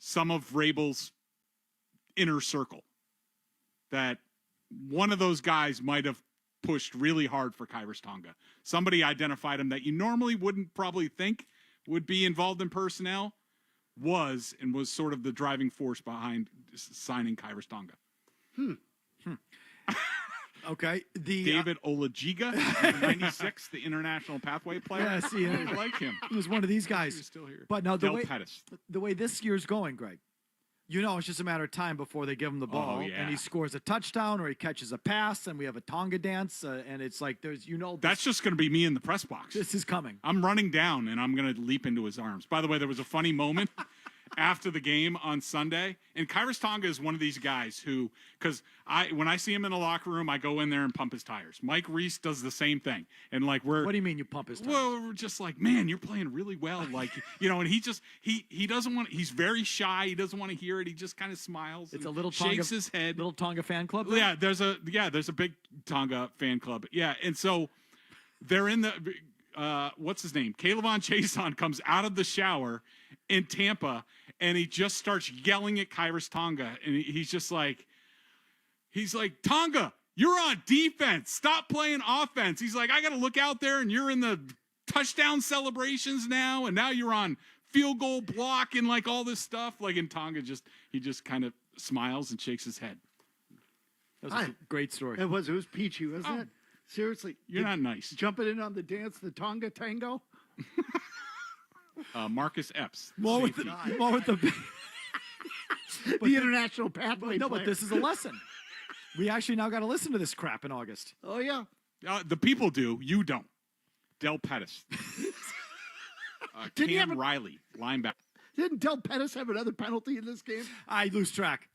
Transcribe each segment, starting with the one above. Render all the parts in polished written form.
some of Vrabel's inner circle that one of those guys might have pushed really hard for Khyiris Tonga. Somebody identified him that you normally wouldn't probably think would be involved in personnel, was sort of the driving force behind signing Khyiris Tonga. Okay. David Olajiga, 96, the international pathway player. Yeah, see, I like him. He was one of these guys. He's still here. But now Del Pettis. the way this year's going, Greg, it's just a matter of time before they give him the ball and he scores a touchdown or he catches a pass and we have a Tonga dance and it's like that's just going to be me in the press box. This is coming. I'm running down and I'm going to leap into his arms. By the way, there was a funny moment after the game on Sunday, and Khyiris Tonga is one of these guys who, because when I see him in the locker room, I go in there and pump his tires. Mike Reese does the same thing, and what do you mean you pump his tires? Well, we're just like, man, you're playing really well, and he doesn't want. He's very shy. He doesn't want to hear it. He just kind of smiles. It's a little shakes his head. Little Tonga fan club. Yeah, there's a big Tonga fan club. Yeah, and so they're in the. What's his name? Calebon Chason comes out of the shower in Tampa, and he just starts yelling at Khyiris Tonga, and he's like, Tonga, you're on defense. Stop playing offense. He's like, I got to look out there, and you're in the touchdown celebrations now, and now you're on field goal block and all this stuff. And Tonga just kind of smiles and shakes his head. That was a great story. It was peachy, wasn't it? Seriously. You're not nice. Jumping in on the dance, the Tonga tango. Marcus Epps. More with the the international pathway. No, but this is a lesson. We actually now got to listen to this crap in August. Oh, yeah. The people do. You don't. Del Pettis. Cam Riley, linebacker. Didn't Del Pettis have another penalty in this game? I lose track.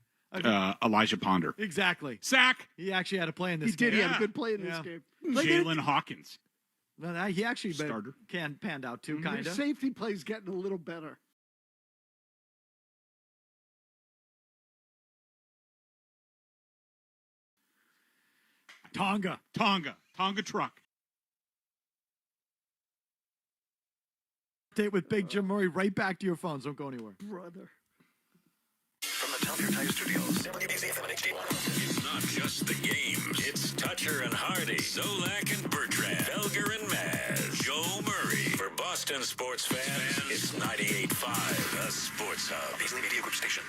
Elijah Ponder. Exactly. Sack. He actually had a play in this game. He did. He had a good play in this game. Jalen Hawkins. Well, he actually starter. Panned out too, kind of. Safety play's getting a little better. Tonga truck. Date with Big Jim Murray. Right back to your phones. Don't go anywhere. Brother. From the Telstra Tire Studios, it's not just the games. It's Toucher and Hardy, Zolak and Bertrand, Felger and Maz, Joe Murray. For Boston sports fans, it's 98.5, the Sports Hub. Paisley Media Group Station.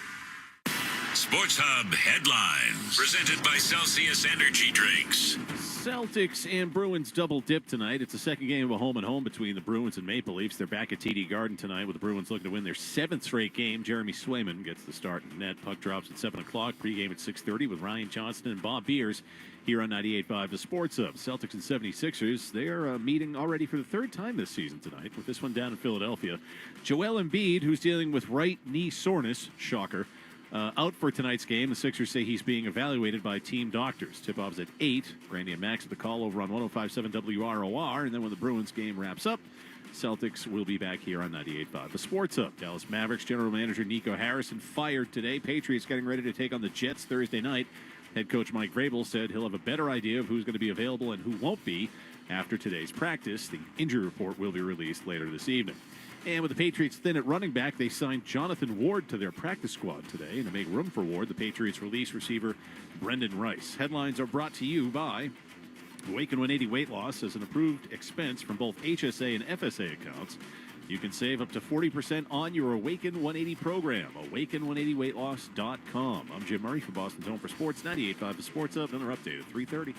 Sports Hub headlines, presented by Celsius Energy Drinks. Celtics and Bruins double dip tonight. It's the second game of a home-and-home between the Bruins and Maple Leafs. They're back at TD Garden tonight with the Bruins looking to win their 7th straight game. Jeremy Swayman gets the start in net. Puck drops at 7 o'clock. Pregame at 6:30 with Ryan Johnston and Bob Beers here on 98.5 The Sports Hub. Celtics and 76ers, they're meeting already for the 3rd time this season tonight, with this one down in Philadelphia. Joel Embiid, who's dealing with right knee soreness, shocker, out for tonight's game. The Sixers say he's being evaluated by team doctors. Tip-off's at 8. Brandy and Max at the call over on 105.7 WROR. And then when the Bruins game wraps up, Celtics will be back here on 98.5 The Sports Hub. Dallas Mavericks general manager Nico Harrison fired today. Patriots getting ready to take on the Jets Thursday night. Head coach Mike Vrabel said he'll have a better idea of who's going to be available and who won't be after today's practice. The injury report will be released later this evening. And with the Patriots thin at running back, they signed Jonathan Ward to their practice squad today. And to make room for Ward, the Patriots release receiver Brendan Rice. Headlines are brought to you by Awaken 180 Weight Loss as an approved expense from both HSA and FSA accounts. You can save up to 40% on your Awaken 180 program. Awaken180weightloss.com. I'm Jim Murray for Boston's Home for Sports, 98.5 The Sports Hub. Another update at 3:30.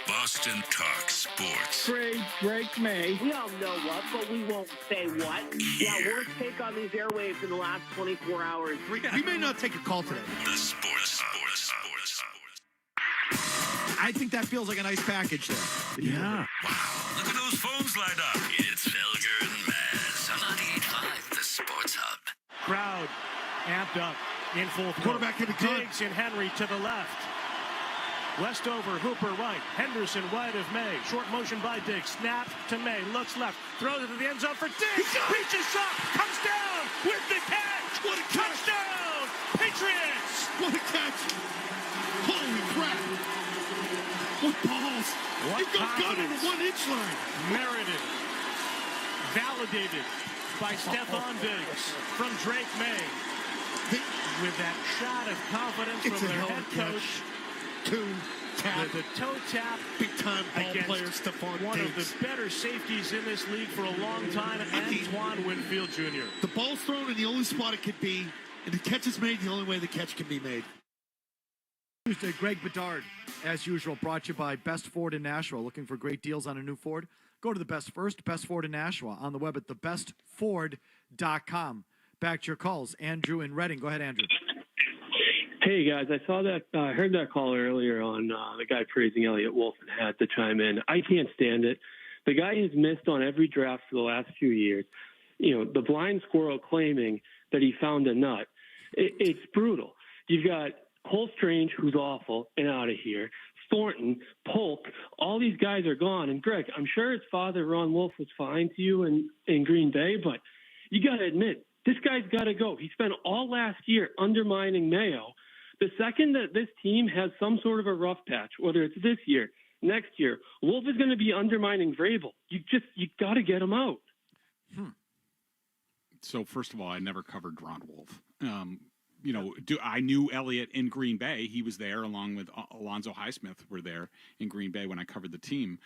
Boston Talk Sports. Trade break May. We all know what, but we won't say what. Yeah, worst take on these airwaves in the last 24 hours. We may not take a call today. The Sports Hub. I think that feels like a nice package there. Yeah. Wow, look at those phones lined up. It's Felger and Maz on 98.5 The Sports Hub. Crowd amped up in full throw. Quarterback can be good. Diggs and Henry to the left. Westover, Hooper right. Henderson wide of May. Short motion by Diggs. Snap to May. Looks left. Throws it to the end zone for Diggs. Reaches up. Comes down with the catch. What a catch. Touchdown. Patriots. What a catch. Holy crap. What balls. What He goes gun on the confidence. 1-inch line. Merited. Validated. by Stephon Diggs from Drake May. With that shot of confidence from their head coach. With the toe tap. Big time ball player, Stephon One Diggs. of the better safeties in this league for a long time, Antoine Winfield Jr. The ball's thrown in the only spot it could be, and the catch is made the only way the catch can be made. Tuesday, Greg Bedard, as usual, brought to you by Best Ford in Nashua. Looking for great deals on a new Ford? Go to the Best First, Best Ford in Nashua, on the web at thebestford.com. Back to your calls. Andrew in Reading. Go ahead, Andrew. Hey, guys, I saw that. I heard that call earlier on the guy praising Elliott Wolf and had to chime in. I can't stand it. The guy has missed on every draft for the last few years. You know, the blind squirrel claiming that he found a nut. It's brutal. You've got Cole Strange, who's awful and out of here. Thornton, Polk, all these guys are gone. And, Greg, I'm sure his father, Ron Wolf, was fine to you in Green Bay, but you got to admit, this guy's got to go. He spent all last year undermining Mayo. The second that this team has some sort of a rough patch, whether it's this year, next year, Wolf is going to be undermining Vrabel. You got to get him out. So first of all, I never covered Ron Wolf. I knew Elliott in Green Bay. He was there along with Alonzo Highsmith were there in Green Bay when I covered the team.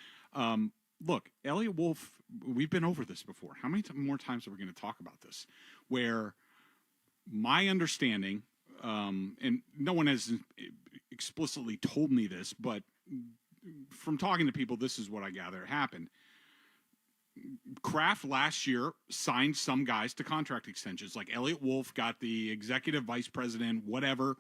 Look, Elliott Wolf, we've been over this before. How many more times are we going to talk about this? Where my understanding, and no one has explicitly told me this, but from talking to people, this is what I gather happened. Kraft last year signed some guys to contract extensions. Like Elliott Wolf got the executive vice president, whatever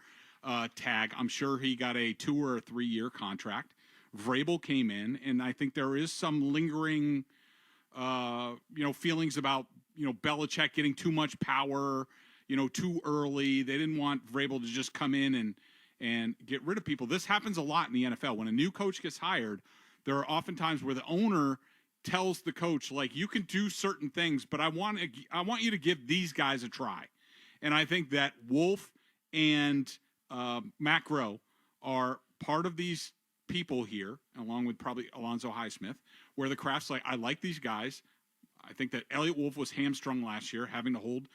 tag. I'm sure he got a 2 or 3 year contract. Vrabel came in, and I think there is some lingering, feelings about, Belichick getting too much power, too early. They didn't want Vrabel to just come in and get rid of people. This happens a lot in the NFL. When a new coach gets hired, there are often times where the owner tells the coach, like, you can do certain things, but I want you to give these guys a try. And I think that Wolf and Macro are part of these people here, along with probably Alonzo Highsmith, where the Kraft's like, I like these guys. I think that Elliott Wolf was hamstrung last year, having to hold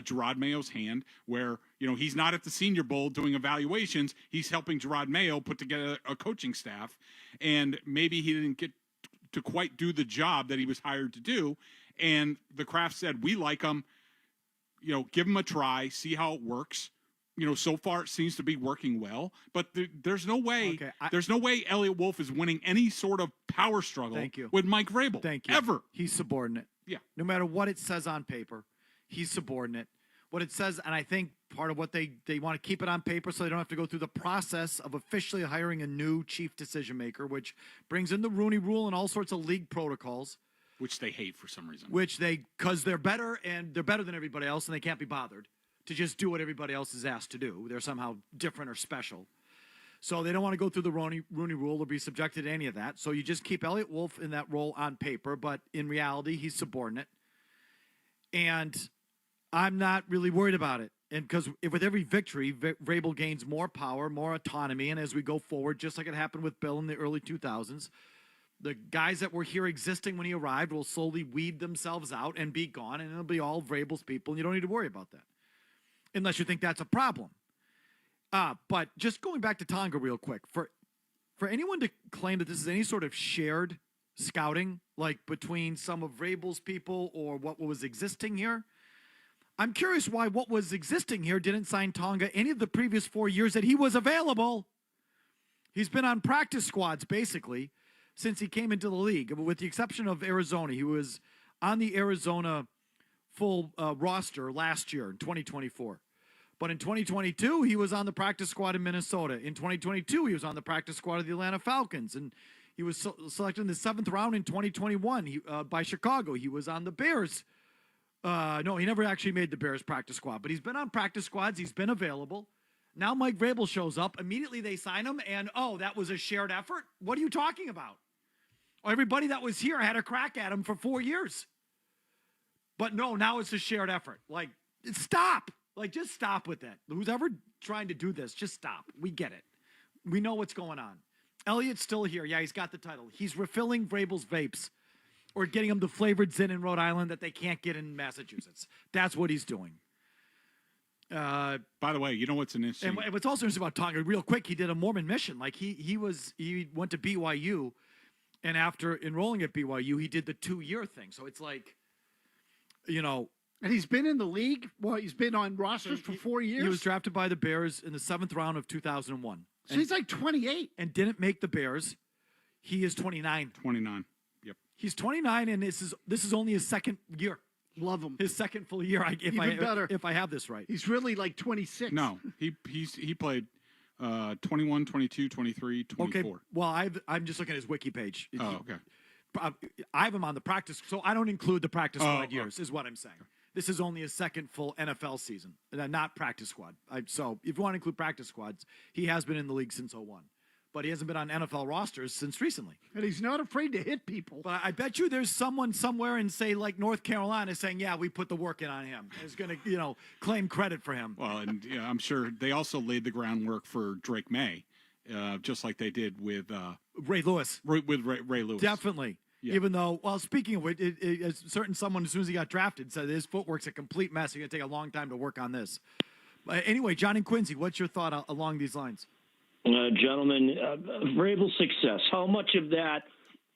Gerard Mayo's hand, where, he's not at the Senior Bowl doing evaluations. He's helping Gerard Mayo put together a coaching staff, and maybe he didn't get to quite do the job that he was hired to do. And the Kraft said, we like him, give him a try, see how it works. So far it seems to be working well, but there's no way, Elliott Wolf is winning any sort of power struggle with Mike Vrabel. Thank you. Ever. He's subordinate. Yeah. No matter what it says on paper, he's subordinate. What it says, and I think part of what they want to keep it on paper so they don't have to go through the process of officially hiring a new chief decision maker, which brings in the Rooney Rule and all sorts of league protocols. Which they hate for some reason. Because they're better, and they're better than everybody else, and they can't be bothered to just do what everybody else is asked to do. They're somehow different or special. So they don't want to go through the Rooney Rule or be subjected to any of that. So you just keep Elliott Wolf in that role on paper, but in reality, he's subordinate. And I'm not really worried about it. And because with every victory, Vrabel gains more power, more autonomy. And as we go forward, just like it happened with Bill in the early 2000s, the guys that were here existing when he arrived will slowly weed themselves out and be gone. And it'll be all Vrabel's people. And you don't need to worry about that unless you think that's a problem. But just going back to Tonga real quick, for anyone to claim that this is any sort of shared scouting, like between some of Vrabel's people or what was existing here, I'm curious why what was existing here didn't sign Tonga any of the previous 4 years that he was available. He's been on practice squads, basically, since he came into the league, with the exception of Arizona. He was on the Arizona full roster last year in 2024. But in 2022, he was on the practice squad in Minnesota. In 2022, he was on the practice squad of the Atlanta Falcons. And he was selected in the 7th round in 2021 by Chicago. He was on the Bears. No, he never actually made the Bears practice squad. But he's been on practice squads. He's been available. Now Mike Vrabel shows up. Immediately they sign him. And, that was a shared effort? What are you talking about? Everybody that was here had a crack at him for 4 years. But no, now it's a shared effort. Like, stop. Just stop with that. Who's ever trying to do this, just stop. We get it. We know what's going on. Elliott's still here. Yeah, he's got the title. He's refilling Vrabel's vapes. or getting them the flavored Zin in Rhode Island that they can't get in Massachusetts. That's what he's doing. By the way, you know what's an interesting? And what's also interesting about Tonga, real quick, he did a Mormon mission. Like he went to BYU, and after enrolling at BYU, he did the 2-year thing. So it's like, And he's been in the league. Well, he's been on rosters for 4 years. He was drafted by the Bears in the 7th round of 2001. So he's like 28. And didn't make the Bears. He is 29. 29. Yep. He's 29, and this is only his second year. Love him. His second full year. If I have this right. He's really like 26. No, he played 21, 22, 23, 24. Okay. Well, I'm just looking at his wiki page. Oh, okay. I have him on the practice, so I don't include the practice squad years. Okay. Is what I'm saying. This is only his second full NFL season, not practice squad. So if you want to include practice squads, he has been in the league since 01. But he hasn't been on NFL rosters since recently. And he's not afraid to hit people. But I bet you there's someone somewhere in, say, like North Carolina saying, yeah, we put the work in on him. Is going to, claim credit for him. Well, and I'm sure they also laid the groundwork for Drake May, just like they did with Ray Lewis. With Ray Lewis. Definitely. Yeah. Even though, well, speaking of which, a certain someone, as soon as he got drafted, said his footwork's a complete mess. He's going to take a long time to work on this. Anyway, John and Quincy, what's your thought along these lines? Gentlemen, Vrabel's success, how much of that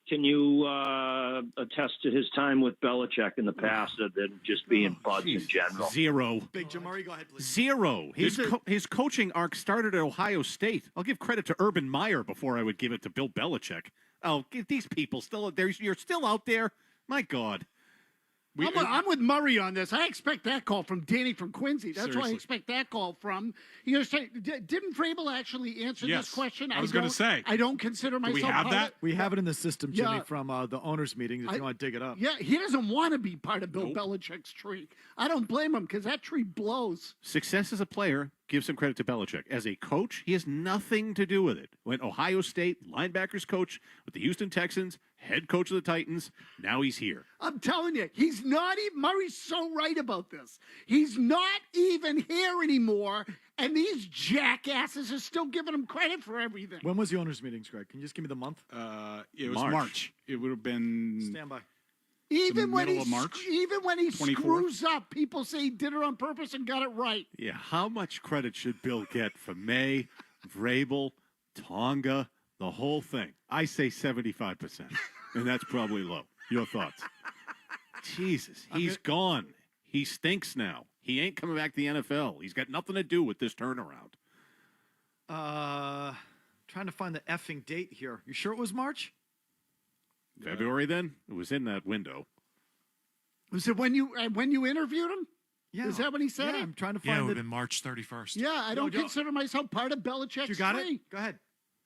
can you attest to his time with Belichick in the past than just being buds in general? Zero. Big Jim Murray, go ahead, please. Zero. His coaching arc started at Ohio State. I'll give credit to Urban Meyer before I would give it to Bill Belichick. Oh, these people still there. You're still out there. My God. I'm with Murray on this. I expect that call from Danny from Quincy. That's Seriously. why I expect that call from. You're going to say, didn't Vrabel actually answer Yes. this question? I was going to say. I don't consider myself. we have part that? of- We have it in the system, Jimmy, Yeah. from the owners' meeting, if you want to dig it up. Yeah, he doesn't want to be part of Bill Nope. Belichick's tree. I don't blame him because that tree blows. Success as a player, give some credit to Belichick. As a coach, he has nothing to do with it. Went Ohio State, linebackers coach with the Houston Texans, head coach of the Titans. Now he's here. I'm telling you, he's not even. Murray's so right about this. He's not even here anymore, and these jackasses are still giving him credit for everything. When was the owners' meetings, Greg? Can you just give me the month? It was March. March. It would have been Stand by. Even when middle of March? even when he 24th? screws up, people say he did it on purpose and got it right. Yeah, how much credit should Bill get for May, Vrabel, Tonga, the whole thing? I say 75%, and that's probably low. Your thoughts? Jesus, he's gone. He stinks now. He ain't coming back to the NFL. He's got nothing to do with this turnaround. Trying to find the effing date here. You sure it was March? February then? It was in that window. Was it when you interviewed him? Yeah. Is that what he said? Yeah, I'm trying to Yeah, it find would it. have been March 31st. Yeah, I don't don't- consider myself part of Belichick's You got tree. it? Go ahead.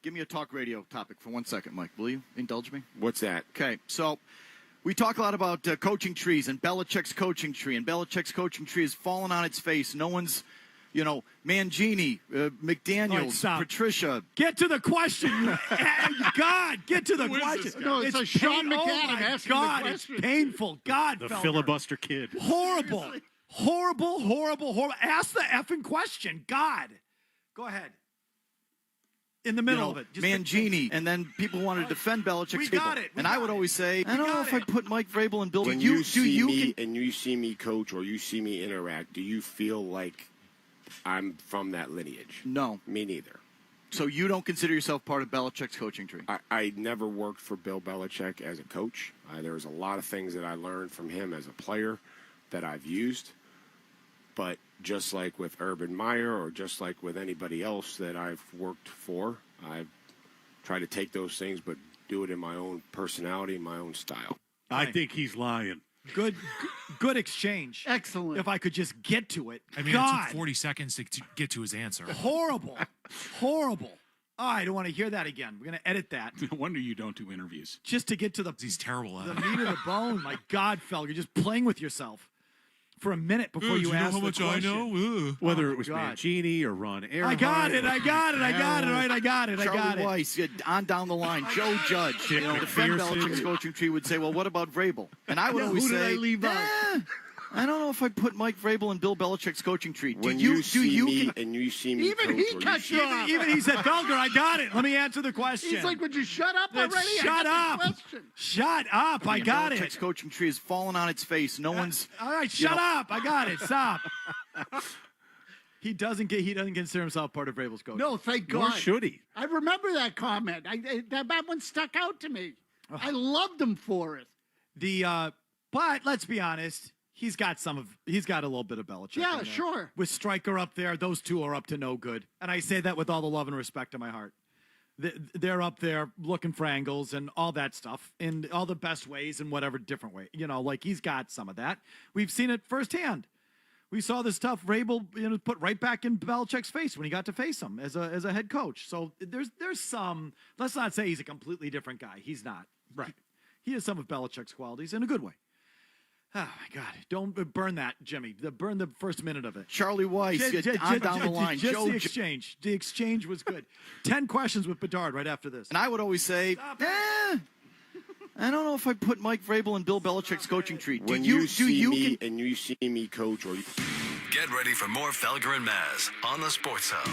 Give me a talk radio topic for 1 second, Mike. Will you indulge me? What's that? Okay, so we talk a lot about coaching trees and Belichick's coaching tree, and Belichick's coaching tree has fallen on its face. No one's, Mangini, McDaniels, stop. Patricia. Get to the question. God, get to the question. No, it's a Sean oh McAdam my asking God, the it's question. painful. God, The Felger. filibuster kid. Horrible. Horrible, horrible, horrible. Ask the effing question. God. Go ahead. In the middle of it. Just Mangini, and then people wanted to defend Belichick's We people. got it. We and I got would it. always say, I don't know got if I'd put Mike Vrabel and Bill. When Do you see me can- and you see me coach or you see me interact, do you feel like I'm from that lineage? No. Me neither. So you don't consider yourself part of Belichick's coaching tree? I never worked for Bill Belichick as a coach. There was a lot of things that I learned from him as a player that I've used. But just like with Urban Meyer or just like with anybody else that I've worked for, I've tried to take those things but do it in my own personality, my own style. I think he's lying. Good exchange. Excellent. If I could just get to it. I mean, God. it took 40 seconds to get to his answer. Horrible. Horrible. Oh, I don't want to hear that again. We're going to edit that. No wonder you don't do interviews. Just to get to the He's terrible at the it. meat of the bone. My God, Fel, you're just playing with yourself for a minute before Do you you know ask how the much question. I know? Whether Oh, it was God. Mangini or Ron Earhart. I got it. I got it. All right, I got it. Charlie Weiss, on down the line, Joe Judge, defend McPherson. Belichick's coaching tree would say, well, what about Vrabel? And I would always who did say, I leave out? I don't know if I put Mike Vrabel in Bill Belichick's coaching tree. When you see me Even he cut you off. Even he said, Felger, I got it. Let me answer the question. He's like, would you shut up Then already? shut I got up. the question. Shut up. I got Belichick's it. coaching tree has fallen on its face. No one's. All right, shut up. I got it. Stop. He doesn't consider himself part of Vrabel's coaching. No, thank God. Nor should he. I remember that comment. That one stuck out to me. I loved him for it. But let's be honest. He's got a little bit of Belichick. Yeah, in there. sure. With Stryker up there, those two are up to no good. And I say that with all the love and respect in my heart. They're up there looking for angles and all that stuff in all the best ways and whatever different way. Like he's got some of that. We've seen it firsthand. We saw the stuff Vrabel put right back in Belichick's face when he got to face him as a head coach. So there's some. Let's not say he's a completely different guy. He's not. Right. He has some of Belichick's qualities in a good way. Oh, my God. Don't burn that, Jimmy. Burn the first minute of it. Charlie Weiss, down the line. Just the exchange. The exchange was good. 10 questions with Bedard right after this. And I would always say, I don't know if I put Mike Vrabel in Bill Belichick's coaching tree. When you see me coach, or Get ready for more Felger and Maz on the Sports Hub.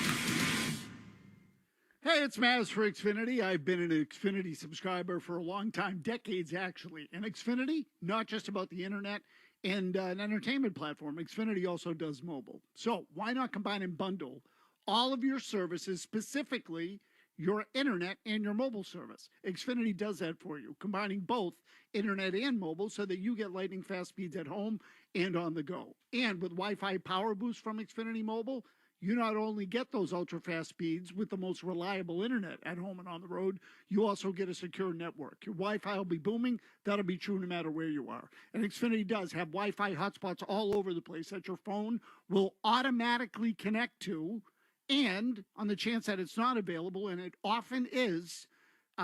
Hey, it's Maz for Xfinity. I've been an Xfinity subscriber for a long time, decades actually. And Xfinity, not just about the internet and an entertainment platform. Xfinity also does mobile. So why not combine and bundle all of your services, specifically your internet and your mobile service? Xfinity does that for you, combining both internet and mobile so that you get lightning fast speeds at home and on the go. And with Wi-Fi Power Boost from Xfinity Mobile, you not only get those ultra-fast speeds with the most reliable internet at home and on the road, you also get a secure network. Your Wi-Fi will be booming. That'll be true no matter where you are. And Xfinity does have Wi-Fi hotspots all over the place that your phone will automatically connect to. And on the chance that it's not available, and it often is,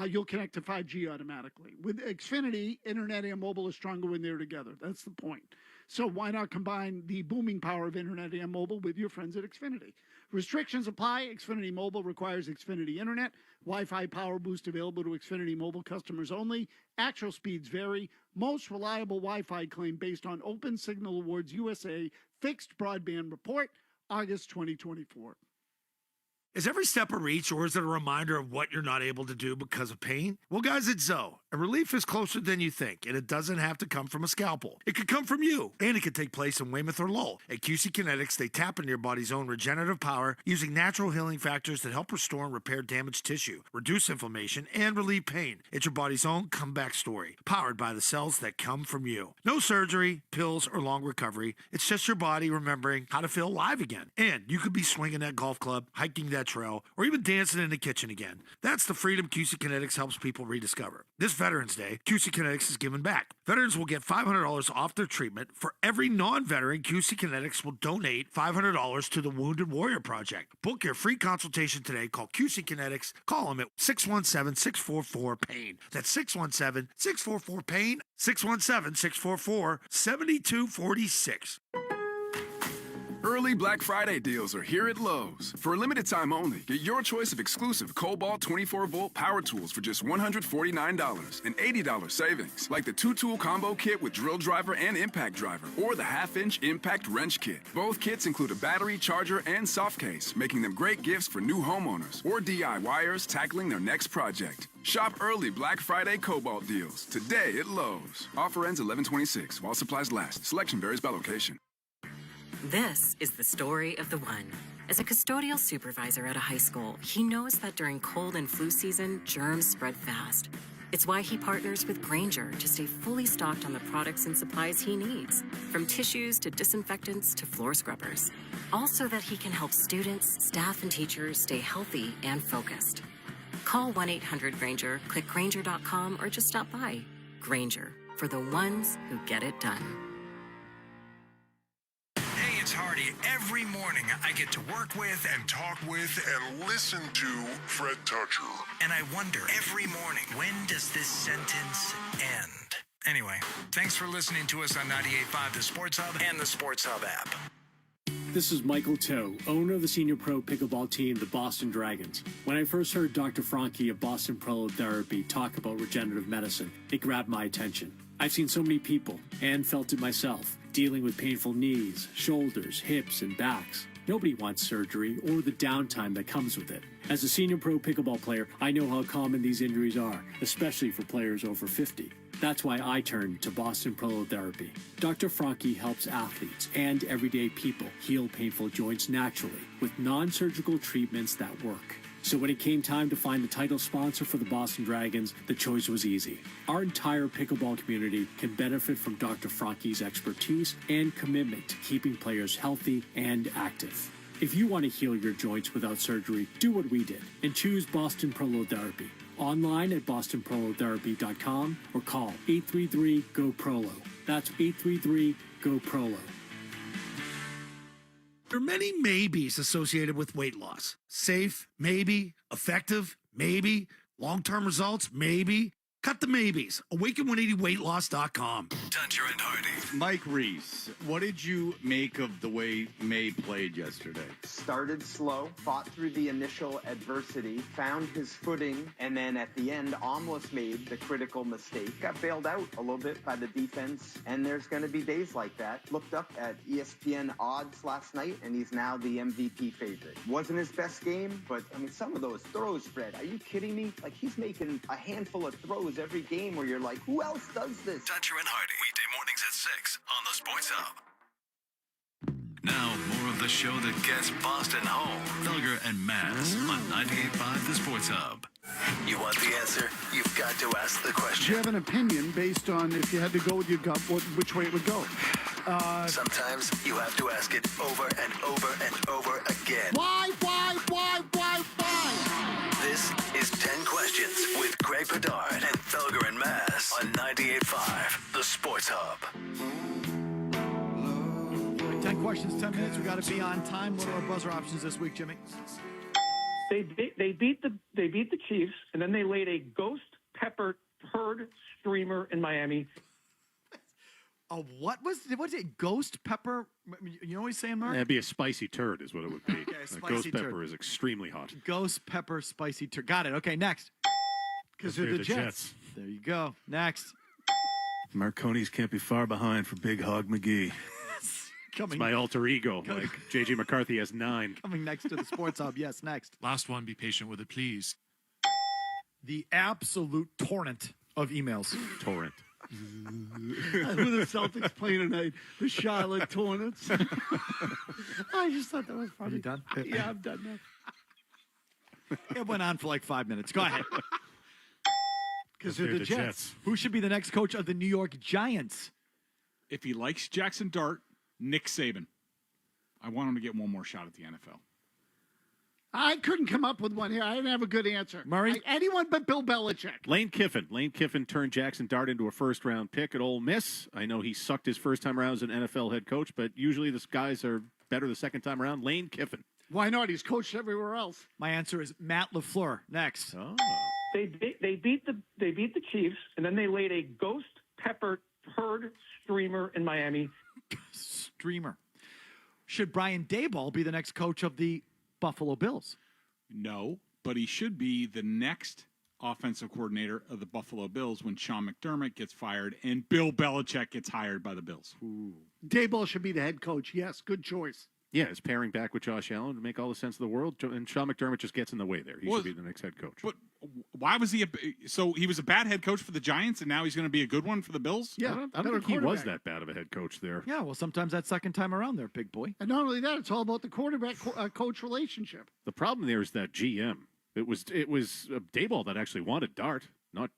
you'll connect to 5G automatically. With Xfinity, internet and mobile is stronger when they're together. That's the point. So why not combine the booming power of internet and mobile with your friends at Xfinity? Restrictions apply. Xfinity Mobile requires Xfinity Internet. Wi-Fi Power Boost available to Xfinity Mobile customers only. Actual speeds vary. Most reliable Wi-Fi claim based on Open Signal Awards USA Fixed Broadband Report, August 2024. Is every step a reach, or is it a reminder of what you're not able to do because of pain? Well, guys, at Zoe, a relief is closer than you think, and it doesn't have to come from a scalpel. It could come from you, and it could take place in Weymouth or Lowell. At QC Kinetics, they tap into your body's own regenerative power using natural healing factors that help restore and repair damaged tissue, reduce inflammation, and relieve pain. It's your body's own comeback story, powered by the cells that come from you. No surgery, pills, or long recovery. It's just your body remembering how to feel alive again. And you could be swinging that golf club, hiking that trail, or even dancing in the kitchen again. That's the freedom QC Kinetics helps people rediscover. This Veterans Day, QC Kinetics is giving back. Veterans will get $500 off their treatment. For every non-veteran, QC Kinetics will donate $500 to the Wounded Warrior Project. Book your free consultation today. Call QC Kinetics. Call them at 617-644-PAIN. That's 617-644-PAIN. 617-644-7246. Early Black Friday deals are here at Lowe's. For a limited time only, get your choice of exclusive Cobalt 24-volt power tools for just $149 and $80 savings, like the 2-tool combo kit with drill driver and impact driver, or the half-inch impact wrench kit. Both kits include a battery, charger, and soft case, making them great gifts for new homeowners or DIYers tackling their next project. Shop early Black Friday Cobalt deals today at Lowe's. Offer ends 11/26 while supplies last. Selection varies by location. This is the story of the one. As a custodial supervisor at a high school, he knows that during cold and flu season, germs spread fast. It's why he partners with Grainger to stay fully stocked on the products and supplies he needs, from tissues to disinfectants to floor scrubbers. All so that he can help students, staff, and teachers stay healthy and focused. Call 1-800-GRAINGER, click Grainger.com, or just stop by. Grainger, for the ones who get it done. It's Hardy. Every morning I get to work with and talk with and listen to Fred Toucher. And I wonder every morning, when does this sentence end? Anyway, thanks for listening to us on 98.5 The Sports Hub and the Sports Hub app. This is Michael Toe, owner of the senior pro pickleball team, the Boston Dragons. When I first heard Dr. Franke of Boston Prolotherapy talk about regenerative medicine, it grabbed my attention. I've seen so many people and felt it myself. dealing with painful knees, shoulders, hips, and backs. Nobody wants surgery or the downtime that comes with it. As a senior pro pickleball player, I know how common these injuries are, especially for players over 50. That's why I turned to Boston Prolotherapy. Dr. Franke helps athletes and everyday people heal painful joints naturally with non-surgical treatments that work. So when it came time to find the title sponsor for the Boston Dragons, the choice was easy. Our entire pickleball community can benefit from Dr. Franke's expertise and commitment to keeping players healthy and active. If you want to heal your joints without surgery, do what we did and choose Boston Prolotherapy. Online at bostonprolotherapy.com or call 833-GO-PROLO. That's 833-GO-PROLO. There are many maybes associated with weight loss. Safe, maybe. Effective, maybe. Long-term results, maybe. Cut the maybes. Awaken180weightloss.com. Toucher and Hardy. Mike Reese, what did you make of the way May played yesterday? Started slow, fought through the initial adversity, found his footing, and then at the end almost made the critical mistake. Got bailed out a little bit by the defense, and there's going to be days like that. Looked up at ESPN odds last night, and he's now the MVP favorite. Wasn't his best game, but I mean, some of those throws, Fred, are you kidding me? Like, he's making a handful of throws every game where you're like, who else does this? Toucher and Hardy, weekday mornings at 6 on the Sports Hub. Now, more of the show that gets Boston home. Felger and Maz on 98.5 The Sports Hub. You want the answer? You've got to ask the Do question. you have an opinion based on if you had to go with your gut, which way it would go? Sometimes you have to ask it over and over and over again. Why? This is 10 Questions with Greg Bedard and Felger and Maz on 98.5 The Sports Hub. 10 questions, 10 minutes. We got to be on time. What are our buzzer options this week, Jimmy? They beat the Chiefs, and then they laid a ghost pepper herd streamer in Miami. What was it? Ghost pepper? You know what he's saying, Mark? That'd be a spicy turd is what it would be. Okay, Ghost pepper is extremely hot. Ghost pepper spicy turd. Got it. Okay, next. Because they're the Jets. There you go. Next. Marconi's can't be far behind for Big Hog McGee. It's my alter ego. Like J.J. McCarthy has 9. Coming next to the Sports Hub. Yes, next. Last one, be patient with it, please. The absolute torrent of emails. Torrent. Who the Celtics playing tonight? The Charlotte Hornets. I just thought that was funny. Are you done? Yeah, I'm done now. It went on for like 5 minutes. Go ahead. Because they're the Jets. Who should be the next coach of the New York Giants? If he likes Jackson Dart, Nick Saban. I want him to get one more shot at the NFL. I couldn't come up with one here. I didn't have a good answer. Murray? Anyone but Bill Belichick. Lane Kiffin. Lane Kiffin turned Jackson Dart into a first-round pick at Ole Miss. I know he sucked his first time around as an NFL head coach, but usually the guys are better the second time around. Lane Kiffin. Why not? He's coached everywhere else. My answer is Matt Lafleur. Next. Oh. They beat the Chiefs, and then they laid a ghost pepper herd streamer in Miami. Streamer. Should Brian Daboll be the next coach of the Buffalo Bills? No, but he should be the next offensive coordinator of the Buffalo Bills when Sean McDermott gets fired and Bill Belichick gets hired by the Bills. Ooh. Daboll should be the head coach. Yes, good choice. Yeah, it's pairing back with Josh Allen to make all the sense of the world, and Sean McDermott just gets in the way there. He should be the next head coach. But why was he so he was a bad head coach for the Giants, and now he's going to be a good one for the Bills? Yeah, I don't think he was that bad of a head coach there. Yeah, well, sometimes that second time around there, big boy. And not only that, it's all about the quarterback-coach relationship. The problem there is that GM. It was Daboll that actually wanted Dart, not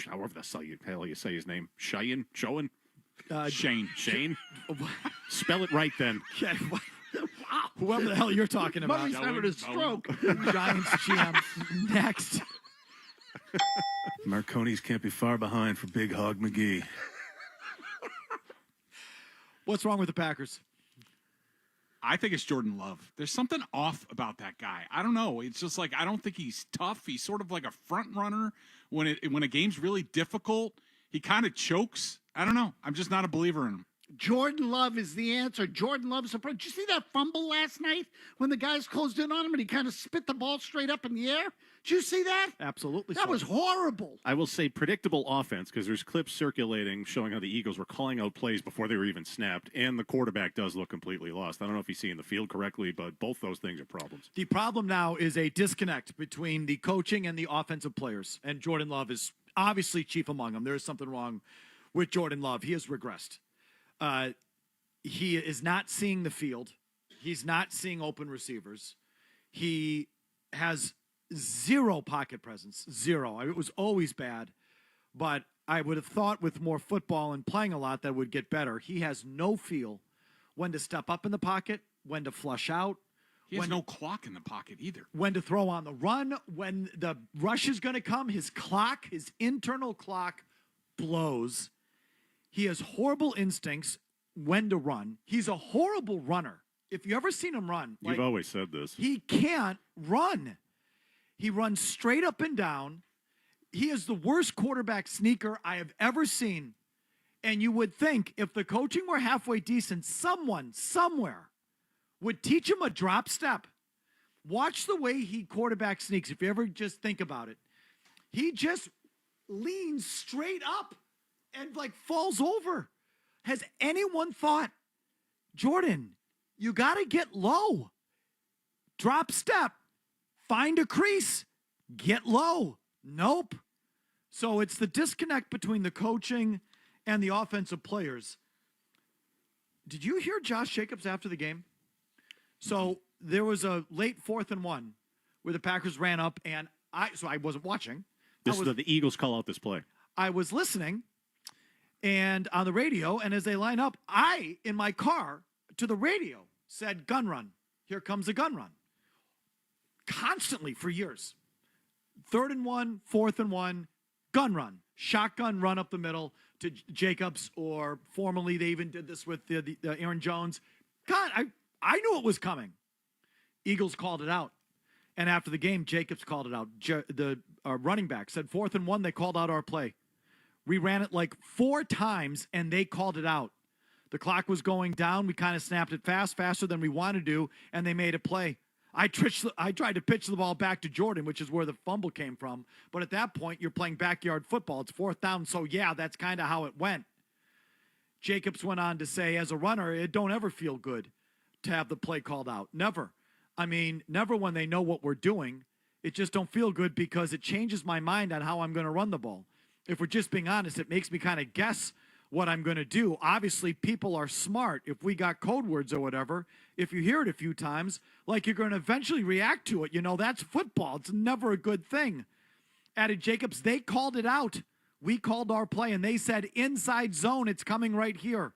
however the hell you say his name. Shane. Spell it right then. Yeah, whoever the hell you're talking about. Murray's having a stroke. Giants GM. Next. Marconi's can't be far behind for Big Hog McGee. What's wrong with the Packers? I think it's Jordan Love. There's something off about that guy. I don't know. It's just like I don't think he's tough. He's sort of like a front runner. When a game's really difficult, he kind of chokes. I don't know. I'm just not a believer in him. Jordan Love is the answer. Jordan Love's the pro. Did you see that fumble last night when the guys closed in on him and he kind of spit the ball straight up in the air? Did you see that? Absolutely. That was horrible. I will say predictable offense because there's clips circulating showing how the Eagles were calling out plays before they were even snapped, and the quarterback does look completely lost. I don't know if he's seeing the field correctly, but both those things are problems. The problem now is a disconnect between the coaching and the offensive players, and Jordan Love is obviously chief among them. There is something wrong with Jordan Love. He has regressed. He is not seeing the field. He's not seeing open receivers. He has zero pocket presence. Zero. It was always bad, but I would have thought with more football and playing a lot that would get better. He has no feel when to step up in the pocket, when to flush out. He has no clock in the pocket either. When to throw on the run, when the rush is going to come, his internal clock blows. He has horrible instincts when to run. He's a horrible runner. If you ever seen him run. You've always said this. He can't run. He runs straight up and down. He is the worst quarterback sneaker I have ever seen. And you would think if the coaching were halfway decent, someone, somewhere, would teach him a drop step. Watch the way he quarterback sneaks. If you ever just think about it, he just leans straight up and like falls over. Has anyone thought, Jordan, you got to get low. Drop step. Find a crease. Get low. Nope. So it's the disconnect between the coaching and the offensive players. Did you hear Josh Jacobs after the game? So there was a late 4th and 1 where the Packers ran up, and I wasn't watching. The Eagles call out this play. I was listening and on the radio, and as they line up, I, in my car, to the radio, said, gun run. Here comes a gun run. Constantly for years. 3rd and 1, 4th and 1, gun run. Shotgun run up the middle to Jacobs, or formerly they even did this with Aaron Jones. God, I knew it was coming. Eagles called it out. And after the game, Jacobs called it out. The running back said 4th and 1, they called out our play. We ran it like 4 times, and they called it out. The clock was going down. We kind of snapped it faster than we wanted to, and they made a play. I tried to pitch the ball back to Jordan, which is where the fumble came from. But at that point, you're playing backyard football. It's 4th down, so yeah, that's kind of how it went. Jacobs went on to say, as a runner, it don't ever feel good to have the play called out. Never. I mean, never when they know what we're doing. It just don't feel good because it changes my mind on how I'm going to run the ball. If we're just being honest, it makes me kind of guess what I'm going to do. Obviously, people are smart. If we got code words or whatever, if you hear it a few times, like you're going to eventually react to it. You know, that's football. It's never a good thing. Added Jacobs, they called it out. We called our play, and they said inside zone, it's coming right here.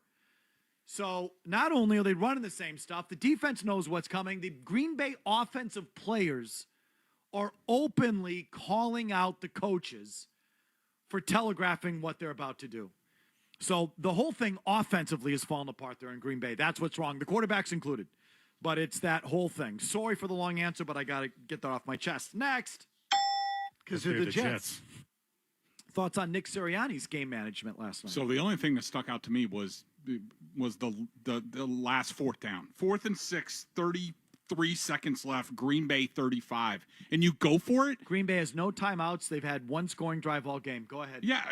So not only are they running the same stuff, the defense knows what's coming. The Green Bay offensive players are openly calling out the coaches for telegraphing what they're about to do. So the whole thing offensively is falling apart there in Green Bay. That's what's wrong. The quarterback's included. But it's that whole thing. Sorry for the long answer, but I got to get that off my chest. Next. Because they're the Jets. Thoughts on Nick Sirianni's game management last night? So the only thing that stuck out to me was the last 4th down. 4th and 6, 33 seconds left, Green Bay 35. And you go for it? Green Bay has no timeouts. They've had one scoring drive all game. Go ahead. Yeah,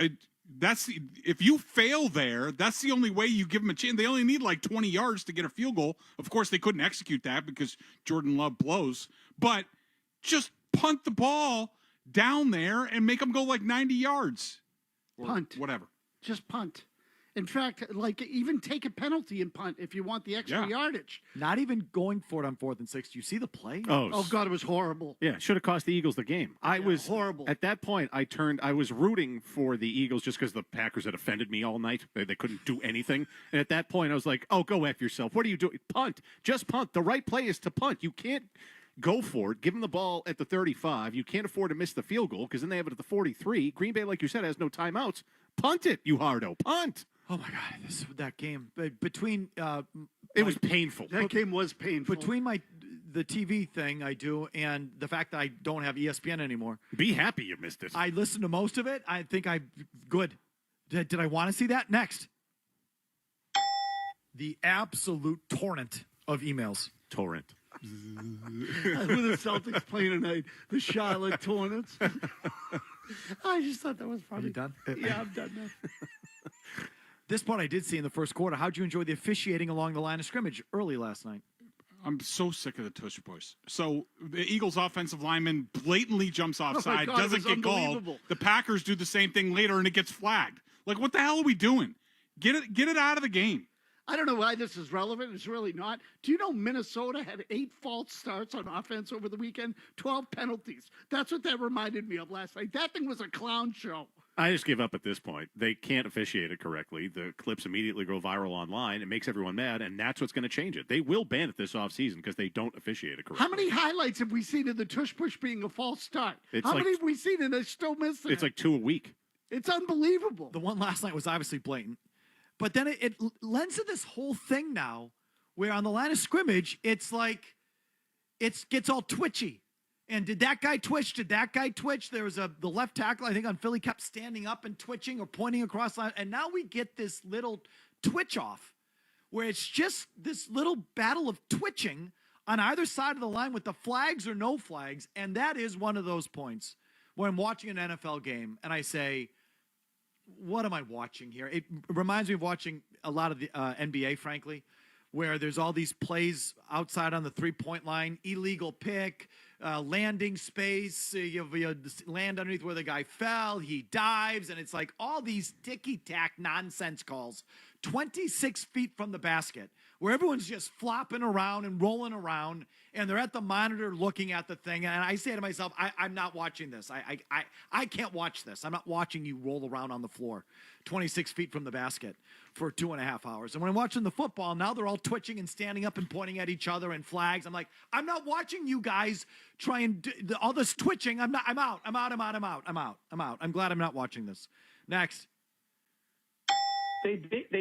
if you fail there, that's the only way you give them a chance. They only need like 20 yards to get a field goal. Of course, they couldn't execute that because Jordan Love blows. But just punt the ball down there and make them go like 90 yards. Or punt. Whatever. Just punt. In fact, like even take a penalty and punt if you want the extra yardage. Not even going for it on 4th and 6. Do you see the play? Oh God, it was horrible. Yeah, should have cost the Eagles the game. I was horrible. At that point, I was rooting for the Eagles just because the Packers had offended me all night. They couldn't do anything. And at that point, I was like, oh, go F yourself. What are you doing? Punt. Just punt. The right play is to punt. You can't go for it. Give them the ball at the 35. You can't afford to miss the field goal because then they have it at the 43. Green Bay, like you said, has no timeouts. Punt it, you hardo. Punt. Oh, my God. That game. Between it was painful. That game was painful. Between the TV thing I do and the fact that I don't have ESPN anymore. Be happy you missed it. I listened to most of it. I think good. Did I want to see that? Next. The absolute torrent of emails. Torrent. With the Celtics playing tonight, the Charlotte Hornets. I just thought that was funny. Are you done? Yeah, I'm done now. This part I did see in the first quarter. How'd you enjoy the officiating along the line of scrimmage early last night? I'm so sick of the tush push. So the Eagles' offensive lineman blatantly jumps offside, God, doesn't get called. The Packers do the same thing later, and it gets flagged. Like, what the hell are we doing? Get it out of the game. I don't know why this is relevant. It's really not. Do you know Minnesota had 8 false starts on offense over the weekend? 12 penalties. That's what that reminded me of last night. That thing was a clown show. I just give up at this point. They can't officiate it correctly. The clips immediately go viral online. It makes everyone mad, and that's what's going to change it. They will ban it this offseason because they don't officiate it correctly. How many highlights have we seen of the tush push being a false start? It's How like- many have we seen and they're still missing It's it? like 2 a week. It's unbelievable. The one last night was obviously blatant. But then it lends to this whole thing now where on the line of scrimmage, it's like it gets all twitchy. And did that guy twitch? Did that guy twitch? There was the left tackle, I think, on Philly kept standing up and twitching or pointing across the line. And now we get this little twitch off where it's just this little battle of twitching on either side of the line with the flags or no flags. And that is one of those points where I'm watching an NFL game and I say, what am I watching here? It reminds me of watching a lot of the NBA, frankly, where there's all these plays outside on the three-point line, illegal pick, landing space, you land underneath where the guy fell, he dives, and it's like all these ticky-tack nonsense calls 26 feet from the basket where everyone's just flopping around and rolling around, and they're at the monitor looking at the thing, and I say to myself, I'm not watching this. I can't watch this. I'm not watching you roll around on the floor 26 feet from the basket for 2.5 hours. And when I'm watching the football, now they're all twitching and standing up and pointing at each other and flags. I'm like, I'm not watching you guys try and do all this twitching. I'm out. I'm glad I'm not watching this. Next. They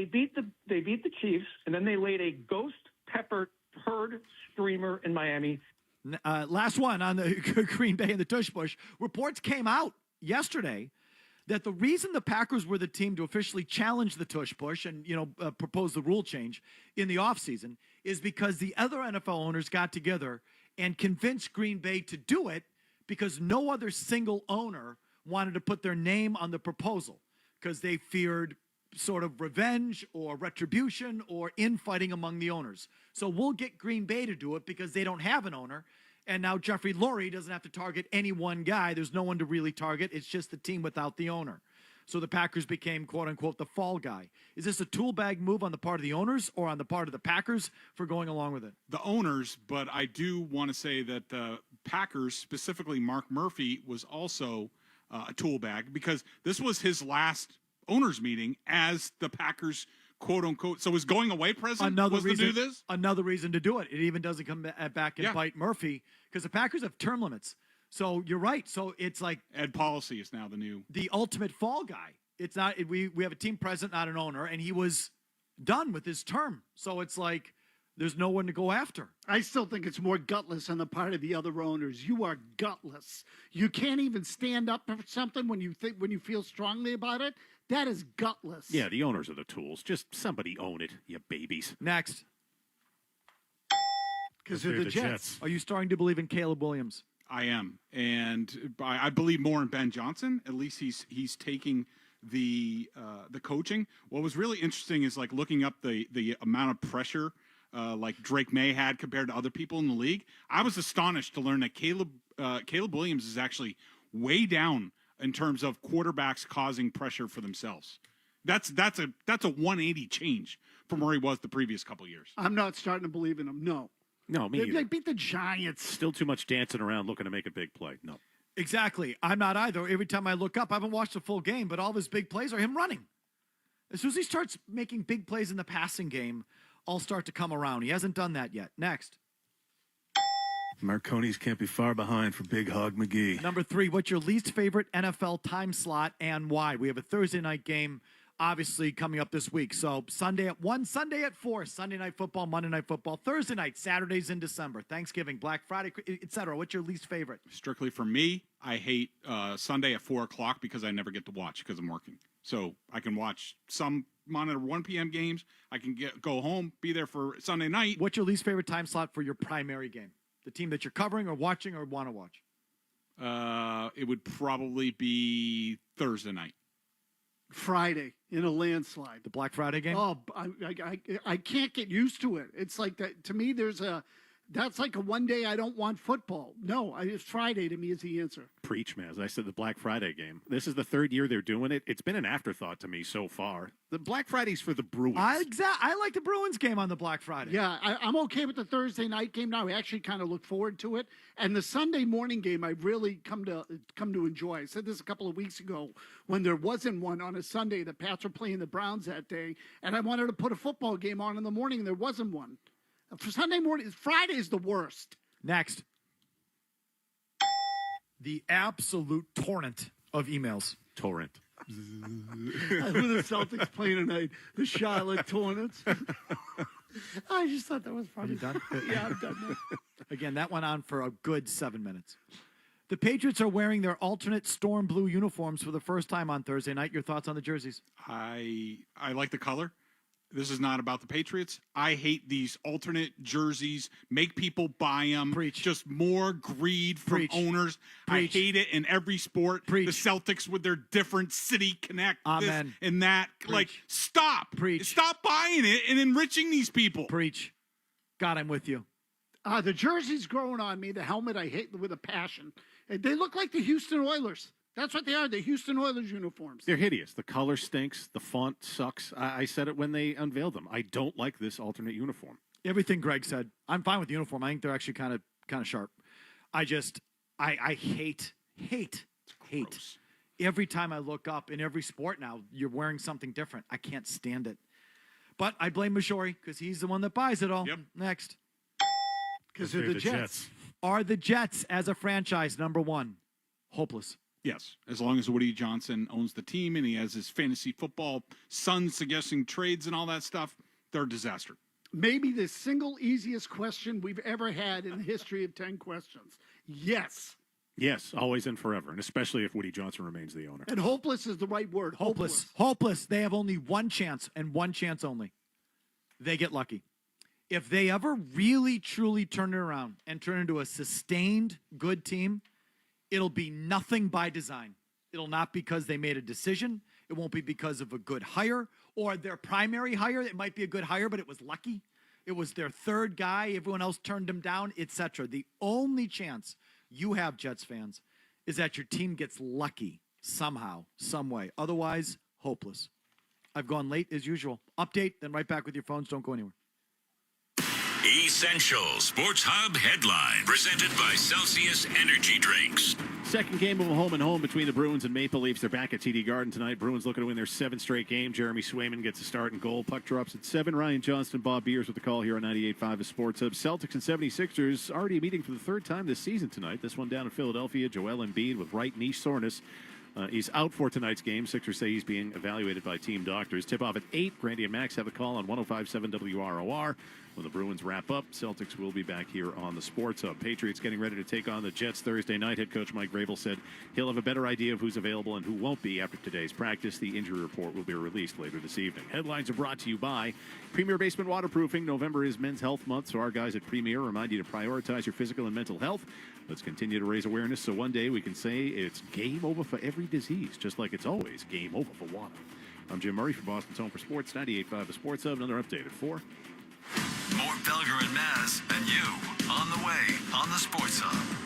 beat the Chiefs, and then they laid a ghost pepper herd streamer in Miami. Last one on the Green Bay and the tush push. Reports came out yesterday that the reason the Packers were the team to officially challenge the tush push and propose the rule change in the offseason is because the other NFL owners got together and convinced Green Bay to do it because no other single owner wanted to put their name on the proposal because they feared sort of revenge or retribution or infighting among the owners. So we'll get Green Bay to do it because they don't have an owner. And now Jeffrey Lurie doesn't have to target any one guy. There's no one to really target. It's just the team without the owner. So the Packers became, quote unquote, the fall guy. Is this a tool bag move on the part of the owners or on the part of the Packers for going along with it? The owners, but I do want to say that the Packers, specifically Mark Murphy, was also a tool bag because this was his last owners meeting as the Packers, quote unquote. So his going away present was to do this? Another reason to do it. It even doesn't come back and bite Murphy because the Packers have term limits. So you're right. So it's like Ed Policy is now the ultimate fall guy. It's not, we have a team president, not an owner, and he was done with his term. So it's like there's no one to go after. I still think it's more gutless on the part of the other owners. You are gutless. You can't even stand up for something when you feel strongly about it. That is gutless. Yeah, the owners are the tools. Just somebody own it, you babies. Next. Because they're the Jets. Are you starting to believe in Caleb Williams? I am, and I believe more in Ben Johnson. At least he's taking the coaching. What was really interesting is like looking up the amount of pressure like Drake May had compared to other people in the league. I was astonished to learn that Caleb Williams is actually way down in terms of quarterbacks causing pressure for themselves. That's a 180 change from where he was the previous couple of years. I'm not starting to believe in him. No, me they beat the Giants. Still too much dancing around looking to make a big play. No. Exactly. I'm not either. Every time I look up, I haven't watched a full game, but all of his big plays are him running. As soon as he starts making big plays in the passing game, I'll start to come around. He hasn't done that yet. Next. Marconi's can't be far behind for Big Hog McGee. Number 3, what's your least favorite NFL time slot and why? We have a Thursday night game, obviously, coming up this week. So Sunday at 1, Sunday at 4, Sunday night football, Monday night football, Thursday night, Saturdays in December, Thanksgiving, Black Friday, etc. What's your least favorite? Strictly for me, I hate Sunday at 4 o'clock because I never get to watch because I'm working. So I can watch some monitor 1 p.m. games. I can go home, be there for Sunday night. What's your least favorite time slot for your primary game? The team that you're covering or watching or want to watch? It would probably be Thursday night. Friday in a landslide. The Black Friday game? Oh, I can't get used to it. It's like that. To me, that's like a one day I don't want football. No, it's Friday to me is the answer. Preach, man. As I said, the Black Friday game. This is the third year they're doing it. It's been an afterthought to me so far. The Black Friday's for the Bruins. I like the Bruins game on the Black Friday. Yeah, I'm okay with the Thursday night game now. I actually kind of look forward to it. And the Sunday morning game, I've really come to enjoy. I said this a couple of weeks ago when there wasn't one on a Sunday. The Pats were playing the Browns that day, and I wanted to put a football game on in the morning, and there wasn't one. For Sunday morning, Friday is the worst. Next. The absolute torrent of emails. Torrent. Who the Celtics playing tonight? The Charlotte Hornets. I just thought that was funny. Are you done? Yeah, I'm done now. Again, that went on for a good 7 minutes. The Patriots are wearing their alternate storm blue uniforms for the first time on Thursday night. Your thoughts on the jerseys? I like the color. This is not about the Patriots. I hate these alternate jerseys. Make people buy them. Preach. Just more greed from owners. Preach. I hate it in every sport. Preach. The Celtics with their different city connect. Amen. This and that. Preach. Like, stop. Preach. Stop buying it and enriching these people. Preach. God, I'm with you. The jersey's growing on me. The helmet I hate with a passion. They look like the Houston Oilers. That's what they are, the Houston Oilers uniforms. They're hideous. The color stinks. The font sucks. I said it when they unveiled them. I don't like this alternate uniform. Everything Greg said. I'm fine with the uniform. I think they're actually kind of sharp. I hate. Every time I look up in every sport now, you're wearing something different. I can't stand it. But I blame Mashori because he's the one that buys it all. Yep. Next. Because they're the Jets. Are the Jets as a franchise number one? Hopeless. Yes, as long as Woody Johnson owns the team and he has his fantasy football son suggesting trades and all that stuff, they're a disaster. Maybe the single easiest question we've ever had in the history of 10 questions. Yes. Yes, always and forever, and especially if Woody Johnson remains the owner. And hopeless is the right word. Hopeless. They have only one chance and one chance only. They get lucky. If they ever really, truly turn it around and turn into a sustained good team, it'll be nothing by design. It'll not because they made a decision. It won't be because of a good hire or their primary hire. It might be a good hire, but it was lucky. It was their third guy. Everyone else turned him down, etc. The only chance you have, Jets fans, is that your team gets lucky somehow, some way. Otherwise, hopeless. I've gone late as usual. Update, then right back with your phones. Don't go anywhere. Essential Sports Hub headline presented by Celsius Energy Drinks. Second game of a home-and-home between the Bruins and Maple Leafs. They're back at TD Garden tonight. Bruins looking to win their 7th straight game. Jeremy Swayman gets a start and goal. Puck drops at 7. Ryan Johnston, Bob Beers with the call here on 98.5 of Sports Hub. Celtics and 76ers already meeting for the third time this season tonight. This one down in Philadelphia. Joel Embiid with right knee soreness. He's out for tonight's game. Sixers say he's being evaluated by team doctors. Tip-off at 8. Brandy and Max have a call on 105.7 WROR. When the Bruins wrap up, Celtics will be back here on the Sports Hub. Patriots getting ready to take on the Jets Thursday night. Head coach Mike Vrabel said he'll have a better idea of who's available and who won't be after today's practice. The injury report will be released later this evening. Headlines are brought to you by Premier Basement Waterproofing. November is Men's Health Month, so our guys at Premier remind you to prioritize your physical and mental health. Let's continue to raise awareness so one day we can say it's game over for every disease, just like it's always game over for water. I'm Jim Murray from Boston's Home for Sports, 98.5 of Sports Hub. Another update at 4. More Felger and Maz and you on the way on the Sports Hub.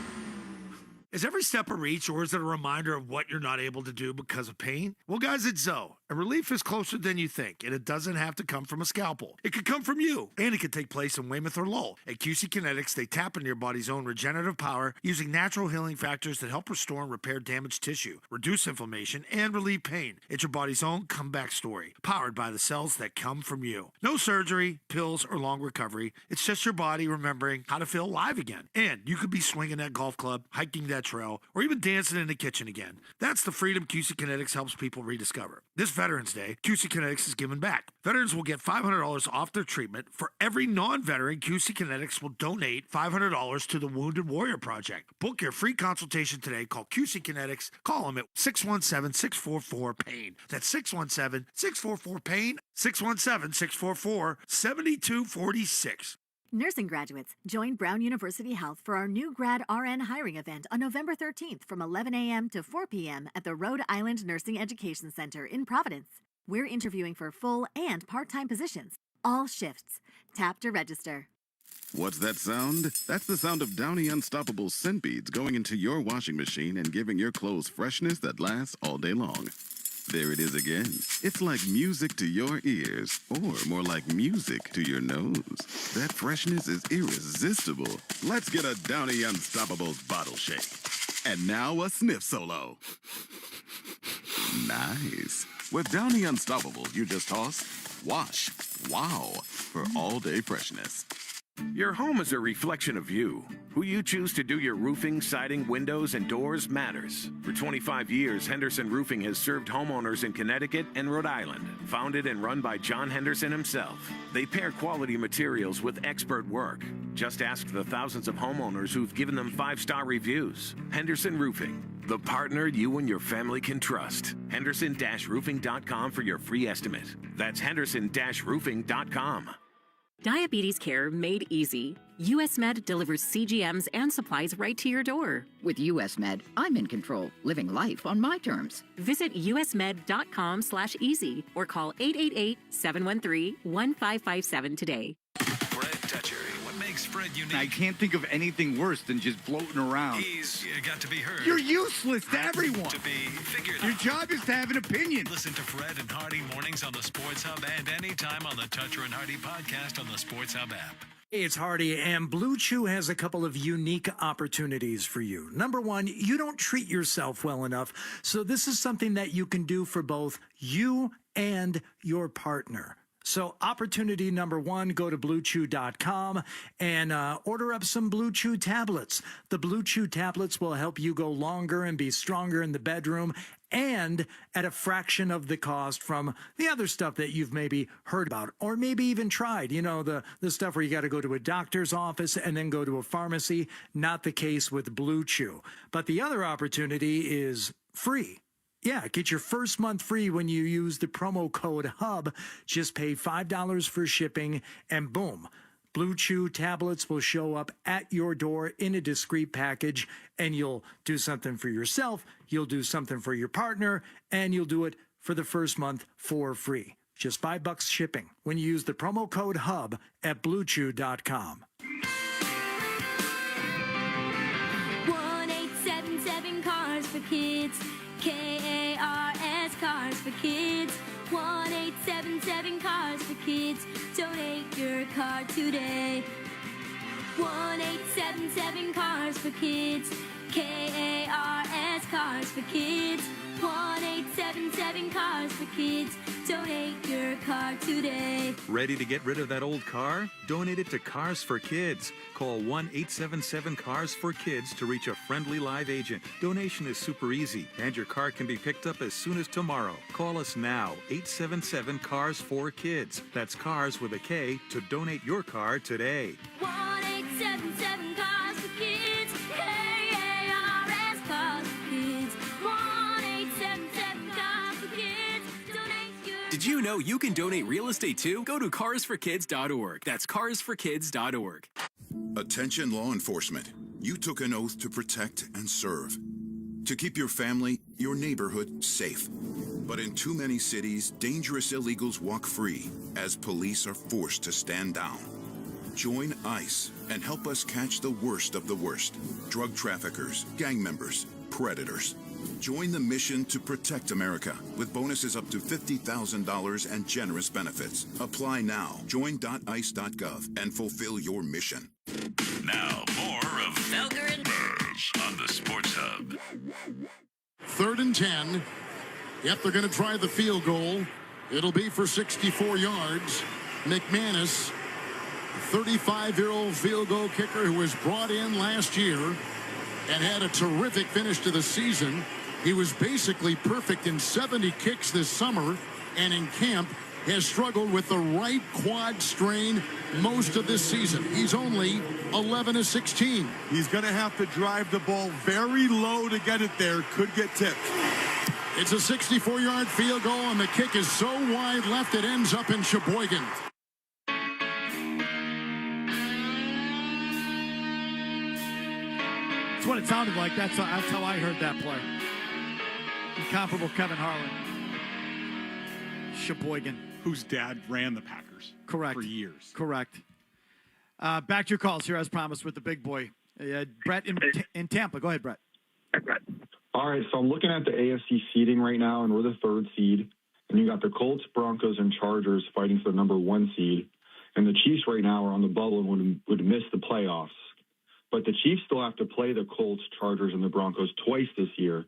Is every step a reach, or is it a reminder of what you're not able to do because of pain? Well, guys, it's Zoe. And relief is closer than you think, and it doesn't have to come from a scalpel. It could come from you, and it could take place in Weymouth or Lowell. At QC Kinetics, they tap into your body's own regenerative power using natural healing factors that help restore and repair damaged tissue, reduce inflammation, and relieve pain. It's your body's own comeback story, powered by the cells that come from you. No surgery, pills, or long recovery. It's just your body remembering how to feel alive again. And you could be swinging that golf club, hiking that that trail, or even dancing in the kitchen again. That's the freedom QC Kinetics helps people rediscover. This Veterans Day, QC Kinetics is giving back. Veterans will get $500 off their treatment. For every non-veteran, QC Kinetics will donate $500 to the Wounded Warrior Project. Book your free consultation today. Call QC Kinetics. Call them at 617-644-PAIN. That's 617-644-PAIN. 617-644-7246. Nursing graduates, join Brown University Health for our new grad RN hiring event on November 13th from 11 a.m. to 4 p.m. at the Rhode Island Nursing Education Center in Providence. We're interviewing for full and part-time positions, all shifts. Tap to register. What's that sound? That's the sound of Downy Unstoppable scent beads going into your washing machine and giving your clothes freshness that lasts all day long. There it is again. It's like music to your ears, or more like music to your nose. That freshness is irresistible. Let's get a Downy Unstoppables bottle shake. And now a sniff solo. Nice. With Downy Unstoppables, you just toss, wash, wow, for all-day freshness. Your home is a reflection of you. Who you choose to do your roofing, siding, windows, and doors matters. For 25 years, Henderson Roofing has served homeowners in Connecticut and Rhode Island. Founded and run by John Henderson himself, they pair quality materials with expert work. Just ask the thousands of homeowners who've given them 5-star reviews. Henderson Roofing, the partner you and your family can trust. Henderson-roofing.com for your free estimate. That's Henderson-roofing.com. Diabetes care made easy. US Med delivers CGMs and supplies right to your door. With US Med, I'm in control, living life on my terms. Visit usmed.com/easy or call 888-713-1557 today. Fred Toucher. What makes Fred unique? I can't think of anything worse than just floating around. He's got to be heard. You're useless to everyone. To be figured Your out. job is to have an opinion. Listen to Fred and Hardy mornings on the Sports Hub and anytime on the Toucher and Hardy podcast on the Sports Hub app. Hey, it's Hardy, and Blue Chew has a couple of unique opportunities for you. Number one, you don't treat yourself well enough, so this is something that you can do for both you and your partner. So opportunity number one, go to BlueChew.com and order up some Blue Chew tablets. The Blue Chew tablets will help you go longer and be stronger in the bedroom, and at a fraction of the cost from the other stuff that you've maybe heard about or maybe even tried. You know, the stuff where you got to go to a doctor's office and then go to a pharmacy. Not the case with Blue Chew. But the other opportunity is free. Yeah, get your first month free when you use the promo code HUB. Just pay $5 for shipping and boom. Blue Chew tablets will show up at your door in a discreet package, and you'll do something for yourself, you'll do something for your partner, and you'll do it for the first month for free. Just $5 shipping when you use the promo code HUB at BlueChew.com. 1-877 Cars for Kids. KARS Cars for Kids. 1-877 Cars for Kids. Donate your car today. 1-877 Cars for Kids. KARS Cars for Kids. 1-877 Cars for Kids. Donate your car today. Ready to get rid of that old car? Donate it to Cars for Kids. Call 1-877-CARS-FOR-KIDS to reach a friendly live agent. Donation is super easy, and your car can be picked up as soon as tomorrow. Call us now, 877-CARS-FOR-KIDS. That's cars with a K to donate your car today. 1-877 Cars for Kids. KARS Cars for Kids. 1-877 Cars for Kids. Donate your. Did you know you can donate real estate too? Go to carsforkids.org. That's carsforkids.org. Attention law enforcement. You took an oath to protect and serve. To keep your family, your neighborhood safe. But in too many cities, dangerous illegals walk free as police are forced to stand down. Join ICE and help us catch the worst of the worst. Drug traffickers, gang members, predators. Join the mission to protect America with bonuses up to $50,000 and generous benefits. Apply now. Join.ice.gov and fulfill your mission. Now, more of Felger and Maz on the Sports Hub. 3rd and 10. Yep, they're going to try the field goal. It'll be for 64 yards. McManus, 35-year-old field goal kicker who was brought in last year. and had a terrific finish to the season. He was basically perfect in 70 kicks this summer, and in camp has struggled with the right quad strain most of this season. He's only 11 of 16. He's going to have to drive the ball very low to get it there. Could get tipped. It's a 64-yard field goal, and the kick is so wide left it ends up in Sheboygan. That's what it sounded like. That's how I heard that play. Incomparable Kevin Harlan. Sheboygan. Whose dad ran the Packers. Correct. For years. Correct. Back to your calls here, as promised, with the big boy. Brett in Tampa. Go ahead, Brett. Hi, Brett. All right, so I'm looking at the AFC seeding right now, and we're the 3rd seed. And you got the Colts, Broncos, and Chargers fighting for the number 1 seed. And the Chiefs right now are on the bubble and would miss the playoffs. But the Chiefs still have to play the Colts, Chargers, and the Broncos twice this year.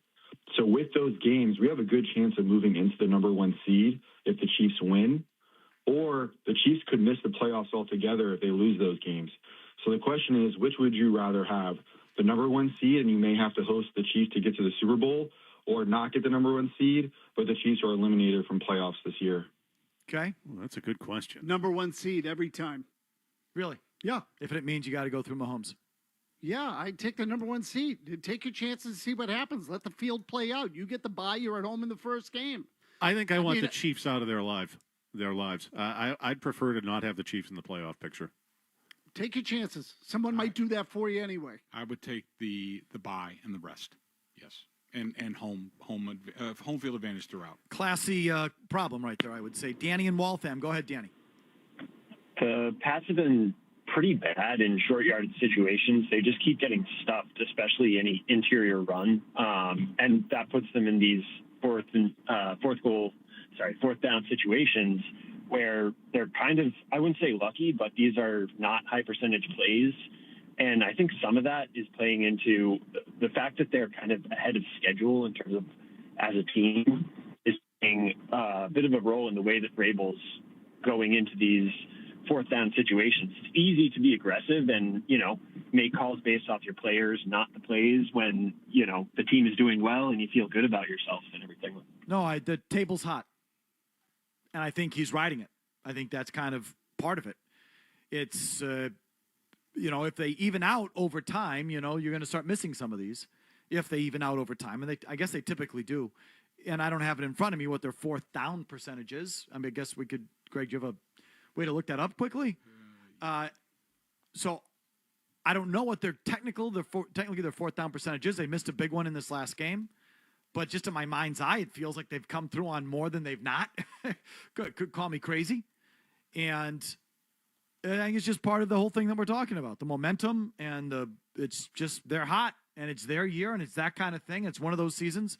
So with those games, we have a good chance of moving into the number 1 seed if the Chiefs win, or the Chiefs could miss the playoffs altogether if they lose those games. So the question is, which would you rather have, the number 1 seed and you may have to host the Chiefs to get to the Super Bowl, or not get the number 1 seed, but the Chiefs are eliminated from playoffs this year? Okay. Well, that's a good question. Number 1 seed every time. Really? Yeah. If it means you got to go through Mahomes. Yeah, I'd take the number 1 seed. Take your chances and see what happens. Let the field play out. You get the bye. You're at home in the first game. I think I want the Chiefs out of their lives. I'd prefer to not have the Chiefs in the playoff picture. Take your chances. Someone might do that for you anyway. I would take the bye and the rest. Yes. And home field advantage throughout. Classy problem right there, I would say. Danny in Waltham. Go ahead, Danny. The Pats have been pretty bad in short yardage situations. They just keep getting stuffed, especially any interior run. And that puts them in these fourth down situations where they're kind of, I wouldn't say lucky, but these are not high percentage plays. And I think some of that is playing into the fact that they're kind of ahead of schedule in terms of as a team is playing a bit of a role in the way that Vrabel's going into these 4th down situations. It's easy to be aggressive and, make calls based off your players, not the plays when, the team is doing well and you feel good about yourself and everything. No, the table's hot. And I think he's riding it. I think that's kind of part of it. It's, if they even out over time, you're going to start missing some of these if they even out over time. And I guess they typically do. And I don't have it in front of me what their 4th down percentage is. I mean, I guess we could, Greg, do you have a way to look that up quickly? So I don't know what their technically their 4th down percentage is. They missed a big one in this last game. But just in my mind's eye, it feels like they've come through on more than they've not. could call me crazy. And I think it's just part of the whole thing that we're talking about. The momentum and it's just they're hot and it's their year and it's that kind of thing. It's one of those seasons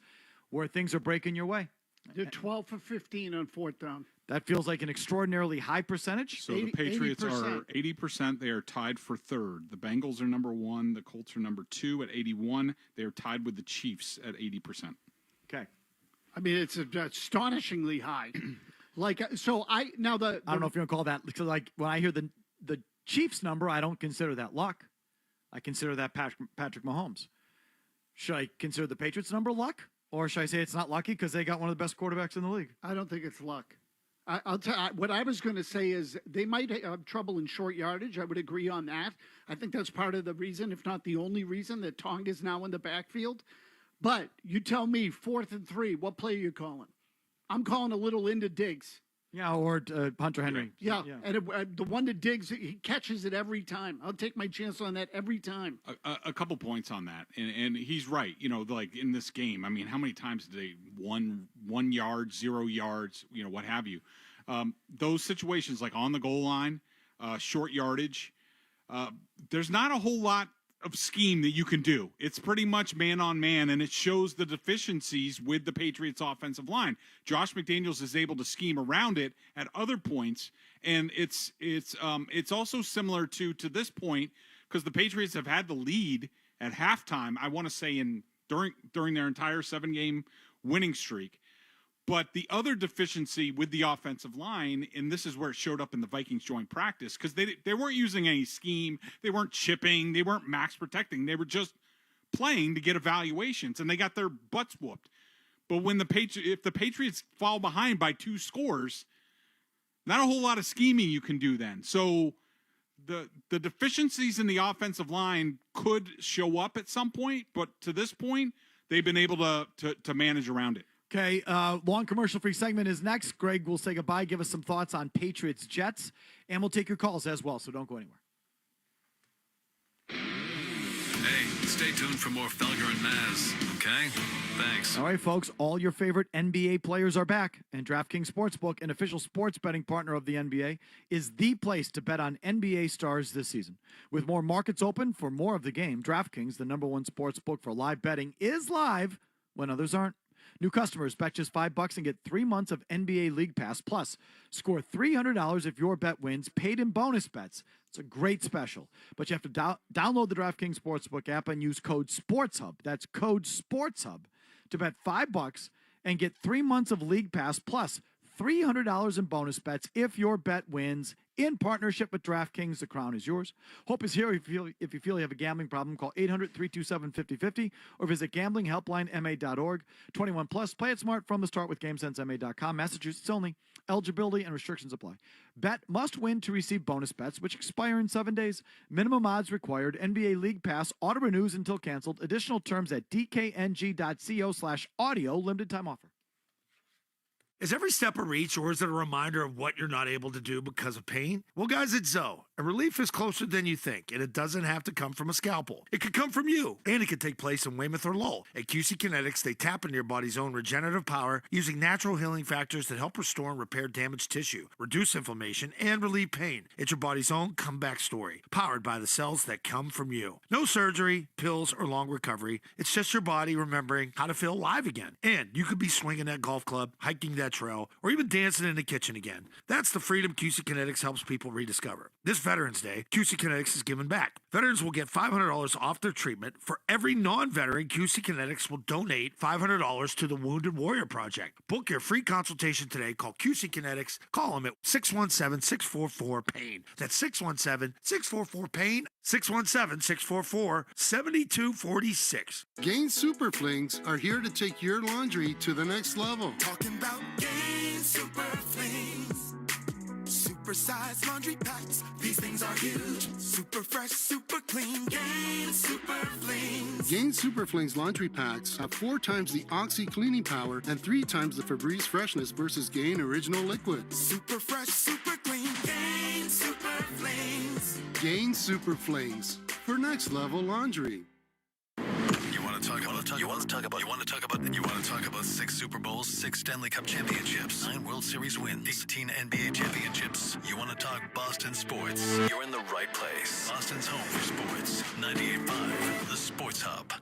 where things are breaking your way. They're 12 for 15 on 4th down. That feels like an extraordinarily high percentage. So the Patriots 80%. Are 80%. They are tied for 3rd. The Bengals are number 1. The Colts are number 2 at 81. They are tied with the Chiefs at 80%. Okay. I mean, it's astonishingly high. I don't know if you're going to call that, like when I hear the Chiefs number, I don't consider that luck. I consider that Patrick Mahomes. Should I consider the Patriots number luck? Or should I say it's not lucky because they got one of the best quarterbacks in the league? I don't think it's luck. I'll tell you, what I was going to say is they might have trouble in short yardage. I would agree on that. I think that's part of the reason, if not the only reason, that Tonga is now in the backfield. But you tell me, 4th and 3, what play are you calling? I'm calling a little into Diggs. Yeah, or Hunter Henry. Yeah. And the one to Diggs, he catches it every time. I'll take my chance on that every time. A couple points on that, and he's right. Like in this game, I mean, how many times did they 1 yard, 0 yards, what have you? Those situations like on the goal line, short yardage, there's not a whole lot of scheme that you can do. It's pretty much man on man, and it shows the deficiencies with the Patriots offensive line. Josh McDaniels is able to scheme around it at other points, and it's also similar to this point because the Patriots have had the lead at halftime. I want to say during their entire 7-game winning streak. But the other deficiency with the offensive line, and this is where it showed up in the Vikings joint practice, because they weren't using any scheme. They weren't chipping. They weren't max protecting. They were just playing to get evaluations, and they got their butts whooped. But when if the Patriots fall behind by 2 scores, not a whole lot of scheming you can do then. So the deficiencies in the offensive line could show up at some point, but to this point, they've been able to manage around it. Okay, long commercial-free segment is next. Greg will say goodbye, give us some thoughts on Patriots Jets, and we'll take your calls as well, so don't go anywhere. Hey, stay tuned for more Felger and Maz, okay? Thanks. All right, folks, all your favorite NBA players are back, and DraftKings Sportsbook, an official sports betting partner of the NBA, is the place to bet on NBA stars this season. With more markets open for more of the game, DraftKings, the #1 sportsbook for live betting, is live when others aren't. New customers bet just $5 and get 3 months of NBA League Pass. Plus, score $300 if your bet wins, paid in bonus bets. It's a great special. But you have to download the DraftKings Sportsbook app and use code SPORTSHUB. That's code SPORTSHUB to bet $5 and get 3 months of League Pass plus $300 in bonus bets if your bet wins. In partnership with DraftKings, the crown is yours. Hope is here. If you feel you have a gambling problem, call 800-327-5050 or visit gamblinghelplinema.org. 21 plus. Play it smart from the start with GameSenseMA.com. Massachusetts only. Eligibility and restrictions apply. Bet must win to receive bonus bets, which expire in 7 days. Minimum odds required. NBA League Pass auto renews until canceled. Additional terms at dkng.co/audio. Limited time offer. Is every step a reach, or is it a reminder of what you're not able to do because of pain? Well, guys, it's Zoe. And relief is closer than you think, and it doesn't have to come from a scalpel. It could come from you, and it could take place in Weymouth or Lowell. At QC Kinetics, they tap into your body's own regenerative power using natural healing factors that help restore and repair damaged tissue, reduce inflammation, and relieve pain. It's your body's own comeback story, powered by the cells that come from you. No surgery, pills, or long recovery. It's just your body remembering how to feel alive again. And you could be swinging that golf club, hiking that trail, or even dancing in the kitchen again. That's the freedom QC Kinetics helps people rediscover. This Veterans Day, QC Kinetics is giving back. Veterans will get $500 off their treatment. For every non-veteran, QC Kinetics will donate $500 to the Wounded Warrior Project. Book your free consultation today. Call QC Kinetics. Call them at 617-644-PAIN. That's 617-644-PAIN. 617-644-7246. Gain Super Flings are here to take your laundry to the next level. Talking about Gain Super Flings. Super-sized laundry packs. These things are huge. Super fresh, super clean. Gain Super Flings. Gain Super Flings laundry packs have 4 times the Oxy cleaning power and 3 times the Febreze freshness versus Gain Original Liquid. Super fresh, super clean. Gain Super Flings. Gain Super Flings for next level laundry. You want to talk about 6 Super Bowls, 6 Stanley Cup championships, 9 World Series wins, 18 NBA championships. You want to talk Boston sports? You're in the right place. Boston's home for sports. 98.5, the Sports Hub.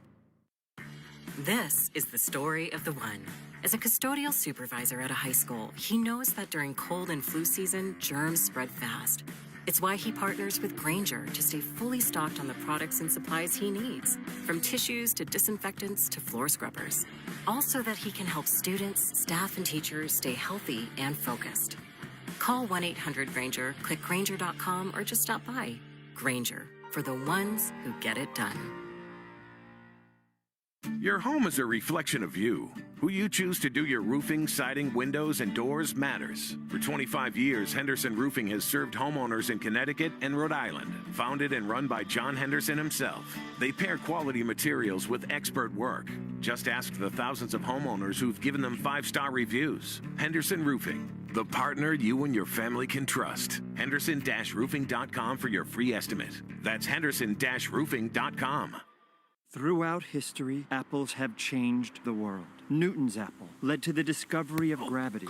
This is the story of the one. As a custodial supervisor at a high school, he knows that during cold and flu season, germs spread fast. It's why he partners with Grainger to stay fully stocked on the products and supplies he needs, from tissues to disinfectants to floor scrubbers. All so that he can help students, staff, and teachers stay healthy and focused. Call 1-800-GRAINGER, click Grainger.com, or just stop by. Grainger, for the ones who get it done. Your home is a reflection of you. Who you choose to do your roofing, siding, windows, and doors matters. For 25 years, Henderson Roofing has served homeowners in Connecticut and Rhode Island. Founded and run by John Henderson himself. They pair quality materials with expert work. Just ask the thousands of homeowners who've given them 5-star reviews. Henderson Roofing, the partner you and your family can trust. Henderson-roofing.com for your free estimate. That's Henderson-roofing.com. Throughout history, apples have changed the world. Newton's apple led to the discovery of gravity.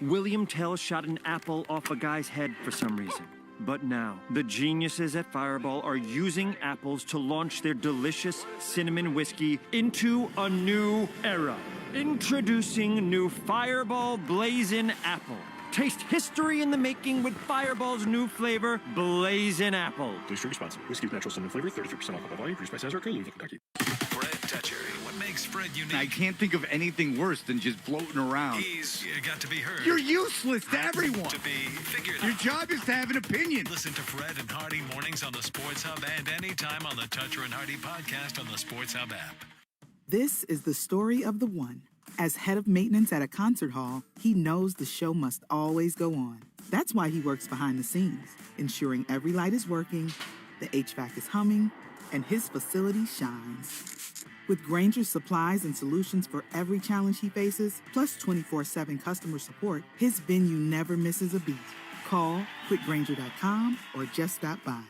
William Tell shot an apple off a guy's head for some reason. But now, the geniuses at Fireball are using apples to launch their delicious cinnamon whiskey into a new era. Introducing new Fireball Blazin' Apple. Taste history in the making with Fireball's new flavor, Blazin' Apple. Please drink responsibly. Whiskey with natural cinnamon flavor, 33% alcohol by volume, produced by Sazerac, Louisville, Kentucky. Fred Toucher. What makes makes Fred unique. I can't think of anything worse than just floating around. He's got to be heard. You're useless to everyone. To be figured Your out. job is to have an opinion. Listen to Fred and Hardy mornings on the Sports Hub and anytime on the Toucher and Hardy podcast on the Sports Hub app. This is the story of the one. As head of maintenance at a concert hall, he knows the show must always go on. That's why he works behind the scenes, ensuring every light is working, the HVAC is humming, and his facility shines. With Grainger's supplies and solutions for every challenge he faces, plus 24/7 customer support, his venue never misses a beat. Call quickgrainger.com or just stop by.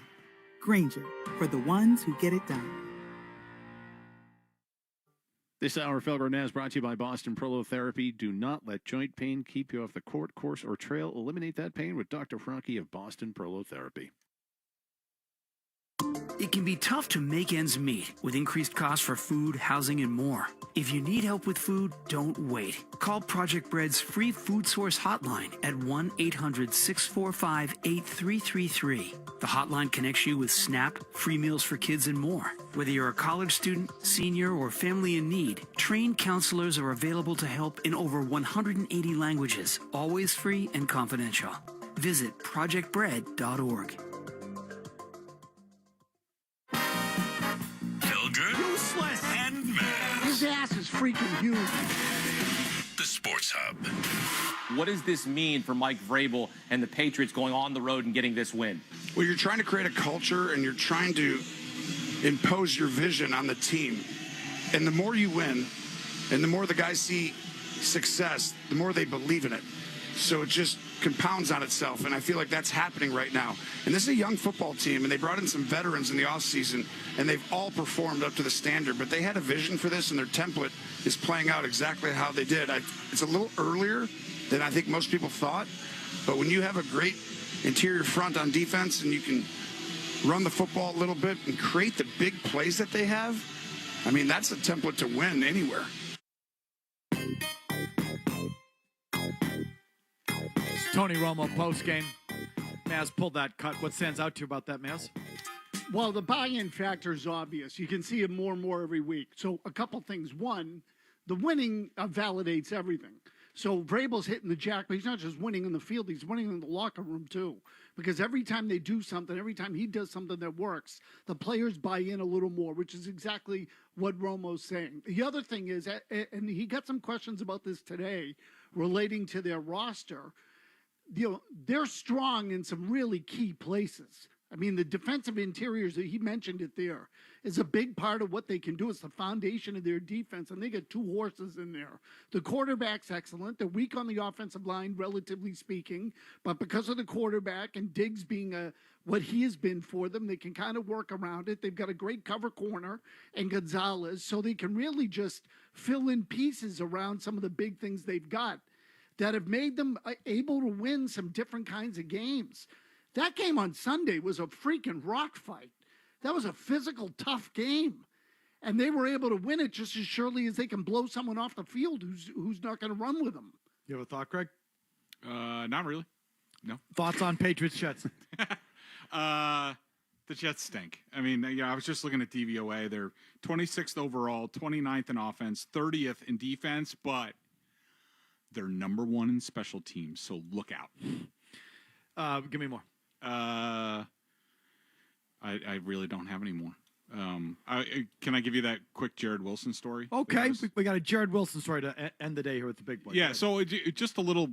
Grainger, for the ones who get it done. This hour of Felger and Naz brought to you by Boston Prolotherapy. Do not let joint pain keep you off the court, course, or trail. Eliminate that pain with Dr. Franke of Boston Prolotherapy. It can be tough to make ends meet with increased costs for food, housing, and more. If you need help with food, don't wait. Call Project Bread's free food source hotline at 1-800-645-8333. The hotline connects you with SNAP, free meals for kids, and more. Whether you're a college student, senior, or family in need, trained counselors are available to help in over 180 languages, always free and confidential. Visit projectbread.org. Useless. And Maz. His ass is freaking huge. The Sports Hub. What does this mean for Mike Vrabel and the Patriots going on the road and getting this win? Well, you're trying to create a culture and you're trying to impose your vision on the team. And the more you win and the more the guys see success, the more they believe in it. So it just compounds on itself, and I feel like that's happening right now. And this is a young football team, and they brought in some veterans in the offseason, and they've all performed up to the standard. But they had a vision for this, and their template is playing out exactly how they did. It's a little earlier than I think most people thought, but when you have a great interior front on defense and you can run the football a little bit and create the big plays that they have, I mean, that's a template to win anywhere. Tony Romo postgame. Maz pulled that cut. What stands out to you about that, Maz? Well, the buy-in factor is obvious. You can see it more and more every week. So a couple things. One, the winning validates everything. So Vrabel's hitting the jack, but he's not just winning in the field. He's winning in the locker room, too. Because every time they do something, every time he does something that works, the players buy in a little more, which is exactly what Romo's saying. The other thing is, and he got some questions about this today relating to their roster, they're strong in some really key places. I mean, the defensive interiors, he mentioned it there, is a big part of what they can do. It's the foundation of their defense, and they get two horses in there. The quarterback's excellent. They're weak on the offensive line, relatively speaking, but because of the quarterback and Diggs being what he has been for them, they can kind of work around it. They've got a great cover corner and Gonzalez, so they can really just fill in pieces around some of the big things they've got that have made them able to win some different kinds of games. That game on Sunday was a freaking rock fight. That was a physical, tough game. And they were able to win it just as surely as they can blow someone off the field who's not going to run with them. You have a thought, Greg? Not really. No. Thoughts on Patriots Jets? The Jets stink. I mean, I was just looking at DVOA. They're 26th overall, 29th in offense, 30th in defense, but they're number one in special teams, so look out. Give me more. I really don't have any more. Can I give you that quick Jared Wilson story? Okay, we got a Jared Wilson story to end the day here with the big boy. Yeah, so just a little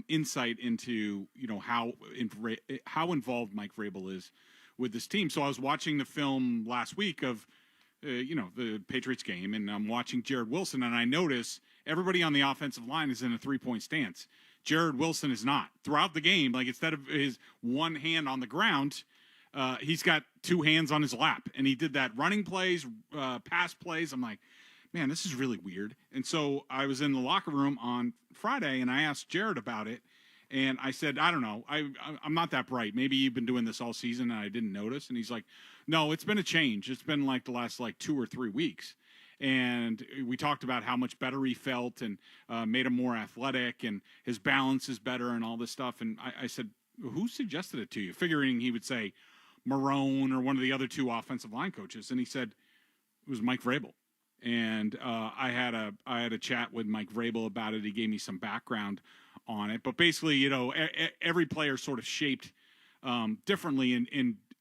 insight into how involved Mike Vrabel is with this team. So I was watching the film last week of the Patriots game, and I'm watching Jared Wilson, and I notice everybody on the offensive line is in a three-point stance. Jared Wilson is not. Throughout the game, like instead of his one hand on the ground, he's got two hands on his lap. And he did that running plays, pass plays. I'm like, man, this is really weird. And so I was in the locker room on Friday, and I asked Jared about it. And I said, I don't know. I'm not that bright. Maybe you've been doing this all season, and I didn't notice. And he's like, no, it's been a change. It's been like the last 2 or 3 weeks. And we talked about how much better he felt and made him more athletic and his balance is better and all this stuff. And I said, who suggested it to you? Figuring he would say Marone or one of the other two offensive line coaches. And he said, it was Mike Vrabel. And I had a chat with Mike Vrabel about it. He gave me some background on it. But basically, every player sort of shaped differently.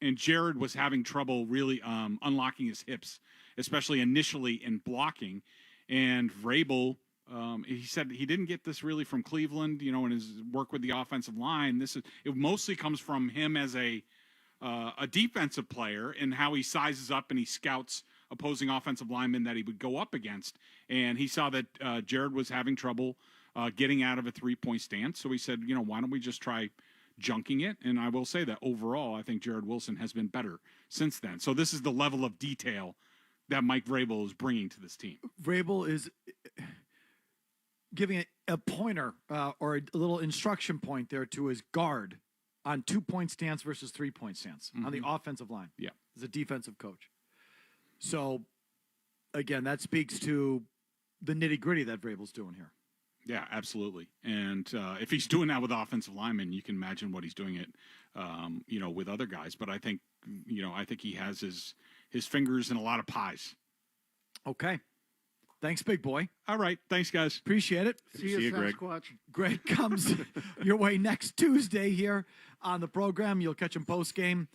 And Jared was having trouble really unlocking his hips, especially initially in blocking. And Vrabel, he said he didn't get this really from Cleveland, in his work with the offensive line. It mostly comes from him as a defensive player and how he sizes up and he scouts opposing offensive linemen that he would go up against. And he saw that Jared was having trouble getting out of a 3-point stance. So he said, why don't we just try junking it? And I will say that overall, I think Jared Wilson has been better since then. So this is the level of detail that Mike Vrabel is bringing to this team. Vrabel is giving a pointer or a little instruction point there to his guard on 2-point stance versus 3-point stance on the offensive line. Yeah. As a defensive coach. So, again, that speaks to the nitty-gritty that Vrabel's doing here. Yeah, absolutely. And if he's doing that with offensive linemen, you can imagine what he's doing it, with other guys. But I think he has his fingers in a lot of pies. Okay. Thanks, big boy. All right. Thanks, guys. Appreciate it. See you, Greg. Sasquatch. Greg comes your way next Tuesday here on the program. You'll catch him post-game.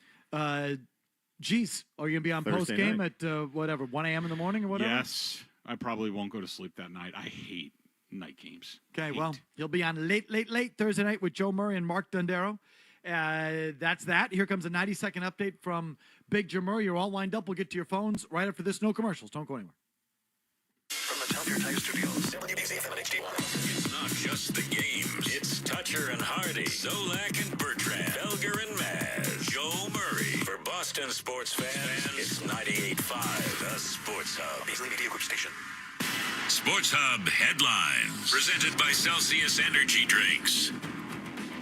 Geez, are you going to be on post-game at 1 a.m. in the morning or whatever? Yes. I probably won't go to sleep that night. I hate night games. Okay, well, he'll be on late Thursday night with Joe Murray and Mark Dondero. That's that. Here comes a 90-second update from Big Joe Murray. You're all lined up. We'll get to your phones right after this. No commercials. Don't go anywhere. From the Tell Your Tech Studios, WBZ-FM and HD1. It's not just the games. It's Toucher and Hardy, Zolak and Bertrand, Felger and Maz, Joe Murray. For Boston sports fans, it's 98.5, the Sports Hub. Beasley Media Group Station. Sports Hub headlines, presented by Celsius Energy Drinks.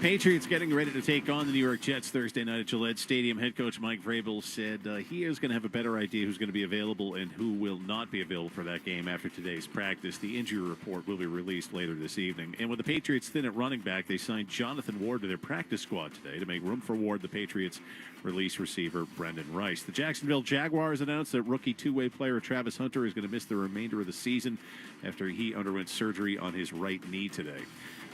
Patriots getting ready to take on the New York Jets Thursday night at Gillette Stadium. Head coach Mike Vrabel said he is going to have a better idea who's going to be available and who will not be available for that game after today's practice. The injury report will be released later this evening. And with the Patriots thin at running back, they signed Jonathan Ward to their practice squad today to make room for Ward, the Patriots release receiver Brendan Rice. The Jacksonville Jaguars announced that rookie two-way player Travis Hunter is going to miss the remainder of the season after he underwent surgery on his right knee today.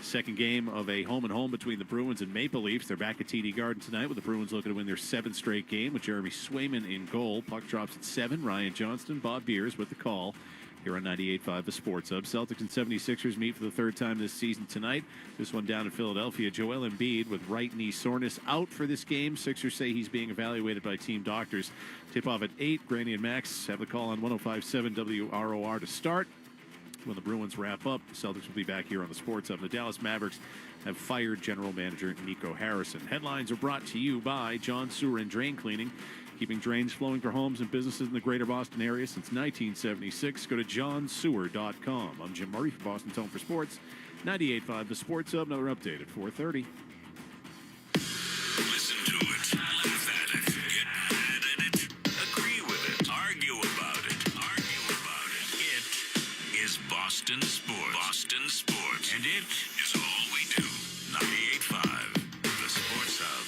Second game of a home-and-home between the Bruins and Maple Leafs. They're back at TD Garden tonight with the Bruins looking to win their 7th straight game with Jeremy Swayman in goal. Puck drops at 7. Ryan Johnston, Bob Beers with the call here on 98.5 The Sports Hub. Celtics and 76ers meet for the third time this season tonight. This one down in Philadelphia. Joel Embiid with right knee soreness out for this game. Sixers say he's being evaluated by team doctors. Tip-off at 8. Granny and Max have the call on 105.7 WROR to start. When the Bruins wrap up, the Celtics will be back here on the Sports Hub. The Dallas Mavericks have fired general manager Nico Harrison. Headlines are brought to you by John Sewer and Drain Cleaning, keeping drains flowing for homes and businesses in the greater Boston area since 1976. Go to johnsewer.com. I'm Jim Murray for Boston Tone for Sports. 98.5 The Sports Hub. Another update at 4:30. Listen to it, laugh at it, get mad at it, agree with it, argue about it. It is Boston Sports. Boston Sports. And it is all we do. 98.5, The Sports Hub.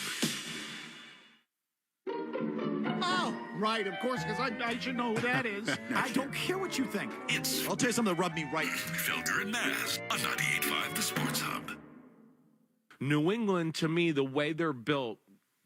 Oh, right, of course, because I should know who that is. I don't care what you think. I'll tell you something that rubbed me right. Felger and Maz on 98.5, The Sports Hub. New England, to me, the way they're built,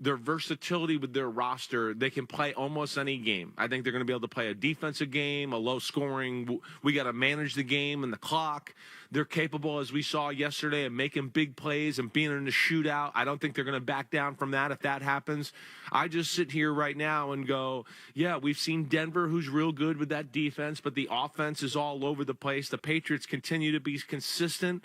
their versatility with their roster, they can play almost any game. I think they're going to be able to play a defensive game, a low scoring. We got to manage the game and the clock. They're capable, as we saw yesterday, of making big plays and being in a shootout. I don't think they're going to back down from that if that happens. I just sit here right now and go, yeah, we've seen Denver, who's real good with that defense, but the offense is all over the place. The Patriots continue to be consistent.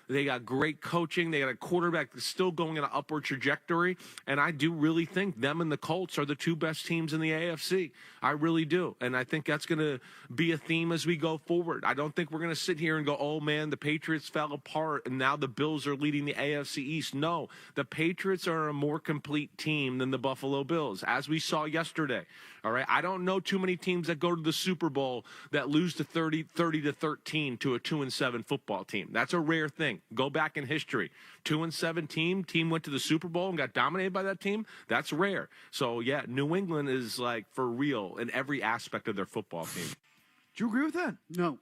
They got great coaching. They got a quarterback that's still going in an upward trajectory. And I do really think them and the Colts are the two best teams in the AFC. I really do. And I think that's going to be a theme as we go forward. I don't think we're going to sit here and go, oh, man, the Patriots fell apart and now the Bills are leading the AFC East. No, the Patriots are a more complete team than the Buffalo Bills, as we saw yesterday. All right, I don't know too many teams that go to the Super Bowl that lose to 30-13 to a 2-7 football team. That's a rare thing. Go back in history. 2-7 team went to the Super Bowl and got dominated by that team. That's rare. So, yeah, New England is like for real in every aspect of their football team. Do you agree with that? No.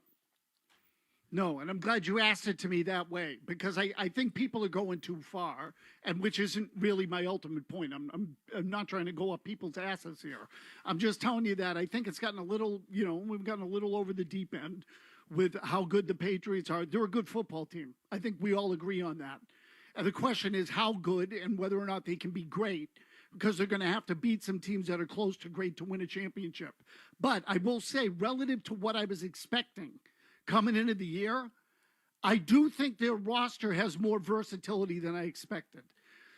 No, and I'm glad you asked it to me that way, because I think people are going too far, and which isn't really my ultimate point. I'm not trying to go up people's asses here. I'm just telling you that I think it's gotten a little, we've gotten a little over the deep end with how good the Patriots are. They're a good football team. I think we all agree on that. And the question is how good and whether or not they can be great, because they're going to have to beat some teams that are close to great to win a championship. But I will say, relative to what I was expecting coming into the year, I do think their roster has more versatility than I expected.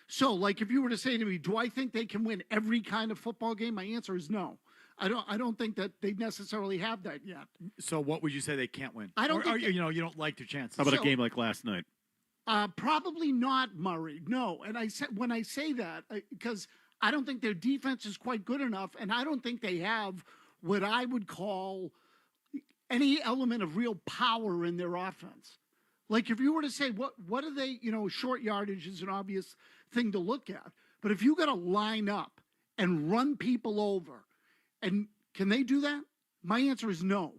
So, like, if you were to say to me, do I think they can win every kind of football game? My answer is no. I don't think that they necessarily have that yet. So what would you say they can't win? I don't think you don't like their chances. How about a game like last night? Probably not, Murray. No. And when I say that, because I don't think their defense is quite good enough, and I don't think they have what I would call any element of real power in their offense. Like, if you were to say, what are they, short yardage is an obvious thing to look at. But if you got to line up and run people over, and can they do that? My answer is no.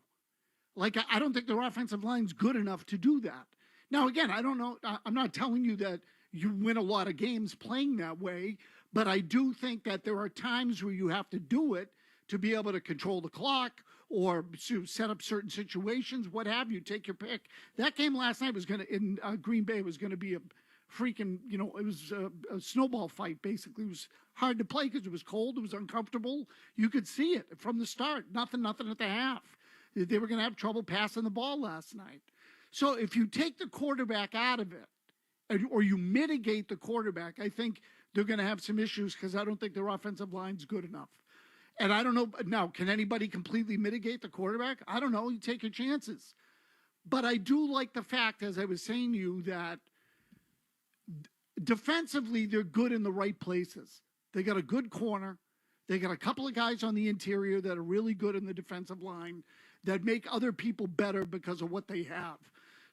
Like, I don't think their offensive line's good enough to do that. Now, again, I don't know. I'm not telling you that you win a lot of games playing that way, but I do think that there are times where you have to do it to be able to control the clock or to set up certain situations, what have you. Take your pick. That game last night was in Green Bay was going to be a freaking, it was a snowball fight, basically. It was hard to play because it was cold. It was uncomfortable. You could see it from the start. Nothing at the half. They were going to have trouble passing the ball last night. So if you take the quarterback out of it, or you mitigate the quarterback, I think they're going to have some issues because I don't think their offensive line's good enough. And I don't know, now, can anybody completely mitigate the quarterback? I don't know. You take your chances. But I do like the fact, as I was saying to you, that defensively, they're good in the right places. They got a good corner. They got a couple of guys on the interior that are really good in the defensive line that make other people better because of what they have.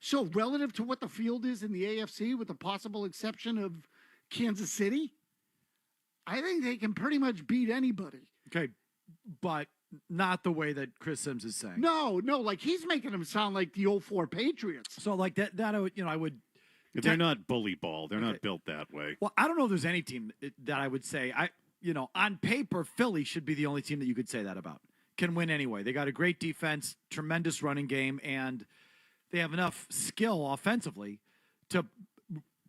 So relative to what the field is in the AFC, with the possible exception of Kansas City, I think they can pretty much beat anybody. Okay, but not the way that Chris Sims is saying. No, like he's making them sound like the 04 Patriots. So like that I would. They're not bully ball. They're not built that way. Well, I don't know if there's any team that I would say on paper, Philly should be the only team that you could say that about. Can win anyway. They got a great defense, tremendous running game, and they have enough skill offensively to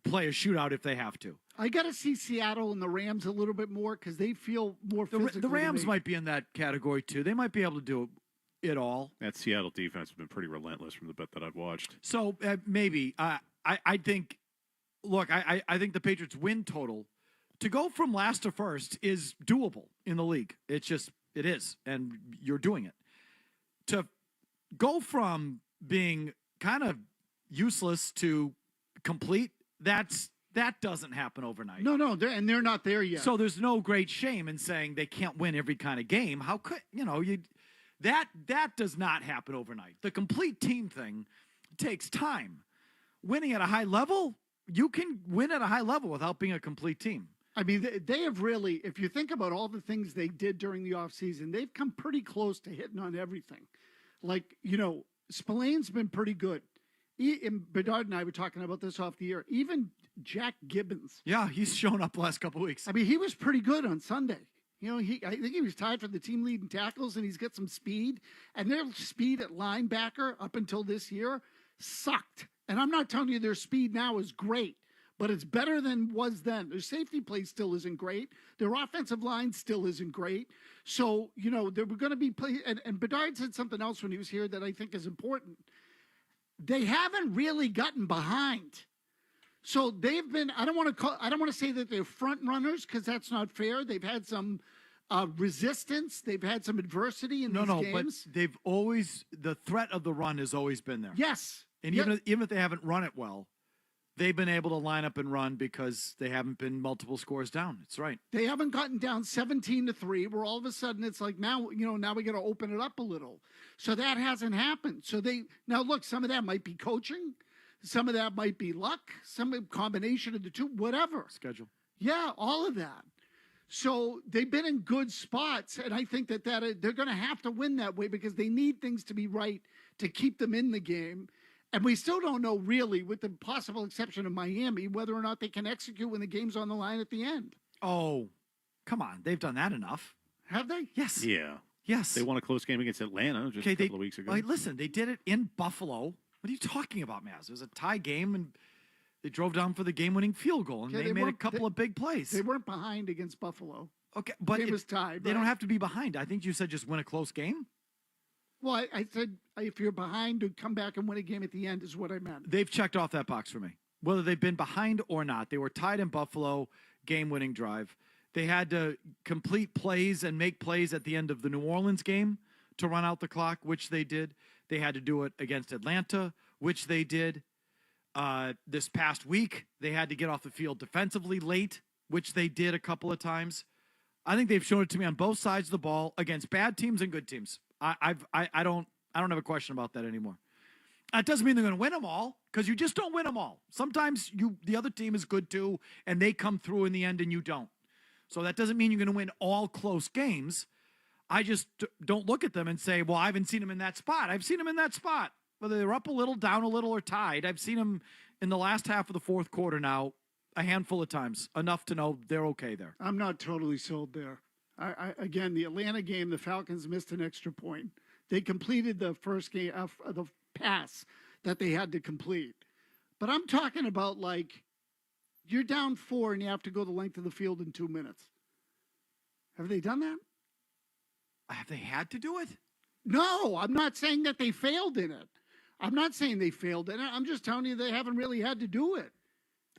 play a shootout if they have to. I got to see Seattle and the Rams a little bit more because they feel more physical. The Rams might be in that category too. They might be able to do it all. That Seattle defense has been pretty relentless from the bit that I've watched. So maybe I think. Look, I think the Patriots win total to go from last to first is doable in the league. It is, and you're doing it. To go from being kind of useless to complete, that doesn't happen overnight. No, they're not there yet. So there's no great shame in saying they can't win every kind of game. How could that does not happen overnight. The complete team thing takes time. Winning at a high level, you can win at a high level without being a complete team. I mean, they have really, if you think about all the things they did during the offseason, they've come pretty close to hitting on everything. Like, Spillane's been pretty good. Bedard and I were talking about this off the air. Even Jack Gibbons. Yeah, he's shown up the last couple of weeks. I mean, he was pretty good on Sunday. I think he was tied for the team lead in tackles, and he's got some speed. And their speed at linebacker up until this year sucked. And I'm not telling you their speed now is great, but it's better than was then. Their safety play still isn't great. Their offensive line still isn't great. So, they were going to be play. And Bedard said something else when he was here that I think is important. They haven't really gotten behind. So they've been, I don't want to say that they're front runners because that's not fair. They've had some resistance. They've had some adversity in these games. But they've always, the threat of the run has always been there. Yes. And even if they haven't run it well, they've been able to line up and run because they haven't been multiple scores down. It's right. They haven't gotten down 17-3, where all of a sudden it's like now we got to open it up a little. So that hasn't happened. So now look, some of that might be coaching. Some of that might be luck. Some combination of the two, whatever. Schedule. Yeah, all of that. So they've been in good spots, and I think that they're going to have to win that way because they need things to be right to keep them in the game. And we still don't know really, with the possible exception of Miami, whether or not they can execute when the game's on the line at the end. Oh, come on. They've done that enough. Have they? Yes. Yeah. Yes. They won a close game against Atlanta just a couple of weeks ago. Listen, they did it in Buffalo. What are you talking about, Maz? It was a tie game, and they drove down for the game-winning field goal, and they made a couple of big plays. They weren't behind against Buffalo. Okay, but it was tied. They don't have to be behind. I think you said just win a close game. Well, I said if you're behind, to come back and win a game at the end is what I meant. They've checked off that box for me. Whether they've been behind or not, they were tied in Buffalo, game-winning drive. They had to complete plays and make plays at the end of the New Orleans game to run out the clock, which they did. They had to do it against Atlanta, which they did. This past week, they had to get off the field defensively late, which they did a couple of times. I think they've shown it to me on both sides of the ball against bad teams and good teams. I don't have a question about that anymore. That doesn't mean they're going to win them all, because you just don't win them all. Sometimes the other team is good too, and they come through in the end and you don't. So that doesn't mean you're going to win all close games. I just don't look at them and say, well, I haven't seen them in that spot. I've seen them in that spot. Whether they're up a little, down a little, or tied. I've seen them in the last half of the fourth quarter now a handful of times, enough to know they're okay there. I'm not totally sold there. Again, the Atlanta game, the Falcons missed an extra point. They completed the first game, the pass that they had to complete. But I'm talking about, like, you're down 4 and you have to go the length of the field in 2 minutes. Have they done that? Have they had to do it? No, I'm not saying that they failed in it. I'm not saying they failed in it. I'm just telling you they haven't really had to do it.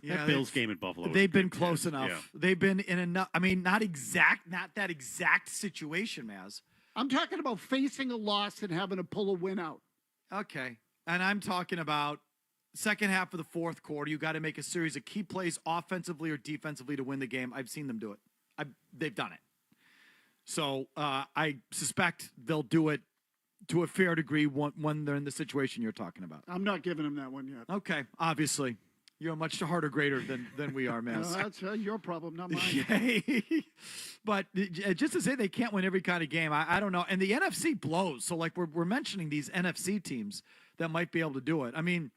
Yeah, that Bills game in Buffalo. They've been close enough. Yeah. They've been in enough. I mean, not that exact situation, Maz. I'm talking about facing a loss and having to pull a win out. Okay. And I'm talking about second half of the fourth quarter. You got to make a series of key plays offensively or defensively to win the game. I've seen them do it. They've done it. So I suspect they'll do it to a fair degree when they're in the situation you're talking about. I'm not giving them that one yet. Okay. Obviously. You're a much harder grader than we are, man. No, that's your problem, not mine. But just to say they can't win every kind of game, I don't know. And the NFC blows. So, like, we're mentioning these NFC teams that might be able to do it. I mean,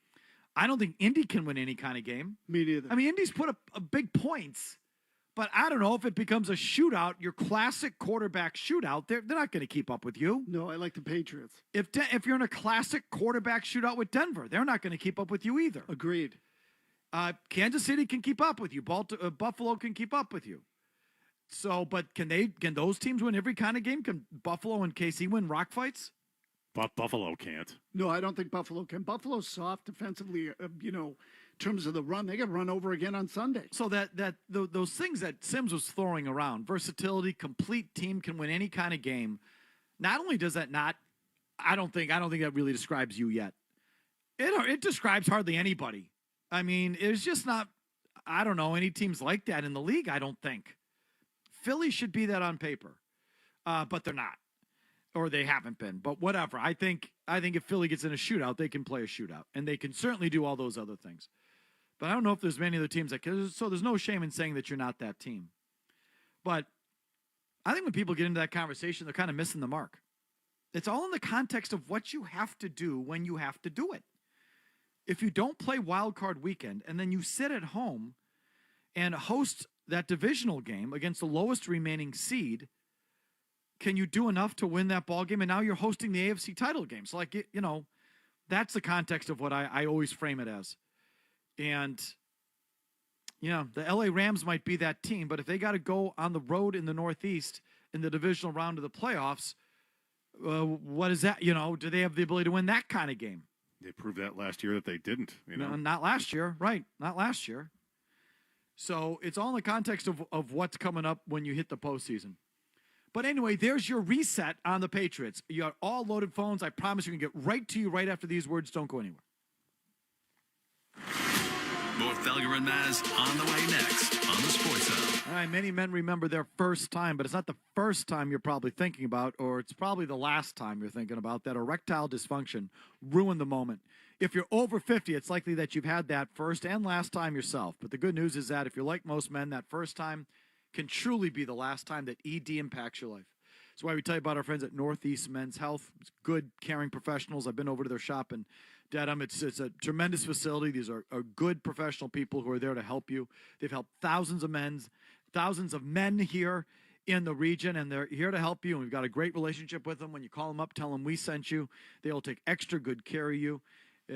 I don't think Indy can win any kind of game. Me neither. I mean, Indy's put up a big points. But I don't know if it becomes a shootout, your classic quarterback shootout, they're not going to keep up with you. No, I like the Patriots. If you're in a classic quarterback shootout with Denver, they're not going to keep up with you either. Agreed. Kansas City can keep up with you. Buffalo can keep up with you. So, but can those teams win every kind of game? Can Buffalo and KC win rock fights? But Buffalo can't. No, I don't think Buffalo can. Buffalo's soft defensively, in terms of the run. They got run over again on Sunday. So those things that Sims was throwing around, versatility, complete team can win any kind of game. Not only does that not, I don't think that really describes you yet. It describes hardly anybody. I mean, it's just not, I don't know, any teams like that in the league, I don't think. Philly should be that on paper, but they're not. Or they haven't been, but whatever. I think if Philly gets in a shootout, they can play a shootout, and they can certainly do all those other things. But I don't know if there's many other teams that can. So there's no shame in saying that you're not that team. But I think when people get into that conversation, they're kind of missing the mark. It's all in the context of what you have to do when you have to do it. If you don't play wild card weekend and then you sit at home and host that divisional game against the lowest remaining seed, can you do enough to win that ball game? And now you're hosting the AFC title game. So, like, that's the context of what I always frame it as. And, the LA Rams might be that team, but if they got to go on the road in the Northeast in the divisional round of the playoffs, what is that? Do they have the ability to win that kind of game? They proved that last year that they didn't. No, not last year. Right. Not last year. So it's all in the context of what's coming up when you hit the postseason. But anyway, there's your reset on the Patriots. You got all loaded phones. I promise you can get right to you right after these words. Don't go anywhere. More Felger and Maz on the way next on the Sports Hub. All right, many men remember their first time, but it's not the first time you're probably thinking about, or it's probably the last time you're thinking about that erectile dysfunction ruined the moment. If you're over 50, it's likely that you've had that first and last time yourself. But the good news is that if you're like most men, that first time can truly be the last time that ED impacts your life. That's why we tell you about our friends at Northeast Men's Health. It's good, caring professionals. I've been over to their shop in Dedham. It's a tremendous facility. These are good professional people who are there to help you. They've helped thousands of men here in the region, and they're here to help you. And we've got a great relationship with them. When you call them up, tell them we sent you. They'll take extra good care of you.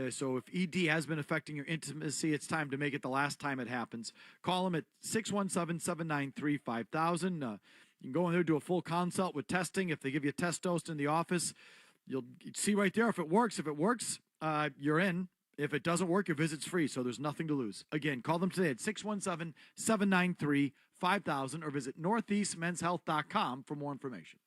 So if ED has been affecting your intimacy, it's time to make it the last time it happens. Call them at 617-793-5000. You can go in there, do a full consult with testing. If they give you a test dose in the office, you'll see right there if it works. If it works, you're in. If it doesn't work, your visit's free, so there's nothing to lose. Again, call them today at 617-793-5000 or visit northeastmenshealth.com for more information.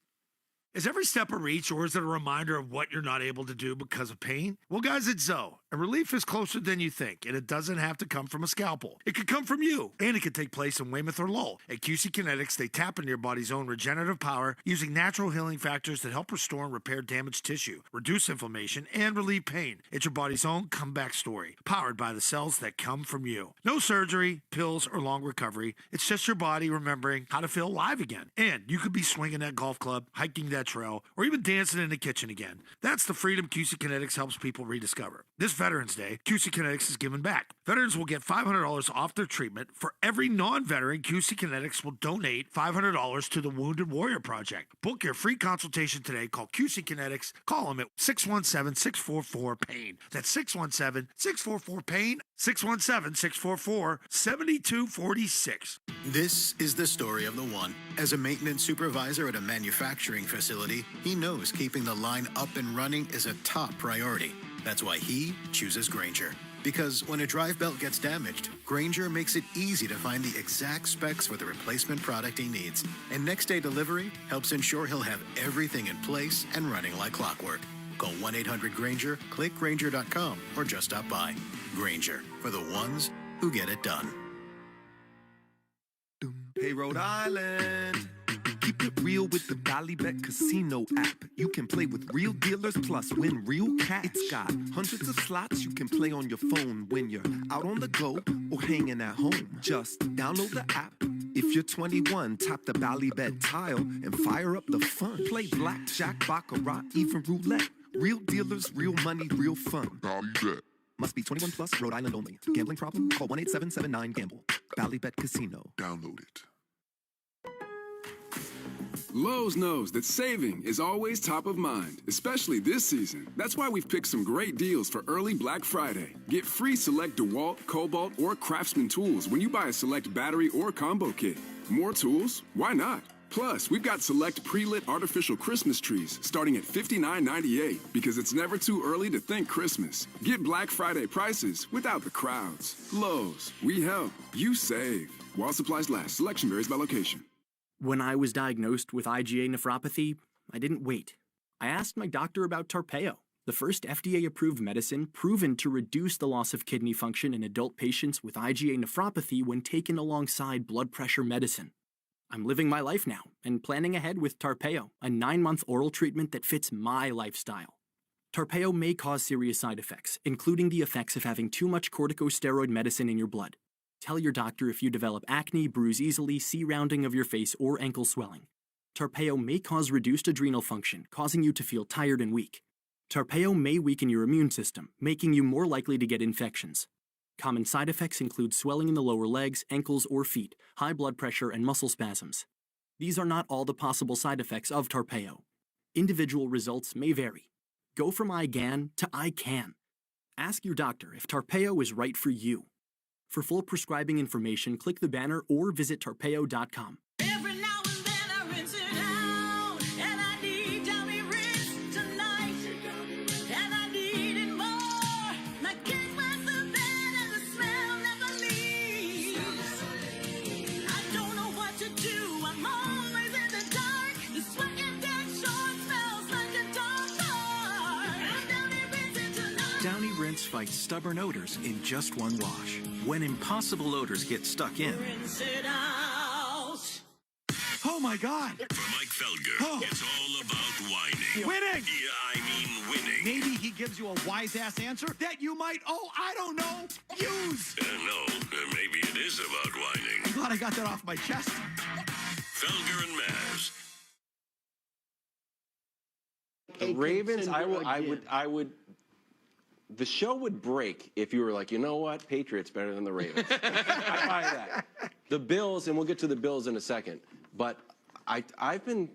Is every step a reach, or is it a reminder of what you're not able to do because of pain? Well, guys, it's Zoe, and relief is closer than you think, and it doesn't have to come from a scalpel. It could come from you, and it could take place in Weymouth or Lowell. At QC Kinetics, they tap into your body's own regenerative power using natural healing factors that help restore and repair damaged tissue, reduce inflammation, and relieve pain. It's your body's own comeback story, powered by the cells that come from you. No surgery, pills, or long recovery. It's just your body remembering how to feel alive again. And you could be swinging that golf club, hiking that trail, or even dancing in the kitchen again. That's the freedom QC Kinetics helps people rediscover. This Veterans Day, QC Kinetics is giving back. Veterans will get $500 off their treatment. For every non-veteran, QC Kinetics will donate $500 to the Wounded Warrior Project. Book your free consultation today. Call QC Kinetics. Call them at 617-644-PAIN. That's 617-644-PAIN. 617-644-7246. This is the story of the one. As a maintenance supervisor at a manufacturing facility, he knows keeping the line up and running is a top priority. That's why he chooses Grainger. Because when a drive belt gets damaged, Grainger makes it easy to find the exact specs for the replacement product he needs. And next day delivery helps ensure he'll have everything in place and running like clockwork. Call 1-800-GRAINGER, click Grainger.com, or just stop by. Grainger, for the ones who get it done. Hey, Rhode Island. Keep it real with the Ballybet Casino app. You can play with real dealers plus win real cash. It's got hundreds of slots you can play on your phone when you're out on the go or hanging at home. Just download the app. If you're 21, tap the Ballybet tile and fire up the fun. Play blackjack, baccarat, even roulette. Real dealers, real money, real fun. Ballybet. Must be 21 plus, Rhode Island only. Gambling problem? Call 1-877-9-GAMBLE. Ballybet Casino. Download it. Lowe's knows that saving is always top of mind, especially this season. That's why we've picked some great deals for early Black Friday. Get free select DeWalt, Cobalt, or Craftsman tools when you buy a select battery or combo kit. More tools? Why not? Plus, we've got select pre-lit artificial Christmas trees starting at $59.98 because it's never too early to think Christmas. Get Black Friday prices without the crowds. Lowe's, we help, you save. While supplies last, selection varies by location. When I was diagnosed with IgA nephropathy, I didn't wait. I asked my doctor about Tarpeyo, the first FDA-approved medicine proven to reduce the loss of kidney function in adult patients with IgA nephropathy when taken alongside blood pressure medicine. I'm living my life now and planning ahead with Tarpeyo, a 9-month oral treatment that fits my lifestyle. Tarpeyo may cause serious side effects, including the effects of having too much corticosteroid medicine in your blood. Tell your doctor if you develop acne, bruise easily, see rounding of your face, or ankle swelling. Tarpeyo may cause reduced adrenal function, causing you to feel tired and weak. Tarpeyo may weaken your immune system, making you more likely to get infections. Common side effects include swelling in the lower legs, ankles, or feet, high blood pressure, and muscle spasms. These are not all the possible side effects of Tarpeyo. Individual results may vary. Go from I GAN to I CAN. Ask your doctor if Tarpeyo is right for you. For full prescribing information, click the banner or visit tarpeyo.com. Every now and then I rinse it out, and I need Downy Rinse tonight, and I need it more. My cake was the bed and the smell never leaves. I don't know what to do, I'm always in the dark. The sweat and dead short smells like a dog park. Downy Rinse it tonight. Downy Rinse fights stubborn odors in just one wash. When impossible odors get stuck in. Rinse it out. Oh my God. For Mike Felger, it's all about whining. Winning! Yeah, I mean winning. maybe he gives you a wise-ass answer that you might, I don't know, use. No, maybe it is about whining. I'm glad I got that off my chest. Felger and Maz. The Ravens, I would. The show would break if you were like, you know what, Patriots better than the Ravens. I buy that. The Bills, and we'll get to the Bills in a second, but I've been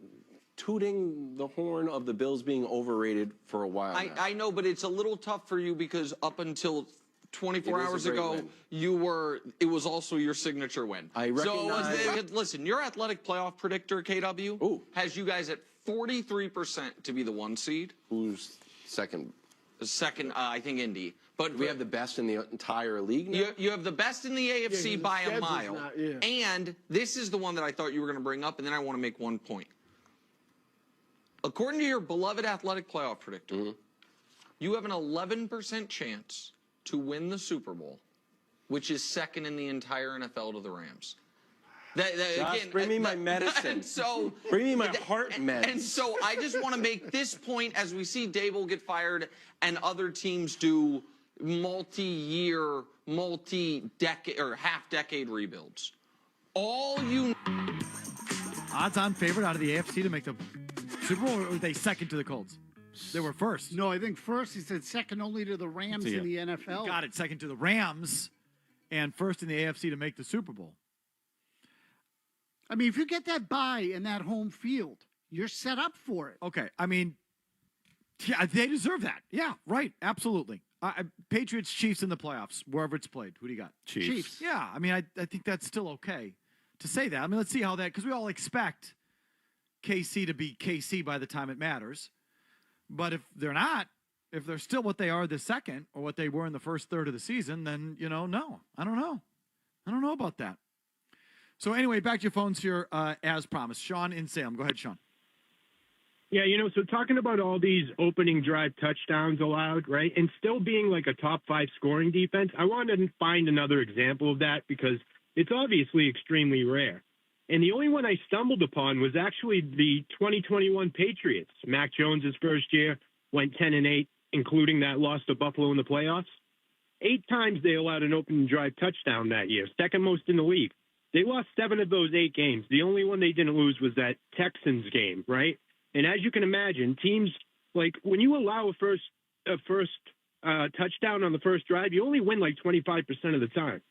tooting the horn of the Bills being overrated for a while now. I know, but it's a little tough for you because up until 24 hours ago, it was also your signature win. I recognize. Listen, your athletic playoff predictor, KW, has you guys at 43% to be the 1 seed. Who's second? Second, I think Indy. But we have the best in the entire league now? You have the best in the AFC by a mile. And this is the one that I thought you were going to bring up, and then I want to make one point. According to your beloved athletic playoff predictor, you have an 11% chance to win the Super Bowl, which is second in the entire NFL to the Rams. Josh, bring me my medicine. Bring me my heart meds. And so I just want to make this point as we see Dable get fired and other teams do multi-year, multi-decade, or half-decade rebuilds. Odds-on favorite out of the AFC to make the Super Bowl, or were they second to the Colts? They were first. No, I think first. He said second only to the Rams in the NFL. Got it. Second to the Rams and first in the AFC to make the Super Bowl. I mean, if you get that bye in that home field, you're set up for it. Okay. I mean, yeah, they deserve that. Yeah, right. Absolutely. Patriots, Chiefs in the playoffs, wherever it's played. Who do you got? Chiefs. Yeah. I mean, I think that's still okay to say that. I mean, let's see how that, because we all expect KC to be KC by the time it matters. But if they're not, if they're still what they are this second or what they were in the first third of the season, then, no. I don't know. I don't know about that. So anyway, back to your phones here as promised. Sean in Salem. Go ahead, Sean. Yeah, so talking about all these opening drive touchdowns allowed, right, and still being like a top 5 scoring defense, I wanted to find another example of that because it's obviously extremely rare. And the only one I stumbled upon was actually the 2021 Patriots. Mac Jones' first year went 10-8, including that loss to Buffalo in the playoffs. 8 times they allowed an opening drive touchdown that year, second most in the league. They lost 7 of those 8 games. The only one they didn't lose was that Texans game, right? And as you can imagine, teams, like when you allow a first touchdown on the first drive, you only win like 25% of the time.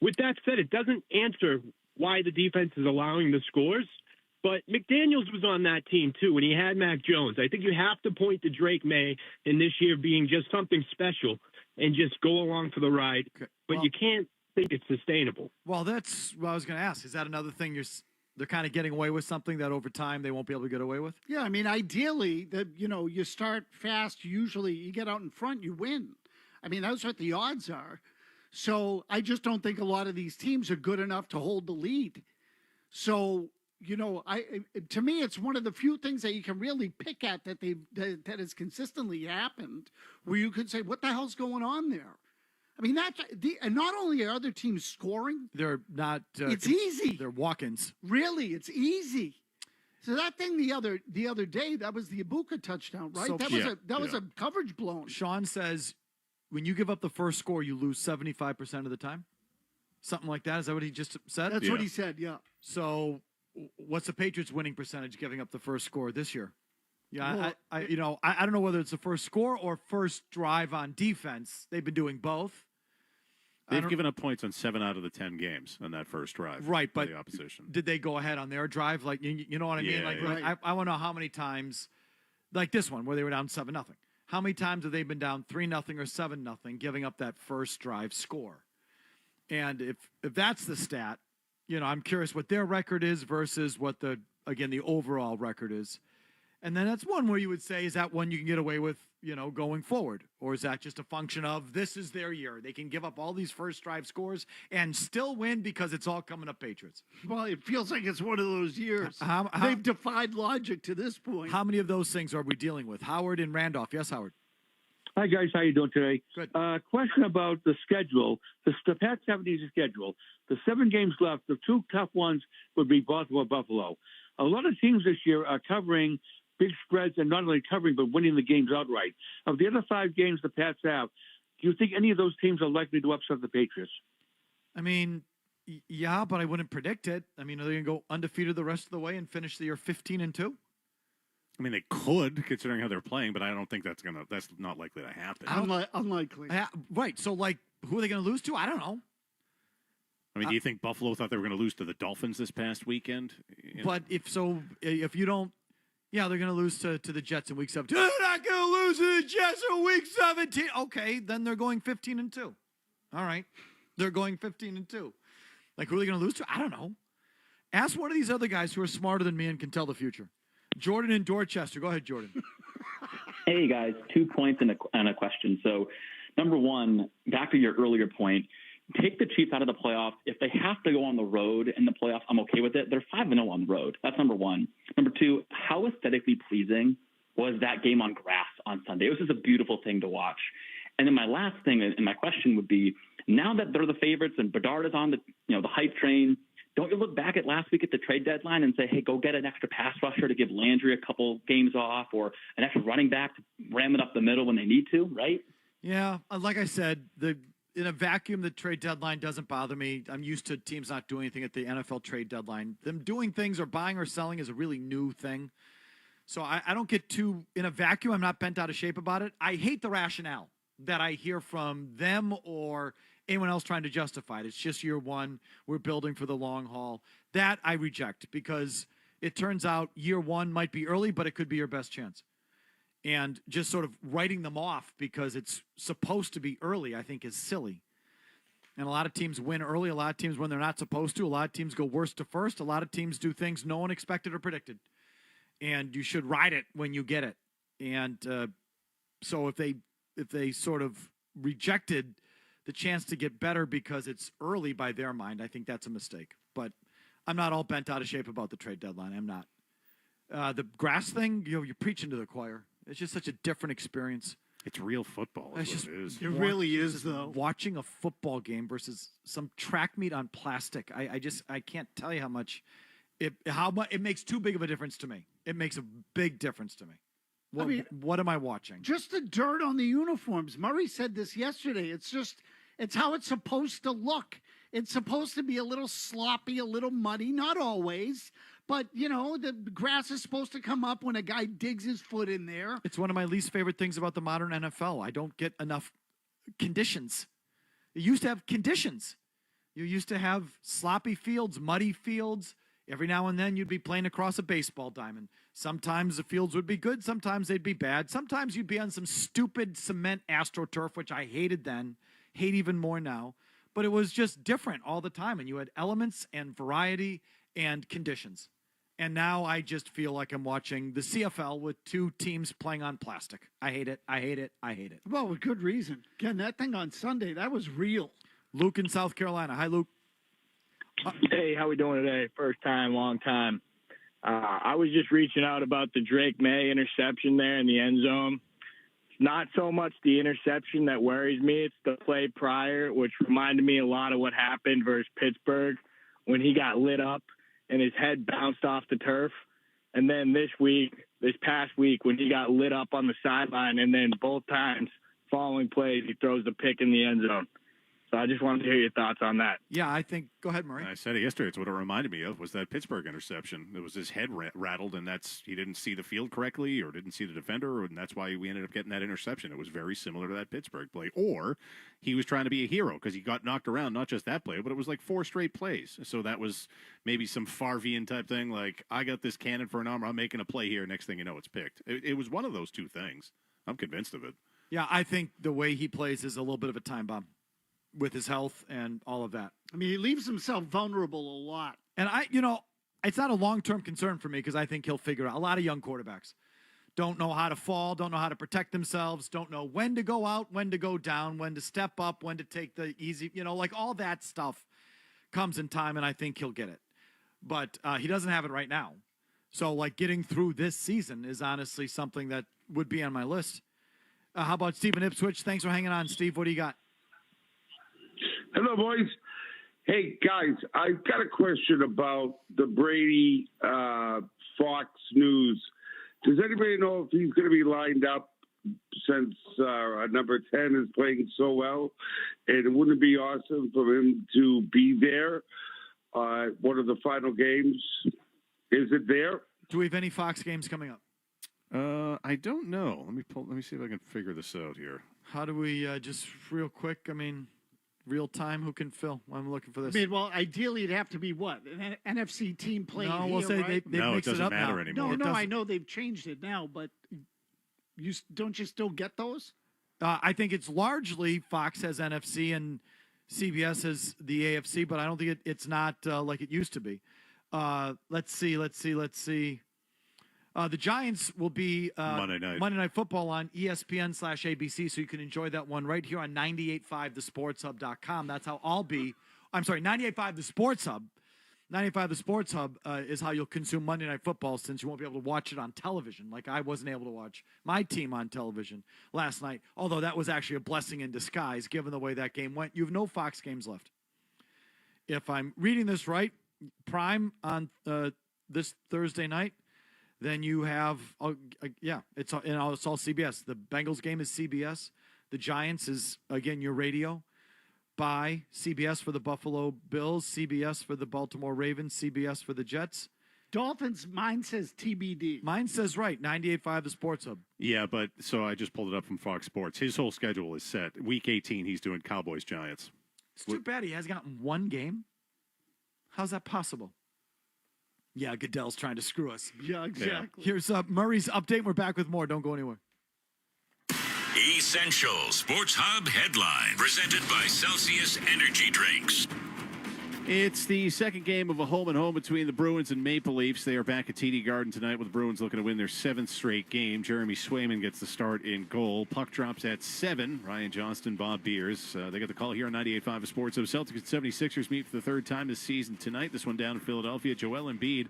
With that said, it doesn't answer why the defense is allowing the scores, but McDaniels was on that team too, and he had Mac Jones. I think you have to point to Drake May and this year being just something special and just go along for the ride, but you can't think it's sustainable. Well, that's what I was going to ask. Is that another thing they're kind of getting away with something that over time they won't be able to get away with? Yeah, I mean, ideally, you start fast. Usually, you get out in front, you win. I mean, that's what the odds are. So I just don't think a lot of these teams are good enough to hold the lead. So, to me, it's one of the few things that you can really pick at that has consistently happened, where you could say, "What the hell's going on there?" I mean, and not only are other teams scoring, they're not. It's easy. They're walk-ins. Really, it's easy. So that thing the other day, that was the Ibuka touchdown, right? So, that was a coverage blown. Sean says, when you give up the first score, you lose 75% of the time. Something like that. Is that what he just said? That's what he said. Yeah. So, what's the Patriots' winning percentage giving up the first score this year? Yeah, well, I don't know whether it's the first score or first drive on defense. They've been doing both. They've given up points on 7 out of the 10 games on that first drive. Right, but the opposition. Did they go ahead on their drive? Like, you know what I mean? Like, right. I want to know how many times, like this one where they were down 7-0. How many times have they been down 3-0 or 7-0, giving up that first drive score? And if that's the stat, I'm curious what their record is versus what the overall record is. And then that's one where you would say, is that one you can get away with, going forward? Or is that just a function of this is their year? They can give up all these first drive scores and still win because it's all coming up Patriots. Well, it feels like it's one of those years. They've defied logic to this point. How many of those things are we dealing with? Howard and Randolph. Yes, Howard. Hi, guys. How you doing today? Good. Question about the schedule. The Pats have an easy schedule. The 7 games left, the 2 tough ones would be Baltimore, Buffalo. A lot of teams this year are covering big spreads and not only covering but winning the games outright. Of the other 5 games the Pats have, do you think any of those teams are likely to upset the Patriots? I mean, yeah, but I wouldn't predict it. I mean, are they going to go undefeated the rest of the way and finish the year 15-2? I mean, they could, considering how they're playing, but I don't think that's not likely to happen. Unlikely. Right. So, like, who are they going to lose to? I don't know. I mean, do you think Buffalo thought they were going to lose to the Dolphins this past weekend? You know? But if you don't, yeah, they're going to lose to the Jets in Week 17. They're not going to lose to the Jets in Week 17. Okay, then they're going 15-2. All right, they're going 15-2. Like, who are they going to lose to? I don't know. Ask one of these other guys who are smarter than me and can tell the future. Jordan in Dorchester. Go ahead, Jordan. Hey, guys. 2 points and a question. So, number one, back to your earlier point, take the Chiefs out of the playoffs. If they have to go on the road in the playoffs, I'm okay with it. They're 5-0 on the road. That's number one. Number two, how aesthetically pleasing was that game on grass on Sunday? It was just a beautiful thing to watch. And then my last thing and my question would be, now that they're the favorites and Bedard is on the hype train, don't you look back at last week at the trade deadline and say, hey, go get an extra pass rusher to give Landry a couple games off, or an extra running back to ram it up the middle when they need to, right? Yeah, like I said, in a vacuum, the trade deadline doesn't bother me. I'm used to teams not doing anything at the NFL trade deadline. Them doing things or buying or selling is a really new thing. So I don't get too, in a vacuum, I'm not bent out of shape about it. I hate the rationale that I hear from them or anyone else trying to justify it. It's just year one. We're building for the long haul. That I reject, because it turns out year one might be early, but it could be your best chance. And just sort of writing them off because it's supposed to be early, I think, is silly. And a lot of teams win early. A lot of teams when they're not supposed to. A lot of teams go worst to first. A lot of teams do things no one expected or predicted. And you should ride it when you get it. And so if they sort of rejected the chance to get better because it's early by their mind, I think that's a mistake. But I'm not all bent out of shape about the trade deadline. I'm not. The grass thing, you're preaching to the choir. It's just such a different experience. It's real football. It's just, it really is, though. Watching a football game versus some track meet on plastic. I can't tell you how much it makes too big of a difference to me. It makes a big difference to me. What am I watching? Just the dirt on the uniforms. Murray said this yesterday. It's how it's supposed to look. It's supposed to be a little sloppy, a little muddy, not always. But, the grass is supposed to come up when a guy digs his foot in there. It's one of my least favorite things about the modern NFL. I don't get enough conditions. You used to have conditions. You used to have sloppy fields, muddy fields. Every now and then you'd be playing across a baseball diamond. Sometimes the fields would be good. Sometimes they'd be bad. Sometimes you'd be on some stupid cement AstroTurf, which I hated then, hate even more now. But it was just different all the time. And you had elements and variety and conditions. And now I just feel like I'm watching the CFL with two teams playing on plastic. I hate it. I hate it. I hate it. Well, with good reason. Again, that thing on Sunday, that was real. Luke in South Carolina. Hi, Luke. Hey, how we doing today? First time, long time. I was just reaching out about the Drake May interception there in the end zone. It's not so much the interception that worries me. It's the play prior, which reminded me a lot of what happened versus Pittsburgh when he got lit up and his head bounced off the turf. And then this past week, when he got lit up on the sideline, and then both times following plays, he throws the pick in the end zone. So I just wanted to hear your thoughts on that. Yeah, I think – go ahead, Murray. I said it yesterday. It's what it reminded me of was that Pittsburgh interception. It was his head rattled, and he didn't see the field correctly or didn't see the defender, and that's why we ended up getting that interception. It was very similar to that Pittsburgh play. Or he was trying to be a hero because he got knocked around, not just that play, but it was like 4 straight plays. So that was maybe some Favrean type thing, like I got this cannon for an arm, I'm making a play here, next thing you know, it's picked. It was one of those two things. I'm convinced of it. Yeah, I think the way he plays is a little bit of a time bomb with his health and all of that. I mean, he leaves himself vulnerable a lot. And it's not a long-term concern for me because I think he'll figure it out. A lot of young quarterbacks don't know how to fall, don't know how to protect themselves, don't know when to go out, when to go down, when to step up, when to take the easy, like all that stuff comes in time, and I think he'll get it. But he doesn't have it right now. So, getting through this season is honestly something that would be on my list. How about Steve in Ipswich? Thanks for hanging on, Steve. What do you got? Hello, boys. Hey, guys, I've got a question about the Brady Fox News Does anybody know if he's going to be lined up since number 10 is playing so well? And wouldn't it be awesome for him to be there? One of the final games. Is it there? Do we have any Fox games coming up? I don't know. Let me see if I can figure this out here. How do we just real quick? I mean, real time. Who can fill? I'm looking for this. I mean, well, ideally it'd have to be what, an NFC team playing. No, here, we'll say right? they mix it up now. anymore. No, I know they've changed it now, but don't you still get those? I think it's largely Fox has NFC and CBS has the AFC, but I don't think it's not like it used to be. Let's see. The Giants will be Monday Night Football on ESPN/ABC, so you can enjoy that one right here on 98.5thesportshub.com. That's how I'll be. I'm sorry, 98.5 The Sports Hub. 95 The Sports Hub is how you'll consume Monday Night Football, since you won't be able to watch it on television. Like I wasn't able to watch my team on television last night, although that was actually a blessing in disguise given the way that game went. You have no Fox games left. If I'm reading this right, Prime on this Thursday night, then you have, it's all CBS. The Bengals game is CBS. The Giants is, again, your radio. By CBS for the Buffalo Bills, CBS for the Baltimore Ravens, CBS for the Jets. Dolphins, mine says TBD. Mine says right, 98.5 The Sports Hub. Yeah, but so I just pulled it up from Fox Sports. His whole schedule is set. Week 18, he's doing Cowboys Giants. It's too bad he hasn't gotten one game. How's that possible? Yeah, Goodell's trying to screw us. Yeah, exactly. Here's Murray's update. We're back with more. Don't go anywhere. Essential Sports Hub headline presented by Celsius Energy Drinks. It's the second game of a home-and-home between the Bruins and Maple Leafs. They are back at TD Garden tonight with the Bruins looking to win their 7th straight game. Jeremy Swayman gets the start in goal. Puck drops at 7. Ryan Johnston, Bob Beers. They get the call here on 98.5 Sports. So Celtics and 76ers meet for the third time this season tonight. This one down in Philadelphia. Joel Embiid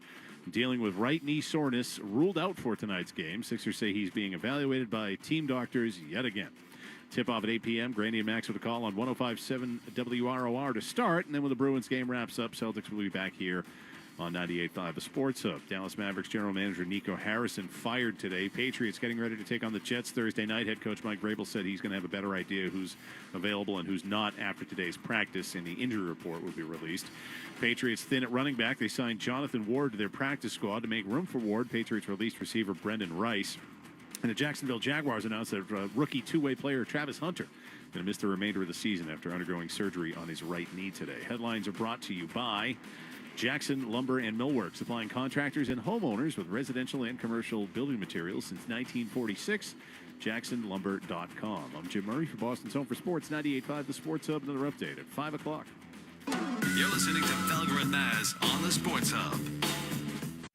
dealing with right knee soreness, ruled out for tonight's game. Sixers say he's being evaluated by team doctors yet again. Tip-off at 8 p.m. Grandy and Max with a call on 105.7 WROR to start. And then when the Bruins game wraps up, Celtics will be back here on 98.5 The Sports Hub. Dallas Mavericks general manager Nico Harrison fired today. Patriots getting ready to take on the Jets Thursday night. Head coach Mike Vrabel said he's going to have a better idea who's available and who's not after today's practice, and the injury report will be released. Patriots thin at running back. They signed Jonathan Ward to their practice squad to make room for Ward. Patriots released receiver Brendan Rice. And the Jacksonville Jaguars announced that rookie two-way player Travis Hunter going to miss the remainder of the season after undergoing surgery on his right knee today. Headlines are brought to you by Jackson Lumber and Millwork, supplying contractors and homeowners with residential and commercial building materials since 1946. JacksonLumber.com. I'm Jim Murray for Boston's Home for Sports, 98.5 The Sports Hub. Another update at 5 o'clock. You're listening to Felger and Maz on the Sports Hub.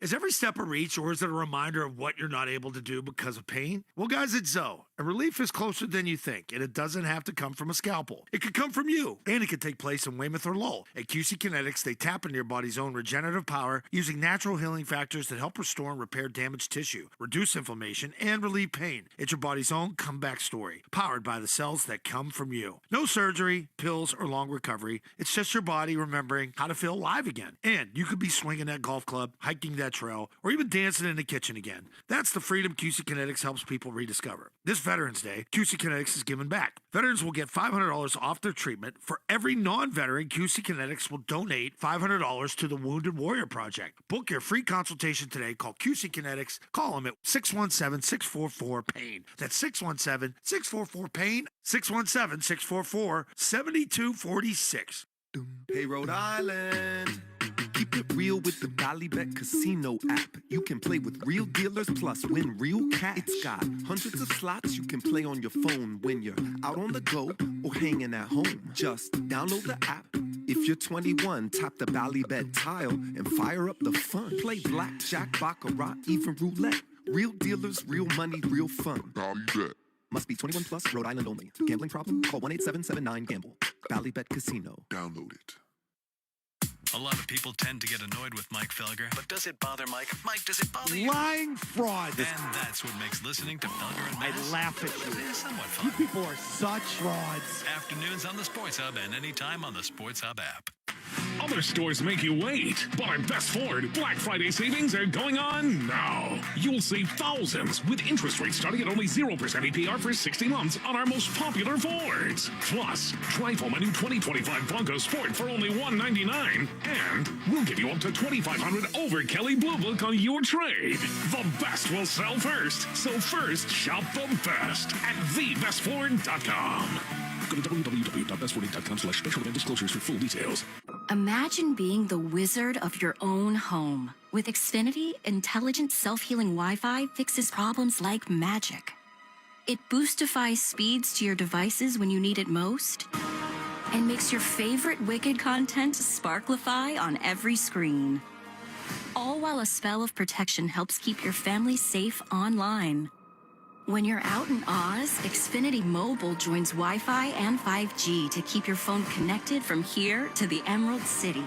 Is every step a reach, or is it a reminder of what you're not able to do because of pain? Well, guys, it's Zoe. And relief is closer than you think, and it doesn't have to come from a scalpel. It could come from you, and it could take place in Weymouth or Lowell. At QC Kinetics, they tap into your body's own regenerative power using natural healing factors that help restore and repair damaged tissue, reduce inflammation, and relieve pain. It's your body's own comeback story, powered by the cells that come from you. No surgery, pills, or long recovery. It's just your body remembering how to feel alive again. And you could be swinging that golf club, hiking that trail, or even dancing in the kitchen again. That's the freedom QC Kinetics helps people rediscover. This Veterans Day, QC Kinetics is giving back. Veterans will get $500 off their treatment. For every non-veteran, QC Kinetics will donate $500 to the Wounded Warrior Project. Book your free consultation today. Call QC Kinetics. Call them at 617-644-PAIN. That's 617-644-PAIN. 617-644-7246. Hey, Rhode Island. Keep it real with the Ballybet Casino app. You can play with real dealers plus win real cash. It's got hundreds of slots you can play on your phone when you're out on the go or hanging at home. Just download the app. If you're 21, tap the Ballybet tile and fire up the fun. Play blackjack, baccarat, even roulette. Real dealers, real money, real fun. Ballybet. Must be 21 plus, Rhode Island only. Gambling problem? Call 1-877-9-GAMBLE. Ballybet Casino. Download it. A lot of people tend to get annoyed with Mike Felger, but does it bother Mike? Mike, does it bother you? Lying fraud. And that's what makes listening to Felger and Maz I laugh at you. somewhat fun. You people are such frauds. Afternoons on the Sports Hub and anytime on the Sports Hub app. A other stores make you wait. But at Best Ford, Black Friday savings are going on now. You'll save thousands with interest rates starting at only 0% APR for 60 months on our most popular Fords. Plus, drive home a new 2025 Bronco Sport for only $199. And we'll give you up to $2,500 over Kelly Blue Book on your trade. The best will sell first. So first, shop the best at thebestford.com. Go to www.bestford.com/special event disclosures for full details. Imagine being the wizard of your own home. With Xfinity, intelligent self-healing Wi-Fi fixes problems like magic. It boostifies speeds to your devices when you need it most and makes your favorite Wicked content sparklify on every screen. All while a spell of protection helps keep your family safe online. When you're out in Oz, Xfinity Mobile joins Wi-Fi and 5G to keep your phone connected from here to the Emerald City.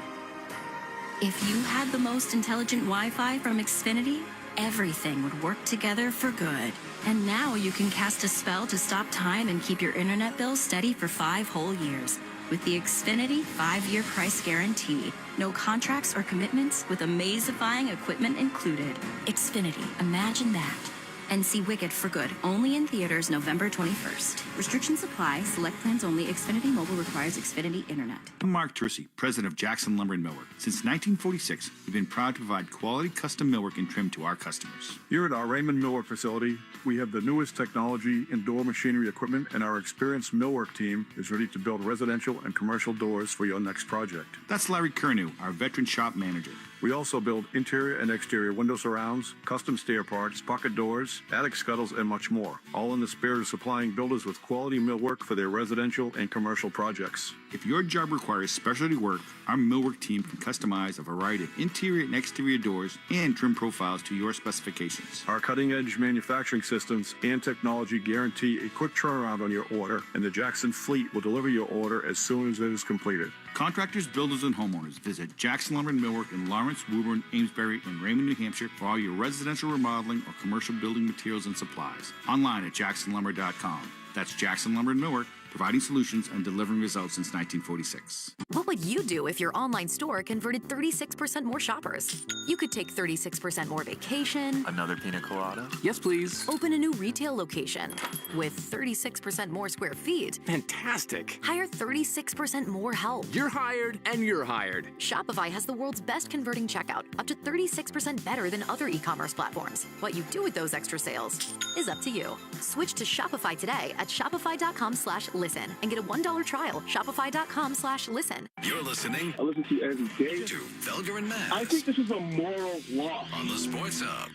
If you had the most intelligent Wi-Fi from Xfinity, everything would work together for good. And now you can cast a spell to stop time and keep your internet bill steady for 5 whole years. With the Xfinity 5-year price guarantee. No contracts or commitments with amazifying equipment included. Xfinity, imagine that. And see Wicked for good, only in theaters November 21st. Restrictions apply. Select plans only. Xfinity Mobile requires Xfinity Internet. I'm Mark Tercy, president of Jackson Lumber and Millwork. Since 1946, we've been proud to provide quality custom millwork and trim to our customers. Here at our Raymond Millwork facility, we have the newest technology in door machinery equipment, and our experienced millwork team is ready to build residential and commercial doors for your next project. That's Larry Kernew, our veteran shop manager. We also build interior and exterior window surrounds, custom stair parts, pocket doors, attic scuttles, and much more, all in the spirit of supplying builders with quality millwork for their residential and commercial projects. If your job requires specialty work, our millwork team can customize a variety of interior and exterior doors and trim profiles to your specifications. Our cutting-edge manufacturing systems and technology guarantee a quick turnaround on your order, and the Jackson fleet will deliver your order as soon as it is completed. Contractors, builders, and homeowners, visit Jackson Lumber and Millwork in Lawrence, Woburn, Amesbury, and Raymond, New Hampshire for all your residential remodeling or commercial building materials and supplies. Online at jacksonlumber.com. That's Jackson Lumber and Millwork, providing solutions and delivering results since 1946. What would you do if your online store converted 36% more shoppers? You could take 36% more vacation. Another pina colada? Yes, please. Open a new retail location with 36% more square feet. Fantastic. Hire 36% more help. You're hired and you're hired. Shopify has the world's best converting checkout, up to 36% better than other e-commerce platforms. What you do with those extra sales is up to you. Switch to Shopify today at shopify.com/listen and get a $1 trial. Shopify.com/listen. You're listening. I listen to you every day. To Felger and Matt. I think this is a moral law. On the Sports Hub.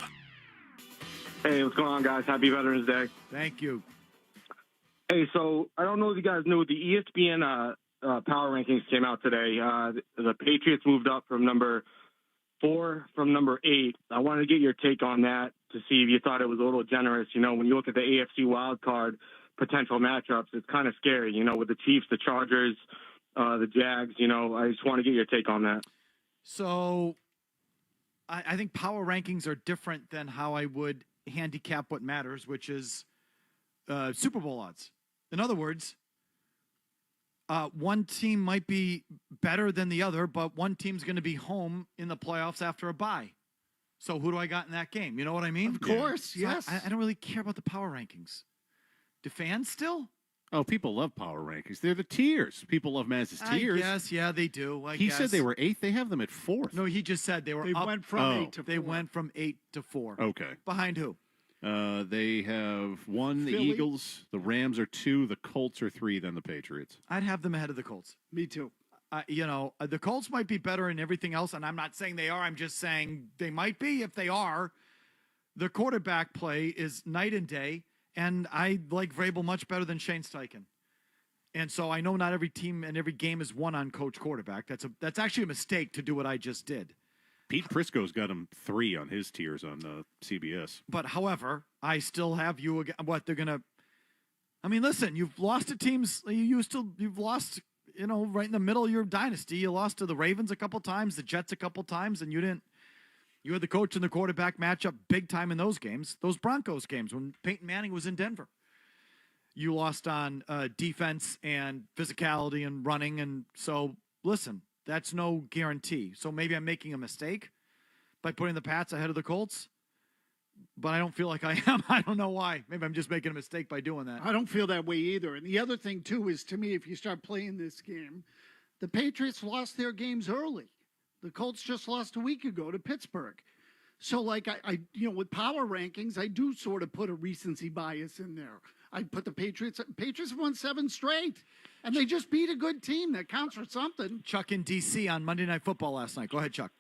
Hey, what's going on, guys? Happy Veterans Day. Thank you. Hey, so I don't know if you guys knew, the ESPN power rankings came out today. The Patriots moved up from number 4 from number 8. I wanted to get your take on that to see if you thought it was a little generous. You know, when you look at the AFC wild card potential matchups, it's kind of scary, you know, with the Chiefs, the Chargers, the Jags. You know, I just want to get your take on that. So I think power rankings are different than how I would handicap what matters, which is Super Bowl odds. In other words, one team might be better than the other, but one team's going to be home in the playoffs after a bye. So who do I got in that game? You know what I mean? Of course, So yes. I don't really care about the power rankings. Do fans still? Oh, people love power rankings. They're the tiers. People love Maz's tiers. Yes, yeah, they do. He said they were 8th. They have them at 4th. No, he just said they were. They up. went from 8 to 4. They went from 8 to 4. Okay. Behind who? They have 1, the Philly. Eagles. The Rams are 2. The Colts are 3, then the Patriots. I'd have them ahead of the Colts. Me too. You know, the Colts might be better in everything else, and I'm not saying they are. I'm just saying they might be. If they are, the quarterback play is night and day, and I like Vrabel much better than Shane Steichen. And so I know not every team and every game is won on coach quarterback. That's actually a mistake to do what I just did. Pete Prisco's got him 3 on his tiers on CBS. But however, I still have you again. What they're gonna? I mean, listen, you've lost to teams. You've lost. You know, right in the middle of your dynasty, you lost to the Ravens a couple times, the Jets a couple times, and you didn't. You had the coach and the quarterback matchup big time in those games, those Broncos games when Peyton Manning was in Denver. You lost on defense and physicality and running, and so listen, That's no guarantee. So maybe I'm making a mistake by putting the Pats ahead of the Colts. But I don't feel like I am. I don't know why. Maybe I'm just making a mistake by doing that. I don't feel that way either. And the other thing, too, is to me, if you start playing this game, the Patriots lost their games early. The Colts just lost a week ago to Pittsburgh. So, like, I with power rankings, I do sort of put a recency bias in there. I put the Patriots won 7 straight, and they just beat a good team. That counts for something. Chuck in D.C. on Monday Night Football last night. Go ahead, Chuck.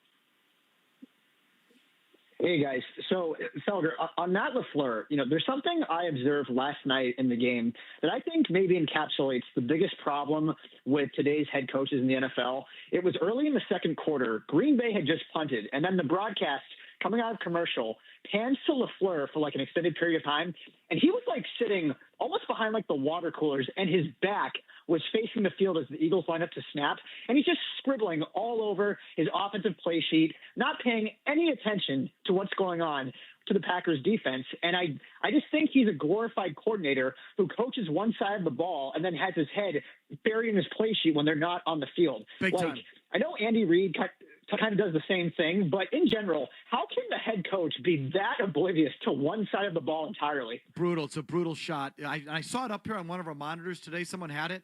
Hey, guys. So, Felger, on Matt Lafleur, there's something I observed last night in the game that I think maybe encapsulates the biggest problem with today's head coaches in the NFL. It was early in the second quarter. Green Bay had just punted, and then the broadcast coming out of commercial pans to Lafleur for like an extended period of time, and he was like sitting almost behind like the water coolers, and his back was facing the field as the Eagles line up to snap, and he's just scribbling all over his offensive play sheet, not paying any attention to what's going on to the Packers defense. And I just think he's a glorified coordinator who coaches one side of the ball and then has his head buried in his play sheet when they're not on the field. Big time. I know Andy Reid kind of does the same thing, but in general, how can the head coach be that oblivious to one side of the ball entirely? Brutal. It's a brutal shot. I saw it up here on one of our monitors today. Someone had it.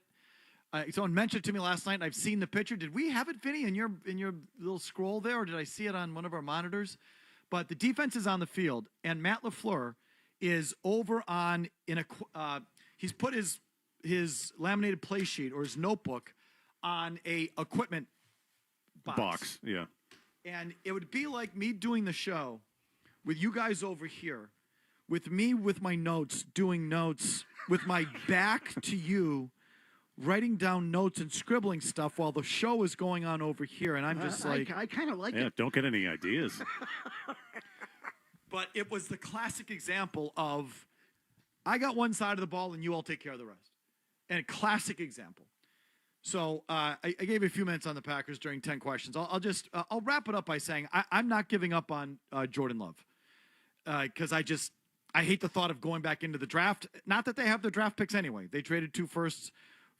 Someone mentioned it to me last night, and I've seen the picture. Did we have it, Vinny, in your little scroll there, or did I see it on one of our monitors? But the defense is on the field, and Matt Lafleur is over on he's put his laminated play sheet or his notebook on a equipment box. Yeah. And it would be like me doing the show with you guys over here, with me with my notes, doing notes, with my back to you, writing down notes and scribbling stuff while the show is going on over here. And I'm just I kind of like it. Don't get any ideas. But it was the classic example of I got one side of the ball and you all take care of the rest. And a classic example. So I gave a few minutes on the Packers during 10 questions. I'll wrap it up by saying I'm not giving up on Jordan Love because I hate the thought of going back into the draft. Not that they have the draft picks anyway. They traded 2 firsts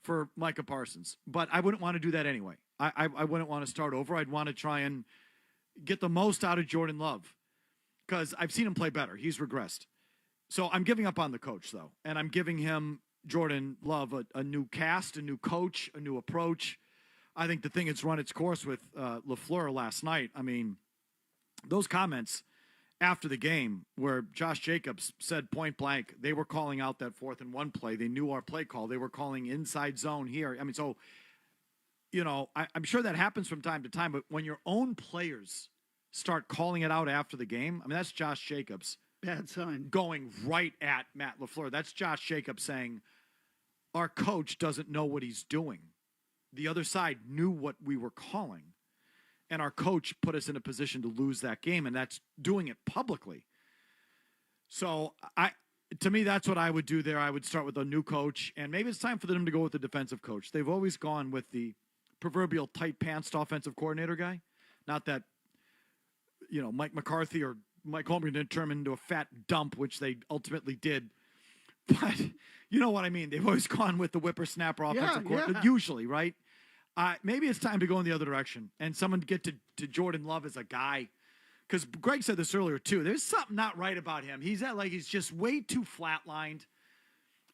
for Micah Parsons, but I wouldn't want to do that anyway. I wouldn't want to start over. I'd want to try and get the most out of Jordan Love because I've seen him play better. He's regressed. So I'm giving up on the coach, though, and I'm giving him Jordan Love a new cast, a new coach, a new approach. I think the thing has run its course with Lafleur last night. I mean, those comments after the game where Josh Jacobs said point blank, they were calling out that 4th and 1 play. They knew our play call. They were calling inside zone here. I mean, so, I'm sure that happens from time to time, but when your own players start calling it out after the game, I mean, that's Josh Jacobs. Bad sign. Going right at Matt Lafleur. That's Josh Jacobs saying, our coach doesn't know what he's doing. The other side knew what we were calling. And our coach put us in a position to lose that game, and that's doing it publicly. So, to me, that's what I would do there. I would start with a new coach, and maybe it's time for them to go with the defensive coach. They've always gone with the proverbial tight-pantsed offensive coordinator guy. Not that, Mike McCarthy or Mike Holmgren didn't turn him into a fat dump, which they ultimately did. But you know what I mean. They've always gone with the whippersnapper offensive coordinator, usually, right? Maybe it's time to go in the other direction and someone get to Jordan Love as a guy. Because Greg said this earlier, too. There's something not right about him. He's just way too flatlined.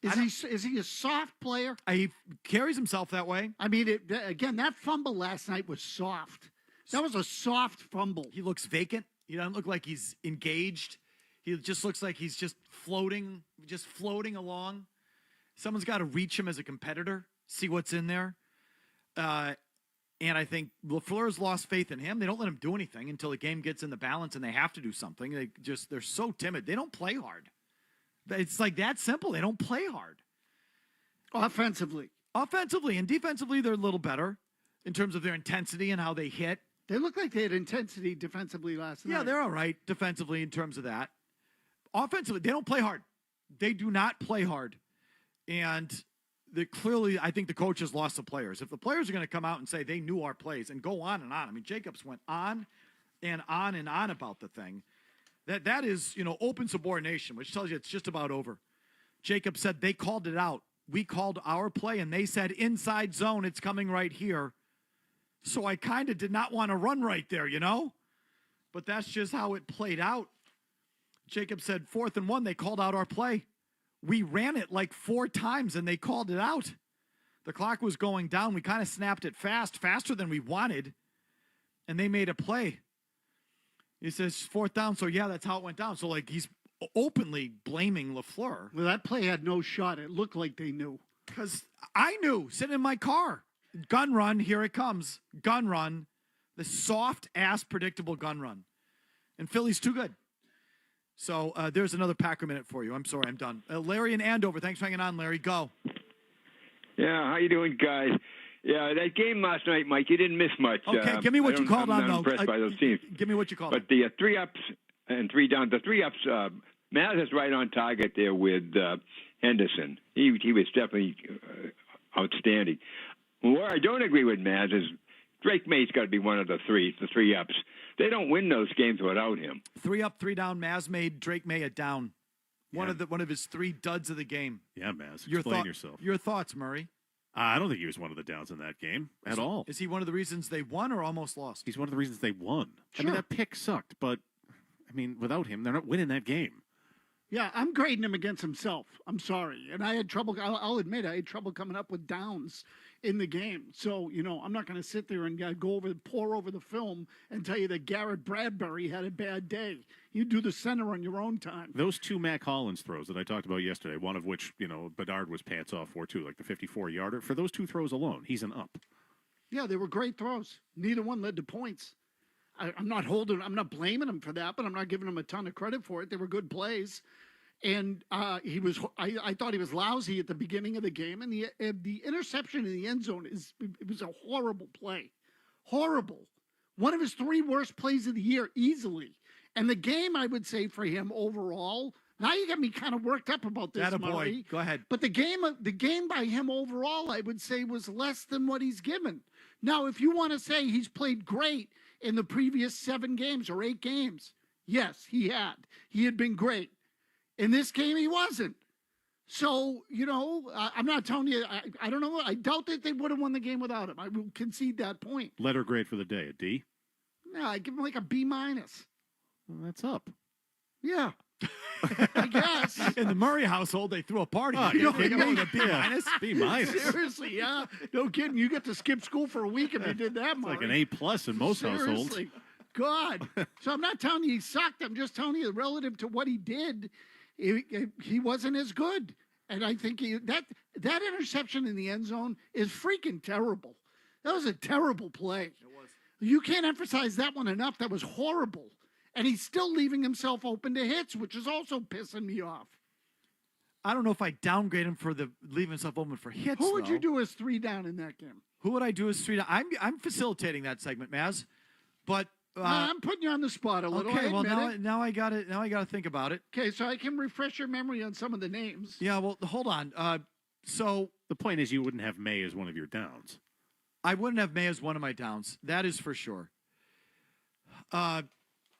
Is he a soft player? He carries himself that way. I mean, again, that fumble last night was soft. That was a soft fumble. He looks vacant. He doesn't look like he's engaged. He just looks like he's just floating along. Someone's got to reach him as a competitor, see what's in there. And I think LaFleur's lost faith in him. They don't let him do anything until the game gets in the balance and they have to do something. They're so timid. They don't play hard. It's like that simple. They don't play hard. Offensively and defensively, they're a little better in terms of their intensity and how they hit. They look like they had intensity defensively last night. Yeah, they're all right defensively in terms of that. Offensively, they don't play hard. They do not play hard. And clearly, I think the coach has lost the players. If the players are going to come out and say they knew our plays and go on and on. I mean, Jacobs went on and on and on about the thing. That is, open subordination, which tells you it's just about over. Jacobs said they called it out. We called our play, and they said inside zone, it's coming right here. So I kind of did not want to run right there, But that's just how it played out. Jacob said 4th and 1, they called out our play. We ran it like 4 times, and they called it out. The clock was going down. We kind of snapped it faster than we wanted, and they made a play. He says 4th down, so yeah, that's how it went down. So, he's openly blaming Laflur. Well, that play had no shot. It looked like they knew. Because I knew, sitting in my car. Gun run, here it comes. Gun run. The soft-ass, predictable gun run. And Philly's too good. So there's another Packer minute for you. I'm sorry, I'm done. Larry in Andover. Thanks for hanging on, Larry. Go. Yeah, how you doing, guys? Yeah, that game last night, Mike, you didn't miss much. Okay, give me what you called on, I'm though. not impressed by those teams. Give me what you called But the 3 ups and 3 downs, the 3 ups, Maz is right on target there with Henderson. He was definitely outstanding. Where I don't agree with Maz is Drake May's got to be one of the 3 ups. They don't win those games without him. 3 up, 3 down. Maz made Drake May a down. One of his 3 duds of the game. Yeah, Maz. Explain yourself. Your thoughts, Murray? I don't think he was one of the downs in that game at all. Is he one of the reasons they won or almost lost? He's one of the reasons they won. Sure. I mean, that pick sucked, but, without him, they're not winning that game. Yeah, I'm grading him against himself. I'm sorry. And I had trouble, I'll admit, I had trouble coming up with downs in the game. So, I'm not going to sit there and pour over the film and tell you that Garrett Bradbury had a bad day. You do the center on your own time. Those 2 Mac Hollins throws that I talked about yesterday, one of which, Bedard was pants off for, too, like the 54-yarder. For those 2 throws alone, he's an up. Yeah, they were great throws. Neither one led to points. I'm not blaming him for that, but I'm not giving him a ton of credit for it. They were good plays. And I thought he was lousy at the beginning of the game. And the interception in the end zone it was a horrible play. Horrible. One of his 3 worst plays of the year, easily. And the game, I would say, for him overall, now you got me kind of worked up about this, Murray. Go ahead. But the game by him overall, I would say, was less than what he's given. Now, if you want to say he's played great in the previous 7 games or 8 games, yes, he had. He had been great. In this game, he wasn't. So, I'm not telling you, I don't know. I doubt that they would have won the game without him. I will concede that point. Letter grade for the day, a D? Yeah, I give him like a B-. Well, that's up. Yeah. I guess. In the Murray household, they threw a party. You they got a B-. B-. Seriously, yeah. No kidding. You get to skip school for a week if you did that, Murray. It's like an A+ in most households. God. So I'm not telling you he sucked. I'm just telling you relative to what he did, he wasn't as good. And I think that interception in the end zone is freaking terrible. That was a terrible play. It was. You can't emphasize that one enough. That was horrible. And he's still leaving himself open to hits, which is also pissing me off. I don't know if I downgrade him for leaving himself open for hits. Who would you do as 3 down in that game? Who would I do as 3 down? I'm facilitating that segment, Maz. But I'm putting you on the spot a little. Okay, well now I got it. Now I got to think about it. Okay, so I can refresh your memory on some of the names. Yeah, well, hold on. So the point is, you wouldn't have May as one of your downs. I wouldn't have May as one of my downs. That is for sure.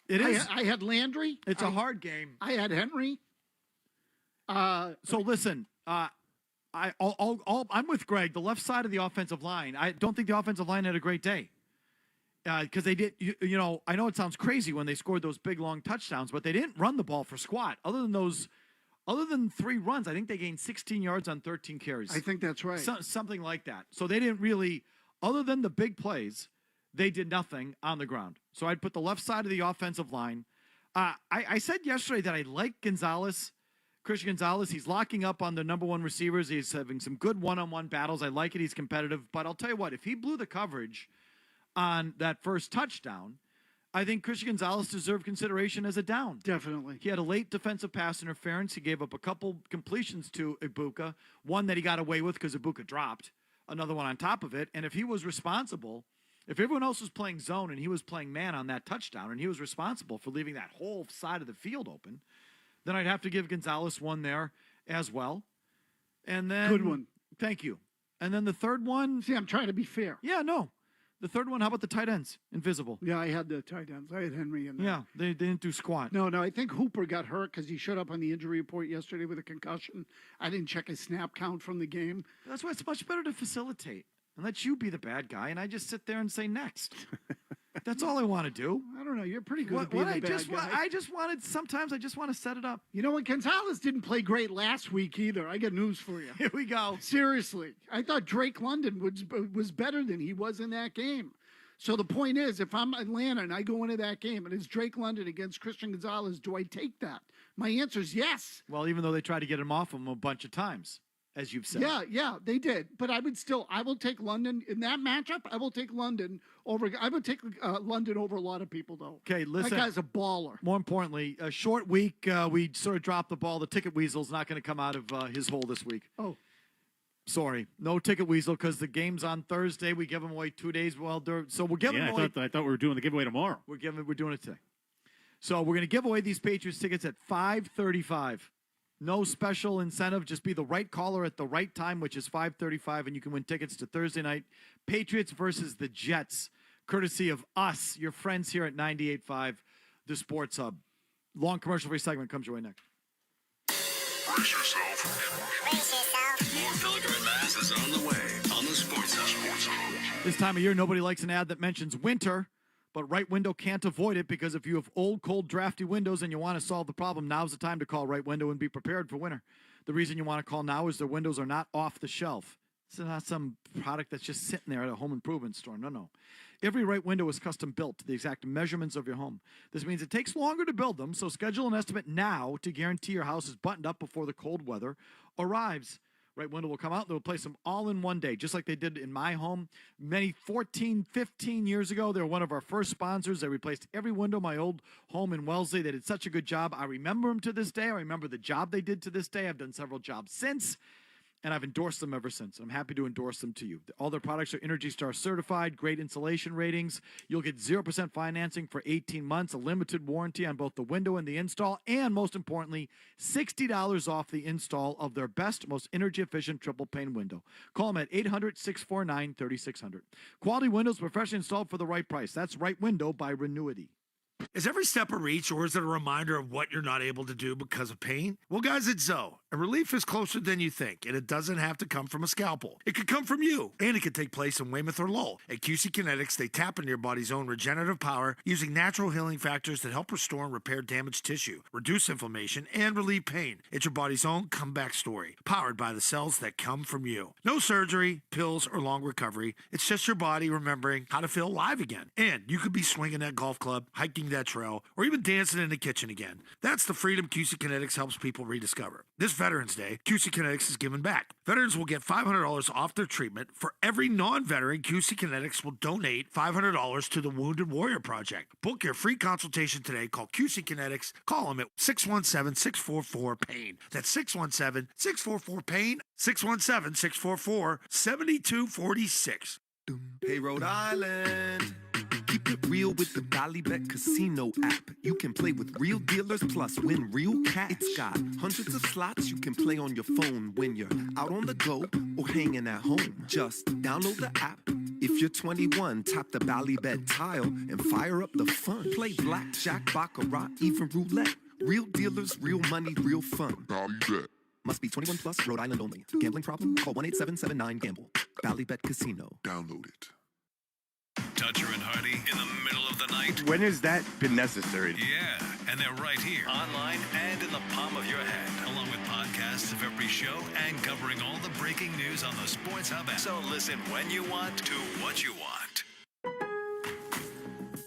It is. I had Landry. It's a hard game. I had Henry. So listen, I'm with Greg. The left side of the offensive line. I don't think the offensive line had a great day. Because they did, I know it sounds crazy when they scored those big long touchdowns, but they didn't run the ball for squat. Other than 3 runs, I think they gained 16 yards on 13 carries. I think that's right. Something like that. So they didn't really, other than the big plays, they did nothing on the ground. So I'd put the left side of the offensive line. I said yesterday that I like Gonzalez, Christian Gonzalez. He's locking up on the number 1 receivers. He's having some good one-on-one battles. I like it. He's competitive. But I'll tell you what, if he blew the coverage on that first touchdown, I think Christian Gonzalez deserved consideration as a down. Definitely. He had a late defensive pass interference. He gave up a couple completions to Ibuka, one that he got away with because Ibuka dropped, another one on top of it. And if he was responsible, if everyone else was playing zone and he was playing man on that touchdown and he was responsible for leaving that whole side of the field open, then I'd have to give Gonzalez one there as well. And then good one. Thank you. And then the third one. See, I'm trying to be fair. Yeah, no. The third one, how about the tight ends? Invisible. Yeah, I had the tight ends. I had Henry in there. Yeah, they didn't do squat. No, I think Hooper got hurt because he showed up on the injury report yesterday with a concussion. I didn't check his snap count from the game. That's why it's much better to facilitate. and let you be the bad guy, and I just sit there and say next. That's all I want to do. I don't know. You're pretty good at being the bad guy. I just wanted, sometimes I just want to set it up. You know what? Gonzalez didn't play great last week either. I got news for you. Here we go. Seriously. I thought Drake London was better than he was in that game. So the point is, if I'm Atlanta and I go into that game and it's Drake London against Christian Gonzalez, do I take that? My answer is yes. Well, even though they tried to get him off him a bunch of times, as you've said. Yeah, they did. But I will take London in that matchup. I will take London over a lot of people, though. Okay, listen. That guy's a baller. More importantly, a short week, we sort of dropped the ball. The Ticket Weasel's not going to come out of his hole this week. Oh. Sorry, no Ticket Weasel because the game's on Thursday. We give them away 2 days. So we're giving away. I thought we were doing the giveaway tomorrow. We're doing it today. So we're going to give away these Patriots tickets at 5:35. No special incentive. Just be the right caller at the right time, which is 5:35, and you can win tickets to Thursday night Patriots versus the Jets, courtesy of us, your friends here at 98.5, the Sports Hub. Long commercial-free segment comes your way next. Brace yourself. More Felger and Maz is on the way on the Sports Hub. This time of year, nobody likes an ad that mentions winter, but Right Window can't avoid it because if you have old, cold, drafty windows and you want to solve the problem, now's the time to call Right Window and be prepared for winter. The reason you want to call now is their windows are not off the shelf. It's not some product that's just sitting there at a home improvement store. No. Every Right Window is custom built to the exact measurements of your home. This means it takes longer to build them, so schedule an estimate now to guarantee your house is buttoned up before the cold weather arrives. Right Window will come out. They'll place them all in one day, just like they did in my home. 15 years ago, they were one of our first sponsors. They replaced every window in my old home in Wellesley. They did such a good job. I remember them to this day. I remember the job they did to this day. I've done several jobs since, and I've endorsed them ever since. I'm happy to endorse them to you. All their products are Energy Star certified, great insulation ratings. You'll get 0% financing for 18 months, a limited warranty on both the window and the install, and most importantly, $60 off the install of their best, most energy-efficient triple pane window. Call them at 800-649-3600. Quality windows professionally installed for the right price. That's Right Window by Renuity. Is every step a reach, or is it a reminder of what you're not able to do because of pain? Well, guys, it's Zoe. And relief is closer than you think, and it doesn't have to come from a scalpel. It could come from you, and it could take place in Weymouth or Lowell. At QC Kinetics, they tap into your body's own regenerative power using natural healing factors that help restore and repair damaged tissue, reduce inflammation, and relieve pain. It's your body's own comeback story, powered by the cells that come from you. No surgery, pills, or long recovery. It's just your body remembering how to feel alive again. And you could be swinging that golf club, hiking that trail, or even dancing in the kitchen again. That's the freedom QC Kinetics helps people rediscover. This Veterans Day, QC Kinetics is giving back. Veterans will get $500 off their treatment. For every non-veteran, QC Kinetics will donate $500 to the Wounded Warrior Project. Book your free consultation today. Call QC Kinetics. Call them at 617-644-PAIN. That's 617-644-PAIN. 617-644-7246. Hey, Rhode Island. Keep it real with the Ballybet Casino app. You can play with real dealers plus win real cash. It's got hundreds of slots you can play on your phone when you're out on the go or hanging at home. Just download the app. If you're 21, tap the Ballybet tile and fire up the fun. Play blackjack, baccarat, even roulette. Real dealers, real money, real fun. Ballybet. Must be 21 plus, Rhode Island only. Gambling problem? Call 1-877-9-GAMBLE. Ballybet Casino. Download it. Toucher and Hardy in the middle of the night. When has that been necessary? Yeah, and they're right here, online and in the palm of your hand, along with podcasts of every show and covering all the breaking news on the Sports Hub app. So listen when you want to what you want.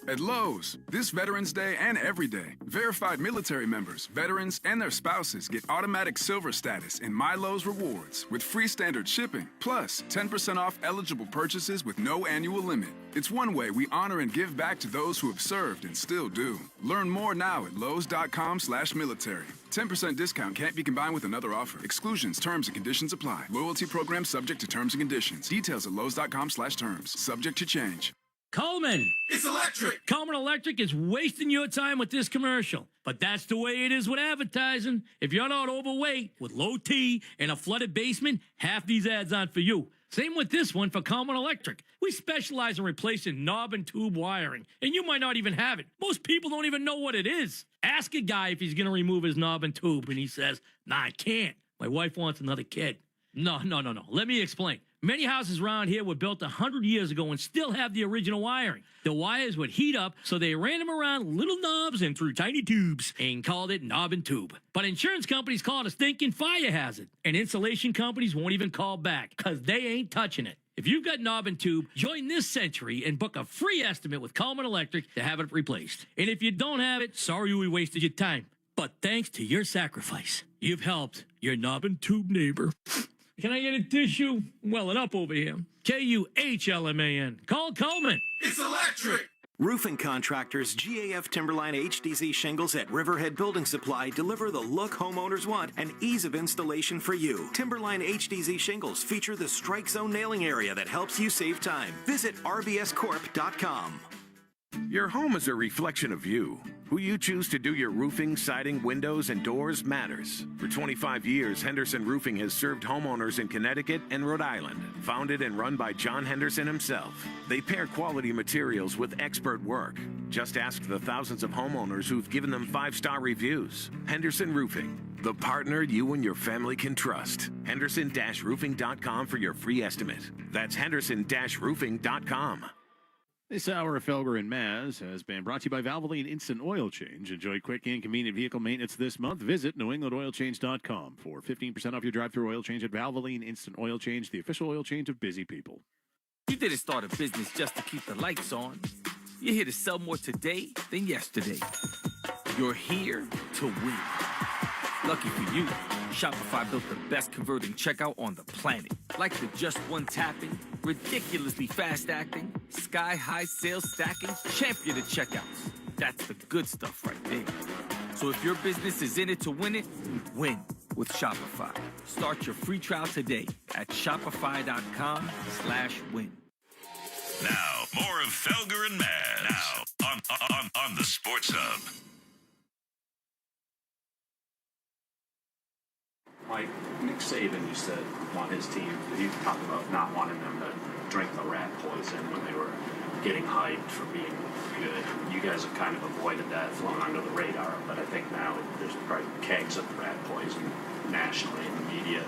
At Lowe's, this Veterans Day and every day, verified military members, veterans, and their spouses get automatic silver status in My Lowe's Rewards with free standard shipping, plus 10% off eligible purchases with no annual limit. It's one way we honor and give back to those who have served and still do. Learn more now at lowes.com/military. 10% discount can't be combined with another offer. Exclusions, terms, and conditions apply. Loyalty program subject to terms and conditions. Details at lowes.com/terms. Subject to change. Coleman. It's electric. Coleman Electric is wasting your time with this commercial. But that's the way it is with advertising. If you're not overweight, with low T and a flooded basement, half these ads aren't for you. Same with this one for Coleman Electric. We specialize in replacing knob and tube wiring, and you might not even have it. Most people don't even know what it is. Ask a guy if he's going to remove his knob and tube, and he says, "Nah, I can't. My wife wants another kid." No. Let me explain. Many houses around here were built 100 years ago and still have the original wiring. The wires would heat up, so they ran them around little knobs and through tiny tubes and called it knob and tube. But insurance companies call it a stinking fire hazard, and insulation companies won't even call back because they ain't touching it. If you've got knob and tube, join this century and book a free estimate with Coleman Electric to have it replaced. And if you don't have it, sorry we wasted your time. But thanks to your sacrifice, you've helped your knob and tube neighbor. Can I get a tissue? Welling up over here. Kuhlman. Call Coleman. It's electric. Roofing contractors GAF Timberline HDZ shingles at Riverhead Building Supply deliver the look homeowners want and ease of installation for you. Timberline HDZ shingles feature the strike zone nailing area that helps you save time. Visit rbscorp.com. Your home is a reflection of you. Who you choose to do your roofing, siding, windows, and doors matters. For 25 years, Henderson Roofing has served homeowners in Connecticut and Rhode Island. Founded and run by John Henderson himself. They pair quality materials with expert work. Just ask the thousands of homeowners who've given them 5-star reviews. Henderson Roofing, the partner you and your family can trust. Henderson-roofing.com for your free estimate. That's Henderson-roofing.com. This hour of Felger and Maz has been brought to you by Valvoline Instant Oil Change. Enjoy quick and convenient vehicle maintenance this month. Visit NewEnglandOilChange.com for 15% off your drive-through oil change at Valvoline Instant Oil Change, the official oil change of busy people. You didn't start a business just to keep the lights on. You're here to sell more today than yesterday. You're here to win. Lucky for you, Shopify built the best converting checkout on the planet. Like the just one tapping, ridiculously fast acting, sky-high sales stacking, champion of checkouts. That's the good stuff right there. So if your business is in it to win it, win with Shopify. Start your free trial today at shopify.com/win. Now, more of Felger and Maz. Now, on the Sports Hub. Mike, Nick Saban used to want his team, he talked about not wanting them to drink the rat poison when they were getting hyped for being good. You guys have kind of avoided that, flown under the radar, but I think now there's probably kegs of rat poison nationally in the media.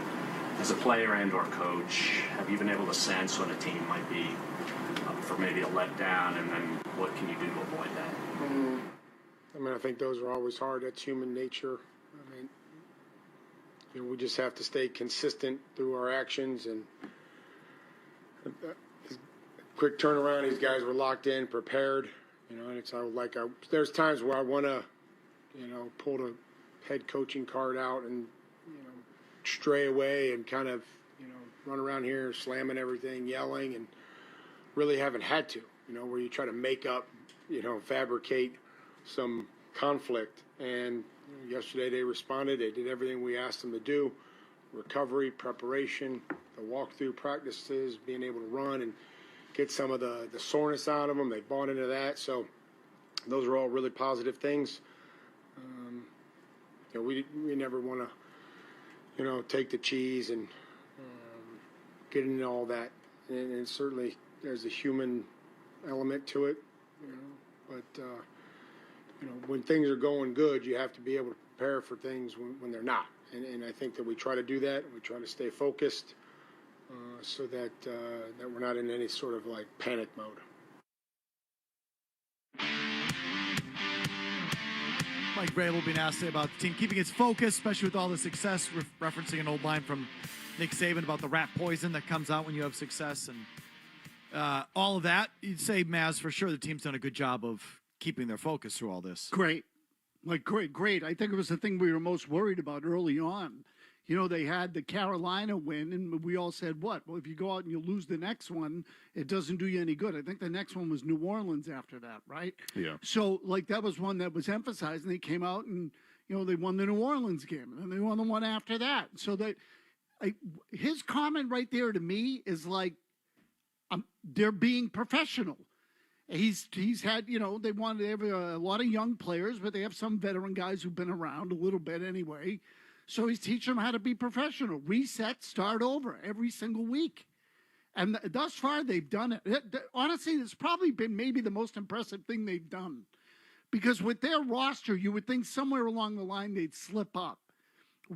As a player and or coach, have you been able to sense when a team might be up for maybe a letdown, and then what can you do to avoid that? I mean, I think those are always hard. That's human nature. I mean, you know, we just have to stay consistent through our actions, and quick turnaround. These guys were locked in, prepared. You know, and it's like there's times where I want to, you know, pull the head coaching card out and, you know, stray away and kind of, you know, run around here slamming everything, yelling, and really haven't had to. You know, where you try to make up, you know, fabricate some conflict. And yesterday they responded. They did everything we asked them to do. Recovery, preparation, the walkthrough practices, being able to run and get some of the soreness out of them. They bought into that. So those are all really positive things. You know, we never want to, you know, take the cheese and get into all that. And certainly there's a human element to it, you know. But, you know, when things are going good, you have to be able to prepare for things when they're not. And I think that we try to do that. We try to stay focused so that we're not in any sort of like panic mode. Mike Vrabel being asked about the team keeping its focus, especially with all the success, referencing an old line from Nick Saban about the rat poison that comes out when you have success and all of that. You'd say, Maz, for sure the team's done a good job of keeping their focus through all this. Great. Great. I think it was the thing we were most worried about early on. You know, they had the Carolina win, and we all said, what? Well, if you go out and you lose the next one, it doesn't do you any good. I think the next one was New Orleans after that, right? Yeah. So, like, that was one that was emphasized, and they came out and, you know, they won the New Orleans game, and then they won the one after that. So his comment right there to me is like, they're being professional. He's had, you know, they have a lot of young players, but they have some veteran guys who've been around a little bit anyway. So he's teaching them how to be professional, reset, start over every single week. And thus far, they've done it. Honestly, it's probably been maybe the most impressive thing they've done. Because with their roster, you would think somewhere along the line they'd slip up.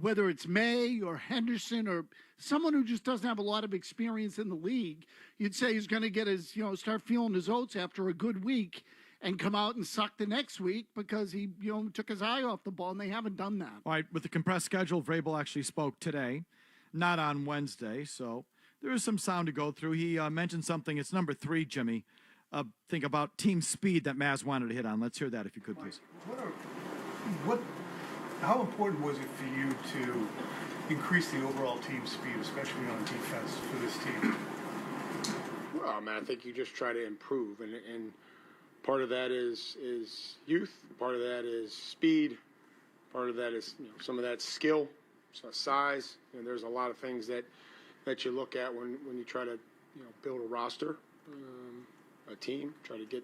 whether it's May or Henderson or someone who just doesn't have a lot of experience in the league, you'd say he's going to get his, start feeling his oats after a good week and come out and suck the next week because he, took his eye off the ball, and they haven't done that. All right, with the compressed schedule, Vrabel actually spoke today, not on Wednesday, so there is some sound to go through. He mentioned something. It's number 3, Jimmy. Think about team speed that Maz wanted to hit on. Let's hear that, if you could, please. How important was it for you to increase the overall team speed, especially on defense for this team? Well, man, I think you just try to improve, and part of that is youth, part of that is speed, part of that is some of that skill, size. There's a lot of things that you look at when you try to build a roster, a team, try to get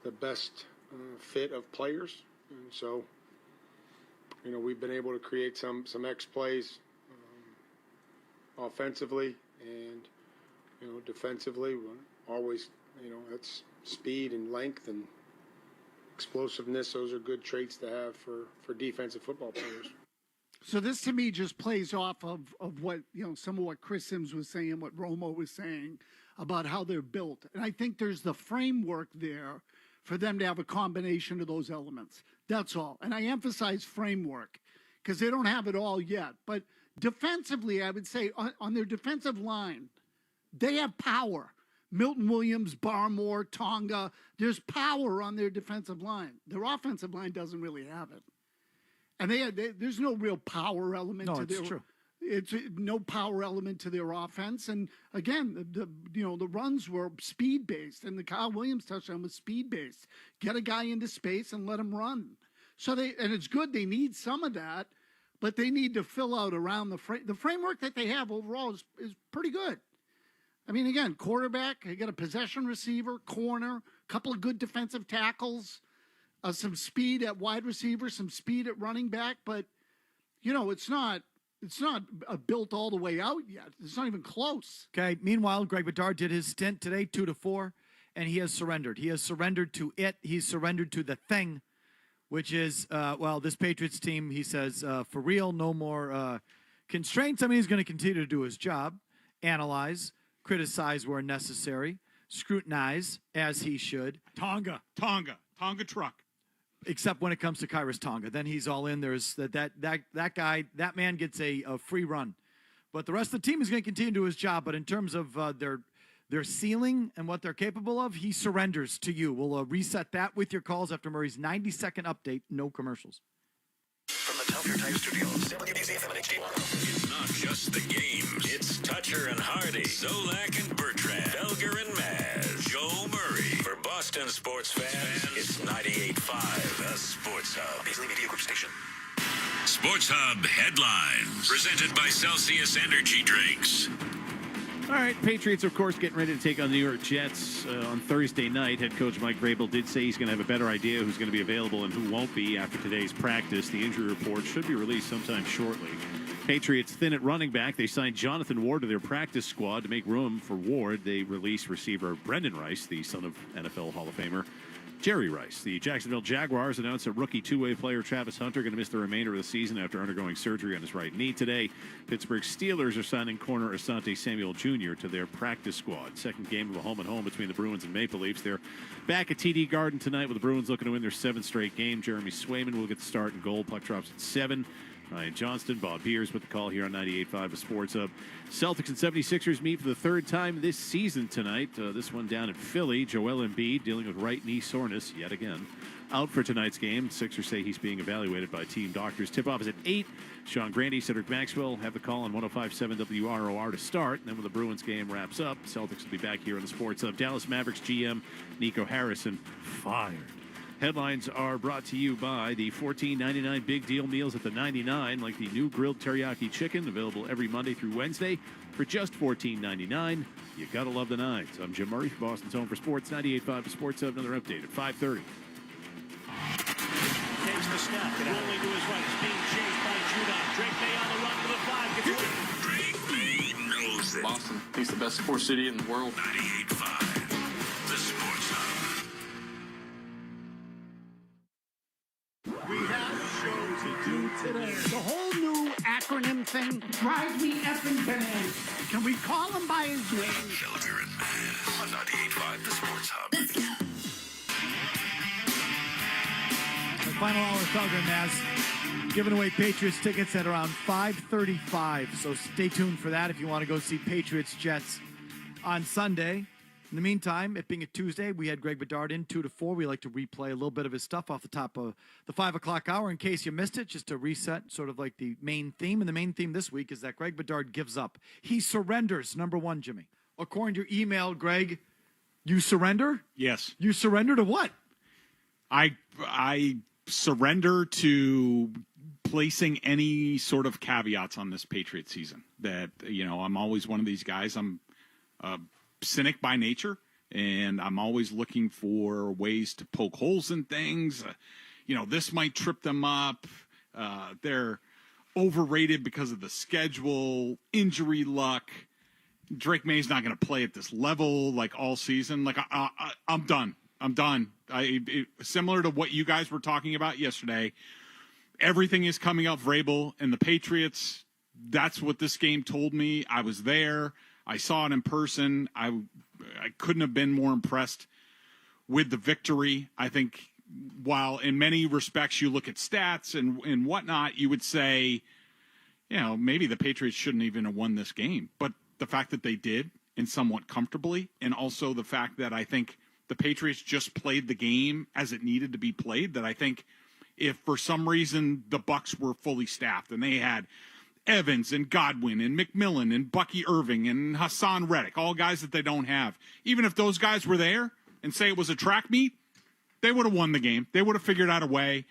the best fit of players, and so. We've been able to create some X plays offensively and, defensively. Always, that's speed and length and explosiveness. Those are good traits to have for defensive football players. So this to me just plays off of what, some of what Chris Sims was saying, what Romo was saying about how they're built. And I think there's the framework there for them to have a combination of those elements. That's all. And I emphasize framework because they don't have it all yet. But defensively, I would say on their defensive line, they have power. Milton Williams, Barmore, Tonga, there's power on their defensive line. Their offensive line doesn't really have it. And there's no real power element to their. True. It's no power element to their offense. And again, the runs were speed based, and the Kyle Williams touchdown was speed based. Get a guy into space and let him run. So and it's good. They need some of that, but they need to fill out around the framework that they have overall is pretty good. I mean, again, quarterback, they got a possession receiver, corner, a couple of good defensive tackles, some speed at wide receiver, some speed at running back, but it's not built all the way out yet. It's not even close. Okay. Meanwhile, Greg Bedard did his stint today, 2-4, and he has surrendered. He has surrendered to it. He's surrendered to the thing, which is, this Patriots team, he says, for real, no more constraints. I mean, he's going to continue to do his job, analyze, criticize where necessary, scrutinize as he should. Tonga truck. Except when it comes to Kairos Tonga. Then he's all in. There's that guy, that man gets a free run. But the rest of the team is going to continue to do his job. But in terms of their ceiling and what they're capable of, he surrenders to you. We'll reset that with your calls after Murray's 90-second update. No commercials. From the Top Tier Tire Studios, WBZ-FM and HD1. It's not just the games. It's Toucher and Hardy, Zolak and Bertrand, Felger and Maz, Joe Murray. For Boston sports fans, it's 98.5, the Sports Hub. Paisley Media Group Station. Sports Hub headlines, presented by Celsius Energy Drinks. All right, Patriots, of course, getting ready to take on the New York Jets on Thursday night. Head coach Mike Vrabel did say he's going to have a better idea who's going to be available and who won't be after today's practice. The injury report should be released sometime shortly. Patriots thin at running back. They signed Jonathan Ward to their practice squad to make room for Ward. They released receiver Brendan Rice, the son of NFL Hall of Famer Jerry Rice. The Jacksonville Jaguars announced that rookie two-way player Travis Hunter going to miss the remainder of the season after undergoing surgery on his right knee today. Pittsburgh Steelers are signing corner Asante Samuel Jr. to their practice squad. Second game of a home-and-home between the Bruins and Maple Leafs. They're back at TD Garden tonight with the Bruins looking to win their 7th straight game. Jeremy Swayman will get the start in goal. Puck drops at 7. Ryan Johnston, Bob Beers with the call here on 98.5 Sports Hub. Celtics and 76ers meet for the third time this season tonight. This one down in Philly. Joel Embiid dealing with right knee soreness yet again. Out for tonight's game. Sixers say he's being evaluated by team doctors. Tip-off is at 8. Sean Grandy, Cedric Maxwell have the call on 105.7 WROR to start. And then when the Bruins game wraps up, Celtics will be back here on the Sports Hub. Dallas Mavericks GM Nico Harrison fired. Headlines are brought to you by the $14.99 Big Deal Meals at the 99, like the new grilled teriyaki chicken, available every Monday through Wednesday for just $14.99. You gotta love the nines. I'm Jim Murray for Boston's Home for Sports, 98.5 Sports Hub. Another update at 5:30. Takes the snap, rolling to his right. It's being chased by Judon. Drake May on the run to the 5. Gets away. Drake May knows it. Boston, he's the best sports city in the world. 98.5, the Sports Hub. We have a show to do today. The whole new acronym thing drives me effing bananas. Can we call him by his name? Felger and Maz on 98.5 The Sports Hub. Let's go. The final hour of Felger and Maz giving away Patriots tickets at around 5:35. So stay tuned for that if you want to go see Patriots Jets on Sunday. In the meantime, it being a Tuesday, we had Greg Bedard in 2 to 4. We like to replay a little bit of his stuff off the top of the 5 o'clock hour in case you missed it, just to reset sort of like the main theme. And the main theme this week is that Greg Bedard gives up. He surrenders, number one, Jimmy. According to your email, Greg, you surrender? Yes. You surrender to what? I surrender to placing any sort of caveats on this Patriots season. That, I'm always one of these guys. I'm cynic by nature, and I'm always looking for ways to poke holes in things. This might trip them up. They're overrated because of the schedule, injury luck. Drake May's not going to play at this level like all season. Like I'm done. I'm done. Similar to what you guys were talking about yesterday, everything is coming up Vrabel and the Patriots. That's what this game told me. I was there. I saw it in person. I couldn't have been more impressed with the victory. I think while in many respects you look at stats and whatnot, you would say, maybe the Patriots shouldn't even have won this game. But the fact that they did, and somewhat comfortably, and also the fact that I think the Patriots just played the game as it needed to be played, that I think if for some reason the Bucs were fully staffed and they had Evans and Godwin and McMillan and Bucky Irving and Hassan Reddick, all guys that they don't have. Even if those guys were there and say it was a track meet, they would have won the game. They would have figured out a way.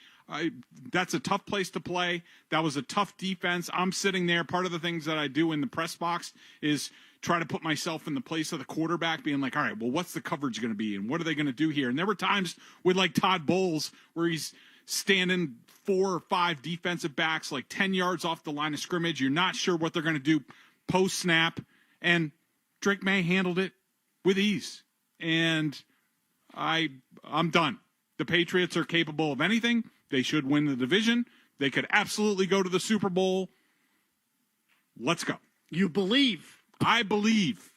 That's a tough place to play. That was a tough defense. I'm sitting there. Part of the things that I do in the press box is try to put myself in the place of the quarterback, being like, all right, well, what's the coverage going to be? And what are they going to do here? And there were times with like Todd Bowles where he's standing 4 or 5 defensive backs like 10 yards off the line of scrimmage. You're not sure what they're going to do post-snap. And Drake May handled it with ease. And I'm done. The Patriots are capable of anything. They should win the division. They could absolutely go to the Super Bowl. Let's go. You believe. I believe.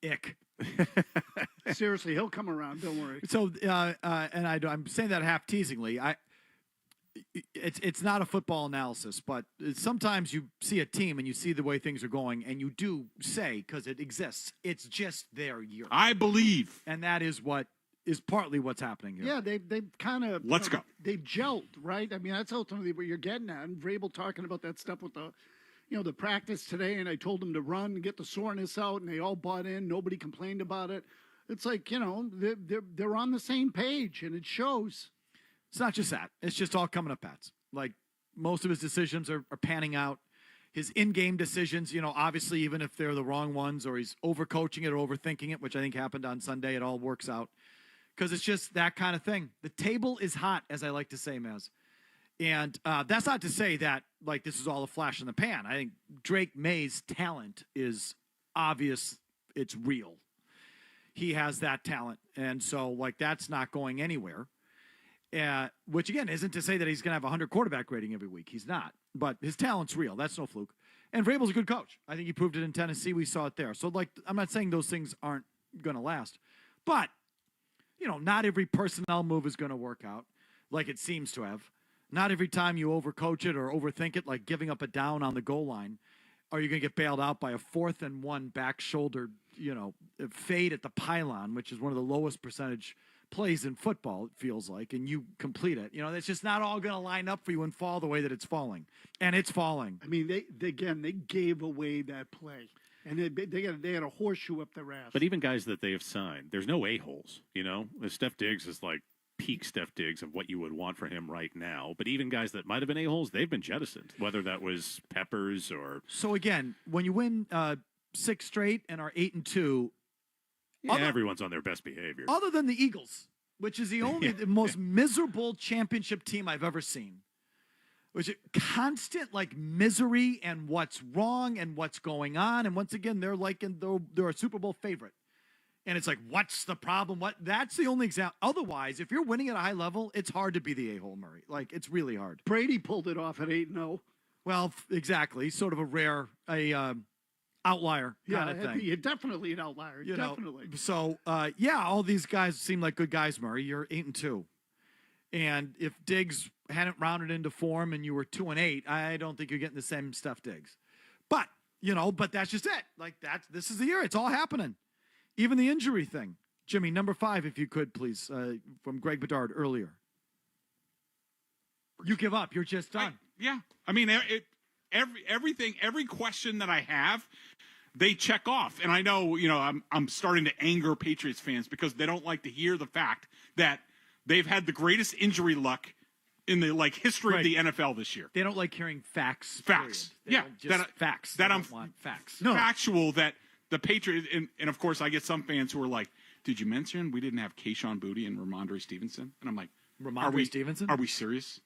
Ick. Seriously, he'll come around. Don't worry. So, and I'm saying that half teasingly. It's not a football analysis, but sometimes you see a team and you see the way things are going, and you do say, because it exists, it's just their year. I believe, and that is what is partly what's happening here. Yeah, they kind of let's go. They've gelled, right? I mean, that's ultimately what you're getting at. And Vrabel talking about that stuff with the practice today, and I told them to run and get the soreness out, and they all bought in. Nobody complained about it. It's like, they're on the same page, and it shows. It's not just that. It's just all coming up bats. Like, most of his decisions are panning out. His in-game decisions, obviously, even if they're the wrong ones or he's overcoaching it or overthinking it, which I think happened on Sunday, it all works out. Because it's just that kind of thing. The table is hot, as I like to say, Maz. And that's not to say that, like, this is all a flash in the pan. I think Drake May's talent is obvious. It's real. He has that talent. And so, like, that's not going anywhere. Which, again, isn't to say that he's going to have a 100 quarterback rating every week. He's not. But his talent's real. That's no fluke. And Vrabel's a good coach. I think he proved it in Tennessee. We saw it there. So, like, I'm not saying those things aren't going to last. But, not every personnel move is going to work out like it seems to have. Not every time you overcoach it or overthink it, like giving up a down on the goal line, are you going to get bailed out by a 4th and 1 back shoulder, fade at the pylon, which is one of the lowest percentage plays in football, it feels like, and you complete it. It's just not all going to line up for you and fall the way that it's falling. And it's falling. I mean, they gave away that play. And they had a horseshoe up their ass. But even guys that they have signed, there's no a-holes, Steph Diggs is like peak Steph Diggs of what you would want for him right now. But even guys that might have been a-holes, they've been jettisoned, whether that was Peppers or... So again, when you win 6 straight and are 8-2... everyone's on their best behavior. Other than the Eagles, which is the only, the most miserable championship team I've ever seen. Which is constant, like, misery and what's wrong and what's going on. And once again, they're a Super Bowl favorite. And it's like, what's the problem? That's the only example. Otherwise, if you're winning at a high level, it's hard to be the a-hole, Murray. Like, it's really hard. Brady pulled it off at 8-0. Well, exactly. Sort of a rare, outlier kind of thing. You're definitely an outlier. Definitely. So, all these guys seem like good guys, Murray. You're 8-2. And if Diggs hadn't rounded into form and you were 2-8, I don't think you're getting the same stuff, Diggs. But, but that's just it. Like, this is the year. It's all happening. Even the injury thing. Jimmy, number 5, if you could, please, from Greg Bedard earlier. You give up. You're just done. I mean, every question that I have, they check off. And I know, I'm starting to anger Patriots fans because they don't like to hear the fact that they've had the greatest injury luck in the history of the NFL this year. They don't like hearing facts. Facts. Facts. That want facts. No. Factual that the Patriots, and of course I get some fans who are like, did you mention we didn't have Keyshawn Boutte and Ramondre Stevenson? And I'm like, Stevenson? Are we serious?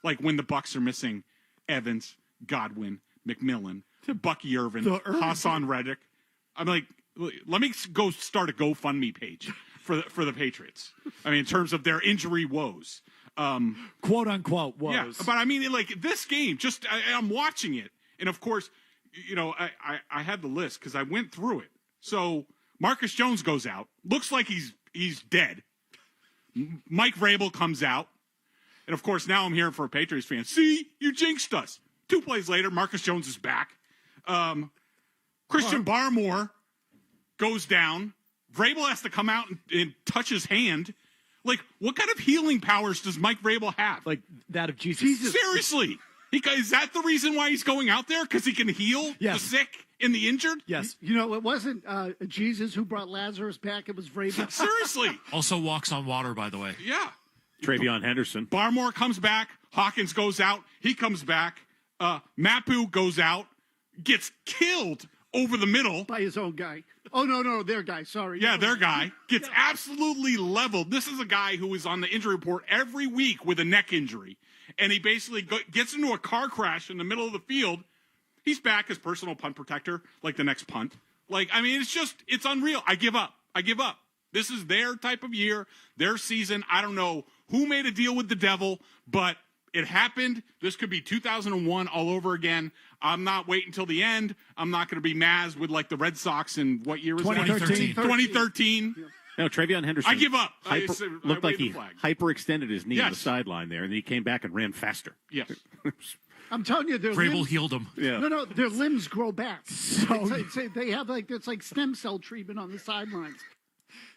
Like when the Bucs are missing Evans, Godwin, McMillan, Bucky Irvin, Hassan Reddick. I'm like, let me go start a GoFundMe page for the Patriots. I mean, in terms of their injury woes. Quote unquote woes. Yeah, but I mean, this game, I'm watching it. And of course, I had the list because I went through it. So Marcus Jones goes out. Looks like he's dead. Mike Vrabel comes out. And, of course, now I'm hearing for a Patriots fan, see, you jinxed us. 2 plays later, Marcus Jones is back. Christian Barmore goes down. Vrabel has to come out and touch his hand. Like, what kind of healing powers does Mike Vrabel have? Like that of Jesus. Seriously. Is that the reason why he's going out there? Because he can heal the sick and the injured? Yes. It wasn't Jesus who brought Lazarus back. It was Vrabel. Seriously. Also walks on water, by the way. Yeah. Travion Henderson. Barmore comes back. Hawkins goes out. He comes back. Mapu goes out. Gets killed over the middle. By his own guy. Oh, no, their guy. Sorry. Yeah, their guy. Gets absolutely leveled. This is a guy who is on the injury report every week with a neck injury. And he basically gets into a car crash in the middle of the field. He's back as personal punt protector, like the next punt. It's unreal. I give up. This is their type of year, their season. I don't know who made a deal with the devil, but it happened. This could be 2001 all over again. I'm not waiting until the end. I'm not going to be Maz with the Red Sox in what year was 2013. 2013. No, Travion Henderson. I give up. Looked like he hyperextended his knee on the sideline there, and then he came back and ran faster. Yes. I'm telling you, Vrabel healed him. Yeah. No, their limbs grow back. So they have it's like stem cell treatment on the sidelines.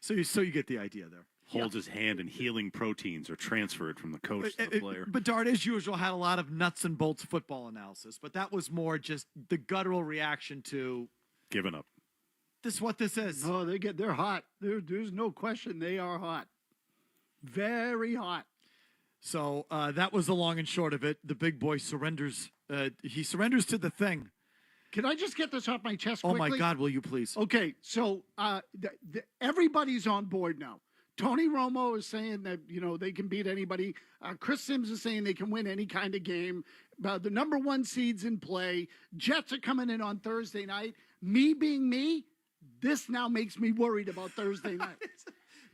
So you get the idea there. Holds his hand, and healing proteins are transferred from the coach to the player. Bedard, as usual, had a lot of nuts and bolts football analysis, but that was more just the guttural reaction to giving up. This is what this is. Oh, they're hot. There's no question they are hot. Very hot. So that was the long and short of it. The big boy surrenders. He surrenders to the thing. Can I just get this off my chest quickly? Oh, my God, will you please? Okay, so everybody's on board now. Tony Romo is saying that, they can beat anybody. Chris Sims is saying they can win any kind of game. The number 1 seed's in play. Jets are coming in on Thursday night. Me being me, this now makes me worried about Thursday night.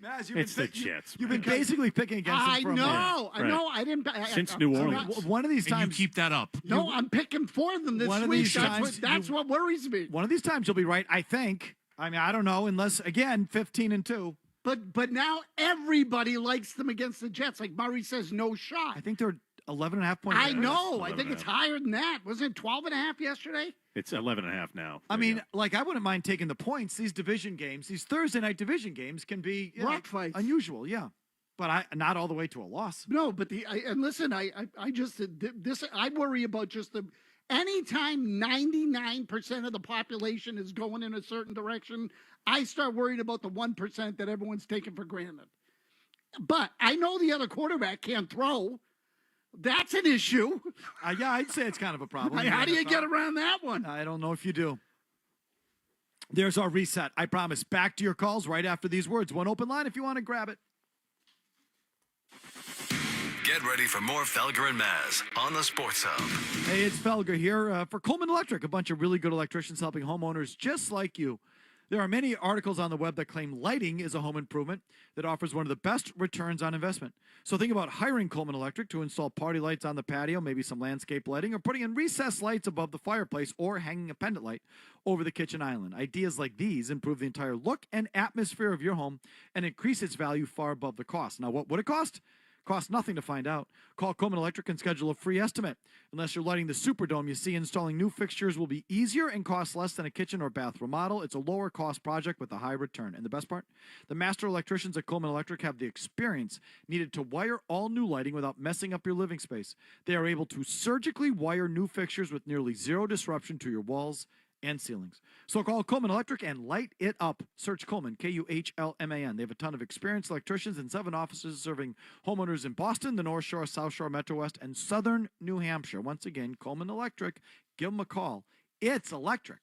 Maz, it's the Jets. You've been basically picking against them for a minute. I know. I didn't. Since New Orleans. One of these times. And you keep that up. No, I'm picking for them this week. That's what worries me. One of these times you'll be right, I think. I mean, I don't know, unless, again, 15-2. But now everybody likes them against the Jets. Like Murray says, no shot. I think they're 11.5 points. I know. I think it's higher than that. Wasn't it 12.5 yesterday? It's 11.5 now. I mean, I wouldn't mind taking the points. These division games, these Thursday night division games can be rock fights. Unusual, yeah. But not all the way to a loss. No, but listen, I worry about just anytime 99% of the population is going in a certain direction, I start worrying about the 1% that everyone's taking for granted. But I know the other quarterback can't throw. That's an issue. Yeah, I'd say it's kind of a problem. How do you get around that one? I don't know if you do. There's our reset. I promise. Back to your calls right after these words. One open line if you want to grab it. Get ready for more Felger and Maz on the Sports Hub. Hey, it's Felger here for Coleman Electric, a bunch of really good electricians helping homeowners just like you. There are many articles on the web that claim lighting is a home improvement that offers one of the best returns on investment. So think about hiring Coleman Electric to install party lights on the patio, maybe some landscape lighting, or putting in recessed lights above the fireplace, or hanging a pendant light over the kitchen island. Ideas like these improve the entire look and atmosphere of your home and increase its value far above the cost. Now, what would it cost? Costs nothing to find out. Call Coleman Electric and schedule a free estimate. Unless you're lighting the Superdome, you see installing new fixtures will be easier and cost less than a kitchen or bath remodel. It's a lower cost project with a high return. And the best part? The master electricians at Coleman Electric have the experience needed to wire all new lighting without messing up your living space. They are able to surgically wire new fixtures with nearly zero disruption to your walls and ceilings. So call Coleman Electric and light it up. Search Coleman, Kuhlman. They have a ton of experienced electricians in 7 offices serving homeowners in Boston, the North Shore, South Shore, Metro West, and Southern New Hampshire. Once again, Coleman Electric. Give them a call. It's electric.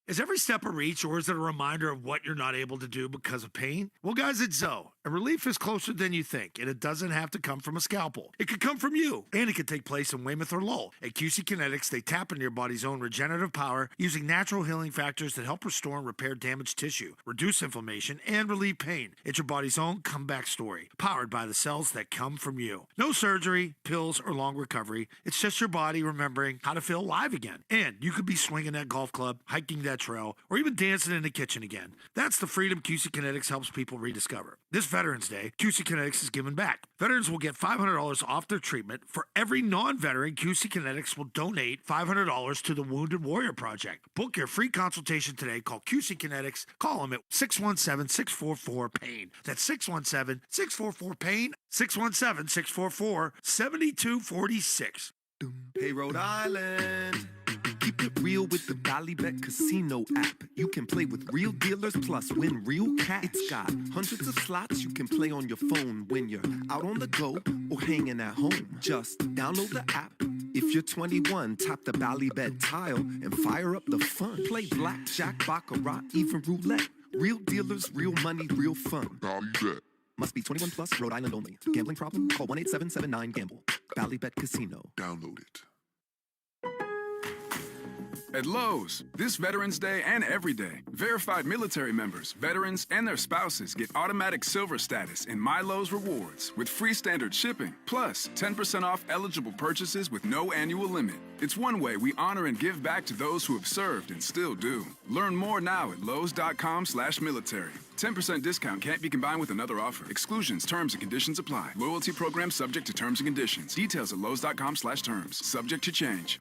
Is every step a reach, or is it a reminder of what you're not able to do because of pain? Well, guys, it's Zoe. And relief is closer than you think, and it doesn't have to come from a scalpel. It could come from you, and it could take place in Weymouth or Lowell. At QC Kinetics, they tap into your body's own regenerative power using natural healing factors that help restore and repair damaged tissue, reduce inflammation, and relieve pain. It's your body's own comeback story, powered by the cells that come from you. No surgery, pills, or long recovery. It's just your body remembering how to feel alive again. And you could be swinging that golf club, hiking that trail, or even dancing in the kitchen again. That's the freedom QC Kinetics helps people rediscover. This Veterans Day, QC Kinetics is giving back. Veterans will get $500 off their treatment. For every non-veteran, QC Kinetics will donate $500 to the Wounded Warrior Project. Book your free consultation today. Call QC Kinetics. Call them at 617-644-PAIN. That's 617-644-PAIN. 617-644-7246. Hey, Rhode Island. Keep it real with the Ballybet Casino app. You can play with real dealers plus win real cash. It's got hundreds of slots you can play on your phone when you're out on the go or hanging at home. Just download the app. If you're 21, tap the Ballybet tile and fire up the fun. Play blackjack, baccarat, even roulette. Real dealers, real money, real fun. Ballybet. Must be 21 plus, Rhode Island only. Gambling problem? Call 1-877-9-GAMBLE. Ballybet Casino. Download it. At Lowe's, this Veterans Day and every day, verified military members, veterans, and their spouses get automatic silver status in My Lowe's Rewards with free standard shipping, plus 10% off eligible purchases with no annual limit. It's one way we honor and give back to those who have served and still do. Learn more now at lowes.com/military. 10% discount can't be combined with another offer. Exclusions, terms, and conditions apply. Loyalty program subject to terms and conditions. Details at lowes.com/terms. Subject to change.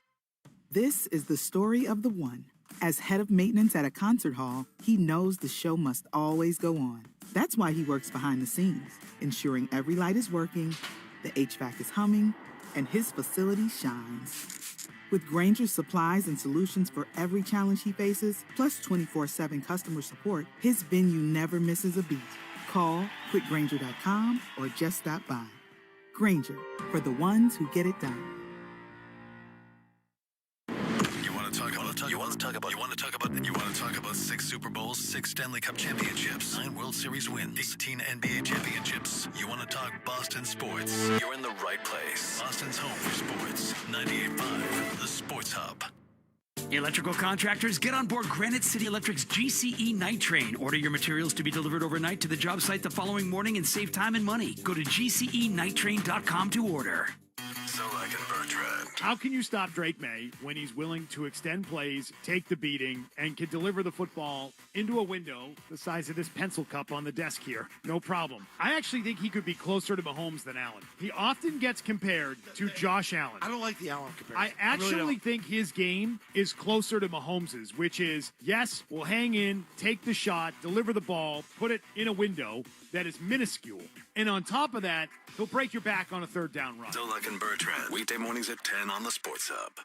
This is the story of the one. As head of maintenance at a concert hall, he knows the show must always go on. That's why he works behind the scenes, ensuring every light is working, the HVAC is humming, and his facility shines. With Grainger's supplies and solutions for every challenge he faces, plus 24/7 customer support, his venue never misses a beat. Call quickgrainger.com or just stop by. Grainger, for the ones who get it done. You want to talk about 6 Super Bowls, 6 Stanley Cup championships, 9 World Series wins, 18 NBA championships. You want to talk Boston sports? You're in the right place. Boston's home for sports. 98.5, the Sports Hub. Electrical contractors, get on board Granite City Electric's GCE Night Train. Order your materials to be delivered overnight to the job site the following morning and save time and money. Go to GCEnighttrain.com to order. Solak and Bertrand. How can you stop Drake May when he's willing to extend plays, take the beating, and can deliver the football into a window the size of this pencil cup on the desk here? No problem. I actually think he could be closer to Mahomes than Allen. He often gets compared to Josh Allen. I don't like the Allen comparison. I actually think his game is closer to Mahomes's, which is, yes, we'll hang in, take the shot, deliver the ball, put it in a window that is minuscule. And on top of that, he'll break your back on a third down run. Solak and Bertrand. Weekday mornings at 10 on the Sports Hub.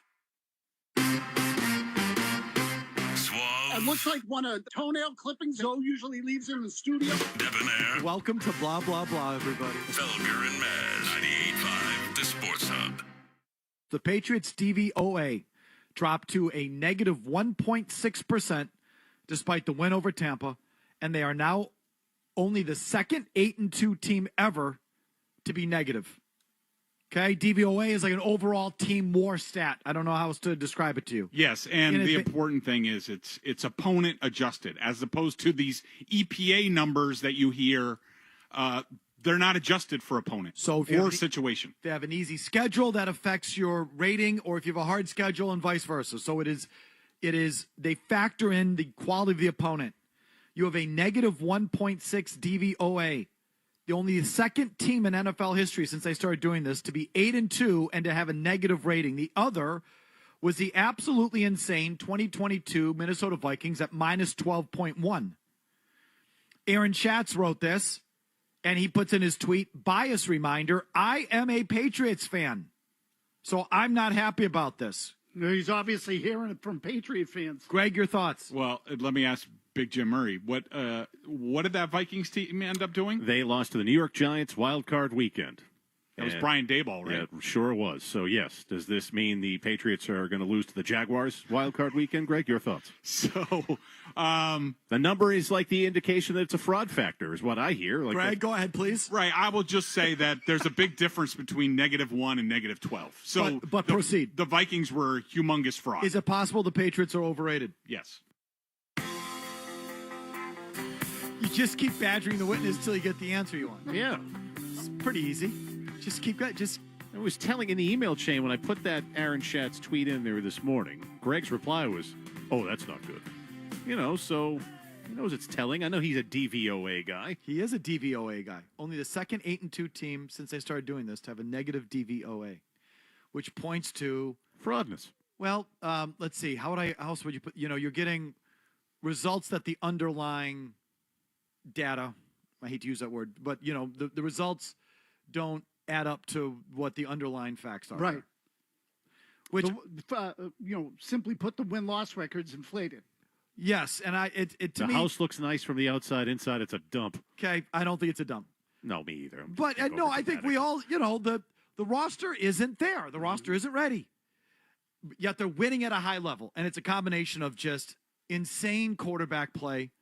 It looks like one of the toenail clippings Zoe usually leaves in the studio. Debonair. Welcome to blah, blah, blah, everybody. Felger and Maz. 98.5, the Sports Hub. The Patriots DVOA dropped to a negative 1.6% despite the win over Tampa, and they are now only the second 8-2 team ever to be negative. Okay, DVOA is like an overall team WAR stat. I don't know how else to describe it to you. Yes, and the important thing is it's opponent adjusted, as opposed to these EPA numbers that you hear. They're not adjusted for opponent or situation. They have an easy schedule that affects your rating, or if you have a hard schedule and vice versa. So it is they factor in the quality of the opponent. You have a negative 1.6 DVOA. The second team in NFL history since they started doing this to be 8-2 and to have a negative rating. The other was the absolutely insane 2022 Minnesota Vikings at minus 12.1. Aaron Schatz wrote this, and he puts in his tweet, bias reminder, I am a Patriots fan, so I'm not happy about this. He's obviously hearing it from Patriot fans. Greg, your thoughts? Well, let me ask Big Jim Murray. What did that Vikings team end up doing? They lost to the New York Giants wild card weekend. That was Brian Daboll, right? Yeah, it sure was. So, yes, does this mean the Patriots are going to lose to the Jaguars wild card weekend? Greg, your thoughts? So, the number is like the indication that it's a fraud factor, is what I hear. Like Greg, go ahead, please. Right. I will just say that there's a big difference between -1 and -12. So, but proceed. The Vikings were humongous fraud. Is it possible the Patriots are overrated? Yes. You just keep badgering the witness till you get the answer you want. Yeah. It's pretty easy. Just keep going. I was telling in the email chain when I put that Aaron Schatz tweet in there this morning, Greg's reply was, oh, that's not good. So he knows it's telling. I know he's a DVOA guy. He is a DVOA guy. Only the second 8-2 team since they started doing this to have a negative DVOA, which points to fraudness. Well, let's see. How else would you put, you're getting results that the underlying data, I hate to use that word, but, the results don't add up to what the underlying facts are. Right. Which, simply put, the win-loss record's inflated. Yes, and the house looks nice from the outside. Inside, it's a dump. Okay, I don't think it's a dump. No, me either. But no, I think we all, the roster isn't there. The roster isn't ready. Yet they're winning at a high level, and it's a combination of just insane quarterback play,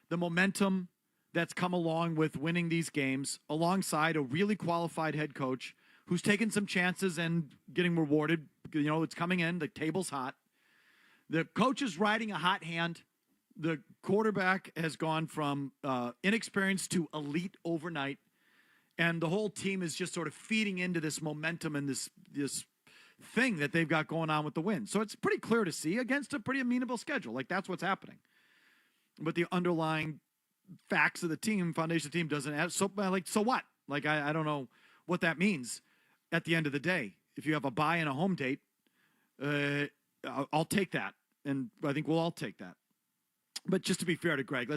the momentum that's come along with winning these games, alongside a really qualified head coach who's taken some chances and getting rewarded. It's coming in. The table's hot. The coach is riding a hot hand. The quarterback has gone from inexperienced to elite overnight. And the whole team is just sort of feeding into this momentum and this thing that they've got going on with the win. So it's pretty clear to see against a pretty amenable schedule. Like, that's what's happening. But the underlying facts of the team, foundation of the team, doesn't add. So what? Like, I don't know what that means at the end of the day. If you have a bye and a home date, I'll take that. And I think we'll all take that. But just to be fair to Greg,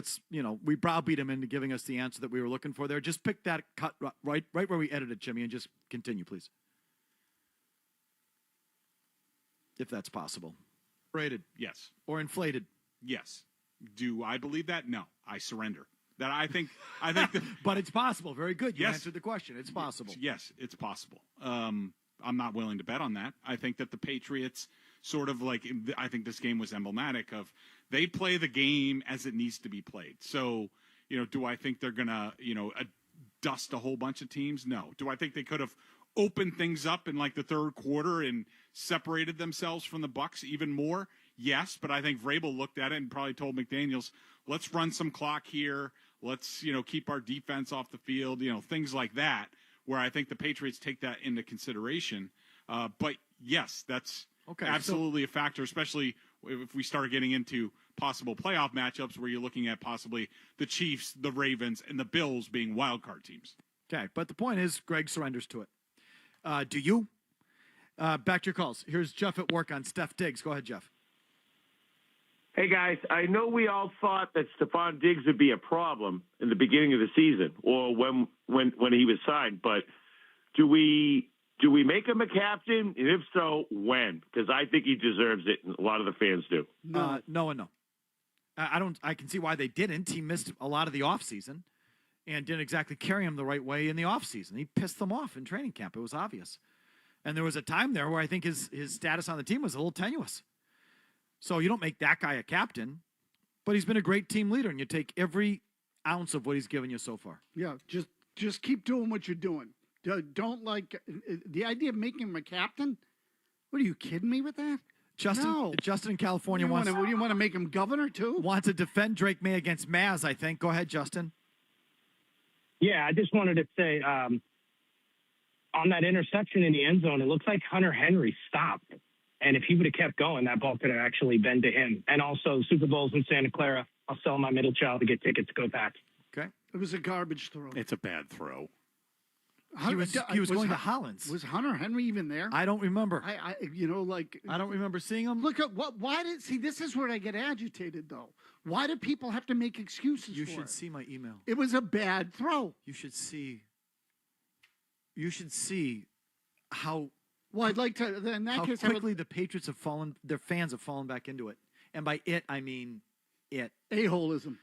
we browbeat him into giving us the answer that we were looking for there. Just pick that cut right where we edited, Jimmy, and just continue, please. If that's possible. Rated. Yes. Or inflated. Yes. Do I believe that? No. I surrender. That I think that, but it's possible. Very good. You yes. answered the question. It's possible. Yes, it's possible. I'm not willing to bet on that. I think that the Patriots sort of I think this game was emblematic of they play the game as it needs to be played. So, do I think they're going to, dust a whole bunch of teams? No. Do I think they could have opened things up in the third quarter and separated themselves from the Bucs even more? Yes, but I think Vrabel looked at it and probably told McDaniels, let's run some clock here. Let's, keep our defense off the field, things like that, where I think the Patriots take that into consideration. But, yes, that's absolutely a factor, especially if we start getting into possible playoff matchups where you're looking at possibly the Chiefs, the Ravens, and the Bills being wild card teams. Okay, but the point is Greg surrenders to it. Do you? Back to your calls. Here's Jeff at work on Steph Diggs. Go ahead, Jeff. Hey, guys, I know we all thought that Stephon Diggs would be a problem in the beginning of the season or when he was signed, but do we make him a captain? And if so, when? Because I think he deserves it, and a lot of the fans do. No and no. I can see why they didn't. He missed a lot of the offseason and didn't exactly carry him the right way in the offseason. He pissed them off in training camp. It was obvious. And there was a time there where I think his status on the team was a little tenuous. So you don't make that guy a captain, but he's been a great team leader, and you take every ounce of what he's given you so far. Yeah, just keep doing what you're doing. don't like the idea of making him a captain. What are you kidding me with that? Justin in California What do you want to make him governor too? Wants to defend Drake May against Maz, I think. Go ahead, Justin. Yeah, I just wanted to say on that interception in the end zone, it looks like Hunter Henry stopped. And if he would have kept going, that ball could have actually been to him. And also, Super Bowl's in Santa Clara. I'll sell my middle child to get tickets. Go Pats. Okay. It was a garbage throw. It's a bad throw. He was going to Hollins. Was Hunter Henry even there? I don't remember. I don't remember seeing him. Look at this is where I get agitated though. Why do people have to make excuses You for should it? see my email. It was a bad throw. You should see how Well, I'd like to in that how case quickly the Patriots have fallen, their fans have fallen back into it. And by it I mean it. A-holism.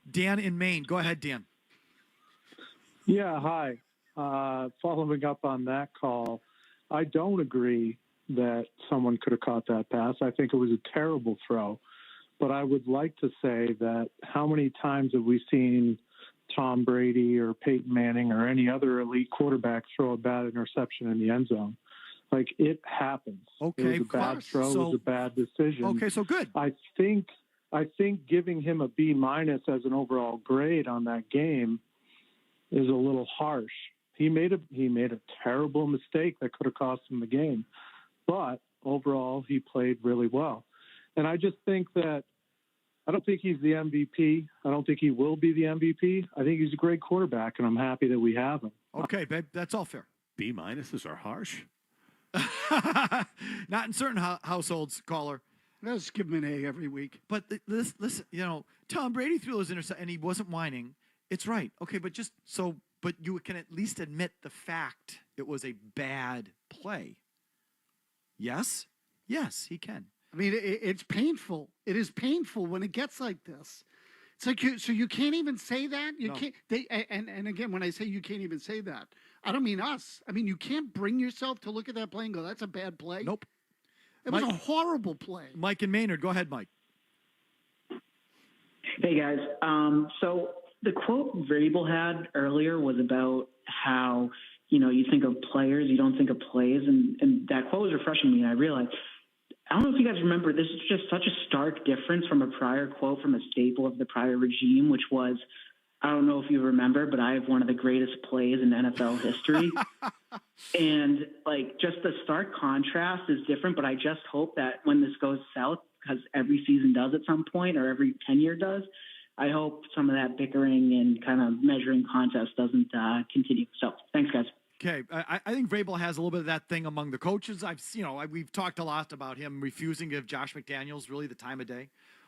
Dan in Maine. Go ahead, Dan. Yeah, hi. Following up on that call, I don't agree that someone could have caught that pass. I think it was a terrible throw. But I would like to say that how many times have we seen Tom Brady or Peyton Manning or any other elite quarterback throw a bad interception in the end zone? Like, it happens. Okay, it was a bad throw. It was a bad decision. Okay, so good. I think giving him a B- as an overall grade on that game is a little harsh. He made a terrible mistake that could have cost him the game, but overall he played really well. And I just think that I don't think he's the MVP. I don't think he will be the MVP. I think he's a great quarterback, and I'm happy that we have him. Okay, babe, that's all fair. B- are harsh. Not in certain households, caller. Let's give him an A every week. But listen, Tom Brady threw those interceptions, and he wasn't whining. It's right. Okay, but you can at least admit the fact it was a bad play. Yes? Yes, he can. I mean, it's painful. It is painful when it gets like this. It's like you can't even say that. You can't. And again, when I say you can't even say that, I don't mean us. I mean, you can't bring yourself to look at that play and go, "That's a bad play." Nope. It was a horrible play. Mike and Maynard, go ahead, Mike. Hey guys. So the quote Vrabel had earlier was about how you think of players, you don't think of plays, and that quote was refreshing to me. And I realized. I don't know if you guys remember, this is just such a stark difference from a prior quote from a staple of the prior regime, which was, I don't know if you remember, but I have one of the greatest plays in NFL history. And just the stark contrast is different, but I just hope that when this goes south, because every season does at some point, or every 10-year does, I hope some of that bickering and kind of measuring contest doesn't continue. So thanks, guys. Okay, I think Vrabel has a little bit of that thing among the coaches. We've talked a lot about him refusing to give Josh McDaniels really the time of day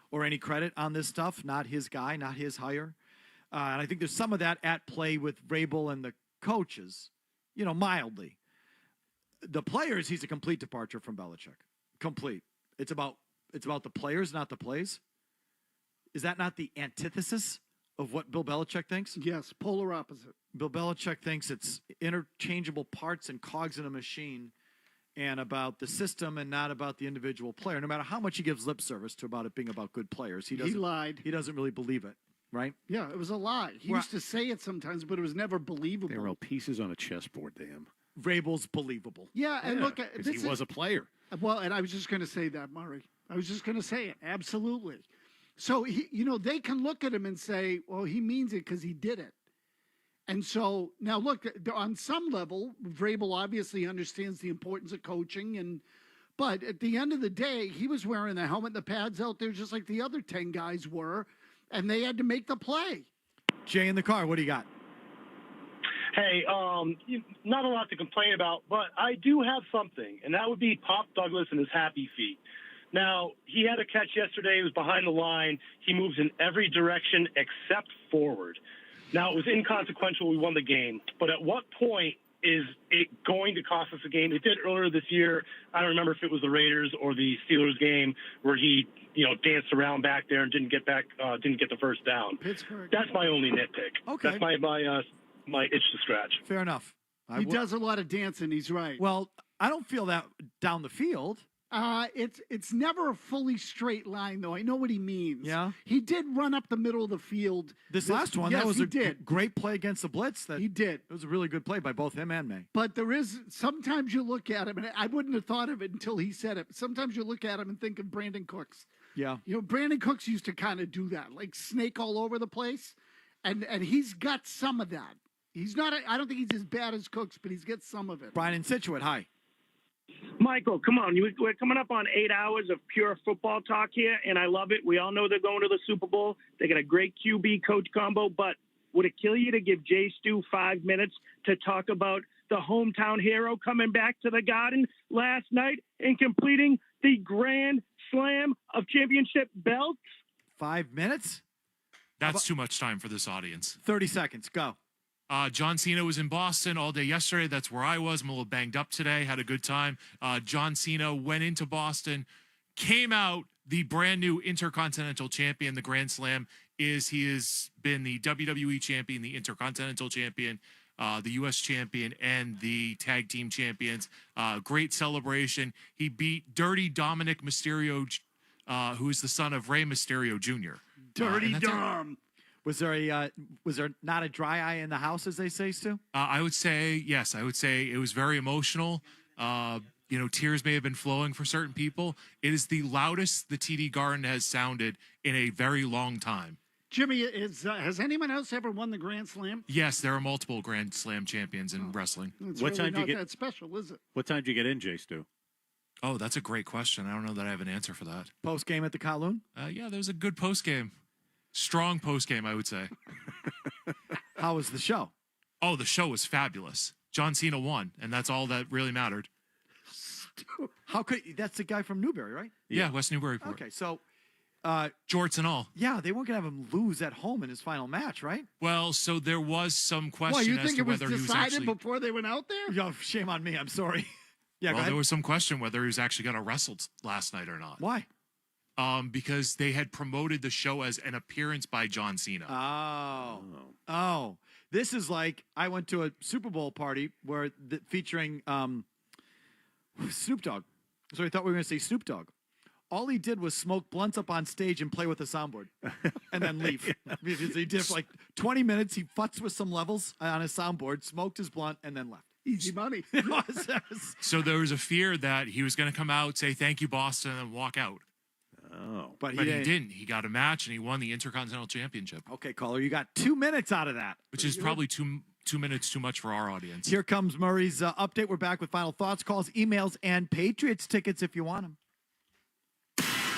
or any credit on this stuff. Not his guy, not his hire. And I think there's some of that at play with Vrabel and the coaches, mildly. The players, he's a complete departure from Belichick. Complete. It's about the players, not the plays. Is that not the antithesis of what Bill Belichick thinks? Yes, polar opposite. Bill Belichick thinks it's interchangeable parts and cogs in a machine and about the system and not about the individual player. No matter how much he gives lip service to about it being about good players, he lied. He doesn't really believe it, right? Yeah, it was a lie. He used to say it sometimes, but it was never believable. They were all pieces on a chessboard to him. Vrabel's believable. Yeah, and look, he was a player. Well, and I was just going to say that, Murray. I was just going to say it. Absolutely. So, they can look at him and say, well, he means it because he did it. And so now look, on some level, Vrabel obviously understands the importance of coaching. But at the end of the day, he was wearing the helmet and the pads out there just like the other 10 guys were. And they had to make the play. Jay in the car, what do you got? Hey, not a lot to complain about, but I do have something, and that would be Pop Douglas and his happy feet. Now, he had a catch yesterday. He was behind the line. He moves in every direction except forward. Now, it was inconsequential. We won the game. But at what point is it going to cost us a game? It did earlier this year. I don't remember if it was the Raiders or the Steelers game where he, danced around back there and didn't get the first down. Pittsburgh. That's my only nitpick. Okay. That's my itch to scratch. Fair enough. He does a lot of dancing. He's right. Well, I don't feel that down the field. It's never a fully straight line, though. I know what he means. Yeah? He did run up the middle of the field. This last one, yes, that was he a did. great play against the blitz. He did. It was a really good play by both him and May. But there is, sometimes you look at him, and I wouldn't have thought of it until he said it. Sometimes you look at him and think of Brandon Cooks. Yeah. You know, Brandon Cooks used to kind of do that, like snake all over the place. And he's got some of that. He's not, I don't think he's as bad as Cooks, but he's got some of it. Brian in Situate, hi. Michael, come on. We're coming up on 8 hours of pure football talk here, and I love it. We all know they're going to the Super Bowl. They got a great QB coach combo, but would it kill you to give Jay Stu 5 minutes to talk about the hometown hero coming back to the Garden last night and completing the Grand Slam of championship belts? 5 minutes? That's too much time for this audience. 30 seconds. Go. John Cena was in Boston all day yesterday. That's where I was. I'm a little banged up today. Had a good time. John Cena went into Boston, came out the brand new Intercontinental Champion. The Grand Slam is he has been the WWE Champion, the Intercontinental Champion, the U.S. Champion, and the Tag Team Champions. Great celebration. He beat Dirty Dominic Mysterio, who is the son of Rey Mysterio Jr. Dirty Dom. Was there not a dry eye in the house, as they say, Stu? I would say yes. I would say it was very emotional. Tears may have been flowing for certain people. It is the loudest the TD Garden has sounded in a very long time. Jimmy, has anyone else ever won the Grand Slam? Yes, there are multiple Grand Slam champions in wrestling. It's really not that special, is it? What time did you get in, Jay Stu? Oh, that's a great question. I don't know that I have an answer for that. Post game at the Kowloon? Yeah, there was a good post game. Strong post game, I would say. How was the show? Oh, the show was fabulous. John Cena won, and that's all that really mattered. How could that's the guy from Newbury, right? Yeah, West Newburyport. Okay, so jorts and all. Yeah, they weren't gonna have him lose at home in his final match, right? Well, so there was some question Well, you as think to it was whether he was decided actually. before they went out there? Yo, shame on me. I'm sorry. Yeah, well, there was some question whether he was actually going to wrestle last night or not. Why? Because they had promoted the show as an appearance by John Cena. Oh. This is like I went to a Super Bowl party where featuring Snoop Dogg. So I thought we were going to say Snoop Dogg. All he did was smoke blunts up on stage and play with the soundboard and then leave. Because he did it for like 20 minutes. He futzed with some levels on his soundboard, smoked his blunt, and then left. Easy money. So there was a fear that he was going to come out, say thank you, Boston, and then walk out. Oh. But he didn't. He got a match, and he won the Intercontinental Championship. Okay, caller, you got 2 minutes out of that. Which is probably two minutes too much for our audience. Here comes Murray's update. We're back with final thoughts, calls, emails, and Patriots tickets if you want them.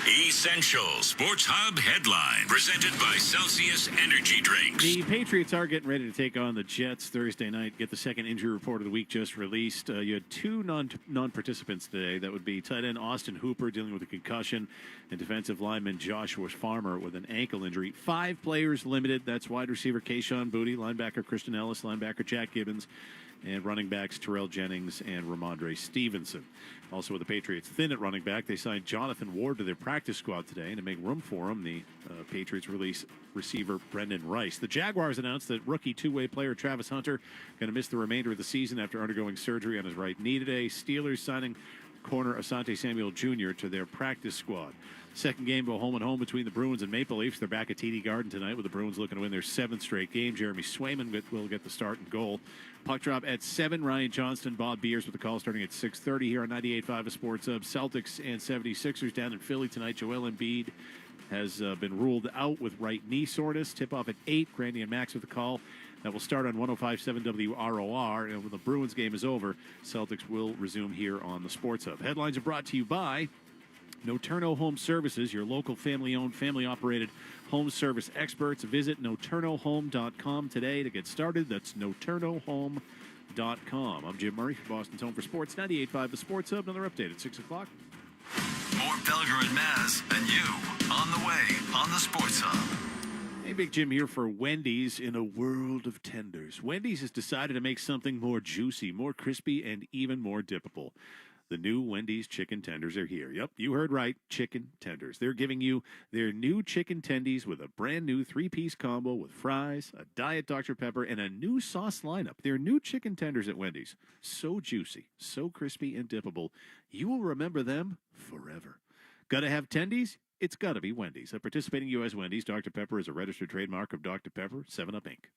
Essential Sports Hub headline presented by Celsius Energy Drinks. The Patriots are getting ready to take on the Jets Thursday night. Get the second injury report of the week just released. You had two non-participants today. That would be tight end Austin Hooper dealing with a concussion and defensive lineman Joshua Farmer with an ankle injury. 5 players limited. That's wide receiver Kayshawn Boutte, linebacker Christian Ellis, linebacker Jack Gibbons, and running backs Terrell Jennings and Ramondre Stevenson. Also with the Patriots thin at running back, they signed Jonathan Ward to their practice squad today. And to make room for him, the Patriots release receiver Brendan Rice. The Jaguars announced that rookie two-way player Travis Hunter going to miss the remainder of the season after undergoing surgery on his right knee today. Steelers signing corner Asante Samuel Jr. to their practice squad. Second game of a home-and-home between the Bruins and Maple Leafs. They're back at TD Garden tonight with the Bruins looking to win their 7th straight game. Jeremy Swayman will get the start and goal. Puck drop at 7. Ryan Johnston, Bob Beers with the call starting at 6:30 here on 98.5 Sports Hub. Celtics and 76ers down in Philly tonight. Joel Embiid has been ruled out with right knee soreness. Tip-off at 8. Grandy and Max with the call. That will start on 105.7 WROR. And when the Bruins game is over, Celtics will resume here on the Sports Hub. Headlines are brought to you by Noturno Home Services, your local family-owned, family-operated home service experts. Visit noturnohome.com today to get started. That's noturnohome.com. I'm Jim Murray for Boston's Home for Sports, 98.5 The Sports Hub. Another update at 6 o'clock. More Belger and Maz and you on the way on the Sports Hub. Hey, Big Jim here for Wendy's in a world of tenders. Wendy's has decided to make something more juicy, more crispy, and even more dippable. The new Wendy's chicken tenders are here. Yep, you heard right, chicken tenders. They're giving you their new chicken tendies with a brand new 3-piece combo with fries, a Diet Dr. Pepper, and a new sauce lineup. Their new chicken tenders at Wendy's. So juicy, so crispy and dippable. You will remember them forever. Gotta have tendies? It's gotta be Wendy's. A participating U.S. Wendy's, Dr. Pepper is a registered trademark of Dr. Pepper, 7-Up Inc.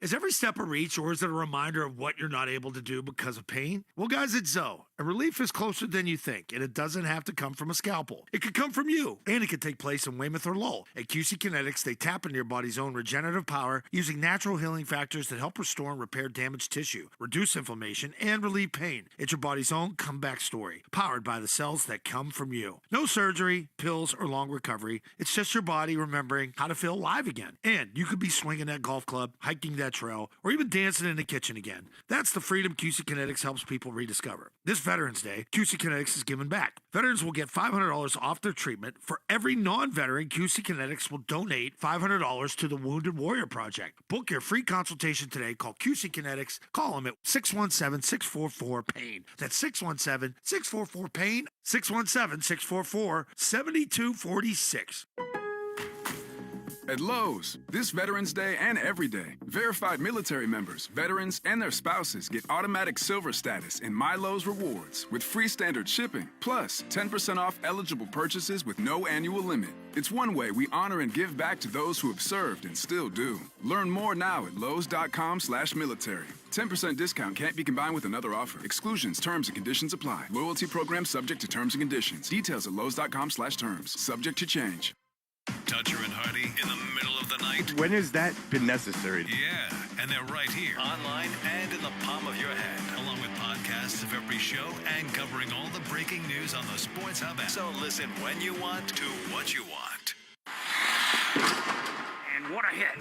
Is every step a reach, or is it a reminder of what you're not able to do because of pain? Well, guys, it's Zoe. And relief is closer than you think, and it doesn't have to come from a scalpel. It could come from you, and it could take place in Weymouth or Lowell. At QC Kinetics, they tap into your body's own regenerative power using natural healing factors that help restore and repair damaged tissue, reduce inflammation, and relieve pain. It's your body's own comeback story, powered by the cells that come from you. No surgery, pills, or long recovery. It's just your body remembering how to feel alive again. And you could be swinging that golf club, hiking that trail, or even dancing in the kitchen again. That's the freedom QC Kinetics helps people rediscover. This Veterans Day, QC Kinetics is giving back. Veterans will get $500 off their treatment. For every non-veteran, QC Kinetics will donate $500 to the Wounded Warrior Project. Book your free consultation today. Call QC Kinetics. Call them at 617-644-PAIN. That's 617-644-PAIN. 617-644-7246. At Lowe's, this Veterans Day and every day, verified military members, veterans, and their spouses get automatic silver status in My Lowe's Rewards with free standard shipping, plus 10% off eligible purchases with no annual limit. It's one way we honor and give back to those who have served and still do. Learn more now at lowes.com/military. 10% discount can't be combined with another offer. Exclusions, terms, and conditions apply. Loyalty program subject to terms and conditions. Details at lowes.com/terms. Subject to change. Toucher and Hardy in the middle of the night. When has that been necessary? Yeah, and they're right here, online and in the palm of your hand, along with podcasts of every show and covering all the breaking news on the Sports Hub app. So listen when you want to what you want. And what a hit.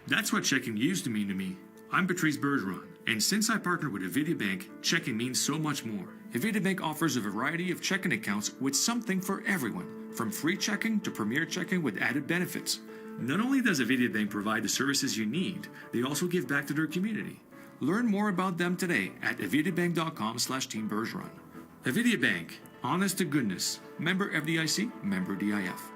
That's what checking used to mean to me. I'm Patrice Bergeron, and since I partnered with Avidia Bank, checking means so much more. Avidia Bank offers a variety of checking accounts with something for everyone, from free checking to premier checking with added benefits. Not only does Avidia Bank provide the services you need, they also give back to their community. Learn more about them today at avidiabank.com/Team Bergeron. Avidia Bank, honest to goodness. Member FDIC, member DIF.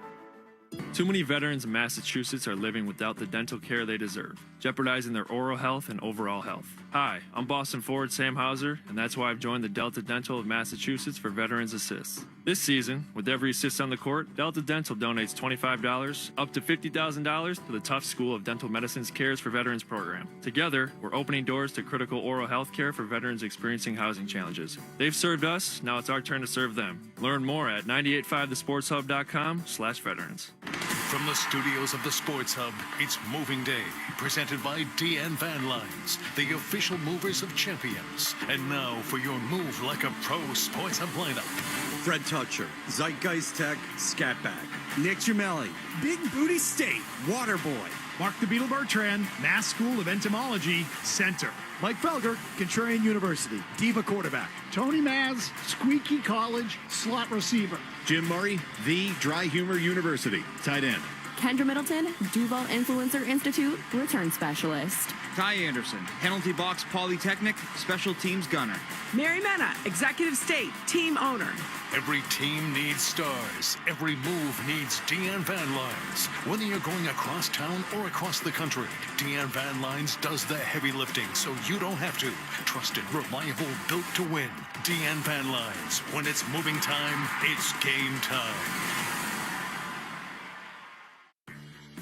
Too many veterans in Massachusetts are living without the dental care they deserve, jeopardizing their oral health and overall health. Hi, I'm Boston forward Sam Hauser, and that's why I've joined the Delta Dental of Massachusetts for Veterans Assist. This season, with every assist on the court, Delta Dental donates $25 up to $50,000 to the Tufts School of Dental Medicine's Cares for Veterans program. Together, we're opening doors to critical oral health care for veterans experiencing housing challenges. They've served us, now it's our turn to serve them. Learn more at 985thesportshub.com/veterans. From the studios of the Sports Hub, it's Moving Day, presented by DN Van Lines, the official movers of champions. And now for your Move Like a Pro Sports Hub lineup. Fred Toucher, Zeitgeist Tech, Scat Bag. Nick Gemelli, Big Booty State, Waterboy. Mark the Beetle Bertrand, Mass School of Entomology, Center. Mike Felger, Contrarian University, Diva quarterback. Tony Maz, Squeaky College, slot receiver. Jim Murray, The Dry Humor University, tight end. Kendra Middleton, Duval Influencer Institute, return specialist. Ty Anderson, Penalty Box Polytechnic, special teams gunner. Mary Mena, Executive State, team owner. Every team needs stars. Every move needs DN Van Lines. Whether you're going across town or across the country, DN Van Lines does the heavy lifting so you don't have to. Trusted, reliable, built to win. DN Van Lines. When it's moving time, it's game time.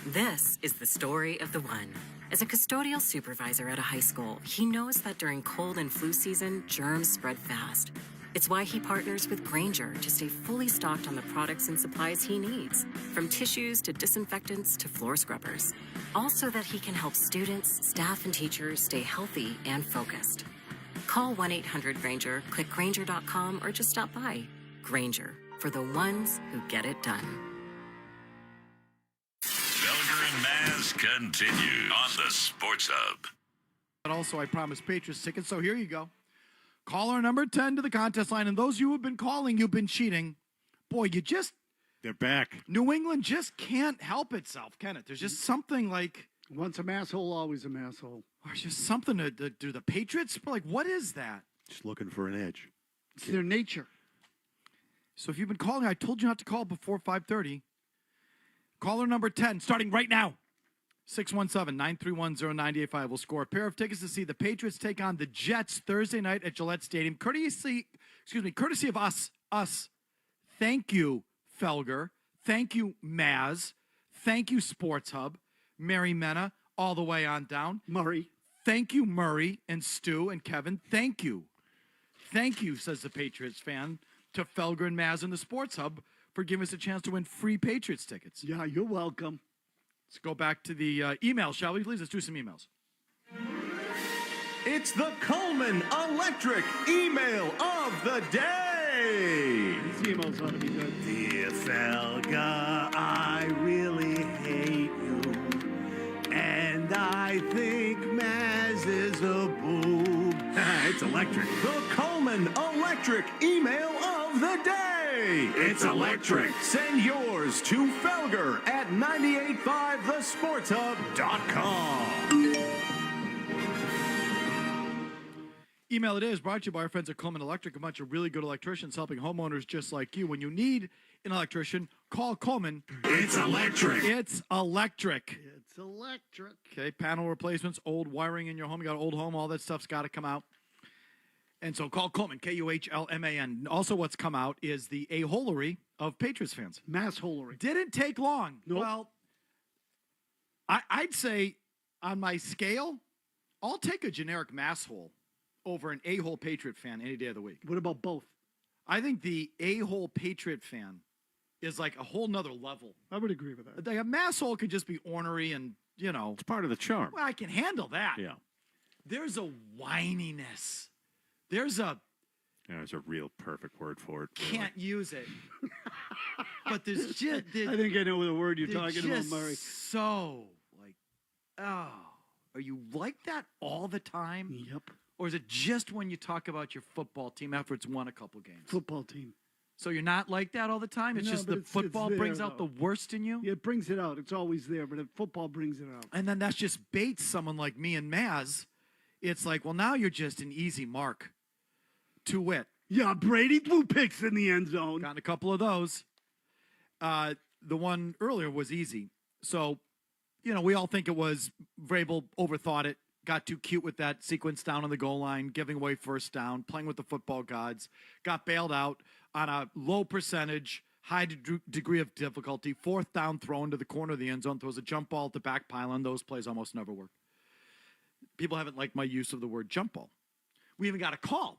This is the story of the one. As a custodial supervisor at a high school, he knows that during cold and flu season, germs spread fast. It's why he partners with Grainger to stay fully stocked on the products and supplies he needs, from tissues to disinfectants to floor scrubbers. All so that he can help students, staff, and teachers stay healthy and focused. Call 1-800-GRAINGER, click Grainger.com, or just stop by. Grainger, for the ones who get it done. Maz continue on the Sports Hub. But also, I promised Patriots tickets, so here you go. Caller number 10 to the contest line, and those you who have been calling, you've been cheating. Boy, they're back. New England just can't help itself, can it? There's just something like... Once a masshole, always a masshole. Or just something to do the Patriots? Like, what is that? Just looking for an edge. It's their nature. So if you've been calling, I told you not to call before 5:30. Caller number 10, starting right now. 617-931-0985 will score a pair of tickets to see the Patriots take on the Jets Thursday night at Gillette Stadium. Courtesy of us. Thank you, Felger. Thank you, Maz. Thank you, Sports Hub. Mary Mena, all the way on down. Murray. Thank you, Murray and Stu and Kevin. Thank you. Thank you, says the Patriots fan, to Felger and Maz in the Sports Hub for giving us a chance to win free Patriots tickets. Yeah, you're welcome. Let's go back to the email, shall we, please? Let's do some emails. It's the Coleman Electric email of the day. These emails ought to be good. Dear Felga, I really hate you. And I think Maz is a boob. It's electric. The Coleman Electric email of the day. It's electric. Send yours to Felger at 985thesportshub.com. Email it is brought to you by our friends at Coleman Electric, a bunch of really good electricians helping homeowners just like you. When you need an electrician, call Coleman. It's electric. It's electric. It's electric. Okay, panel replacements, old wiring in your home. You got an old home, all that stuff's got to come out. And so call Coleman, Kuhlman. Also what's come out is the a-holery of Patriots fans. Mass holery. Didn't take long. Nope. Well, I'd say on my scale, I'll take a generic mass hole over an a-hole Patriot fan any day of the week. What about both? I think the a-hole Patriot fan is like a whole nother level. I would agree with that. Like a mass hole could just be ornery and, It's part of the charm. Well, I can handle that. Yeah. There's a whininess. There's a... There's a real perfect word for it. Can't use it. But there's just... I think I know the word you're talking about, just Murray. So, are you like that all the time? Yep. Or is it just when you talk about your football team after it's won a couple games? Football team. So you're not like that all the time? It's No, just but the it's football there, brings out the though. worst in you? Yeah, it brings it out. It's always there, but football brings it out. And then that's just baits someone like me and Maz. It's like, well, now you're just an easy mark. To wit. Yeah, Brady threw picks in the end zone. Gotten a couple of those. The one earlier was easy. So, we all think it was Vrabel overthought it, got too cute with that sequence down on the goal line, giving away first down, playing with the football gods, got bailed out on a low percentage, high degree of difficulty, fourth down throw into the corner of the end zone, throws a jump ball at the back pylon. Those plays almost never work. People haven't liked my use of the word jump ball. We even got a call.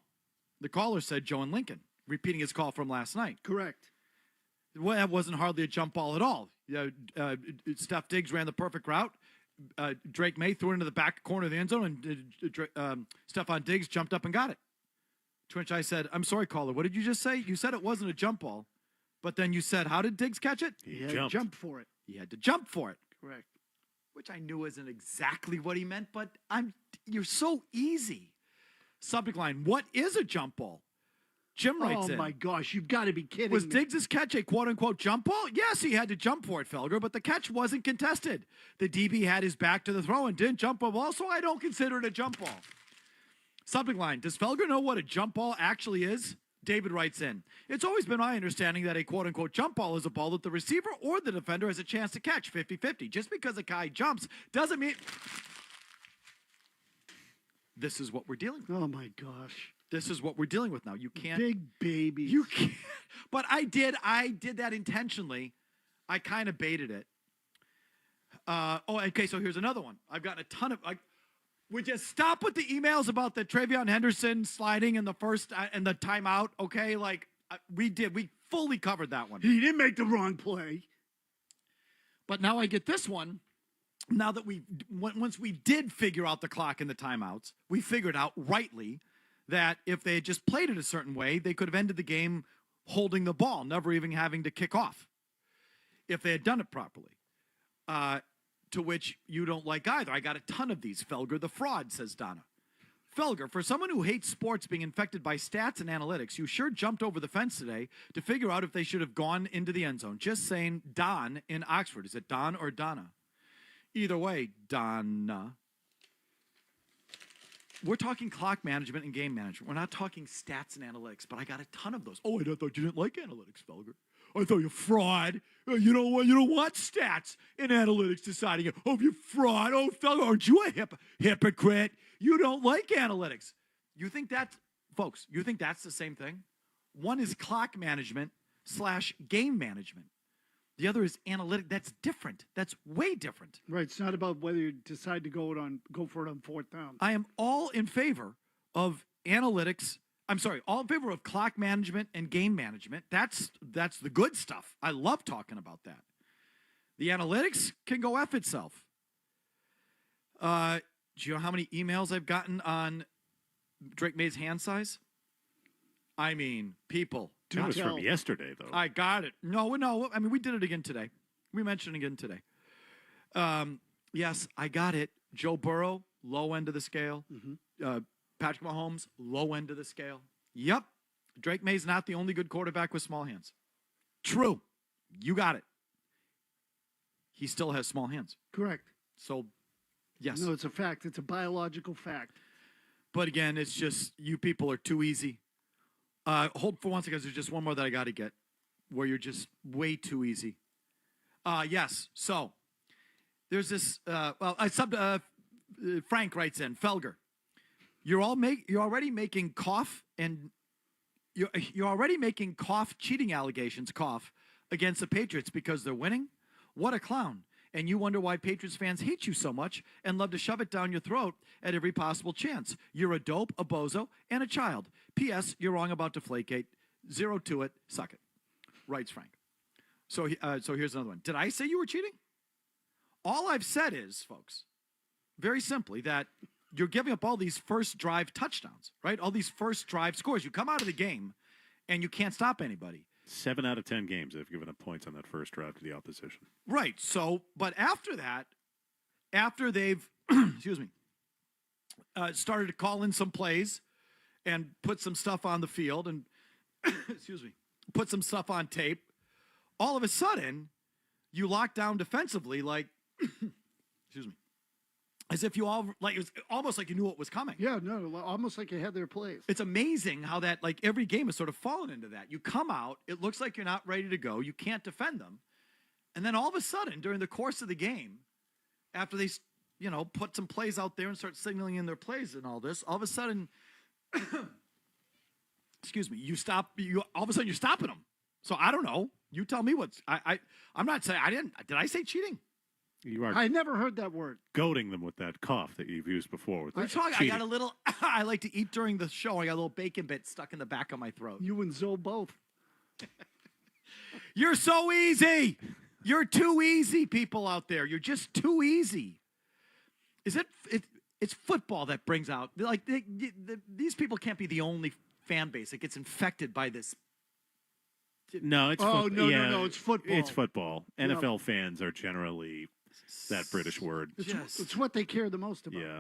The caller said Joe and Lincoln, repeating his call from last night. Correct. Well, that wasn't hardly a jump ball at all. Steph Diggs ran the perfect route. Drake May threw it into the back corner of the end zone, and Stephon Diggs jumped up and got it. To which I said, I'm sorry, caller, what did you just say? You said it wasn't a jump ball, but then you said, how did Diggs catch it? He had to jump for it. He had to jump for it. Correct. Which I knew isn't exactly what he meant, but you're so easy. Subject line, what is a jump ball? Jim writes in. Oh, my gosh, you've got to be kidding Was me. Diggs' catch a quote-unquote jump ball? Yes, he had to jump for it, Felger, but the catch wasn't contested. The DB had his back to the throw and didn't jump a ball, so I don't consider it a jump ball. Subject line, does Felger know what a jump ball actually is? David writes in, it's always been my understanding that a quote-unquote jump ball is a ball that the receiver or the defender has a chance to catch 50-50. Just because a guy jumps doesn't mean... This is what we're dealing with. Oh, my gosh. This is what we're dealing with now. You can't... Big baby. You can't... But I did that intentionally. I kind of baited it. Okay, so here's another one. I've gotten a ton of... Would you stop with the emails about the Travion Henderson sliding in the first and the timeout, okay? We fully covered that one. He didn't make the wrong play. But now I get this one. Now that once we did figure out the clock and the timeouts, we figured out rightly that if they had just played it a certain way, they could have ended the game holding the ball, never even having to kick off, if they had done it properly. To which you don't like either. I got a ton of these. Felger the fraud, says Donna. Felger, for someone who hates sports being infected by stats and analytics, you sure jumped over the fence today to figure out if they should have gone into the end zone. Just saying, Don in Oxford. Is it Don or Donna? Either way, Donna. we're talking clock management and game management. We're not talking stats and analytics, but I got a ton of those. Oh, I thought you didn't like analytics, Felger. I thought you fraud. You don't want stats and analytics deciding. Oh, you fraud. Oh, Felger, aren't you a hypocrite? You don't like analytics. You think that's, folks, you think that's the same thing? One is clock management / game management. The other is analytic. That's different. That's way different. Right. It's not about whether you decide to go for it on fourth down. I am all in favor of analytics. I'm sorry, all in favor of clock management and game management. That's the good stuff. I love talking about that. The analytics can go F itself. Do you know how many emails I've gotten on Drake May's hand size? I mean, people. That was from yesterday, though. I got it. No. I mean, we did it again today. We mentioned it again today. Yes, I got it. Joe Burrow, low end of the scale. Patrick Mahomes, low end of the scale. Yep. Drake May's not the only good quarterback with small hands. True. You got it. He still has small hands. Correct. So, yes. No, it's a fact. It's a biological fact. But again, it's just you people are too easy. Hold for 1 second. There's just one more that I got to get where you're just way too easy. Yes. So there's this. Frank writes in, Felger, you're already making cough cheating allegations against the Patriots because they're winning. What a clown. And you wonder why Patriots fans hate you so much and love to shove it down your throat at every possible chance. You're a dope, a bozo, and a child. P.S. You're wrong about Deflategate. 0 to it. Suck it. Writes Frank. So here's another one. Did I say you were cheating? All I've said is, folks, very simply, that you're giving up all these first drive touchdowns, right? All these first drive scores. You come out of the game, and you can't stop anybody. 7 out of 10 games they've given up points on that first drive to the opposition. Right. So, but after that, after they've, started to call in some plays and put some stuff on the field and, put some stuff on tape, all of a sudden, you lock down defensively like, as if you all, like, it was almost like you knew what was coming. Yeah, no, almost like you had their plays. It's amazing how that, like, every game has sort of fallen into that. You come out, it looks like you're not ready to go, you can't defend them, and then all of a sudden, during the course of the game, after they, put some plays out there and start signaling in their plays and all this, all of a sudden, all of a sudden you're stopping them. So I don't know. You tell me I'm not saying, did I say cheating? You are. I never heard that word. Goading them with that cough that you've used before. With I got a little. I like to eat during the show. I got a little bacon bit stuck in the back of my throat. You and Zoe both. You're so easy. You're too easy, people out there. You're just too easy. It's football that brings out, like, these people can't be the only fan base that gets infected by this. No, it's no, it's football. It's football. NFL fans are generally that British word. It's what they care the most about. Yeah.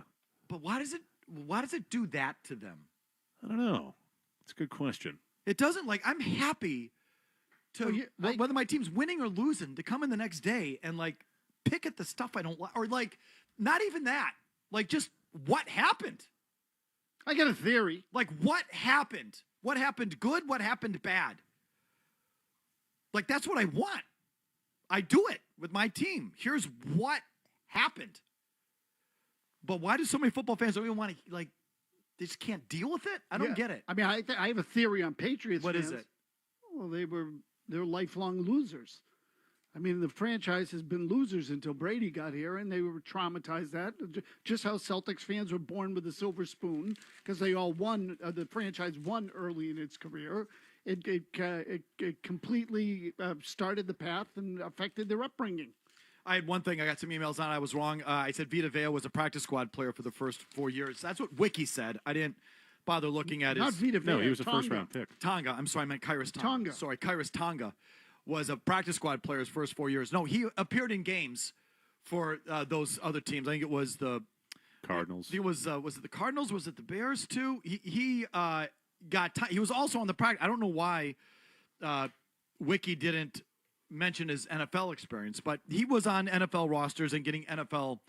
But why does it do that to them? I don't know. It's a good question. It doesn't, like, I'm happy to, whether my team's winning or losing, to come in the next day and, like, pick at the stuff I don't like. Or, like, not even that. Like, just what happened? I got a theory. Like, what happened? What happened good? What happened bad? Like, that's what I want. I do it with my team. Here's what happened. But why do so many football fans don't even want to, like, they just can't deal with it? I don't get it. I mean, I have a theory on Patriots What fans. is it? Well, they're lifelong losers. I mean, the franchise has been losers until Brady got here, and they were traumatized that. Just how Celtics fans were born with a silver spoon, because they all won. The franchise won early in its career. It completely started the path and affected their upbringing. I had one thing. I got some emails on. I was wrong. I said Vita Vea was a practice squad player for the first 4 years. That's what Wiki said. I didn't bother looking at Not his... Vita Vea. No, he was a Tonga. first-round pick. Tonga. I'm sorry, I meant Kairos Tonga. Tonga. Sorry, Kairos Tonga was a practice squad player his first 4 years. No, he appeared in games for those other teams. I think it was the Cardinals. He was it the Cardinals? Was it the Bears too? He was also on the practice. I don't know why Wiki didn't mention his NFL experience, but he was on NFL rosters and getting NFL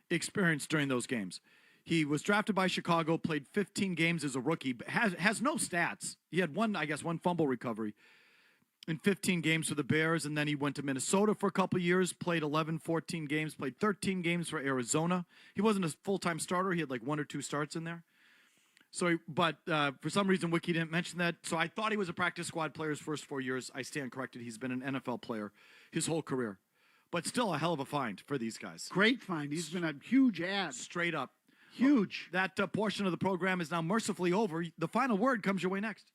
experience during those games. He was drafted by Chicago, played 15 games as a rookie, but has no stats. He had one fumble recovery in 15 games for the Bears, and then he went to Minnesota for a couple years, played 14 games, played 13 games for Arizona. He wasn't a full-time starter. He had like 1 or 2 starts in there. So, but for some reason, Wiki didn't mention that. So I thought he was a practice squad player his first 4 years. I stand corrected. He's been an NFL player his whole career. But still a hell of a find for these guys. Great find. He's been a huge ad. Straight up. Huge. That portion of the program is now mercifully over. The final word comes your way next.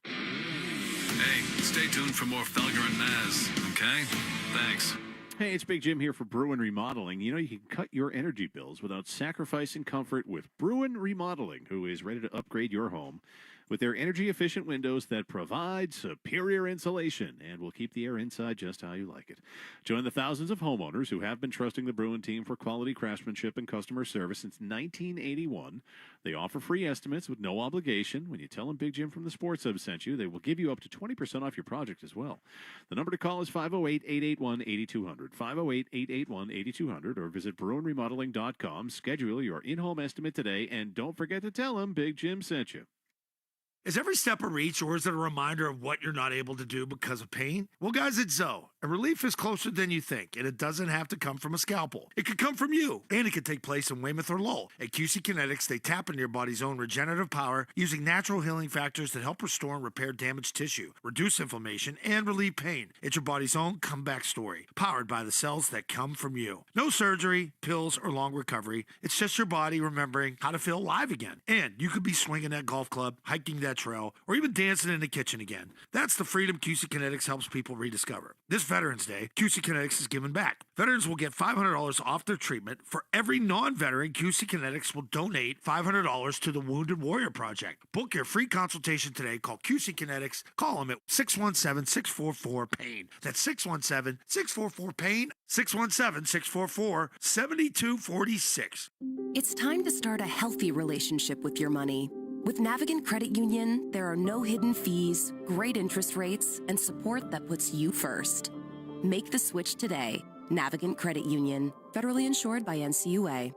Hey, stay tuned for more Felger and Maz, okay? Thanks. Hey, it's Big Jim here for Bruin Remodeling. You know, you can cut your energy bills without sacrificing comfort with Bruin Remodeling, who is ready to upgrade your home with their energy-efficient windows that provide superior insulation and will keep the air inside just how you like it. Join the thousands of homeowners who have been trusting the Bruin team for quality craftsmanship and customer service since 1981. They offer free estimates with no obligation. When you tell them Big Jim from the Sports Hub sent you, they will give you up to 20% off your project as well. The number to call is 508-881-8200, 508-881-8200, or visit BruinRemodeling.com. Schedule your in-home estimate today, and don't forget to tell them Big Jim sent you. Is every step a reach, or is it a reminder of what you're not able to do because of pain? Well, guys, it's Zoe. And relief is closer than you think, and it doesn't have to come from a scalpel. It could come from you, and it could take place in Weymouth or Lowell. At QC Kinetics, they tap into your body's own regenerative power using natural healing factors that help restore and repair damaged tissue, reduce inflammation, and relieve pain. It's your body's own comeback story, powered by the cells that come from you. No surgery, pills, or long recovery. It's just your body remembering how to feel alive again. And you could be swinging that golf club, hiking that trail, or even dancing in the kitchen again. That's the freedom QC Kinetics helps people rediscover. This Veterans Day, QC Kinetics is giving back. Veterans will get $500 off their treatment. For every non-veteran, QC Kinetics will donate $500 to the Wounded Warrior Project. Book your free consultation today. Call QC Kinetics. Call them at 617-644-PAIN. That's 617-644-PAIN, 617-644-7246. It's time to start a healthy relationship with your money. With Navigant Credit Union, there are no hidden fees, great interest rates, and support that puts you first. Make the switch today. Navigant Credit Union, federally insured by NCUA.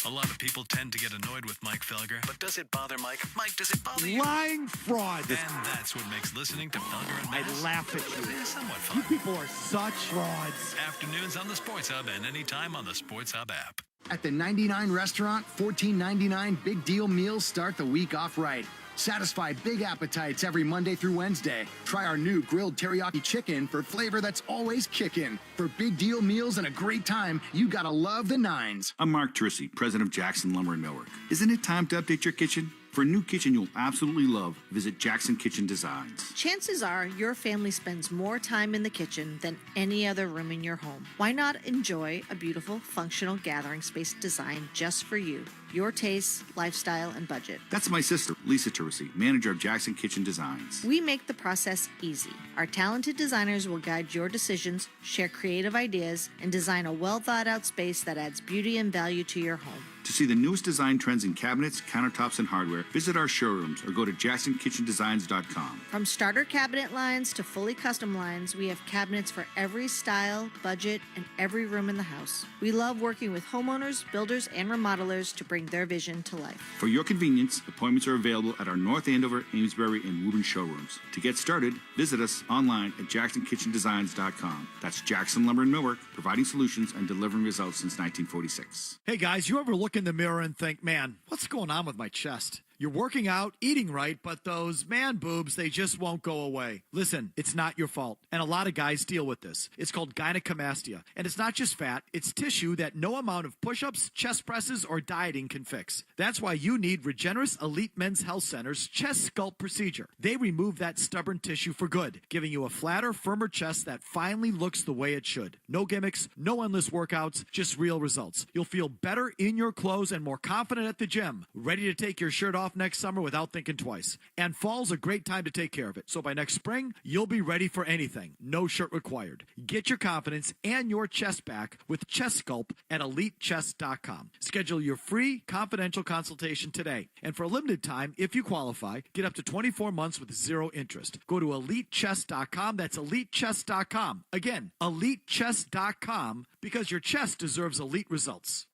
A lot of people tend to get annoyed with Mike Felger, but does it bother Mike? Mike, does it bother you? Lying fraud. And that's what makes listening to Felger and Maz I laugh at you. Somewhat fun. You people are such frauds. Afternoons on the Sports Hub and anytime on the Sports Hub app. At the 99 restaurant, $14.99 big deal meals start the week off right. Satisfy big appetites every Monday through Wednesday. Try our new grilled teriyaki chicken for flavor that's always kickin'. For big deal meals and a great time, you gotta love the Nines. I'm Mark Trissy, president of Jackson Lumber and Millwork. Isn't it time to update your kitchen? For a new kitchen you'll absolutely love, visit Jackson Kitchen Designs. Chances are your family spends more time in the kitchen than any other room in your home. Why not enjoy a beautiful, functional gathering space designed just for you, your tastes, lifestyle, and budget? That's my sister, Lisa Teresi, manager of Jackson Kitchen Designs. We make the process easy. Our talented designers will guide your decisions, share creative ideas, and design a well-thought-out space that adds beauty and value to your home. To see the newest design trends in cabinets, countertops, and hardware, visit our showrooms or go to JacksonKitchenDesigns.com. From starter cabinet lines to fully custom lines, we have cabinets for every style, budget, and every room in the house. We love working with homeowners, builders, and remodelers to bring their vision to life. For your convenience, appointments are available at our North Andover, Amesbury, and Woburn showrooms. To get started, visit us online at JacksonKitchenDesigns.com. That's Jackson Lumber and Millwork, providing solutions and delivering results since 1946. Hey guys, you ever look in the mirror and think, man, what's going on with my chest? You're working out, eating right, but those man boobs, they just won't go away. Listen, it's not your fault. And a lot of guys deal with this. It's called gynecomastia. And it's not just fat, it's tissue that no amount of push-ups, chest presses, or dieting can fix. That's why you need Regenerous Elite Men's Health Center's chest sculpt procedure. They remove that stubborn tissue for good, giving you a flatter, firmer chest that finally looks the way it should. No gimmicks, no endless workouts, just real results. You'll feel better in your clothes and more confident at the gym, ready to take your shirt off next summer without thinking twice. And fall's a great time to take care of it. So by next spring, you'll be ready for anything. No shirt required. Get your confidence and your chest back with Chest Sculpt at EliteChest.com. Schedule your free confidential consultation today. And for a limited time, if you qualify, get up to 24 months with zero interest. Go to EliteChest.com. That's EliteChest.com. Again, EliteChest.com, because your chest deserves elite results.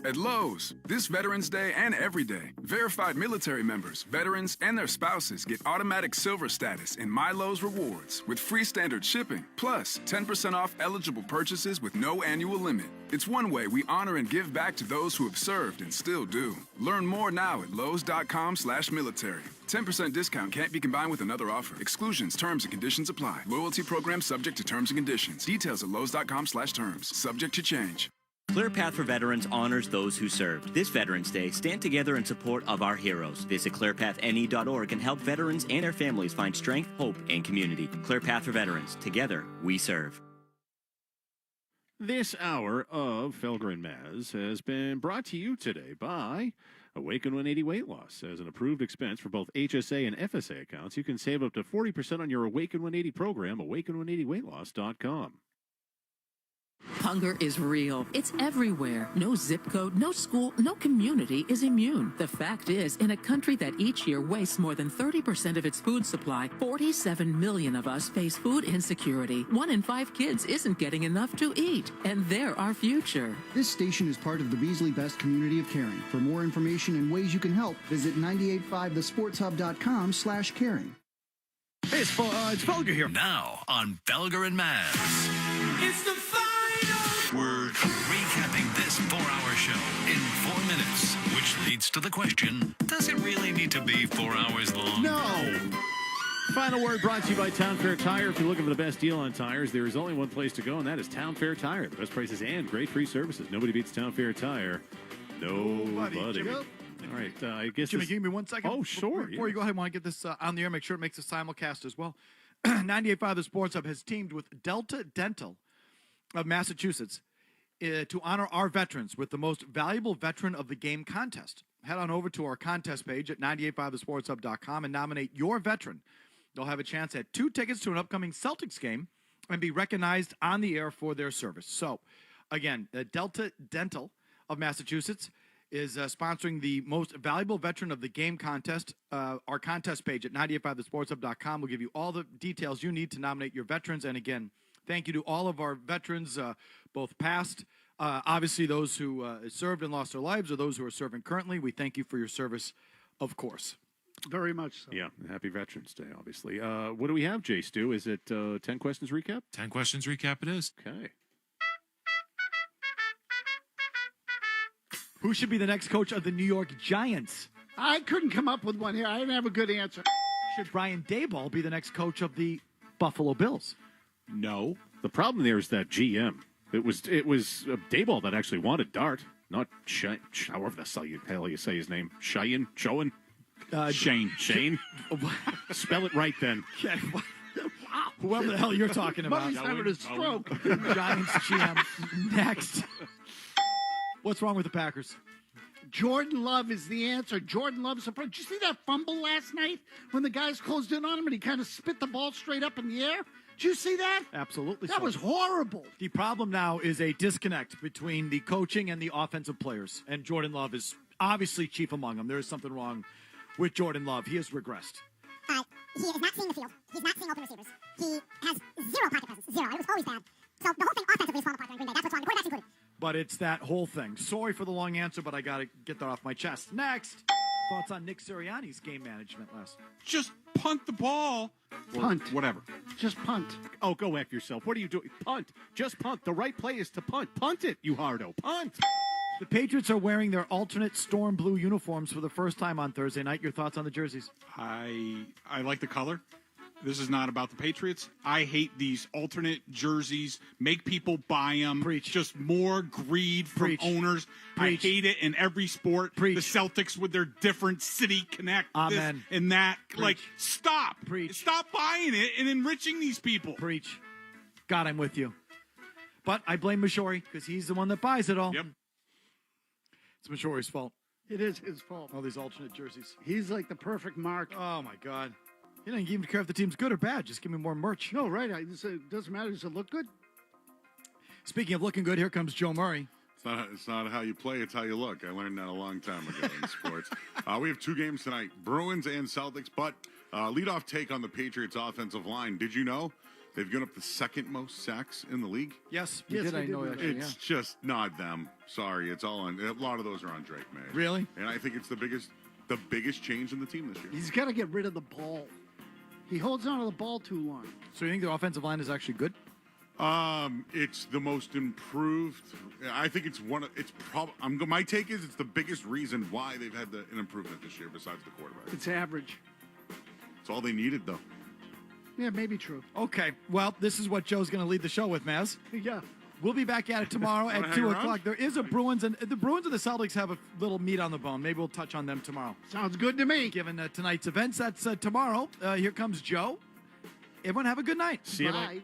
At Lowe's, this Veterans Day and every day, verified military members, veterans, and their spouses get automatic silver status in My Lowe's Rewards with free standard shipping, plus 10% off eligible purchases with no annual limit. It's one way we honor and give back to those who have served and still do. Learn more now at lowes.com/military. 10% discount can't be combined with another offer. Exclusions, terms, and conditions apply. Loyalty program subject to terms and conditions. Details at lowes.com/terms. Subject to change. ClearPath for Veterans honors those who served. This Veterans Day, stand together in support of our heroes. Visit clearpathne.org and help veterans and their families find strength, hope, and community. ClearPath for Veterans. Together, we serve. This hour of Felger and Maz has been brought to you today by Awaken 180 Weight Loss. As an approved expense for both HSA and FSA accounts, you can save up to 40% on your Awaken 180 program, awaken180weightloss.com. Hunger is real. It's everywhere. No zip code, no school, no community is immune. The fact is, in a country that each year wastes more than 30% of its food supply, 47 million of us face food insecurity. 1 in 5 kids isn't getting enough to eat, and they're our future. This station is part of the Beasley Best community of caring. For more information and ways you can help, visit 985thesportshub.com/caring. Hey, it's Felger here. Now on Felger and Maz. It's the final. We're recapping this 4-hour show in 4 minutes, which leads to the question, does it really need to be 4 hours long? No! Final word brought to you by Town Fair Tire. If you're looking for the best deal on tires, there is only one place to go, and that is Town Fair Tire. The best prices and great free services. Nobody beats Town Fair Tire. Nobody. All right, I guess Jimmy, give me 1 second. Oh, sure. Before you go ahead, I want to get this on the air. Make sure it makes a simulcast as well. 98.5 The Sports Hub has teamed with Delta Dental of Massachusetts to honor our veterans with the most valuable veteran of the game contest. Head on over to our contest page at 985thesportshub.com and nominate your veteran. They'll have a chance at 2 tickets to an upcoming Celtics game and be recognized on the air for their service. So, again, Delta Dental of Massachusetts is sponsoring the most valuable veteran of the game contest. Our contest page at 985thesportshub.com will give you all the details you need to nominate your veterans. And again, thank you to all of our veterans, both past, obviously those who served and lost their lives, or those who are serving currently. We thank you for your service, of course. Very much so. Yeah, happy Veterans Day, obviously. What do we have, Jay Stu? Is it 10 questions recap? 10 questions recap it is. Okay. Who should be the next coach of the New York Giants? I couldn't come up with one here. I didn't have a good answer. Should Brian Daboll be the next coach of the Buffalo Bills? No. The problem there is that GM. It was Daboll that actually wanted Dart, not however the hell you say his name. Shane. Spell it right then. Yeah, whoever the hell you're talking about. Buddy's having a stroke. Giants GM. Next. What's wrong with the Packers? Jordan Love is the answer. Jordan Love's surprised. Did you see that fumble last night when the guys closed in on him and he kind of spit the ball straight up in the air? Did you see that? Absolutely. That was horrible. The problem now is a disconnect between the coaching and the offensive players. And Jordan Love is obviously chief among them. There is something wrong with Jordan Love. He has regressed. He is not seeing the field. He's not seeing open receivers. He has zero pocket presence. Zero. It was always bad. So the whole thing offensively is falling apart in Green Bay. That's what's wrong. The quarterback's included. But it's that whole thing. Sorry for the long answer, but I got to get that off my chest. Next. Thoughts on Nick Sirianni's game management last? Just punt the ball. Punt. Whatever. Just punt. Oh, go F yourself. What are you doing? Punt. Just punt. The right play is to punt. Punt it, you hardo. Punt. The Patriots are wearing their alternate storm blue uniforms for the first time on Thursday night. Your thoughts on the jerseys? I like the color. This is not about the Patriots. I hate these alternate jerseys. Make people buy them. Preach. Just more greed from owners. Preach. I hate it in every sport. Preach. The Celtics with their different city connect. Amen. This and that. Preach. Like, stop. Preach. Stop buying it and enriching these people. Preach. God, I'm with you. But I blame Mashori because he's the one that buys it all. Yep. It's Mashori's fault. It is his fault. All these alternate jerseys. He's like the perfect mark. Oh, my God. You don't even care if the team's good or bad. Just give me more merch. No, right. It doesn't matter. Does it look good? Speaking of looking good, here comes Joe Murray. It's not how you play, it's how you look. I learned that a long time ago in sports. We have 2 games tonight, Bruins and Celtics, but leadoff take on the Patriots offensive line. Did you know They've given up the second most sacks in the league. Yes, Yes, we did. It's just not them. Sorry, it's all on. A lot of those are on Drake, man. Really? And I think it's the biggest change in the team this year. He's got to get rid of the ball. He holds on to the ball too long. So you think their offensive line is actually good? It's the most improved. I think it's one of. It's probably. My take is it's the biggest reason why they've had an improvement this year, besides the quarterback. It's average. It's all they needed, though. Yeah, maybe true. Okay, well, this is what Joe's going to lead the show with, Maz. Yeah. We'll be back at it tomorrow at 2 around? o'clock. There is a Bruins, and the Bruins and the Celtics have a little meat on the bone. Maybe we'll touch on them tomorrow. Sounds good to me. Given tonight's events, that's tomorrow. Here comes Joe. Everyone have a good night. See you. Bye.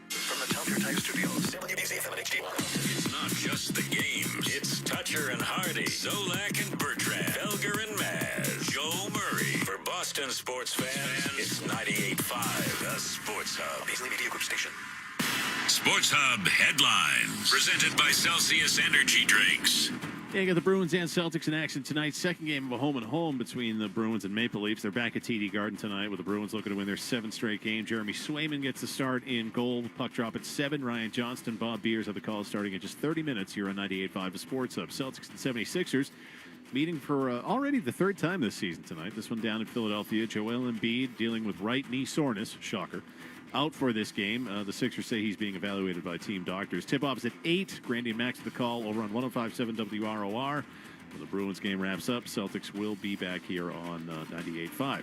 From the Telfair Type Studios, WBC FM and HD1. It's not just the games. It's Toucher and Hardy, Zolak and Bertrand, Felger and Maz, Joe Murray. For Boston sports fans, it's 98.5, the Sports Hub. Beasley Media Group Station. Sports Hub headlines. Presented by Celsius Energy Drinks. Yeah, you got the Bruins and Celtics in action tonight. Second game of a home-and-home between the Bruins and Maple Leafs. They're back at TD Garden tonight with the Bruins looking to win their seventh straight game. Jeremy Swayman gets the start in goal. Puck drop at 7. Ryan Johnston, Bob Beers have the call starting in just 30 minutes here on 98.5 The Sports Hub. Celtics and 76ers meeting for already the third time this season tonight. This one down in Philadelphia. Joel Embiid dealing with right knee soreness. Shocker. Out for this game. The Sixers say he's being evaluated by team doctors. Tip-off is at 8. Grandy and Max at the call over on 105.7 WROR. When the Bruins game wraps up, Celtics will be back here on 98.5.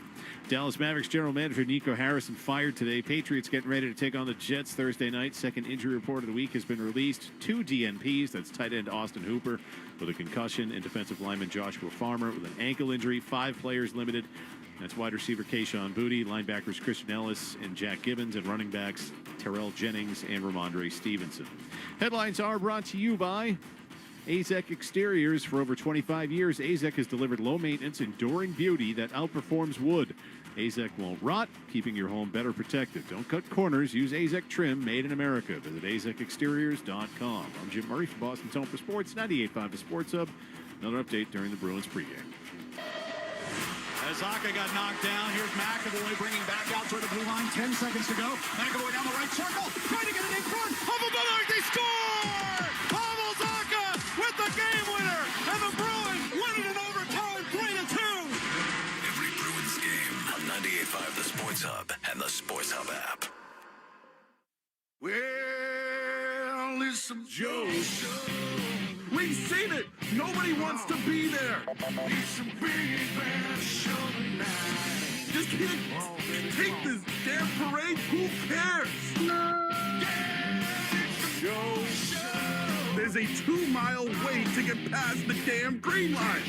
Dallas Mavericks general manager Nico Harrison fired today. Patriots getting ready to take on the Jets Thursday night. Second injury report of the week has been released. 2 DNPs. That's tight end Austin Hooper with a concussion and defensive lineman Joshua Farmer with an ankle injury. 5 players limited. That's wide receiver Kayshawn Boutte, linebackers Christian Ellis and Jack Gibbons, and running backs Terrell Jennings and Ramondre Stevenson. Headlines are brought to you by AZEK Exteriors. For over 25 years, AZEK has delivered low-maintenance, enduring beauty that outperforms wood. AZEK won't rot, keeping your home better protected. Don't cut corners. Use AZEK trim made in America. Visit AZEKexteriors.com. I'm Jim Murray from Boston Tone for Sports, 98.5 The Sports Hub. Another update during the Bruins pregame. As Aka got knocked down, here's McAvoy bringing back out toward the blue line. 10 seconds to go. McAvoy down the right circle, trying to get it in front. Hubble, they score! Pavel Zacha with the game winner, and the Bruins win it in overtime, 3-2. Every Bruins game on 98.5 The Sports Hub and the Sports Hub app. Well, it's some Joe show. We've seen it. Nobody wants to be there. It's some big bad show tonight. Just can't take this damn parade. Who cares? Yeah, it's the Joe show. There's a 2-mile wait to get past the damn green line.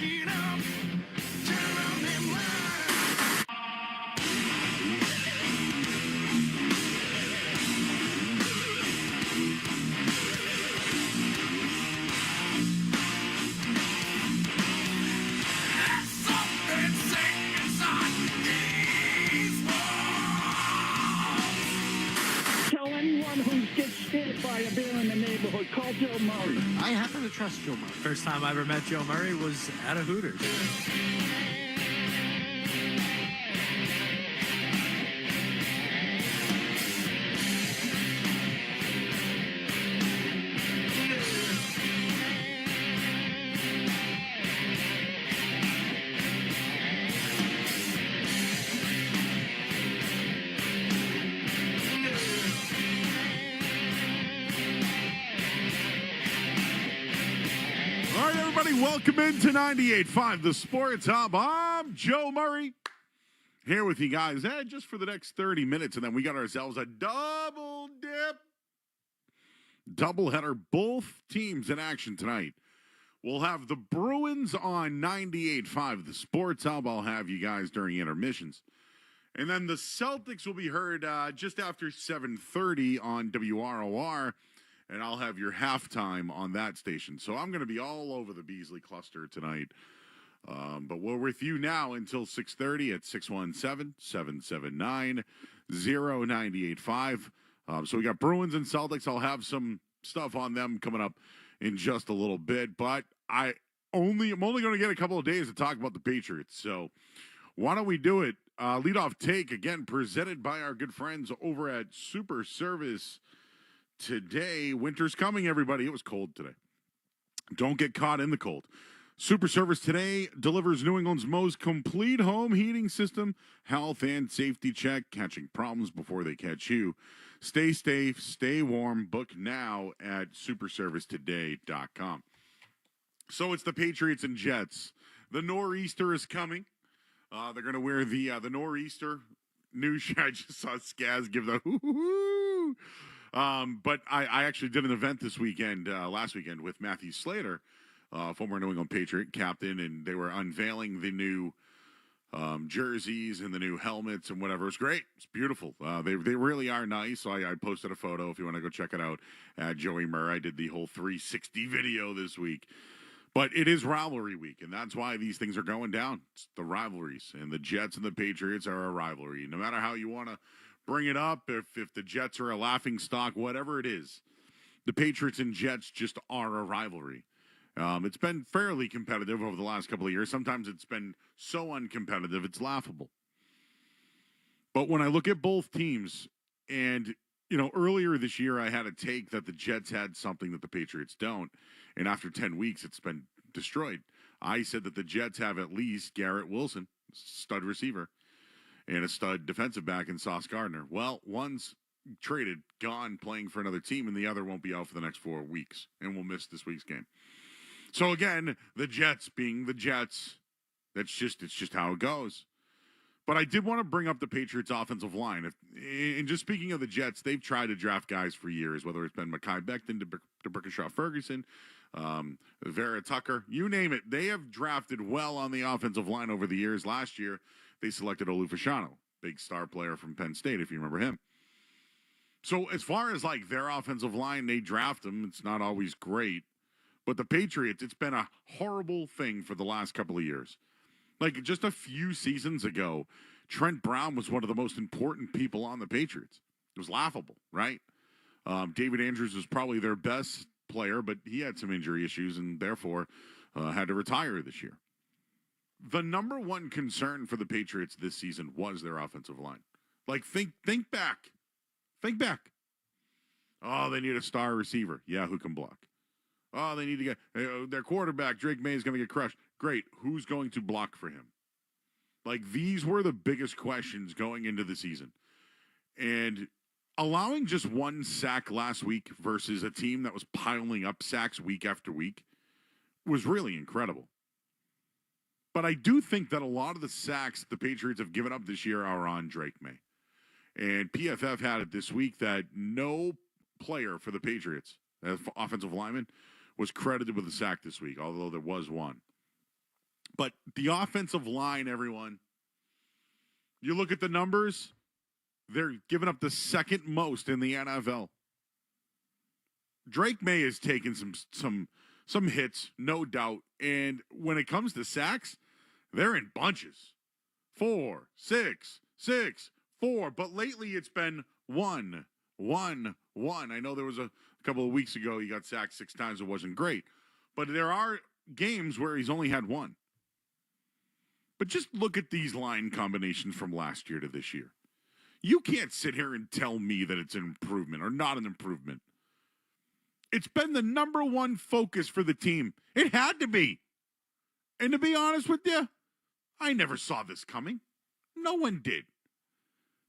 Who gets hit by a bear in the neighborhood, call Joe Murray. I happen to trust Joe Murray. First time I ever met Joe Murray was at a Hooters. All right, everybody, welcome into 98.5 The Sports Hub. I'm Joe Murray, here with you guys just for the next 30 minutes, and then we got ourselves a double dip. Doubleheader, both teams in action tonight. We'll have the Bruins on 98.5 The Sports Hub. I'll have you guys during intermissions. And then the Celtics will be heard just after 7:30 on WROR. And I'll have your halftime on that station. So I'm going to be all over the Beasley cluster tonight. But we're with you now until 6:30 at 617-779-0985. So we got Bruins and Celtics. I'll have some stuff on them coming up in just a little bit. But I'm only going to get a couple of days to talk about the Patriots. So why don't we do it leadoff take, again, presented by our good friends over at Super Service today. Winter's coming, everybody. It was cold today. Don't get caught in the cold. Super Service today delivers New England's most complete home heating system, health and safety check, catching problems before they catch you. Stay safe, stay warm. Book now at superservicetoday.com. So it's the Patriots and Jets. The nor'easter is coming. They're going to wear the nor'easter new shirt. I just saw Skaz give the hoo-hoo-hoo. But I actually did an event this weekend, last weekend, with Matthew Slater, former New England Patriot captain, and they were unveiling the new jerseys and the new helmets and whatever. It was great. It's beautiful. They really are nice. So I posted a photo if you want to go check it out at Joey Murray. I did the whole 360 video this week. But it is rivalry week, and that's why these things are going down. It's the rivalries, and the Jets and the Patriots are a rivalry. No matter how you want to bring it up, if the Jets are a laughing stock, whatever it is, the Patriots and Jets just are a rivalry. It's been fairly competitive over the last couple of years. Sometimes it's been so uncompetitive, it's laughable. But when I look at both teams, and, earlier this year I had a take that the Jets had something that the Patriots don't, and after 10 weeks it's been destroyed. I said that the Jets have at least Garrett Wilson, stud receiver, and a stud defensive back in Sauce Gardner. Well, one's traded, gone, playing for another team, and the other won't be out for the next 4 weeks, and will miss this week's game. So again, the Jets being the Jets, it's just how it goes. But I did want to bring up the Patriots offensive line. And just speaking of the Jets, they've tried to draft guys for years, whether it's been Mekhi Becton, DeBrickashaw Ferguson, Vera Tucker, you name it. They have drafted well on the offensive line over the years. Last year, they selected Officiating, big star player from Penn State, if you remember him. So as far as their offensive line, they draft them. It's not always great. But the Patriots, it's been a horrible thing for the last couple of years. Just a few seasons ago, Trent Brown was one of the most important people on the Patriots. It was laughable, right? David Andrews was probably their best player, but he had some injury issues and therefore had to retire this year. The number one concern for the Patriots this season was their offensive line. Think back. Think back. Oh, they need a star receiver. Yeah, who can block? Oh, they need to get their quarterback, Drake May, is going to get crushed. Great. Who's going to block for him? These were the biggest questions going into the season. And allowing just one sack last week versus a team that was piling up sacks week after week was really incredible. But I do think that a lot of the sacks the Patriots have given up this year are on Drake May. And PFF had it this week that no player for the Patriots, offensive lineman, was credited with a sack this week, although there was one. But the offensive line, everyone, you look at the numbers, they're giving up the second most in the NFL. Drake May has taken some hits, no doubt. And when it comes to sacks, they're in bunches. 4, 6, 6, 4. But lately it's been 1, 1, 1. I know there was a couple of weeks ago he got sacked 6 times. It wasn't great. But there are games where he's only had 1. But just look at these line combinations from last year to this year. You can't sit here and tell me that it's an improvement or not an improvement. It's been the number one focus for the team. It had to be. And to be honest with you, I never saw this coming. No one did.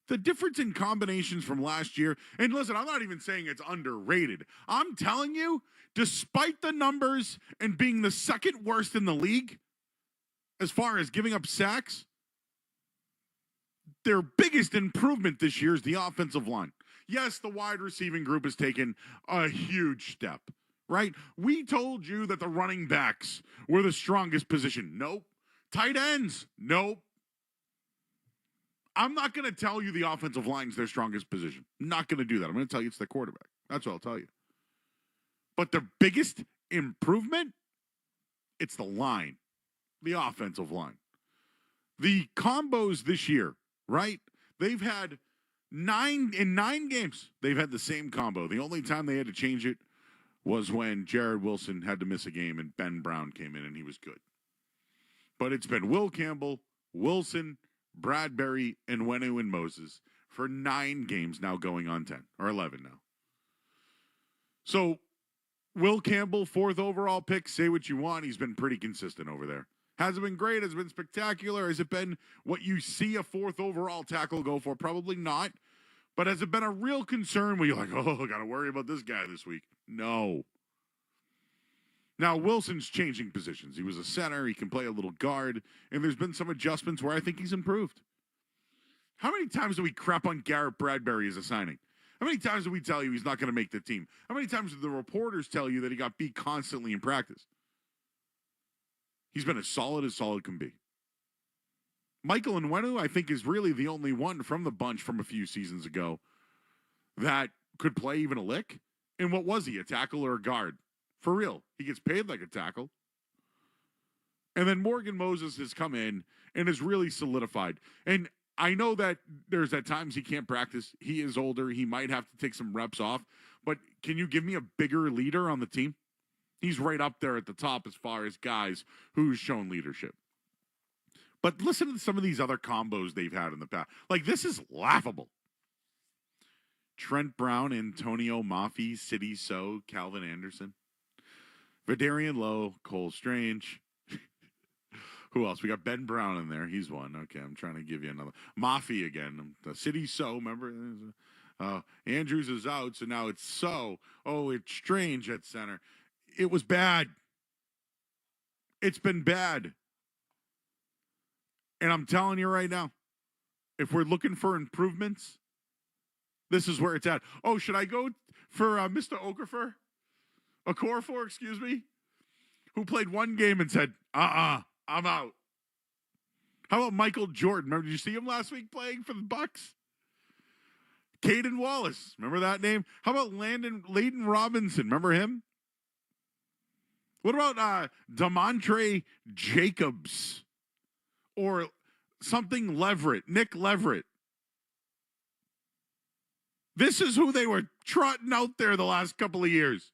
The difference in combinations from last year, and listen, I'm not even saying it's underrated. I'm telling you, despite the numbers and being the second worst in the league, as far as giving up sacks, their biggest improvement this year is the offensive line. Yes, the wide receiving group has taken a huge step, right? We told you that the running backs were the strongest position. Nope. Tight ends. Nope. I'm not going to tell you the offensive line is their strongest position. I'm not going to do that. I'm going to tell you it's the quarterback. That's what I'll tell you. But the biggest improvement, it's the line, the offensive line. The combos this year, right? They've had 9 games. They've had the same combo. The only time they had to change it was when Jared Wilson had to miss a game and Ben Brown came in and he was good. But it's been Will Campbell, Wilson, Bradbury, and Nwenu and Moses for 9 games now, going on 10 or 11 now. So Will Campbell, 4th overall pick, say what you want. He's been pretty consistent over there. Has it been great? Has it been spectacular? Has it been what you see a 4th overall tackle go for? Probably not. But has it been a real concern where you're like, oh, got to worry about this guy this week? No. Now, Wilson's changing positions. He was a center. He can play a little guard. And there's been some adjustments where I think he's improved. How many times do we crap on Garrett Bradbury as a signing? How many times do we tell you he's not going to make the team? How many times do the reporters tell you that he got beat constantly in practice? He's been as solid can be. Michael Nwenu, I think, is really the only one from the bunch from a few seasons ago that could play even a lick. And what was he, a tackle or a guard? For real. He gets paid like a tackle. And then Morgan Moses has come in and has really solidified. And I know that there's at times he can't practice. He is older. He might have to take some reps off. But can you give me a bigger leader on the team? He's right up there at the top as far as guys who's shown leadership. But listen to some of these other combos they've had in the past. Like, this is laughable. Trent Brown, Antonio Mafi, City So, Calvin Anderson, Vidarian Lowe, Cole Strange. Who else? We got Ben Brown in there. He's one. Okay, I'm trying to give you another. Mafi again. The City So, remember? Andrews is out, so now it's So. Oh, it's Strange at center. It was bad. It's been bad. And I'm telling you right now, if we're looking for improvements, this is where it's at. Oh, should I go for Mr. Okorafor, excuse me, who played 1 game and said, I'm out. How about Michael Jordan? Remember, did you see him last week playing for the Bucks? Caden Wallace, remember that name? How about Layden Robinson? Remember him? What about Demontre Jacobs? Or something Leverett, Nick Leverett. This is who they were trotting out there the last couple of years.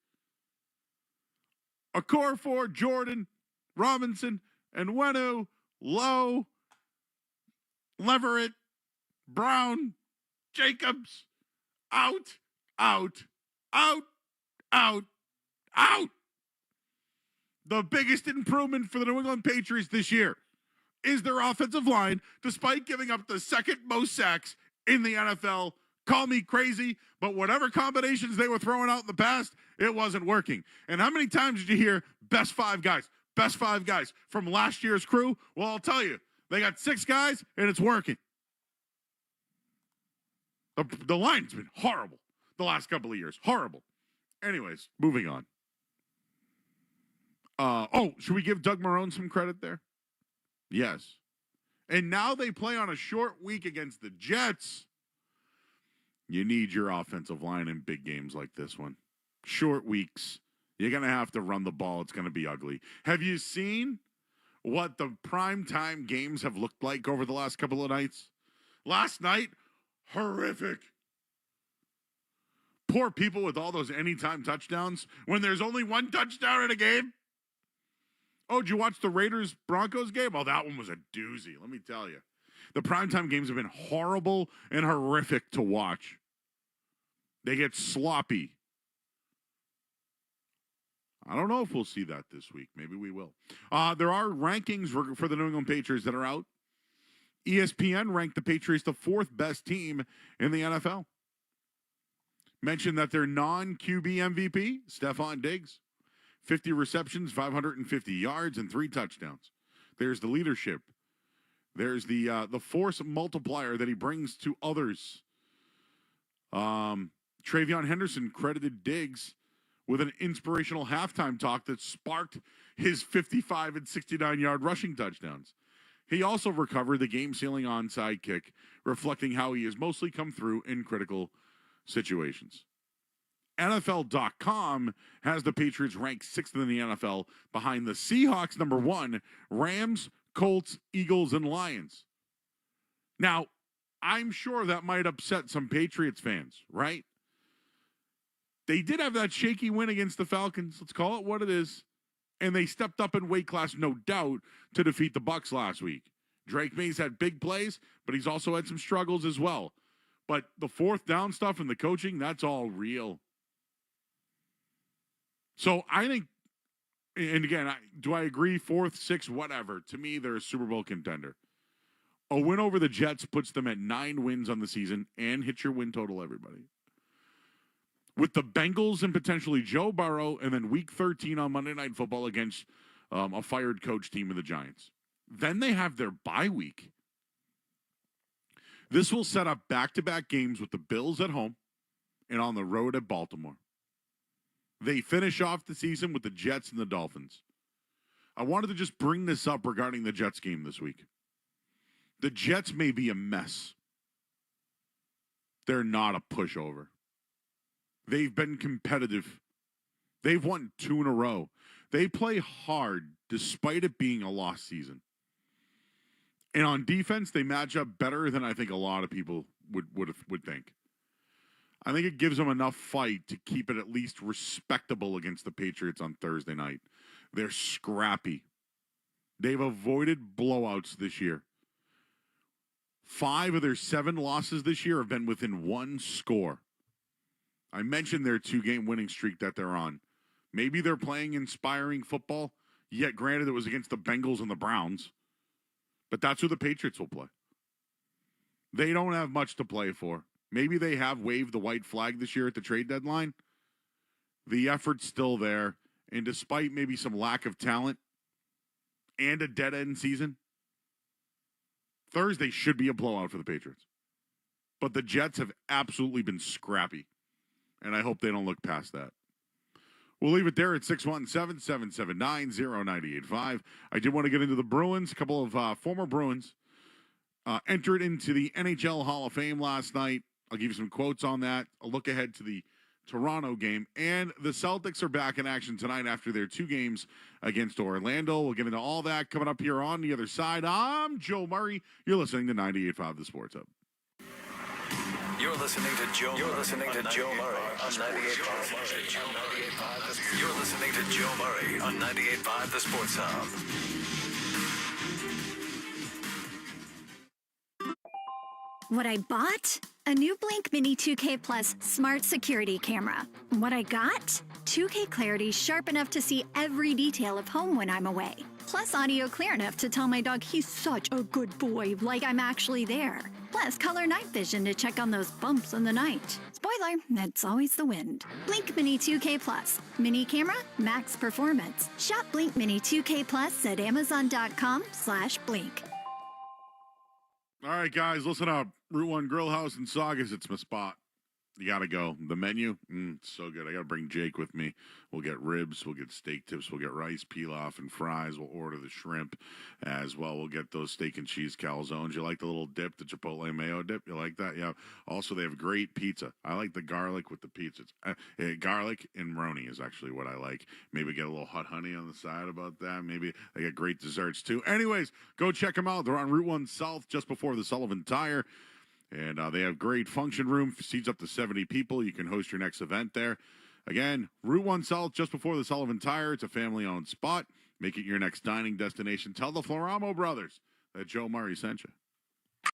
Okorafor, Jordan, Robinson, and Nwenu, Lowe, Leverett, Brown, Jacobs, out. The biggest improvement for the New England Patriots this year is their offensive line, despite giving up the 2nd most sacks in the NFL. Call me crazy, but whatever combinations they were throwing out in the past, it wasn't working. And how many times did you hear best 5 guys from last year's crew? Well, I'll tell you, they got 6 guys, and it's working. The line's been horrible the last couple of years. Horrible. Anyways, moving on. Should we give Doug Marrone some credit there? Yes. And now they play on a short week against the Jets. You need your offensive line in big games like this one. Short weeks. You're going to have to run the ball. It's going to be ugly. Have you seen what the primetime games have looked like over the last couple of nights? Last night, horrific. Poor people with all those anytime touchdowns when there's only 1 touchdown in a game. Oh, did you watch the Raiders-Broncos game? Oh, that one was a doozy, let me tell you. The primetime games have been horrible and horrific to watch. They get sloppy. I don't know if we'll see that this week. Maybe we will. There are rankings for the New England Patriots that are out. ESPN ranked the Patriots the 4th best team in the NFL. Mentioned that their non-QB MVP, Stephon Diggs, 50 receptions, 550 yards, and 3 touchdowns. There's the leadership. There's the force multiplier that he brings to others. Travion Henderson credited Diggs with an inspirational halftime talk that sparked his 55 and 69-yard rushing touchdowns. He also recovered the game-sealing onside kick, reflecting how he has mostly come through in critical situations. NFL.com has the Patriots ranked 6th in the NFL behind the Seahawks, number 1, Rams, Colts, Eagles, and Lions. Now, I'm sure that might upset some Patriots fans, right? They did have that shaky win against the Falcons. Let's call it what it is. And they stepped up in weight class, no doubt, to defeat the Bucs last week. Drake May's had big plays, but he's also had some struggles as well. But the fourth down stuff and the coaching, that's all real. So I think, and again, do I agree? Fourth, sixth, whatever. To me, they're a Super Bowl contender. A win over the Jets puts them at 9 wins on the season and hits your win total, everybody. With the Bengals and potentially Joe Burrow, and then Week 13 on Monday Night Football against a fired coach team of the Giants. Then they have their bye week. This will set up back-to-back games with the Bills at home and on the road at Baltimore. They finish off the season with the Jets and the Dolphins. I wanted to just bring this up regarding the Jets game this week. The Jets may be a mess. They're not a pushover. They've been competitive. They've won 2 in a row. They play hard despite it being a lost season. And on defense, they match up better than I think a lot of people would think. I think it gives them enough fight to keep it at least respectable against the Patriots on Thursday night. They're scrappy. They've avoided blowouts this year. 5 of their 7 losses this year have been within 1 score. I mentioned their 2-game winning streak that they're on. Maybe they're playing inspiring football, yet granted it was against the Bengals and the Browns. But that's who the Patriots will play. They don't have much to play for. Maybe they have waved the white flag this year at the trade deadline. The effort's still there. And despite maybe some lack of talent and a dead-end season, Thursday should be a blowout for the Patriots. But the Jets have absolutely been scrappy. And I hope they don't look past that. We'll leave it there at 617-779-0985. I did want to get into the Bruins. A couple of former Bruins entered into the NHL Hall of Fame last night. I'll give you some quotes on that. A look ahead to the Toronto game. And the Celtics are back in action tonight after their 2 games against Orlando. We'll get into all that coming up here on the other side. I'm Joe Murray. You're listening to 98.5 The Sports Hub. You're listening to Joe. You're listening to Joe Murray on 98.5. You're listening to Joe Murray on 98.5 The Sports Hub. What I bought? A new Blink Mini 2K Plus smart security camera. What I got? 2K clarity sharp enough to see every detail of home when I'm away. Plus audio clear enough to tell my dog he's such a good boy, like I'm actually there. Plus color night vision to check on those bumps in the night. Spoiler, it's always the wind. Blink Mini 2K Plus. Mini camera, max performance. Shop Blink Mini 2K Plus at Amazon.com/Blink. All right, guys, listen up. Route 1 Grill House in Saugus, it's my spot. You got to go. The menu, it's so good. I got to bring Jake with me. We'll get ribs. We'll get steak tips. We'll get rice, pilaf, and fries. We'll order the shrimp as well. We'll get those steak and cheese calzones. You like the little dip, the Chipotle mayo dip? You like that? Yeah. Also, they have great pizza. I like the garlic with the pizza. Garlic and maroni is actually what I like. Maybe get a little hot honey on the side about that. Maybe they get great desserts, too. Anyways, go check them out. They're on Route 1 South, just before the Sullivan Tire. And they have great function room, seats up to 70 people. You can host your next event there. Again, Route 1 South, just before the Sullivan Tire. It's a family-owned spot. Make it your next dining destination. Tell the Floramo brothers that Joe Murray sent you.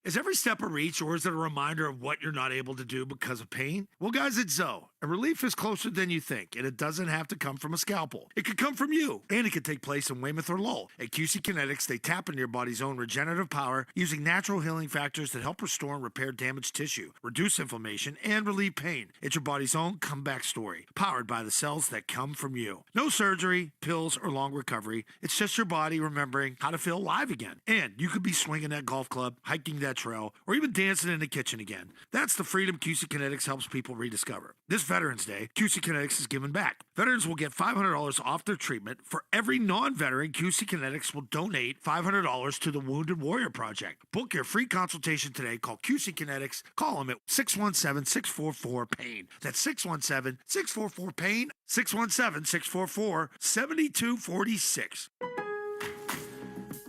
Is every step a reach, or is it a reminder of what you're not able to do because of pain? Well, guys, it's Zoe. And relief is closer than you think, and it doesn't have to come from a scalpel. It could come from you, and it could take place in Weymouth or Lowell. At QC Kinetics, they tap into your body's own regenerative power using natural healing factors that help restore and repair damaged tissue, reduce inflammation, and relieve pain. It's your body's own comeback story, powered by the cells that come from you. No surgery, pills, or long recovery. It's just your body remembering how to feel alive again. And you could be swinging that golf club, hiking that trail, or even dancing in the kitchen again. That's the freedom QC Kinetics helps people rediscover. This Veterans Day, QC Kinetics is giving back. Veterans will get $500 off their treatment. For every non-veteran, QC Kinetics will donate $500 to the Wounded Warrior Project. Book your free consultation today. Call QC Kinetics. Call them at 617-644-PAIN. That's 617-644-PAIN. 617-644-7246.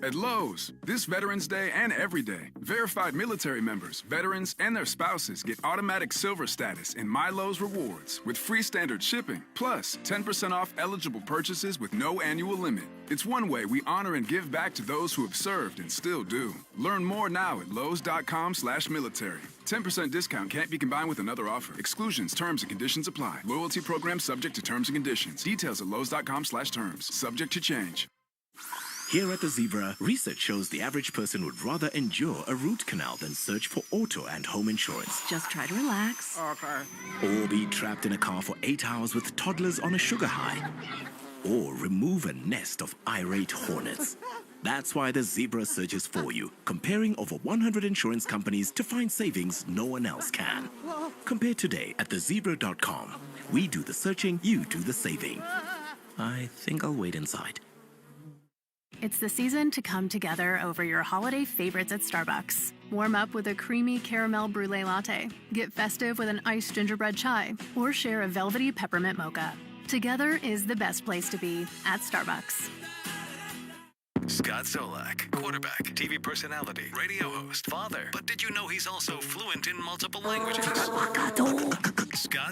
At Lowe's, this Veterans Day and every day, verified military members, veterans, and their spouses get automatic silver status in My Lowe's Rewards with free standard shipping, plus 10% off eligible purchases with no annual limit. It's one way we honor and give back to those who have served and still do. Learn more now at lowes.com/military. 10% discount can't be combined with another offer. Exclusions, terms, and conditions apply. Loyalty program subject to terms and conditions. Details at lowes.com/terms. Subject to change. Here at the Zebra, research shows the average person would rather endure a root canal than search for auto and home insurance. Just try to relax. Okay. Or be trapped in a car for 8 hours with toddlers on a sugar high. Or remove a nest of irate hornets. That's why the Zebra searches for you, comparing over 100 insurance companies to find savings no one else can. Compare today at thezebra.com. We do the searching, you do the saving. I think I'll wait inside. It's the season to come together over your holiday favorites at Starbucks. Warm up with a creamy caramel brulee latte, get festive with an iced gingerbread chai, or share a velvety peppermint mocha. Together is the best place to be at Starbucks. Scott Solak, quarterback, TV personality, radio host, father. But did you know he's also fluent in multiple languages? Scott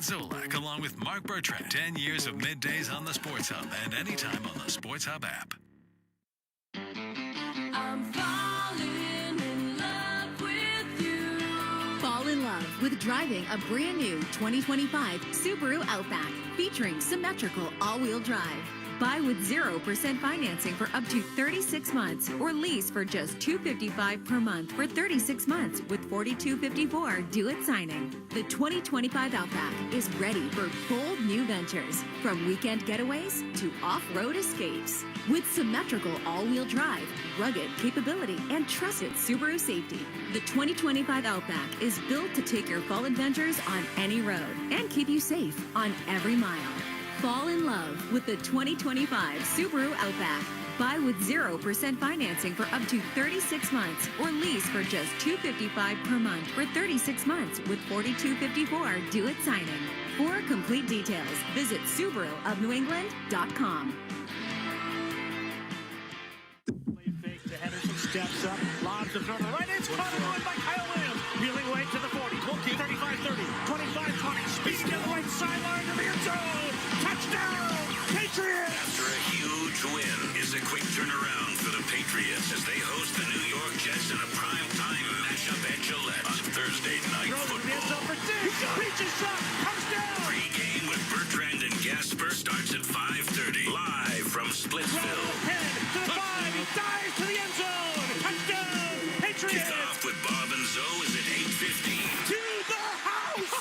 Solak, along with Mark Bertrand. 10 years of middays on the Sports Hub and anytime on the Sports Hub app. I'm falling in love with you. Fall in love with driving a brand new 2025 Subaru Outback featuring symmetrical all-wheel drive. Buy with 0% financing for up to 36 months or lease for just $255 per month for 36 months with $42.54 due at signing. The 2025 Outback is ready for bold new ventures, from weekend getaways to off-road escapes. With symmetrical all-wheel drive, rugged capability, and trusted Subaru safety, the 2025 Outback is built to take your fall adventures on any road and keep you safe on every mile. Fall in love with the 2025 Subaru Outback. Buy with 0% financing for up to 36 months or lease for just $255 per month for 36 months with $42.54 due at signing. For complete details, visit SubaruofNewEngland.com. Steps up, lobs the throw to the right. It's caught on by Kyle Williams. Wheeling away to the 40. Wilkie 35-30, 25-20. Speeding to the right sideline to the end zone. Touchdown, Patriots! After a huge win is a quick turnaround for the Patriots as they host the New York Jets in a primetime matchup at Gillette on Thursday Night Football. Reaches shot, touchdown! Pregame with Bertrand and Gasper starts at 5:30. Live from Splitsville. Head to the 5, he dives to the end zone. Touchdown, Patriots! Kickoff with Bob and Zoe is at 8:15. To the house!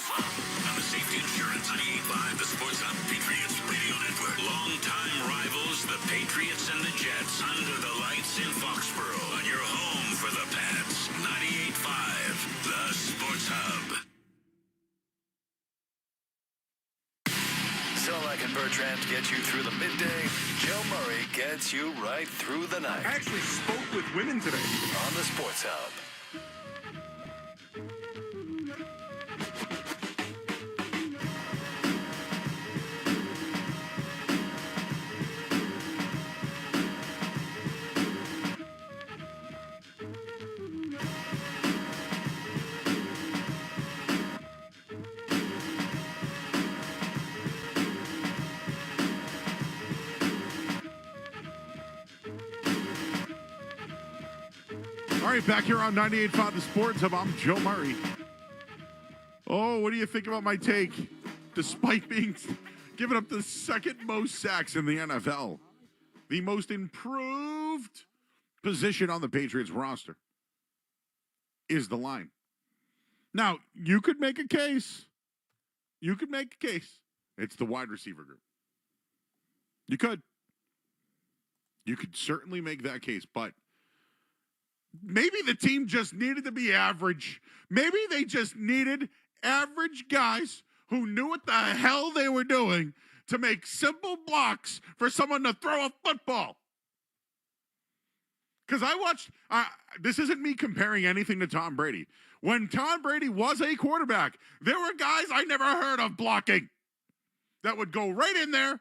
On the Safety Insurance 98.5, the Sports Hub Patriots Radio Network. Longtime rivals, the Patriots and the Jets, under the lights in Foxborough. On your home for the Pats, 98.5, the Sports Hub. Solak and Bertrand get you through the midday. Joe Murray gets you right through the night. I actually spoke with women today. On the Sports Hub. All right, back here on 98.5 The Sports Hub, I'm Joe Murray. Oh, what do you think about my take? Despite being given up the second most sacks in the NFL, the most improved position on the Patriots roster is the line. Now, you could make a case. You could make a case. It's the wide receiver group. You could. You could certainly make that case, but maybe the team just needed to be average. Maybe they just needed average guys who knew what the hell they were doing to make simple blocks for someone to throw a football. Because I watched, this isn't me comparing anything to Tom Brady. When Tom Brady was a quarterback, there were guys I never heard of blocking that would go right in there,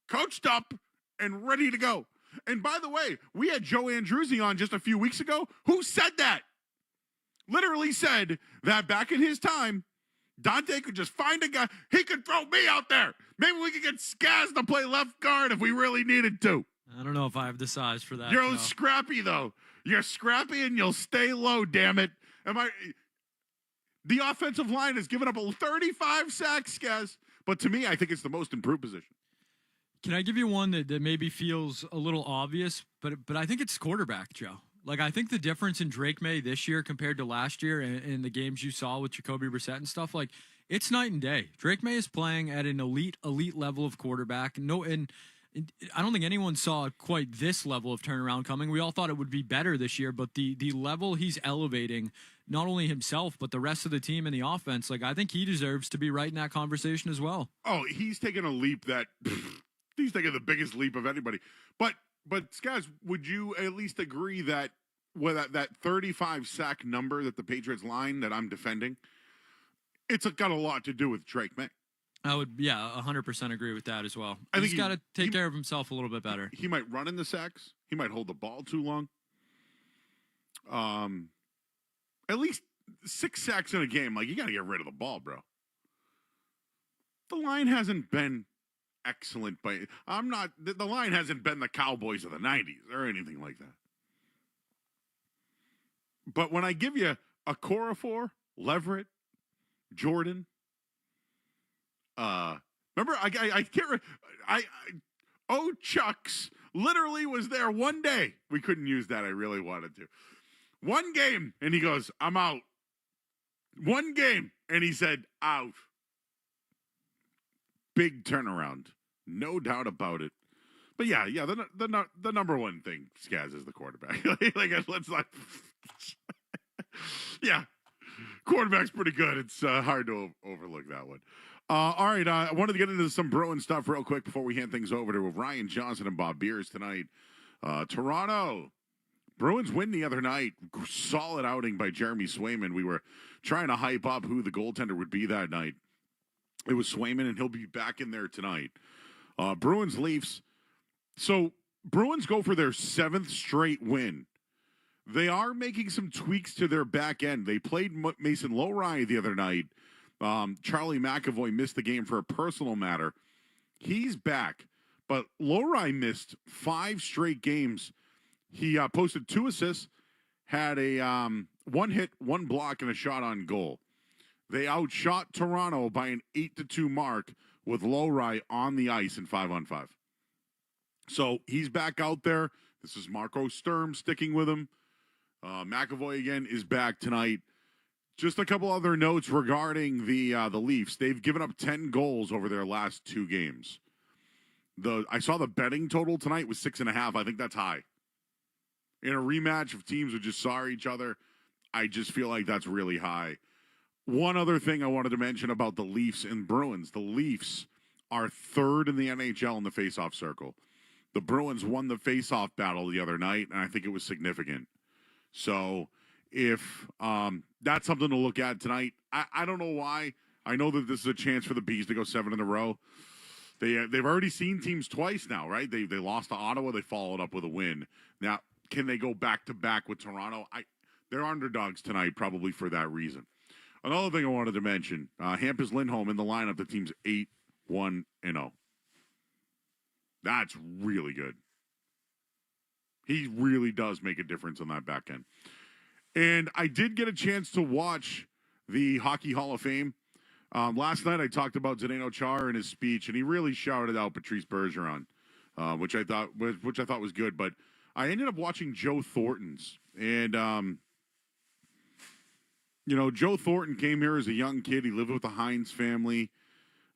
coached up, and ready to go. And by the way, we had Joe Andruzzi on just a few weeks ago who said that. Literally said that back in his time, Dante could just find a guy. He could throw me out there. Maybe we could get Skaz to play left guard if we really needed to. I don't know if I have the size for that. You're scrappy, though. You're scrappy and you'll stay low, damn it. The offensive line has given up 35 sacks, Skaz. But to me, I think it's the most improved position. Can I give you one that maybe feels a little obvious, but I think it's quarterback, Joe. Like, I think the difference in Drake May this year compared to last year and the games you saw with Jacoby Brissett and stuff, like, it's night and day. Drake May is playing at an elite level of quarterback. And I don't think anyone saw quite this level of turnaround coming. We all thought it would be better this year, but the level he's elevating, not only himself, but the rest of the team and the offense, like, I think he deserves to be right in that conversation as well. Oh, he's taken a leap that he's taken the biggest leap of anybody. But Skaz, would you at least agree that that 35 sack number that the Patriots line that I'm defending, it's got a lot to do with Drake May? I would, 100% agree with that as well. He's got to take care of himself a little bit better. He might run in the sacks. He might hold the ball too long. At least 6 sacks in a game. Like, you got to get rid of the ball, bro. The line hasn't been excellent, but the line hasn't been the Cowboys of the 90s or anything like that. But when I give you a Corafor, Leverett, Jordan, remember I can't. Chucks literally was there one day. We couldn't use that. I really wanted to. One game, and he goes, "I'm out." One game, and he said, "Out." Big turnaround, no doubt about it. But yeah, the number one thing, Skaz, is the quarterback. Let's not. Yeah, quarterback's pretty good. It's hard to overlook that one. All right, I wanted to get into some Bruin stuff real quick before we hand things over to Ryan Johnson and Bob Beers tonight. Toronto Bruins win the other night. Solid outing by Jeremy Swayman. We were trying to hype up who the goaltender would be that night. It was Swayman, and he'll be back in there tonight. Bruins Leafs. So Bruins go for their 7th straight win. They are making some tweaks to their back end. They played Mason Lowry the other night. Charlie McAvoy missed the game for a personal matter. He's back. But Lowry missed 5 straight games. He posted 2 assists, had a 1 hit, 1 block, and a shot on goal. They outshot Toronto by an 8-2 mark with Lowry on the ice in 5-on-5. So he's back out there. This is Marco Sturm sticking with him. McAvoy again is back tonight. Just a couple other notes regarding the Leafs. They've given up 10 goals over their last 2 games. I saw the betting total tonight was 6.5. I think that's high. In a rematch of teams who just saw each other, I just feel like that's really high. One other thing I wanted to mention about the Leafs and Bruins. The Leafs are 3rd in the NHL in the faceoff circle. The Bruins won the faceoff battle the other night, and I think it was significant. So if that's something to look at tonight, I don't know why. I know that this is a chance for the Bees to go 7 in a row. They've already seen teams twice now, right? They lost to Ottawa. They followed up with a win. Now, can they go back-to-back with Toronto? They're underdogs tonight probably for that reason. Another thing I wanted to mention, Hampus Lindholm in the lineup. The team's 8-1-0. That's really good. He really does make a difference on that back end. And I did get a chance to watch the Hockey Hall of Fame. Last night I talked about Zdeno Chara in his speech, and he really shouted out Patrice Bergeron, which I thought was good. But I ended up watching Joe Thornton's, and Joe Thornton came here as a young kid. He lived with the Hines family.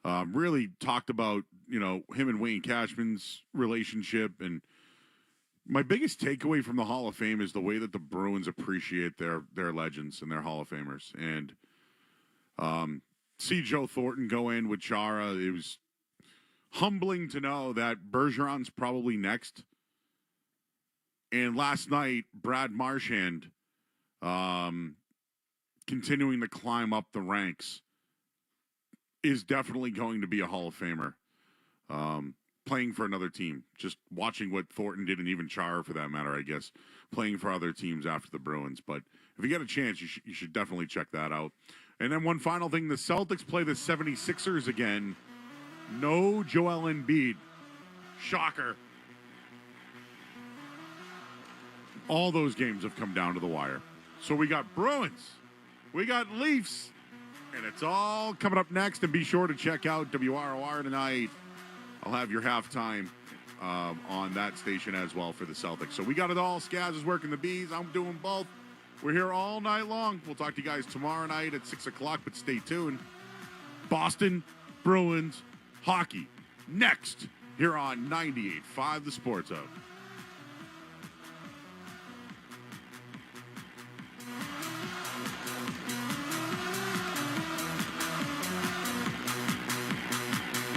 Really talked about him and Wayne Cashman's relationship. And my biggest takeaway from the Hall of Fame is the way that the Bruins appreciate their legends and their Hall of Famers. And see Joe Thornton go in with Chara. It was humbling to know that Bergeron's probably next. And last night, Brad Marchand, continuing to climb up the ranks, is definitely going to be a Hall of Famer. playing for another team. Just watching what Thornton did, and even Char, for that matter, I guess, playing for other teams after the Bruins. But if you get a chance, you should definitely check that out. And then one final thing, the Celtics play the 76ers again. No Joel Embiid. Shocker. All those games have come down to the wire. So we got Bruins, we got Leafs, and it's all coming up next. And be sure to check out WROR tonight. I'll have your halftime on that station as well for the Celtics. So we got it all. Skaz is working the bees. I'm doing both. We're here all night long. We'll talk to you guys tomorrow night at 6 o'clock, but stay tuned. Boston Bruins hockey next here on 98.5 The Sports Hub.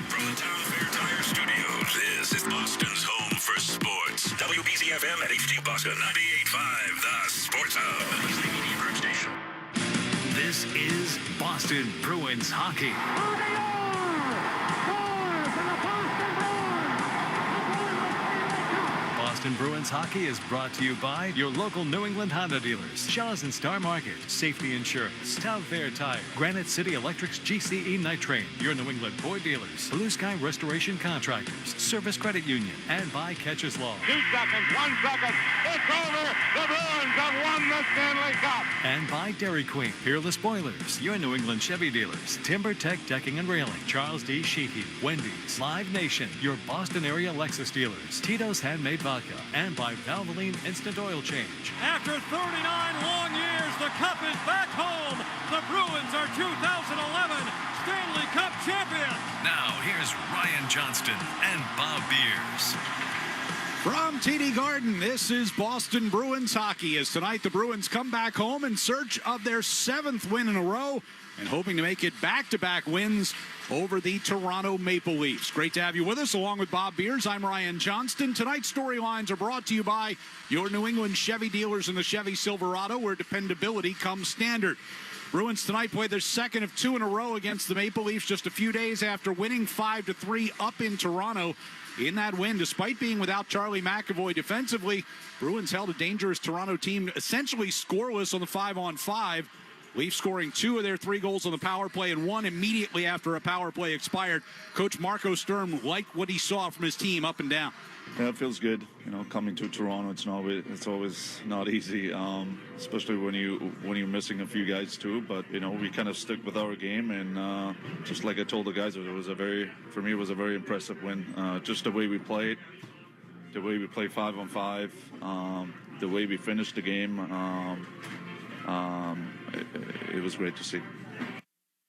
From the Town Fair Tire Studios, this is Boston's home for sports. WBZ-FM at HD Boston, 98.5 The Sports Hub. The media group station. This is Boston Bruins hockey. Boston Bruins hockey is brought to you by your local New England Honda dealers, Shaw's and Star Market, Safety Insurance, Town Fair Tire, Granite City Electric's GCE Night Train, your New England Ford dealers, Blue Sky Restoration Contractors, Service Credit Union, and by Catcher's Law. 2 seconds, 1 second, it's over. The Bruins have won the Stanley Cup. And by Dairy Queen, Peerless Boilers, your New England Chevy dealers, Timber Tech Decking and Railing, Charles D. Sheehy, Wendy's, Live Nation, your Boston area Lexus dealers, Tito's Handmade Vodka, and by Valvoline Instant Oil Change. After 39 long years, the Cup is back home. The Bruins are 2011 Stanley Cup champions. Now, here's Ryan Johnston and Bob Beers. From TD Garden, this is Boston Bruins hockey, as tonight the Bruins come back home in search of their 7th win in a row and hoping to make it back-to-back wins over the Toronto Maple Leafs. Great to have you with us, along with Bob Beers. I'm Ryan Johnston. Tonight's storylines are brought to you by your New England Chevy dealers in the Chevy Silverado, where dependability comes standard. Bruins tonight play their 2nd of 2 in a row against the Maple Leafs just a few days after winning 5-3 up in Toronto. In that win, despite being without Charlie McAvoy defensively, Bruins held a dangerous Toronto team essentially scoreless on the 5-on-5. Leafs scoring 2 of their 3 goals on the power play and 1 immediately after a power play expired. Coach Marco Sturm liked what he saw from his team up and down. Yeah, it feels good. You know, coming to Toronto, it's always not easy, especially when you're missing a few guys too. But you know, we kind of stuck with our game, and just like I told the guys, it was a very impressive win. Just the way we played, the way we play 5-on-5, the way we finished the game. It was great to see.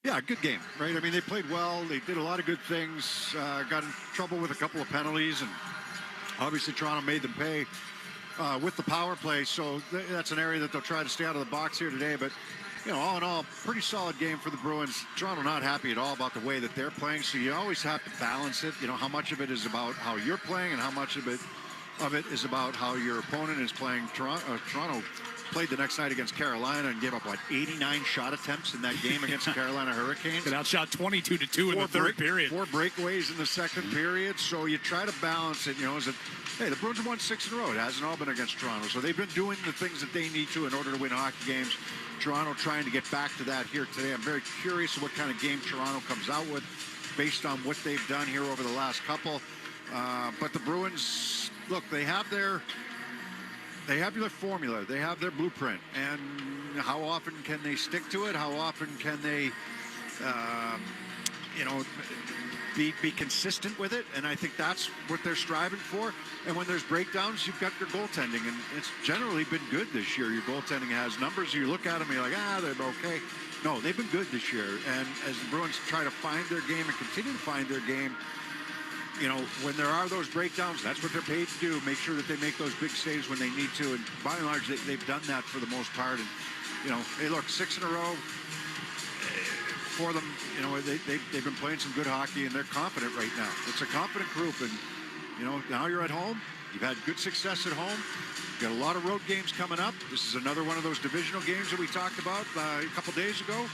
Yeah, good game, right? I mean, they played well. They did a lot of good things. Got in trouble with a couple of penalties, and obviously Toronto made them pay with the power play. So that's an area that they'll try to stay out of the box here today. But, you know, all in all, pretty solid game for the Bruins. Toronto not happy at all about the way that they're playing. So you always have to balance it. You know, how much of it is about how you're playing and how much of it is about how your opponent is playing. Toronto played the next night against Carolina and gave up, 89 shot attempts in that game against the Carolina Hurricanes. Got outshot 22-2 in the third period. 4 breakaways in the second period. So you try to balance it. You know, hey, the Bruins have won 6 in a row. It hasn't all been against Toronto. So they've been doing the things that they need to in order to win hockey games. Toronto trying to get back to that here today. I'm very curious what kind of game Toronto comes out with based on what they've done here over the last couple. But the Bruins, look, they have their formula. They have their blueprint. And how often can they stick to it? How often can they, be consistent with it? And I think that's what they're striving for. And when there's breakdowns, you've got your goaltending. And it's generally been good this year. Your goaltending has numbers. You look at them and you're like, they're okay. No, they've been good this year. And as the Bruins try to find their game and continue to find their game, you know, when there are those breakdowns, that's what they're paid to do. Make sure that they make those big saves when they need to. And by and large, they've done that for the most part. And, you know, hey, look, 6 in a row for them. You know, they've been playing some good hockey, and they're confident right now. It's a confident group. And, you know, now you're at home. You've had good success at home. You've got a lot of road games coming up. This is another one of those divisional games that we talked about a couple days ago.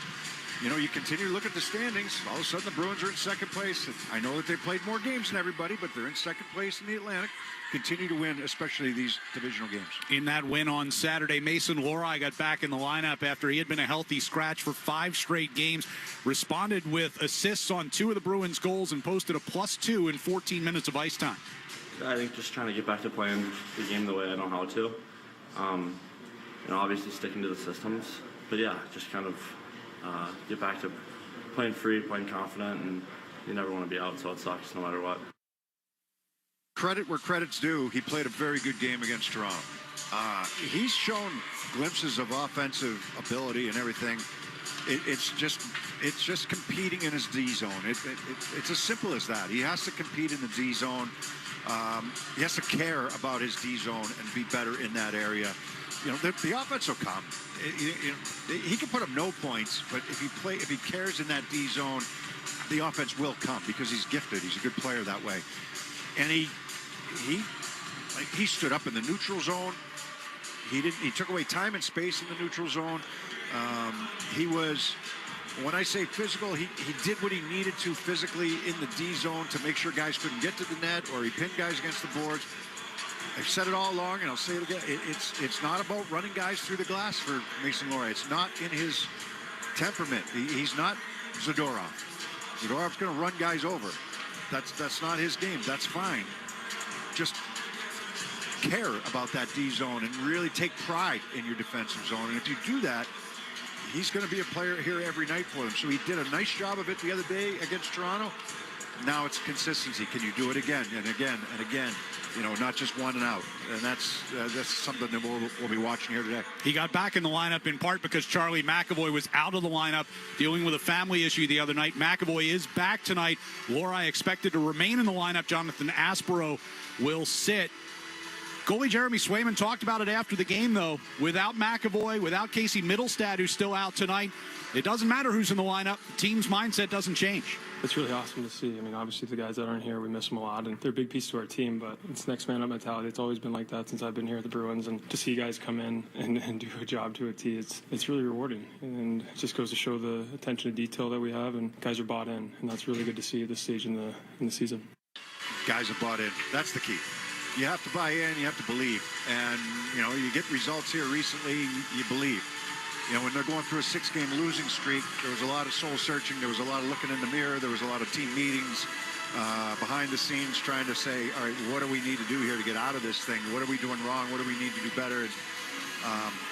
you know, you continue to look at the standings. All of a sudden, the Bruins are in second place. I know that they played more games than everybody, but they're in second place in the Atlantic. Continue to win, especially these divisional games. In that win on Saturday, Mason Lohrei got back in the lineup after he had been a healthy scratch for 5 straight games. Responded with assists on 2 of the Bruins' goals and posted a +2 in 14 minutes of ice time. I think just trying to get back to playing the game the way I know how to. You know, obviously sticking to the systems. But yeah, just kind of get back to playing free, playing confident, and you never want to be out, so it sucks no matter what. Credit where credit's due. He played a very good game against Toronto. He's shown glimpses of offensive ability and everything. It's just competing in his D zone. It's as simple as that. He has to compete in the D zone. He has to care about his D zone and be better in that area. You know, the offense will come. He can put up no points, but if he cares in that D zone, the offense will come because he's gifted. He's a good player that way. And he stood up in the neutral zone. He took away time and space in the neutral zone. He was, when I say physical, he did what he needed to physically in the D zone to make sure guys couldn't get to the net, or he pinned guys against the boards. I've said it all along, and I'll say it again. It's not about running guys through the glass for Mason Lohrei. It's not in his temperament. He's not Zadorov. Zadorov's going to run guys over. That's not his game. That's fine. Just care about that D zone and really take pride in your defensive zone. And if you do that, he's going to be a player here every night for them. So he did a nice job of it the other day against Toronto. Now it's consistency. Can you do it again and again and again? You know, not just one and out. And that's something that we'll be watching here today. He got back in the lineup in part because Charlie McAvoy was out of the lineup dealing with a family issue the other night. McAvoy is back tonight. Lohrei expected to remain in the lineup. Jonathan Aspero will sit. Goalie Jeremy Swayman talked about it after the game, though. Without McAvoy, without Casey Middlestad, who's still out tonight, it doesn't matter who's in the lineup. The team's mindset doesn't change. It's really awesome to see. I mean, obviously the guys that aren't here, we miss them a lot, and they're a big piece to our team, but it's next man up mentality. It's always been like that since I've been here at the Bruins, and to see guys come in and do a job to a T, it's really rewarding, and it just goes to show the attention to detail that we have, and guys are bought in, and that's really good to see at this stage in the season. Guys are bought in. That's the key. You have to buy in, you have to believe, and you know, you get results here recently, you believe. You know, when they're going through a 6-game losing streak, there was a lot of soul searching. There was a lot of looking in the mirror. There was a lot of team meetings behind the scenes trying to say, all right, what do we need to do here to get out of this thing? What are we doing wrong? What do we need to do better? And,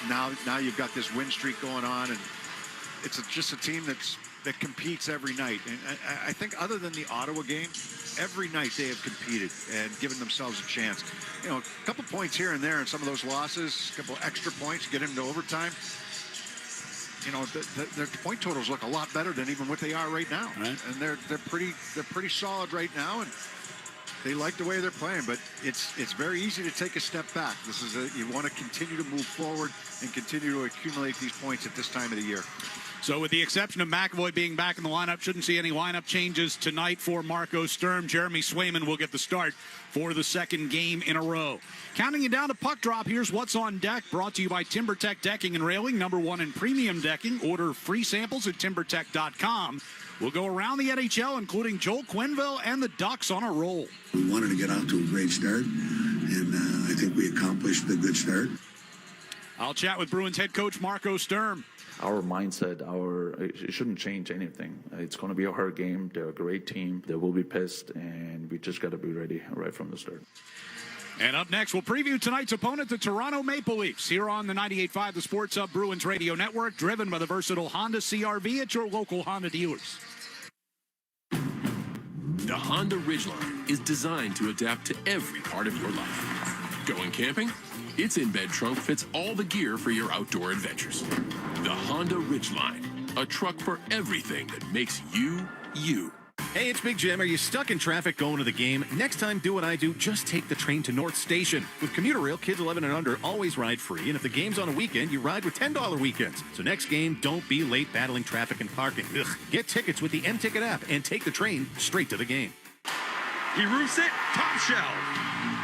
now you've got this win streak going on, and it's just a team that competes every night. And I think other than the Ottawa game, every night they have competed and given themselves a chance. You know, a couple points here and there in some of those losses, a couple extra points, get into overtime. You know, their point totals look a lot better than even what they are right now. Right. And they're pretty solid right now, and they like the way they're playing. But it's very easy to take a step back. This is you want to continue to move forward and continue to accumulate these points at this time of the year. So with the exception of McAvoy being back in the lineup, shouldn't see any lineup changes tonight for Marco Sturm. Jeremy Swayman will get the start for the second game in a row. Counting you down to puck drop, here's what's on deck. Brought to you by TimberTech Decking and Railing, #1 in premium decking. Order free samples at timbertech.com. We'll go around the NHL, including Joel Quenneville and the Ducks on a roll. We wanted to get out to a great start, and I think we accomplished a good start. I'll chat with Bruins head coach Marco Sturm. Our mindset, it shouldn't change anything. It's going to be a hard game. They're a great team. They will be pissed, and we just got to be ready right from the start. And up next, we'll preview tonight's opponent, the Toronto Maple Leafs, here on the 98.5 The Sports Hub Bruins Radio Network, driven by the versatile Honda CR-V at your local Honda dealers. The Honda Ridgeline is designed to adapt to every part of your life. Going camping? Its in-bed trunk fits all the gear for your outdoor adventures. The Honda Ridgeline, a truck for everything that makes you, you. Hey, it's Big Jim. Are you stuck in traffic going to the game? Next time, do what I do. Just take the train to North Station. With Commuter Rail, kids 11 and under always ride free. And if the game's on a weekend, you ride with $10 weekends. So next game, don't be late battling traffic and parking. Ugh. Get tickets with the M-Ticket app and take the train straight to the game. He roofs it top shelf.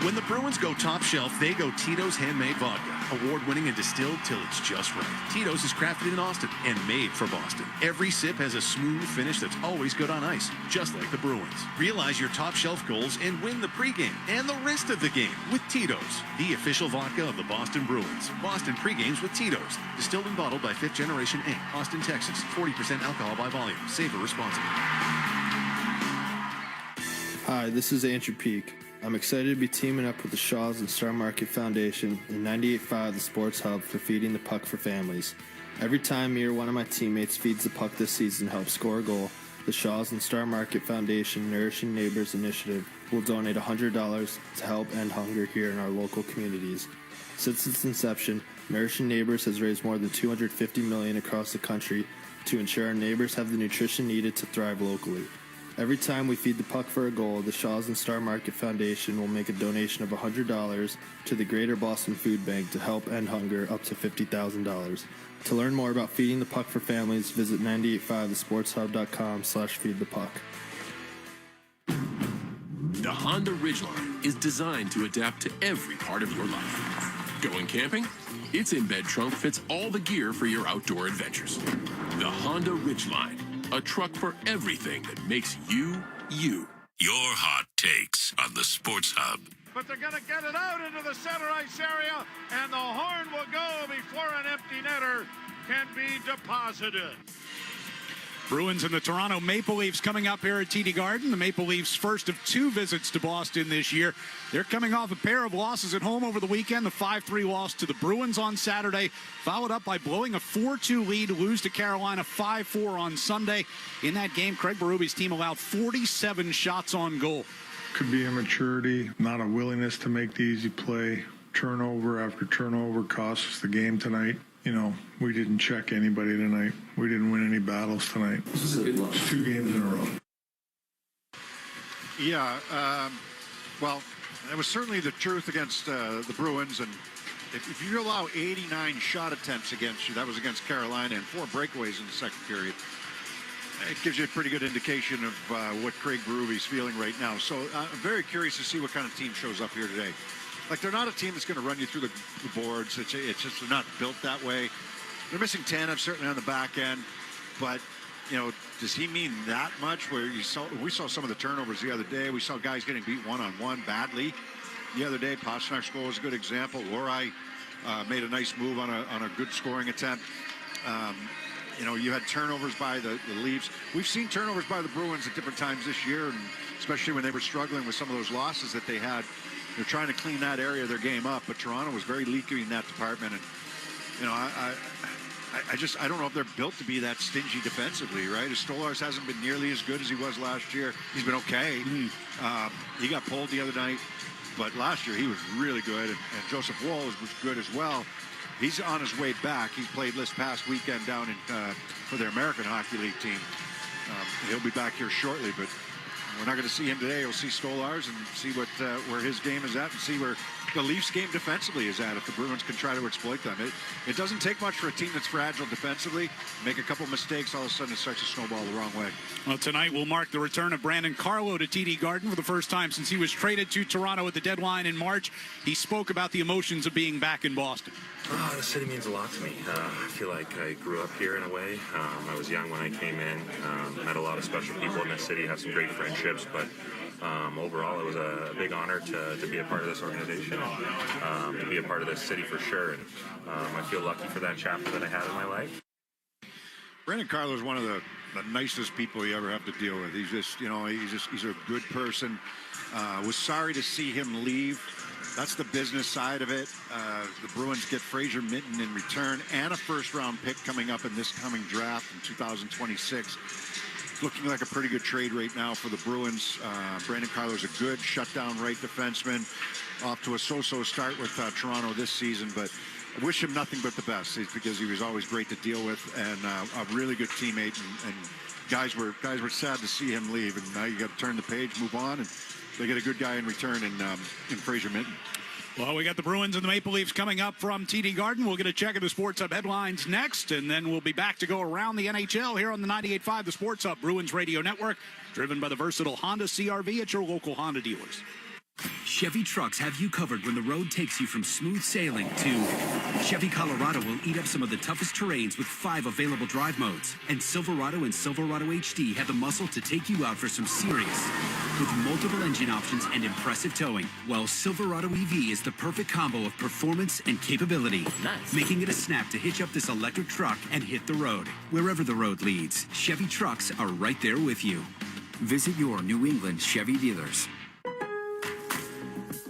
When the Bruins go top shelf, they go Tito's Handmade Vodka. Award-winning and distilled till it's just right. Tito's is crafted in Austin and made for Boston. Every sip has a smooth finish that's always good on ice, just like the Bruins. Realize your top shelf goals and win the pregame and the rest of the game with Tito's, the official vodka of the Boston Bruins. Boston pregames with Tito's. Distilled and bottled by 5th Generation Inc., Austin, Texas. 40% alcohol by volume. Savor responsibly. Hi, this is Andrew Peak. I'm excited to be teaming up with the Shaws and Star Market Foundation and 98.5 The Sports Hub for Feeding the Puck for Families. Every time me or one of my teammates feeds the puck this season and helps score a goal, the Shaws and Star Market Foundation Nourishing Neighbors Initiative will donate $100 to help end hunger here in our local communities. Since its inception, Nourishing Neighbors has raised more than $250 million across the country to ensure our neighbors have the nutrition needed to thrive locally. Every time we feed the puck for a goal, the Shaws and Star Market Foundation will make a donation of $100 to the Greater Boston Food Bank to help end hunger up to $50,000. To learn more about feeding the puck for families, visit 985thesportshub.com/feedthepuck. The Honda Ridgeline is designed to adapt to every part of your life. Going camping? Its in-bed trunk fits all the gear for your outdoor adventures. The Honda Ridgeline. A truck for everything that makes you, you. Your hot takes on the Sports Hub. But they're going to get it out into the center ice area, and the horn will go before an empty netter can be deposited. Bruins and the Toronto Maple Leafs coming up here at TD Garden. The Maple Leafs' first of 2 visits to Boston this year. They're coming off a pair of losses at home over the weekend. The 5-3 loss to the Bruins on Saturday, followed up by blowing a 4-2 lead to lose to Carolina 5-4 on Sunday. In that game, Craig Berube's team allowed 47 shots on goal. Could be immaturity, not a willingness to make the easy play. Turnover after turnover cost us the game tonight. You know, we didn't check anybody tonight. We didn't win any battles tonight. This is a good loss. 2 games in a row. Yeah, well, that was certainly the truth against the Bruins. And if you allow 89 shot attempts against you, that was against Carolina, and 4 breakaways in the second period, it gives you a pretty good indication of what Craig Berube's feeling right now. So I'm very curious to see what kind of team shows up here today. Like, they're not a team that's going to run you through the boards. It's just they're not built that way. They're missing Tanev certainly on the back end, but you know, does he mean that much? Where we saw some of the turnovers the other day. We saw guys getting beat one-on-one badly the other day. Pasternak's goal was a good example. Lorai made a nice move on a good scoring attempt. You know, you had turnovers by the Leafs. We've seen turnovers by the Bruins at different times this year, and especially when they were struggling with some of those losses that they had. They're trying to clean that area of their game up, but Toronto was very leaky in that department. And you know, I don't know if they're built to be that stingy defensively, right? Stolarz hasn't been nearly as good as he was last year. He's been okay. He got pulled the other night, but last year he was really good. And Joseph Woll was good as well. He's on his way back. He played this past weekend down in for their American Hockey League team. He'll be back here shortly, but we're not going to see him today. We'll see Stolarz and see where his game is at, and see where the Leafs game defensively is at if the Bruins can try to exploit them. It doesn't take much for a team that's fragile defensively. Make a couple mistakes, all of a sudden it starts to snowball the wrong way. Well, tonight will mark the return of Brandon Carlo to TD Garden for the first time since he was traded to Toronto at the deadline in March. He spoke about the emotions of being back in Boston. The city means a lot to me. I feel like I grew up here in a way. I was young when I came in. Met a lot of special people in this city, have some great friendships, but overall it was a big honor to be a part of this organization and to be a part of this city for sure. And I feel lucky for that chapter that I had in my life. Brandon Carlo is one of the nicest people you ever have to deal with. He's just, you know, he's a good person. Was sorry to see him leave. That's the business side of it. The Bruins get Fraser Minten in return and a first-round pick coming up in this coming draft in 2026. Looking like a pretty good trade right now for the Bruins. Brandon Carlo's a good shutdown right defenseman. Off to a so-so start with Toronto this season, but I wish him nothing but the best because he was always great to deal with and a really good teammate. And guys were sad to see him leave, and now you got to turn the page, move on, and they get a good guy in return in Fraser Minten. Well, we got the Bruins and the Maple Leafs coming up from TD Garden. We'll get a check of the Sports Hub headlines next, and then we'll be back to go around the NHL here on the 98.5, the Sports Hub Bruins Radio Network, driven by the versatile Honda CR-V at your local Honda dealers. Chevy trucks have you covered when the road takes you from smooth sailing to Chevy Colorado will eat up some of the toughest terrains with 5 available drive modes. And Silverado and Silverado HD have the muscle to take you out for some serious with multiple engine options and impressive towing. While Silverado EV is the perfect combo of performance and capability, making it a snap to hitch up this electric truck and hit the road. Wherever the road leads, Chevy trucks are right there with you. Visit your New England Chevy dealers.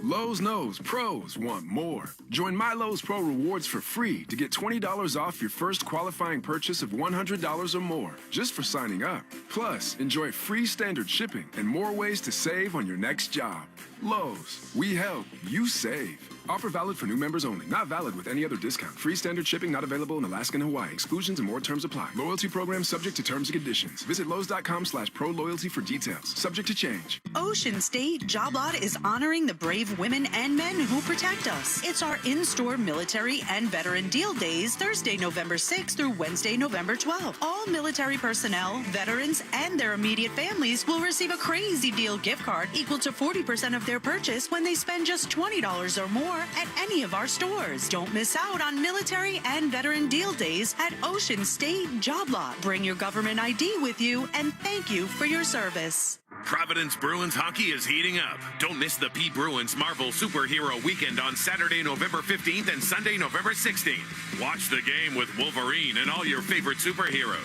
Lowe's knows pros want more. Join My Lowe's Pro Rewards for free to get $20 off your first qualifying purchase of $100 or more just for signing up. Plus, enjoy free standard shipping and more ways to save on your next job. Lowe's, we help, you save. Offer valid for new members only. Not valid with any other discount. Free standard shipping not available in Alaska and Hawaii. Exclusions and more terms apply. Loyalty program subject to terms and conditions. Visit Lowes.com/pro-loyalty for details. Subject to change. Ocean State Job Lot is honoring the brave women and men who protect us. It's our in-store military and veteran deal days, Thursday, November 6th through Wednesday, November 12th. All military personnel, veterans, and their immediate families will receive a crazy deal gift card equal to 40% of their purchase when they spend just $20 or more at any of our stores. Don't miss out on military and veteran deal days at Ocean State Job Lot. Bring your government ID with you and thank you for your service. Providence Bruins hockey is heating up. Don't miss the P. Bruins Marvel Superhero Weekend on Saturday, November 15th and Sunday, November 16th. Watch the game with Wolverine and all your favorite superheroes.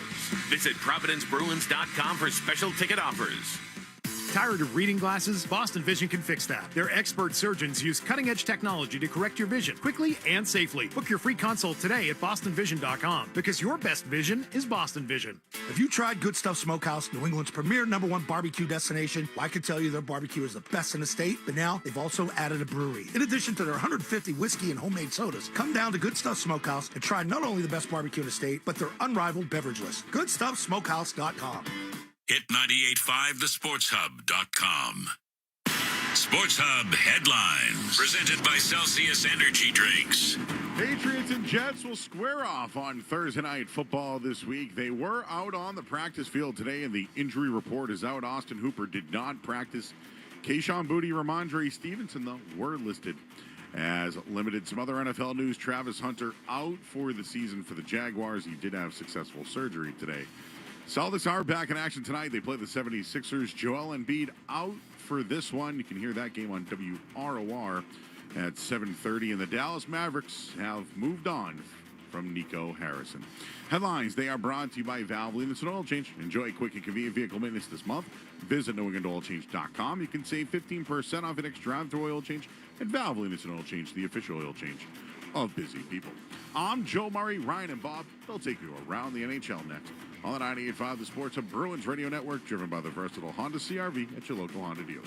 Visit ProvidenceBruins.com for special ticket offers. Tired of reading glasses? Boston Vision can fix that. Their expert surgeons use cutting-edge technology to correct your vision quickly and safely. Book your free consult today at bostonvision.com because your best vision is Boston Vision. Have you tried Good Stuff Smokehouse, New England's premier #1 barbecue destination? Well, I can tell you their barbecue is the best in the state, but now they've also added a brewery. In addition to their 150 whiskey and homemade sodas, come down to Good Stuff Smokehouse and try not only the best barbecue in the state, but their unrivaled beverage list. GoodStuffSmokehouse.com. Hit 985thesportshub.com. Sports Hub headlines presented by Celsius Energy Drinks. Patriots and Jets will square off on Thursday Night Football this week. They were out on the practice field today, and the injury report is out. Austin Hooper did not practice. Keyshawn Boutte, Ramondre Stevenson, though, were listed as limited. Some other NFL news: Travis Hunter out for the season for the Jaguars. He did have successful surgery today. Celtics are back in action tonight. They play the 76ers. Joel Embiid out for this one. You can hear that game on WROR at 7:30. And the Dallas Mavericks have moved on from Nico Harrison. Headlines, they are brought to you by Valvoline. It's an oil change. Enjoy quick and convenient vehicle maintenance this month. Visit NewEnglandOilChange.com. You can save 15% off an extra drive-through oil change at Valvoline. It's an oil change, the official oil change of busy people. I'm Joe Murray. Ryan and Bob, they'll take you around the NHL next on the 98.5 The Sports Hub Bruins Radio Network, driven by the versatile Honda CR-V at your local Honda dealer.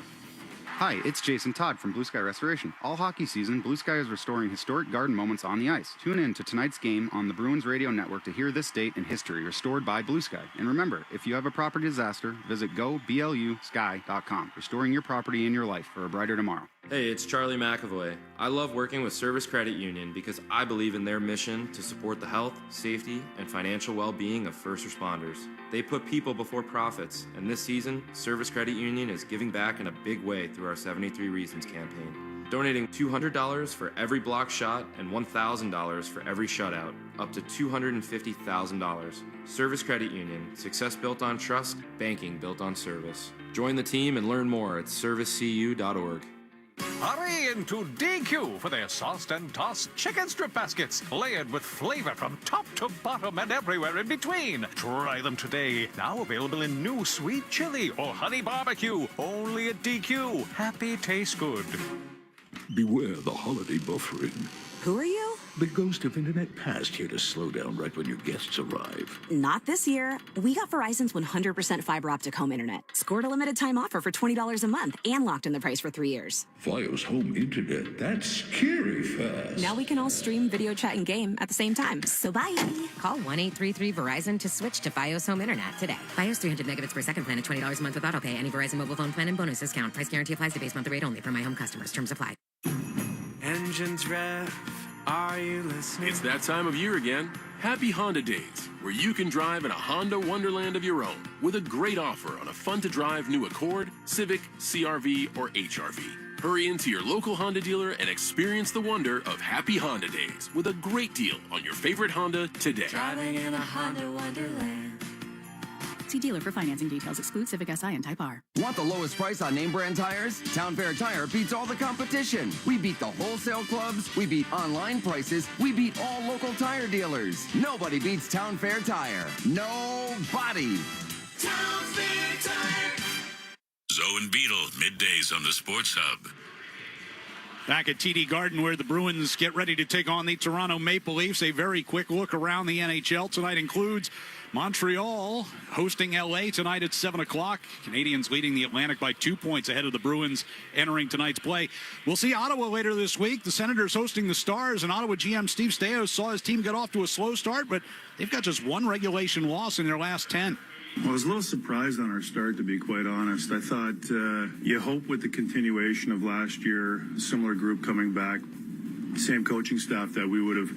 Hi, it's Jason Todd from Blue Sky Restoration. All hockey season, Blue Sky is restoring historic garden moments on the ice. Tune in to tonight's game on the Bruins Radio Network to hear this date in history restored by Blue Sky. And remember, if you have a property disaster, visit goblusky.com. Restoring your property and your life for a brighter tomorrow. Hey, it's Charlie McAvoy. I love working with Service Credit Union because I believe in their mission to support the health, safety, and financial well-being of first responders. They put people before profits, and this season, Service Credit Union is giving back in a big way through our 73 Reasons campaign, donating $200 for every block shot and $1,000 for every shutout, up to $250,000. Service Credit Union, success built on trust, banking built on service. Join the team and learn more at servicecu.org. Hurry into DQ for their sauced and tossed chicken strip baskets, layered with flavor from top to bottom and everywhere in between. Try them today. Now available in new sweet chili or honey barbecue. Only at DQ. Happy tastes good. Beware the holiday buffering. Who are you? The ghost of internet past here to slow down right when your guests arrive. Not this year. We got Verizon's 100% fiber optic home internet. Scored a limited time offer for $20 a month and locked in the price for 3 years. Fios home internet, that's scary fast. Now we can all stream, video chat, and game at the same time. So bye. Call 1-833-VERIZON to switch to Fios home internet today. Fios 300 megabits per second plan at $20 a month with autopay. Any Verizon mobile phone plan and bonus discount. Price guarantee applies to base monthly rate only for my home customers. Terms apply. And engines rev. Are you listening? It's that time of year again. Happy Honda Days, where you can drive in a Honda wonderland of your own with a great offer on a fun-to-drive new Accord, Civic, CR-V, or HR-V. Hurry into your local Honda dealer and experience the wonder of Happy Honda Days with a great deal on your favorite Honda today. Driving in a Honda wonderland. See dealer for financing details. Exclude Civic Si and Type R. Want the lowest price on name brand tires? Town Fair Tire beats all the competition. We beat the wholesale clubs. We beat online prices. We beat all local tire dealers. Nobody beats Town Fair Tire. Nobody. Town Fair Tire. Zoe and Beetle, middays on the Sports Hub. Back at TD Garden, where the Bruins get ready to take on the Toronto Maple Leafs. A very quick look around the NHL tonight includes Montreal hosting LA tonight at 7 o'clock. Canadians leading the Atlantic by 2 points ahead of the Bruins entering tonight's play. We'll see Ottawa later this week. The Senators hosting the Stars, and Ottawa GM Steve Stais saw his team get off to a slow start, but they've got just one regulation loss in their last 10. Well, I was a little surprised on our start, to be quite honest. I thought you hope with the continuation of last year, similar group coming back, same coaching staff, that we would have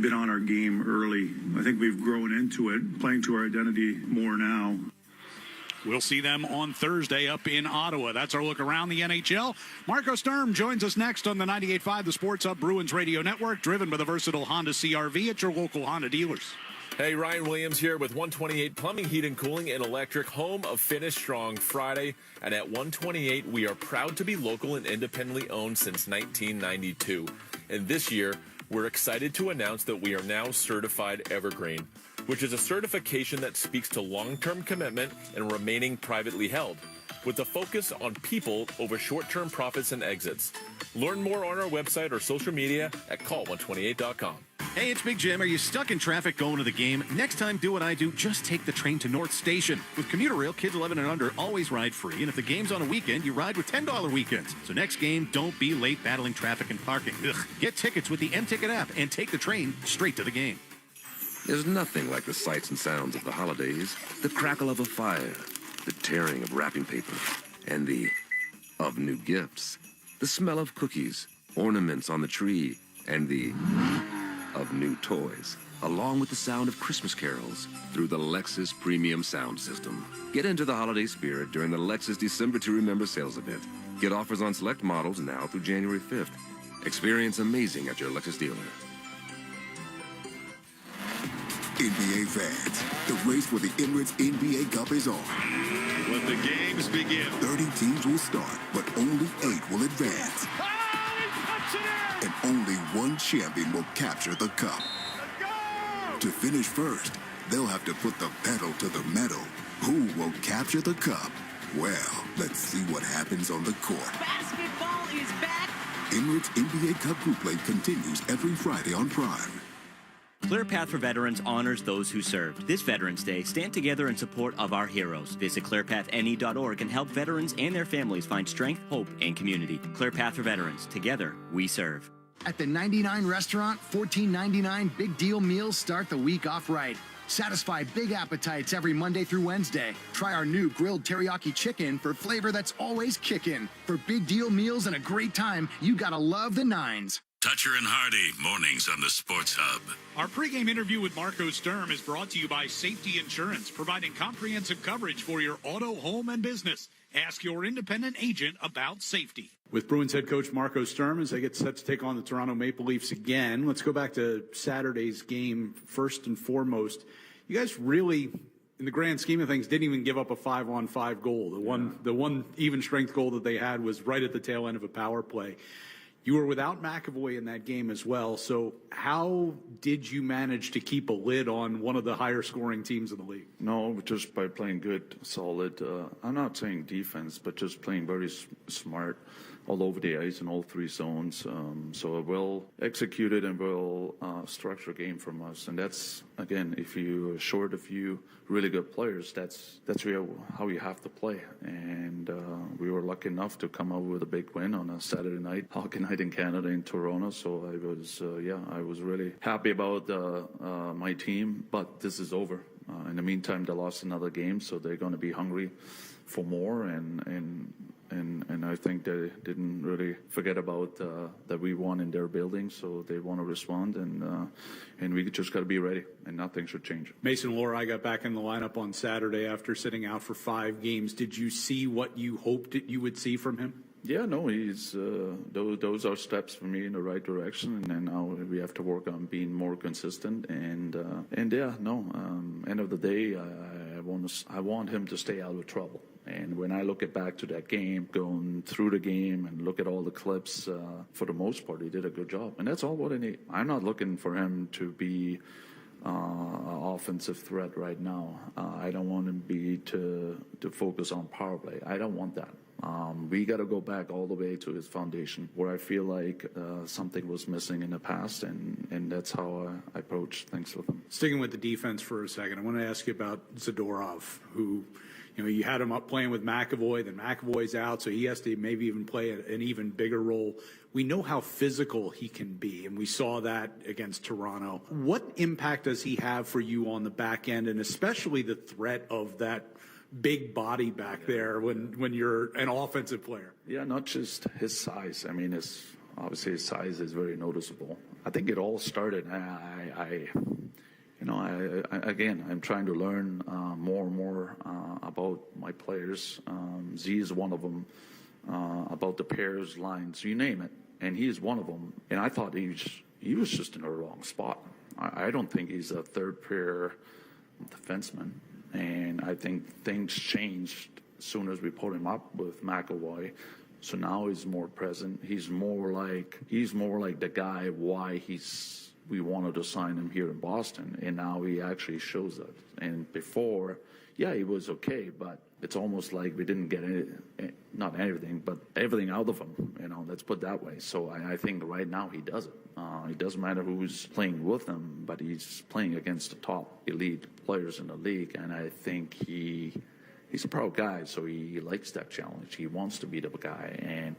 been on our game early. I think we've grown into it, playing to our identity more now. We'll see them on Thursday up in Ottawa. That's our look around the NHL. Marco Sturm joins us next on the 98.5 The Sports Hub Bruins Radio Network, driven by the versatile Honda CR-V at your local Honda dealers. Hey, Ryan Williams here with 128 Plumbing, Heat and Cooling and Electric, home of Finish Strong Friday. And at 128, we are proud to be local and independently owned since 1992. And this year, we're excited to announce that we are now certified Evergreen, which is a certification that speaks to long-term commitment and remaining privately held, with a focus on people over short-term profits and exits. Learn more on our website or social media at call128.com. Hey, it's Big Jim. Are you stuck in traffic going to the game? Next time, do what I do. Just take the train to North Station. With Commuter Rail, kids 11 and under always ride free. And if the game's on a weekend, you ride with $10 weekends. So next game, don't be late battling traffic and parking. Ugh. Get tickets with the M-Ticket app and take the train straight to the game. There's nothing like the sights and sounds of the holidays. The crackle of a fire, the tearing of wrapping paper, and the of new gifts. The smell of cookies, ornaments on the tree, and the of new toys, along with the sound of Christmas carols through the Lexus Premium Sound System. Get into the holiday spirit during the Lexus December to Remember sales event. Get offers on select models now through January 5th. Experience amazing at your Lexus dealer. NBA fans, the race for the Emirates NBA Cup is on. Let the games begin. 30 teams will start, but only 8 will advance. And only one champion will capture the cup. To finish first, they'll have to put the pedal to the metal. Who will capture the cup? Well, let's see what happens on the court. Basketball is back. Emirates NBA Cup Group Play continues every Friday on Prime. ClearPath for Veterans honors those who served. This Veterans Day, stand together in support of our heroes. Visit clearpathne.org and help veterans and their families find strength, hope, and community. ClearPath for Veterans. Together, we serve. At the 99 restaurant, $14.99 big deal meals start the week off right. Satisfy big appetites every Monday through Wednesday. Try our new grilled teriyaki chicken for flavor that's always kickin'. For big deal meals and a great time, you gotta love the Nines. Toucher and Hardy, mornings on the Sports Hub. Our pregame interview with Marco Sturm is brought to you by Safety Insurance, providing comprehensive coverage for your auto, home, and business. Ask your independent agent about safety. With Bruins head coach Marco Sturm as they get set to take on the Toronto Maple Leafs again. Let's go back to Saturday's game first and foremost. You guys really, in the grand scheme of things, didn't even give up a 5-on-5 goal. The one even strength goal that they had was right at the tail end of a power play. You were without McAvoy in that game as well. So how did you manage to keep a lid on one of the higher scoring teams in the league? No, just by playing good, solid. I'm not saying defense, but just playing very smart all over the ice in all three zones. So a well executed and well structured game from us. And that's, again, if you're short a few really good players, that's really how you have to play. And we were lucky enough to come out with a big win on a Saturday night, hockey night in Canada in Toronto. So I was really happy about my team, but this is over. In the meantime, they lost another game, so they're going to be hungry for more. And and I think they didn't really forget about that we won in their building, so they want to respond, and we just got to be ready, and nothing should change. Mason Lohrei got back in the lineup on Saturday after sitting out for 5 games. Did you see what you hoped that you would see from him? Yeah, no, he's those are steps for me in the right direction, and then now we have to work on being more consistent. And yeah, no, end of the day, I want him to stay out of trouble. And when I look back to that game, going through the game and look at all the clips, for the most part, he did a good job, and that's all what I need. I'm not looking for him to be offensive threat right now. I don't want him to focus on power play. I don't want that. We got to go back all the way to his foundation, where I feel like something was missing in the past, and that's how I approach things with him. Sticking with the defense for a second, I want to ask you about Zadorov, who, you had him up playing with McAvoy, then McAvoy's out, so he has to maybe even play an even bigger role. We know how physical he can be, and we saw that against Toronto. What impact does he have for you on the back end, and especially the threat of that big body back there when you're an offensive player? Yeah, not just his size. I mean, obviously his size is very noticeable. I think it all started. I'm trying to learn more and more about my players. Z is one of them. About the pairs, lines, you name it, and he is one of them. And I thought he was just in the wrong spot. I don't think he's a third pair defenseman. And I think things changed as soon as we put him up with McAvoy. So now he's more present. He's more like the guy why we wanted to sign him here in Boston. And now he actually shows that. And before, yeah, he was okay, but it's almost like we didn't get not everything, but everything out of him. Let's put it that way. So I think right now he does it. It doesn't matter who's playing with him, but he's playing against the top elite players in the league, and I think he's a pro guy, so he likes that challenge. He wants to be the guy, and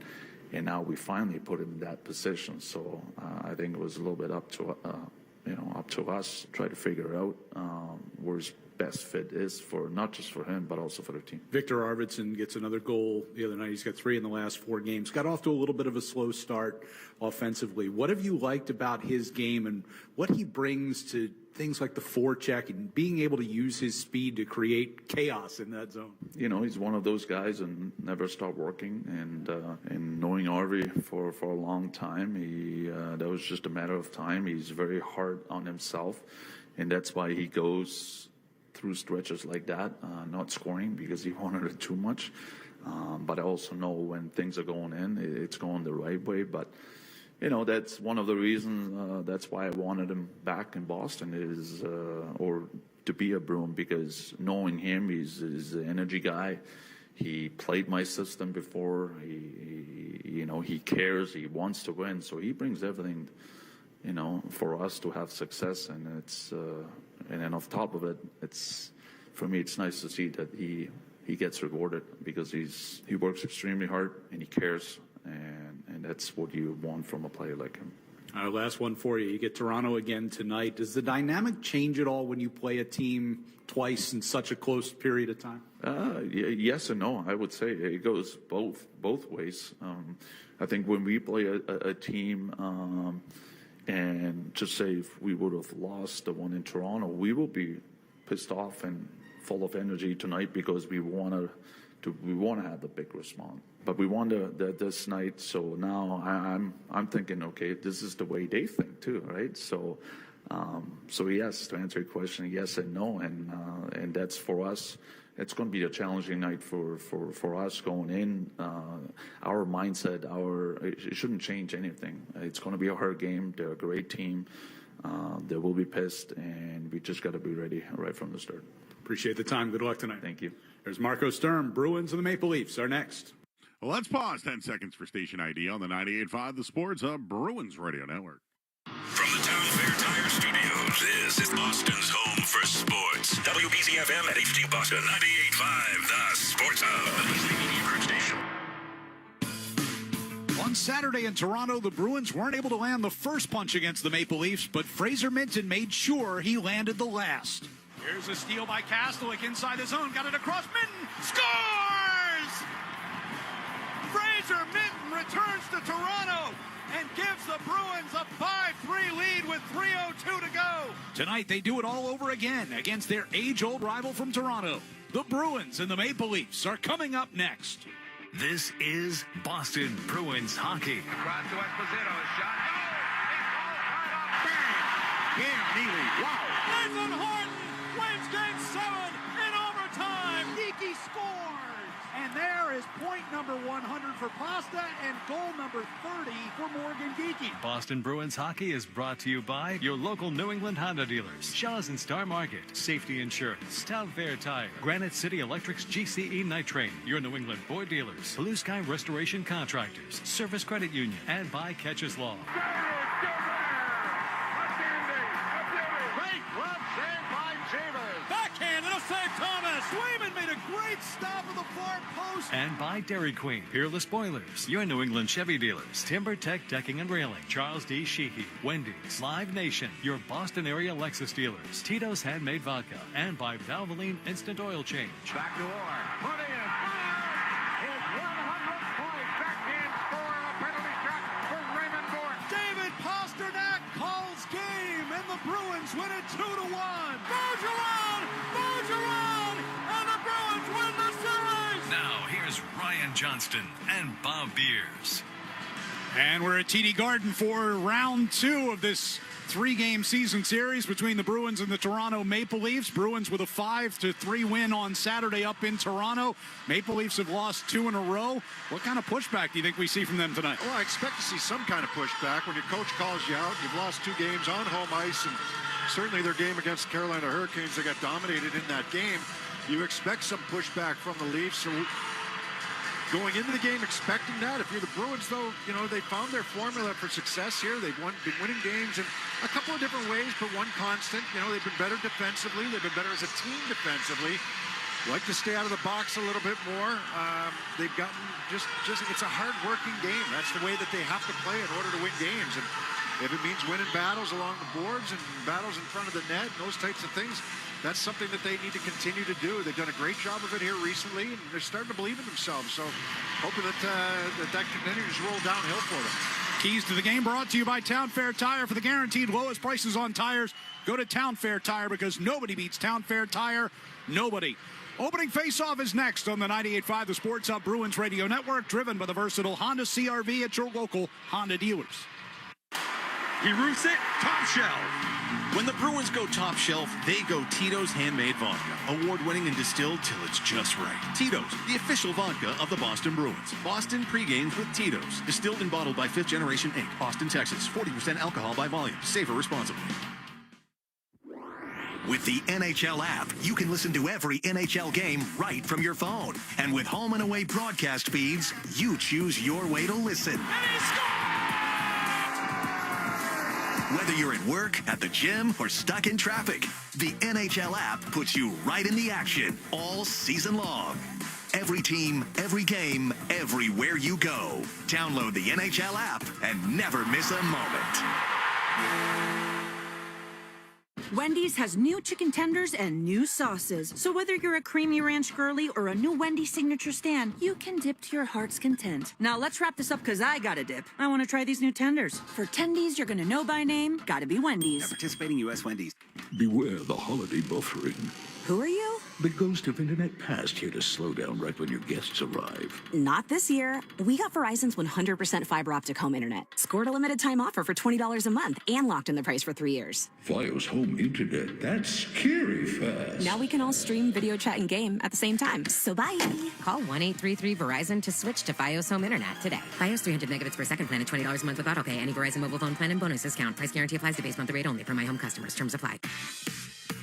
now we finally put him in that position. So I think it was a little bit up to us try to figure out where his best fit is for not just for him but also for the team. Victor Arvidsson gets another goal the other night. He's got 3 in the last 4 games. Got off to a little bit of a slow start offensively. What have you liked about his game and what he brings to things like the forecheck and being able to use his speed to create chaos in that zone? He's one of those guys and never stop working. And knowing Arvi for a long time, that was just a matter of time. He's very hard on himself, and that's why he goes through stretches like that, not scoring because he wanted it too much. But I also know when things are going in, it's going the right way. But that's one of the reasons. That's why I wanted him back in Boston or to be a Bruin, because knowing him, he's an energy guy. He played my system before. He cares. He wants to win. So he brings everything, for us to have success. And and then off top of it, for me, it's nice to see that he gets rewarded because he works extremely hard and he cares. And that's what you want from a player like him. All right, last one for you. You get Toronto again tonight. Does the dynamic change at all when you play a team twice in such a close period of time? Yes and no. I would say it goes both ways. I think when we play a team, and just say if we would have lost the one in Toronto, we will be pissed off and full of energy tonight because we want to have the big response. But we won this night, so now I'm thinking, okay, this is the way they think too, right? So yes, to answer your question, yes and no, and that's for us. It's going to be a challenging night for us going in. Our mindset, it shouldn't change anything. It's going to be a hard game. They're a great team. They will be pissed, and we just got to be ready right from the start. Appreciate the time. Good luck tonight. Thank you. There's Marco Sturm. Bruins and the Maple Leafs are next. Well, let's pause 10 seconds for station ID on the 98.5 The Sports Hub Bruins Radio Network. From the Town Fair Tire Studios, this is Boston's home for sports. WBZ-FM at HD Boston, 98.5 The Sports Hub. On Saturday in Toronto, the Bruins weren't able to land the first punch against the Maple Leafs, but Fraser Minton made sure he landed the last. Here's a steal by Kastelic inside the zone. Got it across. Minton scores! returns to Toronto and gives the Bruins a 5-3 lead with 3:02 to go. Tonight, they do it all over again against their age-old rival from Toronto. The Bruins and the Maple Leafs are coming up next. This is Boston Bruins hockey. Across to Esposito, a shot. Pierre Neely, wow. Nathan Horton wins Game 7 in overtime. Geeky scores. And there is point number 100 for Pasta and goal number 30 for Morgan Geeky. Boston Bruins hockey is brought to you by your local New England Honda dealers. Shaw's and Star Market, Safety Insurance, Town Fair Tire, Granite City Electric's GCE Night Train, your New England Ford dealers, Blue Sky Restoration Contractors, Service Credit Union, and by Catches Law. Backhand, it'll save Thomas. Swayman made a great stop at the far post. And by Dairy Queen, Peerless Boilers, your New England Chevy dealers, Timber Tech Decking and Railing, Charles D. Sheehy, Wendy's, Live Nation, your Boston area Lexus dealers, Tito's Handmade Vodka, and by Valvoline Instant Oil Change. Back to Orr. Put in. Fire. His 100th point. Backhand score. A penalty shot for Raymond Gordon. David Pasternak calls game, and the Bruins win it 2-1. Bergeron, and the Bruins win the series. Now, here's Ryan Johnston and Bob Beers. And we're at TD Garden for round 2 of this 3-game season series between the Bruins and the Toronto Maple Leafs. Bruins with a 5-3 win on Saturday up in Toronto. Maple Leafs have lost 2 in a row. What kind of pushback do you think we see from them tonight? Well, I expect to see some kind of pushback. When your coach calls you out, you've lost 2 games on home ice, and certainly their game against the Carolina Hurricanes, they got dominated in that game. You expect some pushback from the Leafs. So going into the game expecting that. If you're the Bruins, though, you know, they found their formula for success here. They've been winning games in a couple of different ways, but one constant. You know, they've been better defensively. They've been better as a team defensively. Like to stay out of the box a little bit more. They've gotten just it's a hard-working game. That's the way that they have to play in order to win games. And if it means winning battles along the boards and battles in front of the net and those types of things, that's something that they need to continue to do. They've done a great job of it here recently, and they're starting to believe in themselves. So hoping that that continues to roll downhill for them. Keys to the game brought to you by Town Fair Tire. For the guaranteed lowest prices on tires, go to Town Fair Tire, because nobody beats Town Fair Tire. Nobody. Opening face-off is next on the 98.5 The Sports Hub Bruins Radio Network, driven by the versatile Honda CR-V at your local Honda dealers. He roofs it top shelf. When the Bruins go top shelf, they go Tito's Handmade Vodka. Award-winning and distilled till it's just right. Tito's, the official vodka of the Boston Bruins. Boston Pregames with Tito's. Distilled and bottled by 5th Generation Inc. Austin, Texas. 40% alcohol by volume. Savor responsibly. With the NHL app, you can listen to every NHL game right from your phone. And with home and away broadcast feeds, you choose your way to listen. Whether you're at work, at the gym, or stuck in traffic, the NHL app puts you right in the action all season long. Every team, every game, everywhere you go. Download the NHL app and never miss a moment. Wendy's has new chicken tenders and new sauces. So whether you're a creamy ranch girly or a new Wendy's signature stand, you can dip to your heart's content. Now let's wrap this up, because I gotta dip. I want to try these new tenders. For tendies you're gonna know by name, gotta be Wendy's. At participating U.S. Wendy's. Beware the holiday buffering. Who are you? The ghost of internet past, here to slow down right when your guests arrive. Not this year. We got Verizon's 100% fiber optic home internet. Scored a limited time offer for $20 a month and locked in the price for 3 years. Fios home internet, that's scary fast. Now we can all stream, video, chat, and game at the same time. So bye. Call 1-833-VERIZON to switch to Fios home internet today. Fios 300 megabits per second plan at $20 a month with autopay. Any Verizon mobile phone plan and bonus discount. Price guarantee applies to base monthly rate only for my home customers. Terms apply.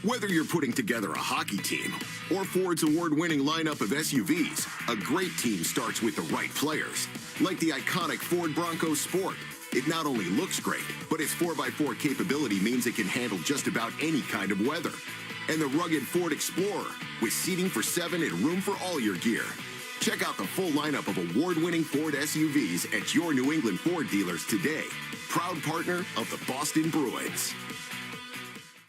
Whether you're putting together a hockey team or Ford's award-winning lineup of SUVs, a great team starts with the right players. Like the iconic Ford Bronco Sport. It not only looks great, but its 4x4 capability means it can handle just about any kind of weather. And the rugged Ford Explorer, with seating for 7 and room for all your gear. Check out the full lineup of award-winning Ford SUVs at your New England Ford dealers today. Proud partner of the Boston Bruins.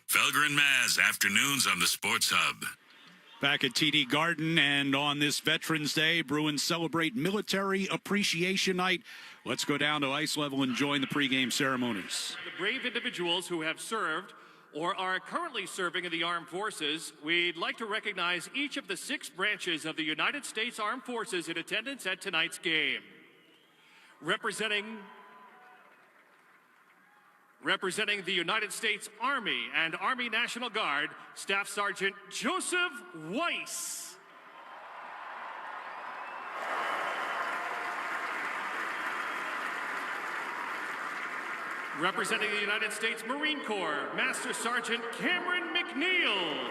Felger and Maz, afternoons on the Sports Hub. Back at TD Garden, and on this Veterans Day, Bruins celebrate Military Appreciation Night. Let's go down to ice level and join the pregame ceremonies. The brave individuals who have served or are currently serving in the armed forces, we'd like to recognize each of the 6 branches of the United States Armed Forces in attendance at tonight's game. Representing the United States Army and Army National Guard, Staff Sergeant Joseph Weiss. Representing the United States Marine Corps, Master Sergeant Cameron McNeil.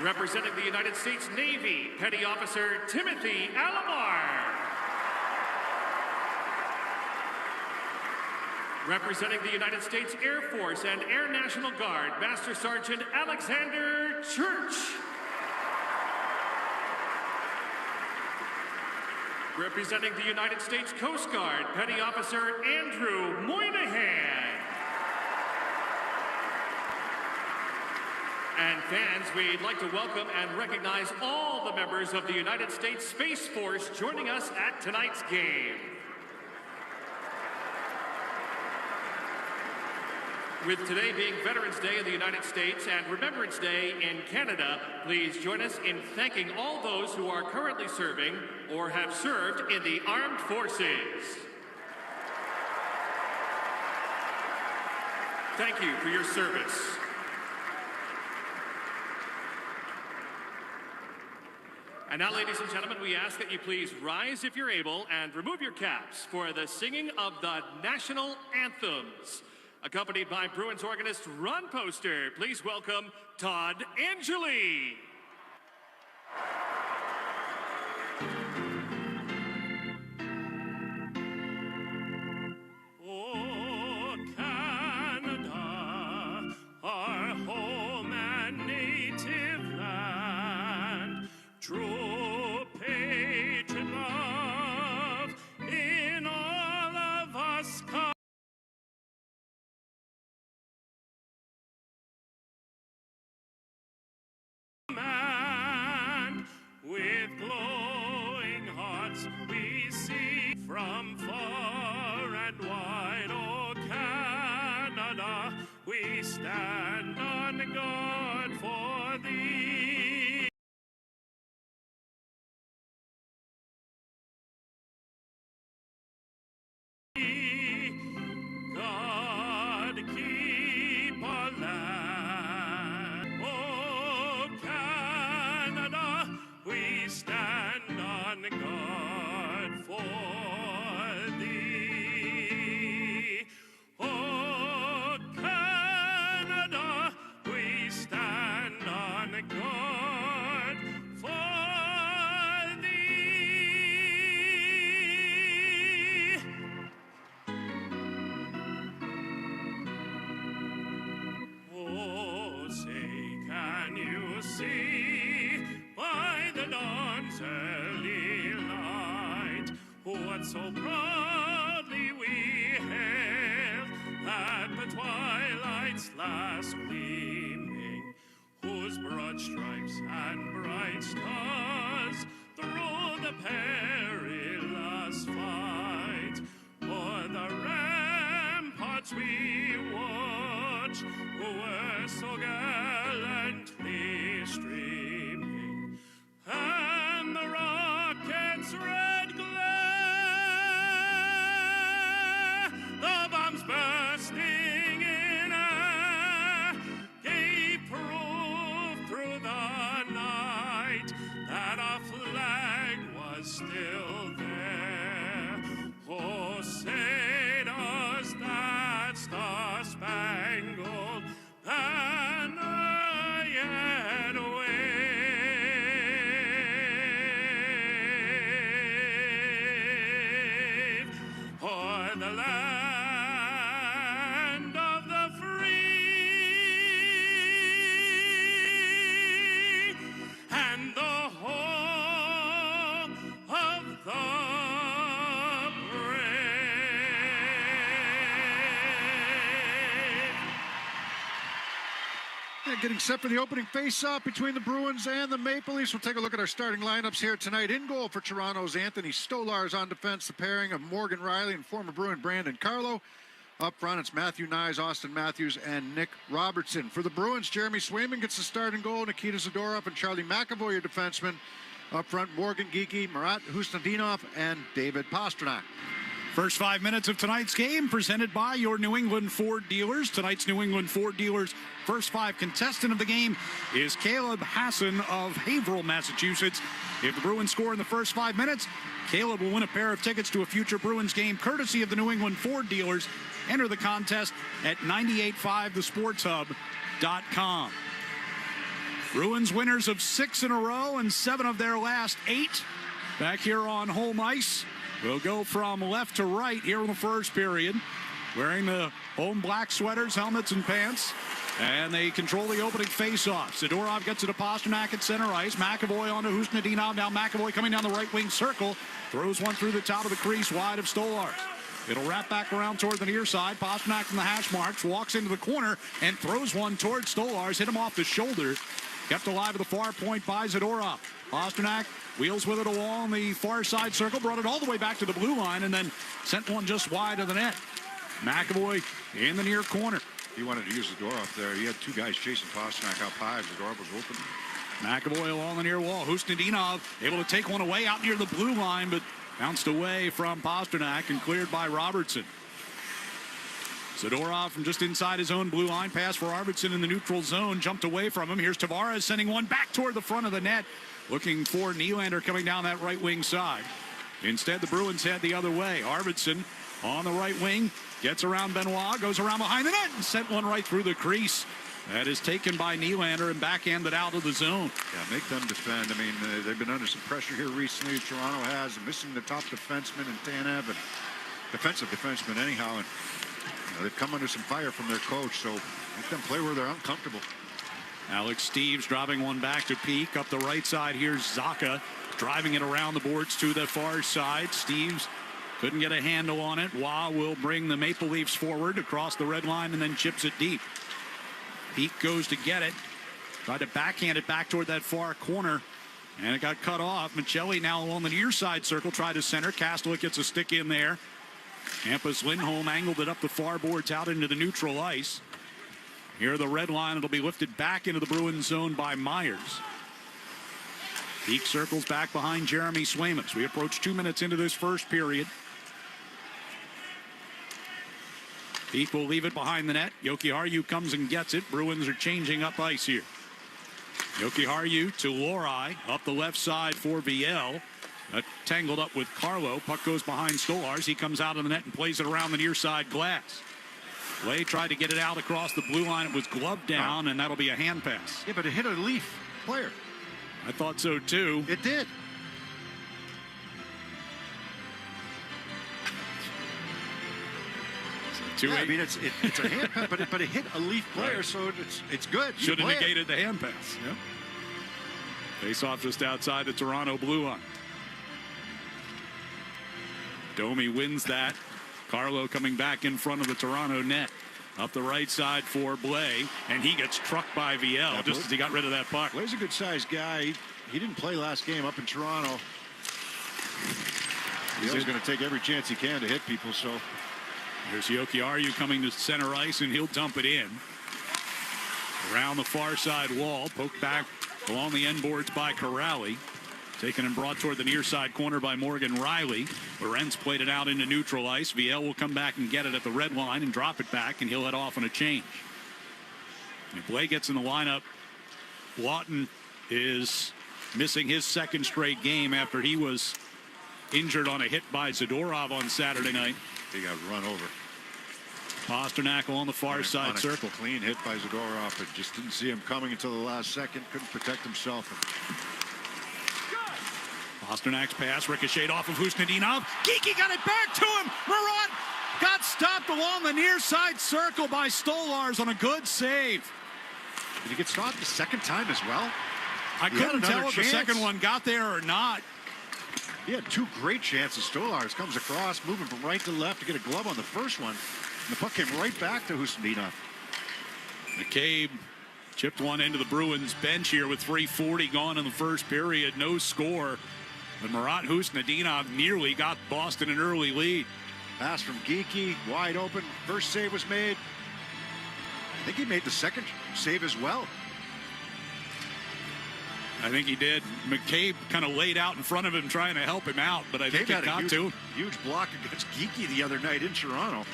Representing the United States Navy, Petty Officer Timothy Alamar. Representing the United States Air Force and Air National Guard, Master Sergeant Alexander Church. Representing the United States Coast Guard, Petty Officer Andrew Moynihan. And fans, we'd like to welcome and recognize all the members of the United States Space Force joining us at tonight's game. With today being Veterans Day in the United States and Remembrance Day in Canada, please join us in thanking all those who are currently serving or have served in the armed forces. Thank you for your service. And now, ladies and gentlemen, we ask that you please rise if you're able and remove your caps for the singing of the national anthems. Accompanied by Bruins organist Ron Poster, please welcome Todd Angeli. Oh, Canada, our home and native land, true patriot love in all of us. With glowing hearts we see from far and wide, oh Canada, we stand on guard for thee. God keep our land, oh Canada, we stand on guard for thee. Oh Canada, we stand on guard for thee. Oh, say, can you see by the dawn's early light what so proudly we hailed at the twilight's last gleaming, whose broad stripes and bright stars through the perilous fight o'er the ramparts we watched, who were so gallantly streaming, and the rocket's red glare, the bombs bursting in air, gave proof through the night that our flag was still there. Oh, say does that star-spangled banner yet wave o'er the land of the free and the home of the getting set for the opening face-off between the Bruins and the Maple Leafs. We'll take a look at our starting lineups here tonight. In goal for Toronto's Anthony Stolarz. On defense, the pairing of Morgan Riley and former Bruin Brandon Carlo. Up front, it's Matthew Nyes, Austin Matthews, and Nick Robertson. For the Bruins, Jeremy Swayman gets the start in goal. Nikita Zadorov and Charlie McAvoy, your defensemen. Up front, Morgan Geekie, Marat Husnudinov, and David Pastrnak. First 5 minutes of tonight's game presented by your New England Ford dealers. Tonight's New England Ford dealers first 5 contestant of the game is Caleb Hassan of Haverhill, Massachusetts. If the Bruins score in the first 5 minutes, Caleb will win a pair of tickets to a future Bruins game courtesy of the New England Ford dealers. Enter the contest at 985thesportshub.com. Bruins winners of 6 in a row and 7 of their last 8 back here on home ice. We'll go from left to right here in the first period. Wearing the home black sweaters, helmets, and pants. And they control the opening faceoff. Zadorov gets it to Pastrnak at center ice. McAvoy on to Husnudinov. Now McAvoy coming down the right wing circle. Throws one through the top of the crease wide of Stolarz. It'll wrap back around toward the near side. Pastrnak from the hash marks. Walks into the corner and throws one towards Stolarz. Hit him off the shoulder. Kept alive at the far point by Zadorov. Pastrnak wheels with it along the far side circle, brought it all the way back to the blue line, and then sent one just wide of the net. McAvoy in the near corner. He wanted to use Zadorov there. He had 2 guys chasing Pastrnak up high. Zadorov was open. McAvoy along the near wall. Husnudinov able to take one away out near the blue line, but bounced away from Pastrnak and cleared by Robertson. Zadorov from just inside his own blue line. Pass for Robertson in the neutral zone. Jumped away from him. Here's Tavares sending one back toward the front of the net. Looking for Nylander coming down that right wing side. Instead, the Bruins head the other way. Arvidsson on the right wing. Gets around Benoit. Goes around behind the net and sent one right through the crease. That is taken by Nylander and backhanded out of the zone. Yeah, make them defend. I mean, they've been under some pressure here recently. Toronto has. Missing the top defenseman and Tanev and defensive defenseman anyhow. And they've come under some fire from their coach. So make them play where they're uncomfortable. Alex Steeves dropping one back to Peak. Up the right side, here's Zaka driving it around the boards to the far side. Steeves couldn't get a handle on it. Wah will bring the Maple Leafs forward across the red line and then chips it deep. Peak goes to get it. Tried to backhand it back toward that far corner, and it got cut off. Michelli now along the near side circle, tried to center. Kastelik gets a stick in there. Hampus Lindholm angled it up the far boards out into the neutral ice. Here the red line, it'll be lifted back into the Bruins zone by Myers. Peak circles back behind Jeremy Swayman as we approach 2 minutes into this first period. Peak will leave it behind the net. Jokiharju comes and gets it. Bruins are changing up ice here. Jokiharju to Lohrei up the left side for Viel. Tangled up with Carlo. Puck goes behind Stolarz. He comes out of the net and plays it around the near side glass. Lay tried to get it out across the blue line. It was gloved down, and that'll be a hand pass. Yeah, but it hit a Leaf player. I thought so, too. It did. Yeah, I mean, it's a hand pass, but it hit a Leaf player, right. So it's good. Should have negated the hand pass. Yep. Face off just outside the Toronto blue line. Domi wins that. Carlo coming back in front of the Toronto net. Up the right side for Blais, and he gets trucked by Viel just as he got rid of that puck. Blais' a good-sized guy. He didn't play last game up in Toronto. He's going to take every chance he can to hit people, so. Here's Jokiharju coming to center ice, and he'll dump it in. Around the far side wall, poked back along the end boards by Corrali. Taken and brought toward the near side corner by Morgan Riley. Lorenz played it out into neutral ice. Viel will come back and get it at the red line and drop it back, and he'll head off on a change. If Blais gets in the lineup, Lawton is missing his second straight game after he was injured on a hit by Zadorov on Saturday night. He got run over. Pastrnak on the far side circle. Clean hit by Zadorov, but just didn't see him coming until the last second. Couldn't protect himself. Pasternak's pass ricocheted off of Husnudinov. Geekie got it back to him. Marat got stopped along the near side circle by Stolarz on a good save. Did he get stopped the second time as well? I couldn't tell if the second one got there or not. He had 2 great chances. Stolarz comes across, moving from right to left to get a glove on the first one. And the puck came right back to Husnudinov. McCabe Chipped one into the Bruins bench here with 3:40 gone in the first period. No score. But Murat Husnadinov nearly got Boston an early lead. Pass from Geekie, wide open. First save was made. I think he made the second save as well. I think he did. McCabe kind of laid out in front of him trying to help him out, but I think he got to. Huge block against Geekie the other night in Toronto.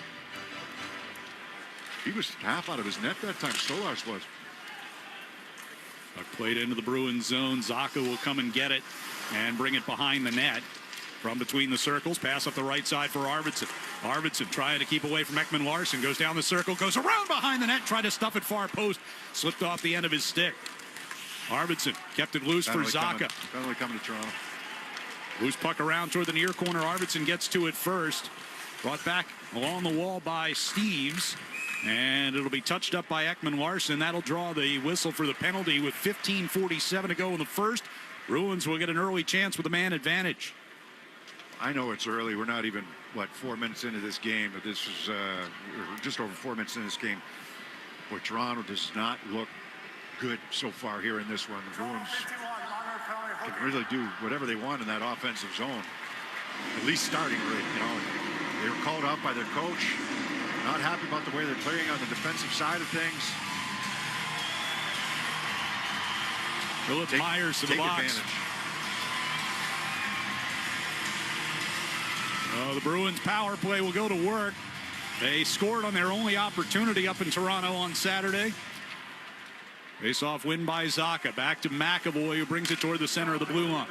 He was half out of his net that time, Stolarz was. Puck played into the Bruins zone. Zacha will come and get it and bring it behind the net. From between the circles, pass up the right side for Arvidsson. Arvidsson trying to keep away from Ekman Larsson. Goes down the circle, goes around behind the net, tried to stuff it far post. Slipped off the end of his stick. Arvidsson kept it loose for Zacha. Finally coming to Toronto. Loose puck around toward the near corner. Arvidsson gets to it first. Brought back along the wall by Steves. And it'll be touched up by Ekman Larsson. That'll draw the whistle for the penalty with 15:47 to go in the first. Bruins will get an early chance with a man advantage. I know it's early. We're not even, 4 minutes into this game. But this is just over 4 minutes into this game. Boy, Toronto does not look good so far here in this one. The Bruins can really do whatever they want in that offensive zone. At least starting rate, They were called out by their coach. Not happy about the way they're playing on the defensive side of things. Philip Myers to the box. Advantage. The Bruins power play will go to work. They scored on their only opportunity up in Toronto on Saturday. Face-off win by Zacha. Back to McAvoy, who brings it toward the center of the blue line.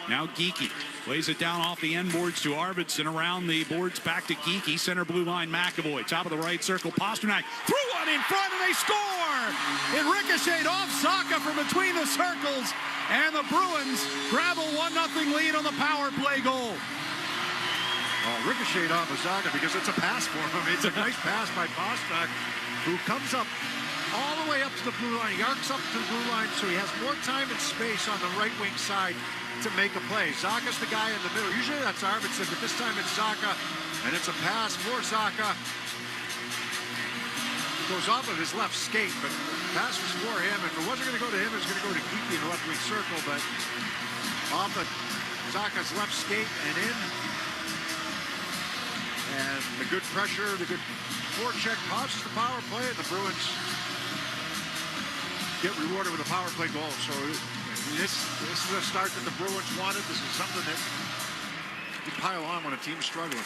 Now Geekie plays it down off the end boards to Arvidsson. Around the boards back to Geekie. Center blue line McAvoy. Top of the right circle. Pasternak threw one in front and they score! It ricocheted off Zacha from between the circles. And the Bruins grab a 1-0 lead on the power play goal. Ricocheted off of Zacha because it's a pass for him. It's a nice pass by Pasternak, who comes up all the way up to the blue line. He arcs up to the blue line so he has more time and space on the right wing side to make a play. Zacha's the guy in the middle. Usually that's Arvidsson, but this time it's Zacha, and it's a pass for Zacha. It goes off of his left skate, but the pass was for him. If it wasn't going to go to him, it was going to go to Geekie in the left wing circle, but off of Zacha's left skate and in. And the good pressure, the good forecheck pauses the power play, and the Bruins get rewarded with a power play goal. So this is a start that the Bruins wanted. This is something that you pile on when a team's struggling.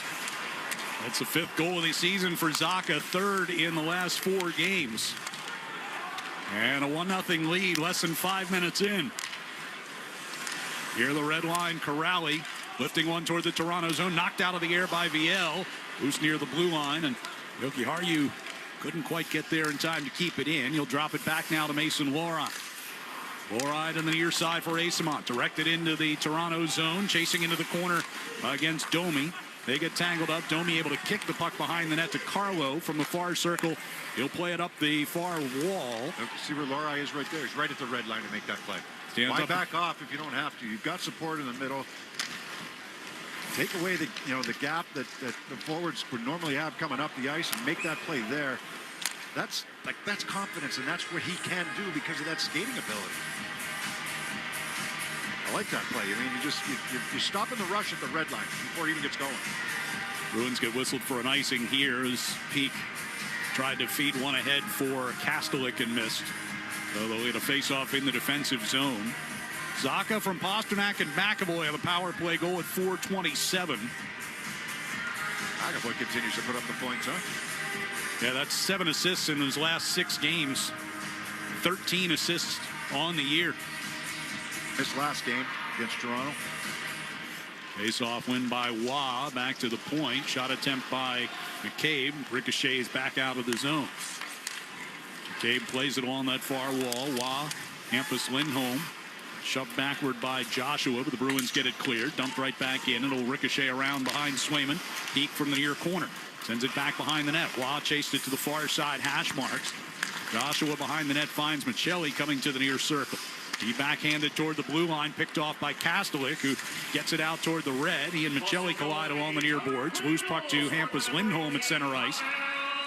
That's the 5th goal of the season for Zacha, 3rd in the last 4 games. And a 1-0 lead, less than 5 minutes in. Here the red line, Corrali lifting one toward the Toronto zone, knocked out of the air by Viel, who's near the blue line, and Yoki Harju couldn't quite get there in time to keep it in. He'll drop it back now to Mason Loride. Loride on the near side for Asamont, directed into the Toronto zone, chasing into the corner against Domi. They get tangled up. Domi able to kick the puck behind the net to Carlo from the far circle. He'll play it up the far wall. See where Loride is right there. He's right at the red line to make that play. Why back off if you don't have to? You've got support in the middle. Take away the gap that the forwards would normally have coming up the ice and make that play there. That's confidence, and that's what he can do because of that skating ability. I like that play. I mean, you stop in the rush at the red line before it even gets going. Bruins get whistled for an icing here as Peak tried to feed one ahead for Kastelik and missed. So they'll get a face-off in the defensive zone. Zacha from Pasternak and McAvoy have a power play goal at 4:27. McAvoy continues to put up the points, huh? Yeah, that's 7 assists in his last 6 games. 13 assists on the year. This last game against Toronto. Face-off win by Waugh. Back to the point. Shot attempt by McCabe. Ricochets back out of the zone. McCabe plays it along that far wall. Waugh, Hampus Lindholm. Shoved backward by Joshua, but the Bruins get it cleared. Dumped right back in. It'll ricochet around behind Swayman. Peak from the near corner. Sends it back behind the net. Waugh chased it to the far side. Hash marks. Joshua behind the net finds Michelli coming to the near circle. He backhanded toward the blue line, picked off by Kastelik, who gets it out toward the red. He and Michelli collide along the near boards. Loose puck to Hampus Lindholm at center ice.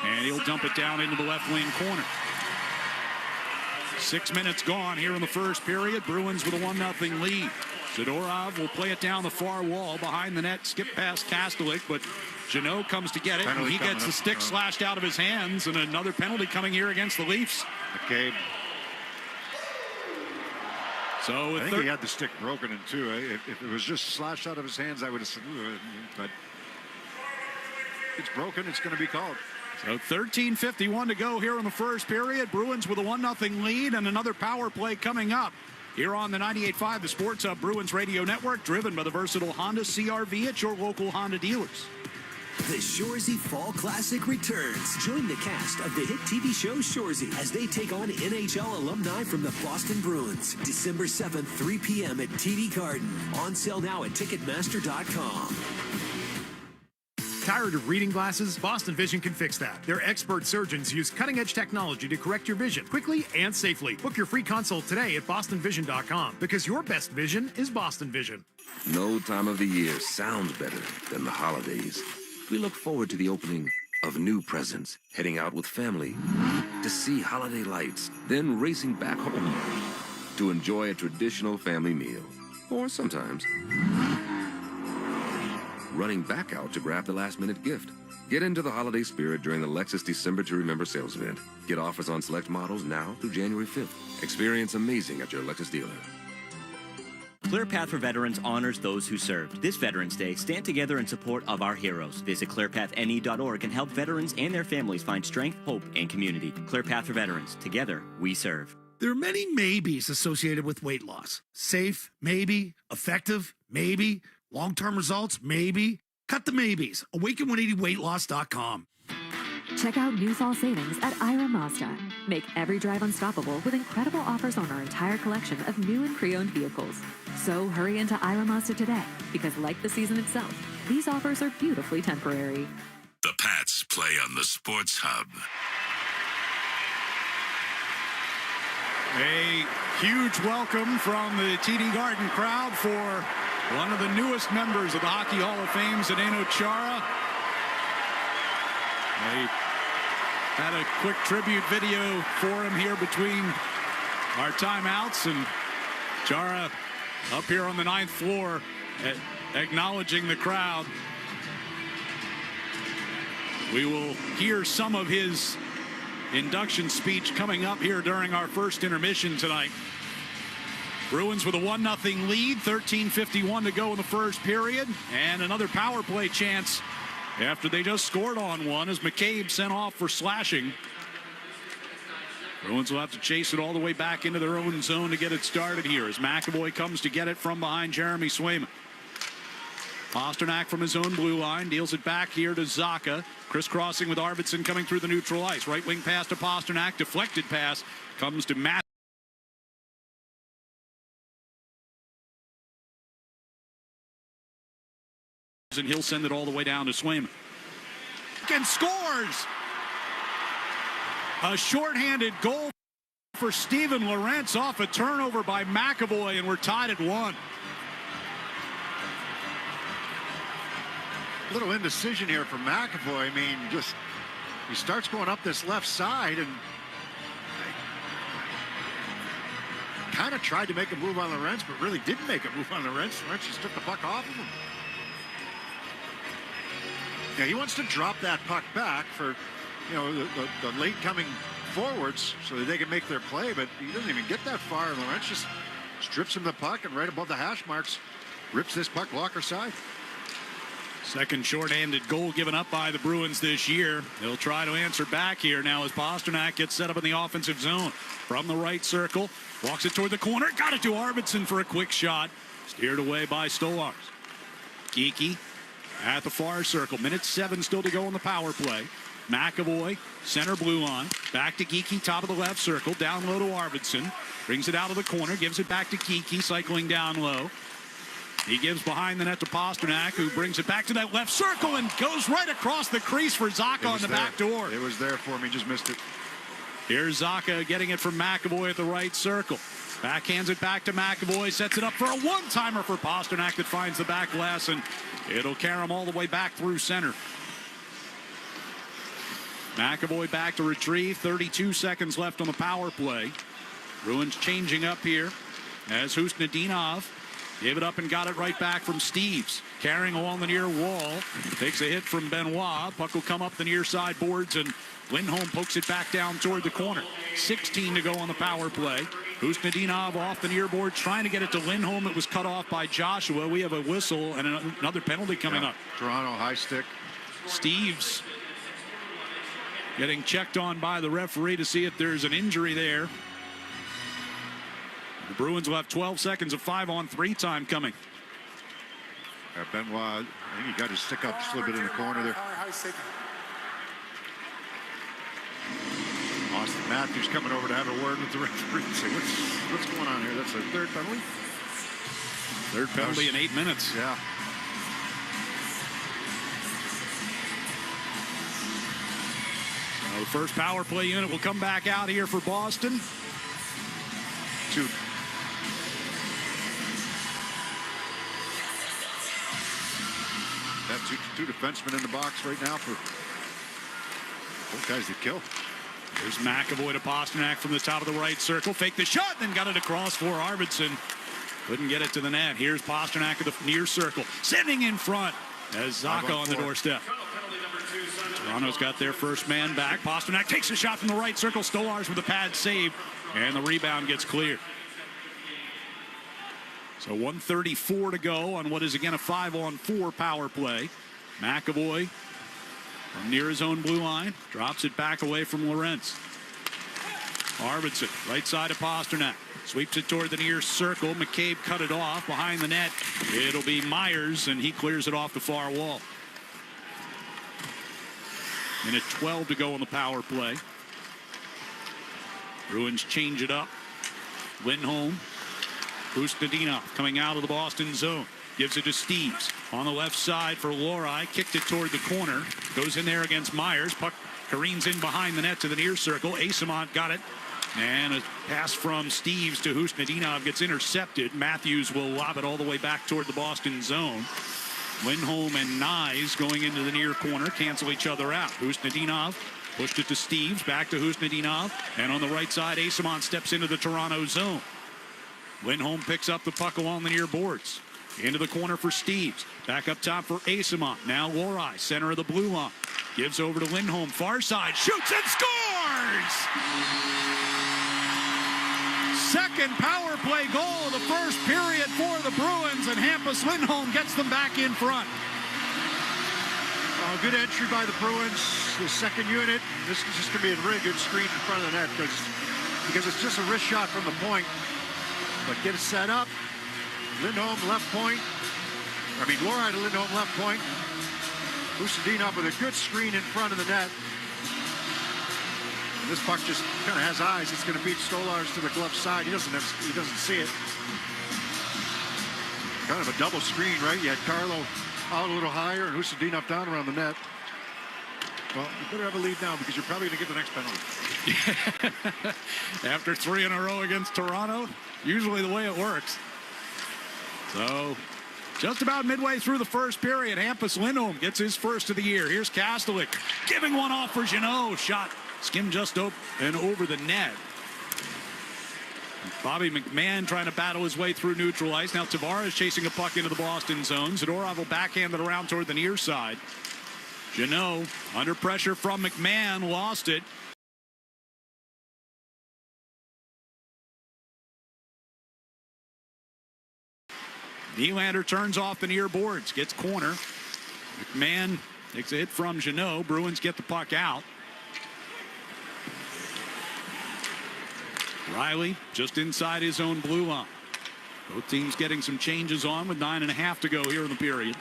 And he'll dump it down into the left wing corner. 6 minutes gone here in the first period. Bruins with a 1-0 lead. Zadorov will play it down the far wall behind the net. Skip past Kastelik, but Jeannot comes to get it. And he gets the stick slashed out of his hands, and another penalty coming here against the Leafs. McCabe. So I think he had the stick broken in two. If it was just slashed out of his hands, I would have said, but it's broken. It's going to be called. So 13:51 to go here in the first period. Bruins with a 1-0 lead and another power play coming up here on the 98.5, the Sports Hub Bruins Radio Network, driven by the versatile Honda CR-V at your local Honda dealers. The Shoresy Fall Classic returns. Join the cast of the hit TV show Shoresy as they take on NHL alumni from the Boston Bruins. December 7th, 3 p.m. at TD Garden. On sale now at Ticketmaster.com. Tired of reading glasses? Boston Vision can fix that. Their expert surgeons use cutting-edge technology to correct your vision quickly and safely. Book your free consult today at bostonvision.com, because your best vision is Boston Vision. No time of the year sounds better than the holidays. We look forward to the opening of new presents, heading out with family to see holiday lights, then racing back home to enjoy a traditional family meal. Or sometimes running back out to grab the last-minute gift. Get into the holiday spirit during the Lexus December to Remember sales event. Get offers on select models now through January 5th. Experience amazing at your Lexus dealer. ClearPath for Veterans honors those who served. This Veterans Day, stand together in support of our heroes. Visit clearpathne.org and help veterans and their families find strength, hope, and community. ClearPath for Veterans. Together, we serve. There are many maybes associated with weight loss. Safe, maybe. Effective, maybe. Long-term results, maybe. Cut the maybes. Awaken180weightloss.com. Check out new fall savings at Ira Mazda. Make every drive unstoppable with incredible offers on our entire collection of new and pre-owned vehicles. So hurry into Ira Mazda today, because like the season itself, these offers are beautifully temporary. The Pats play on the Sports Hub. A huge welcome from the TD Garden crowd for one of the newest members of the Hockey Hall of Fame, Zdeno Chara. They had a quick tribute video for him here between our timeouts, and Chara up here on the 9th floor acknowledging the crowd. We will hear some of his induction speech coming up here during our first intermission tonight. Bruins with a 1-0 lead, 13:51 to go in the first period, and another power play chance after they just scored on one as McCabe sent off for slashing. Bruins will have to chase it all the way back into their own zone to get it started here as McAvoy comes to get it from behind Jeremy Swayman. Pastrnak from his own blue line deals it back here to Zacha. Crisscrossing with Arvidsson coming through the neutral ice. Right wing pass to Pastrnak. Deflected pass comes to Matt. And he'll send it all the way down to Swayman. And scores! A shorthanded goal for Steven Lorentz off a turnover by McAvoy, and we're tied at 1. A little indecision here for McAvoy. I mean, just he starts going up this left side and kind of tried to make a move on Lorentz, but really didn't make a move on Lorentz. Lorentz just took the puck off of him. Yeah, he wants to drop that puck back for, you know, the late coming forwards so that they can make their play, but he doesn't even get that far. Lorentz just strips him the puck and right above the hash marks rips this puck blocker side. Second shorthanded goal given up by the Bruins this year. They'll try to answer back here now as Pastrnak gets set up in the offensive zone from the right circle. Walks it toward the corner. Got it to Arvidsson for a quick shot. Steered away by Stolars. Geekie at the far circle. Minute 7 still to go on the power play. McAvoy, center blue line. Back to Geekie, top of the left circle. Down low to Arvidsson. Brings it out of the corner. Gives it back to Geekie, cycling down low. He gives behind the net to Pastrnak, who brings it back to that left circle and goes right across the crease for Zacha on the back door. It was there for me, just missed it. Here's Zacha getting it from McAvoy at the right circle. Backhands it back to McAvoy, sets it up for a one-timer for Pastrnak that finds the back glass, and it'll carry him all the way back through center. McAvoy back to retrieve. 32 seconds left on the power play. Bruins changing up here as Husnudinov gave it up and got it right back from Steves. Carrying along the near wall. Takes a hit from Benoit. Puck will come up the near side boards, and Lindholm pokes it back down toward the corner. 16 to go on the power play. Husnudinov off the near board, trying to get it to Lindholm. It was cut off by Joshua. We have a whistle and another penalty coming up. Toronto high stick. Steves getting checked on by the referee to see if there's an injury there. The Bruins will have 12 seconds of 5-on-3 time coming. Benoit, I think he got his stick up just a little bit in the corner there. Austin Matthews coming over to have a word with the referee and say, what's going on here? That's a third penalty? Third penalty in 8 minutes. Yeah. The first power play unit will come back out here for Boston. Two defensemen in the box right now for both guys that kill. There's McAvoy to Pastrnak from the top of the right circle. Fake the shot, then got it across for Arvidsson. Couldn't get it to the net. Here's Pastrnak at the near circle. Sending in front as Zacha on the doorstep. Toronto's got their first man back. Pastrnak takes a shot from the right circle. Stolarz with a pad save, and the rebound gets cleared. So 1:34 to go on what is again a 5-on-4 power play. McAvoy from near his own blue line drops it back away from Lorentz. Arvidsson right side of Pastrnak sweeps it toward the near circle. McCabe cut it off behind the net. It'll be Myers, and he clears it off the far wall. Minute 12 to go on the power play. Bruins change it up. Lindholm. Husnudinov coming out of the Boston zone. Gives it to Steves. On the left side for Lohrei. Kicked it toward the corner. Goes in there against Myers. Puck careens in behind the net to the near circle. Asimont got it. And a pass from Steves to Husnudinov gets intercepted. Matthews will lob it all the way back toward the Boston zone. Lindholm and Nyes going into the near corner cancel each other out. Husnudinov pushed it to Steves. Back to Husnudinov. And on the right side, Asimont steps into the Toronto zone. Lindholm picks up the puck along the near boards. Into the corner for Steves. Back up top for Asimont. Now Lohrei, center of the blue line. Gives over to Lindholm, far side. Shoots and scores! Second power play goal of the first period for the Bruins, and Hampus Lindholm gets them back in front. Good entry by the Bruins. The second unit. This is just going to be a really good screen in front of the net because it's just a wrist shot from the point. But get it set up. Lindholm left point. Lohrei to Lindholm left point. Husnudinov with a good screen in front of the net. And this puck just kind of has eyes. It's going to beat Stolarz to the glove side. He doesn't see it. Kind of a double screen, right? You had Carlo out a little higher and Husnudinov down around the net. Well, you better have a lead now because you're probably going to get the next penalty. After 3 in a row against Toronto, usually the way it works. So, just about midway through the first period, Hampus Lindholm gets his first of the year. Here's Kastelik giving one off for Jeannot. Shot skimmed just and over the net. Bobby McMahon trying to battle his way through neutral ice. Now Tavares chasing a puck into the Boston zone. Zadorov will backhand it around toward the near side. Jeannot under pressure from McMahon, lost it. Nylander turns off the near boards, gets corner. McMahon takes a hit from Jeannot. Bruins get the puck out. Riley just inside his own blue line. Both teams getting some changes on with 9.5 to go here in the period.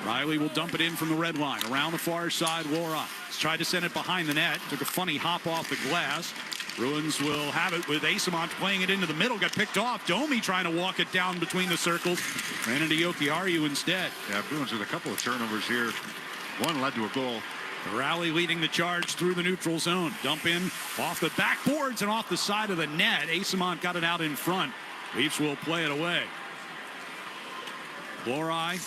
Riley will dump it in from the red line. Around the far side, Lohrei. He's tried to send it behind the net. Took a funny hop off the glass. Bruins will have it with Asimont playing it into the middle. Got picked off. Domi trying to walk it down between the circles. Ran into Jokiharju instead. Yeah, Bruins with a couple of turnovers here. One led to a goal. Rally leading the charge through the neutral zone. Dump in off the backboards and off the side of the net. Asimont got it out in front. Leafs will play it away. Lohrei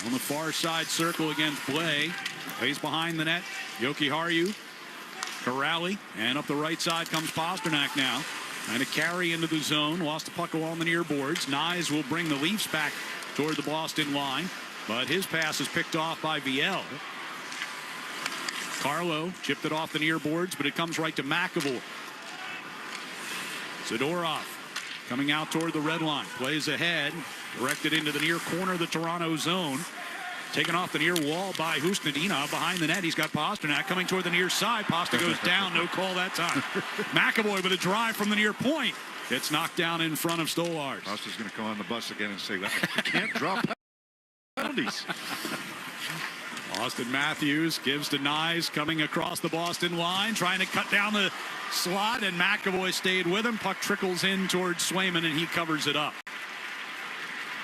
on the far side circle against Blais. Plays behind the net. Jokiharju Corrali, and up the right side comes Pasternak now. Trying to carry into the zone. Lost the puck along the near boards. Nyes will bring the Leafs back toward the Boston line, but his pass is picked off by Viel. Carlo chipped it off the near boards, but it comes right to McAvoy. Zadorov coming out toward the red line. Plays ahead. Directed into the near corner of the Toronto zone. Taken off the near wall by Husnadina. Behind the net, he's got Pasternak coming toward the near side. Pasta goes down. No call that time. McAvoy with a drive from the near point. It's knocked down in front of Stolarz. Pasta's going to come on the bus again and say, well, I can't drop penalties. Austin Matthews gives to Nyes coming across the Boston line, trying to cut down the slot, and McAvoy stayed with him. Puck trickles in towards Swayman, and he covers it up.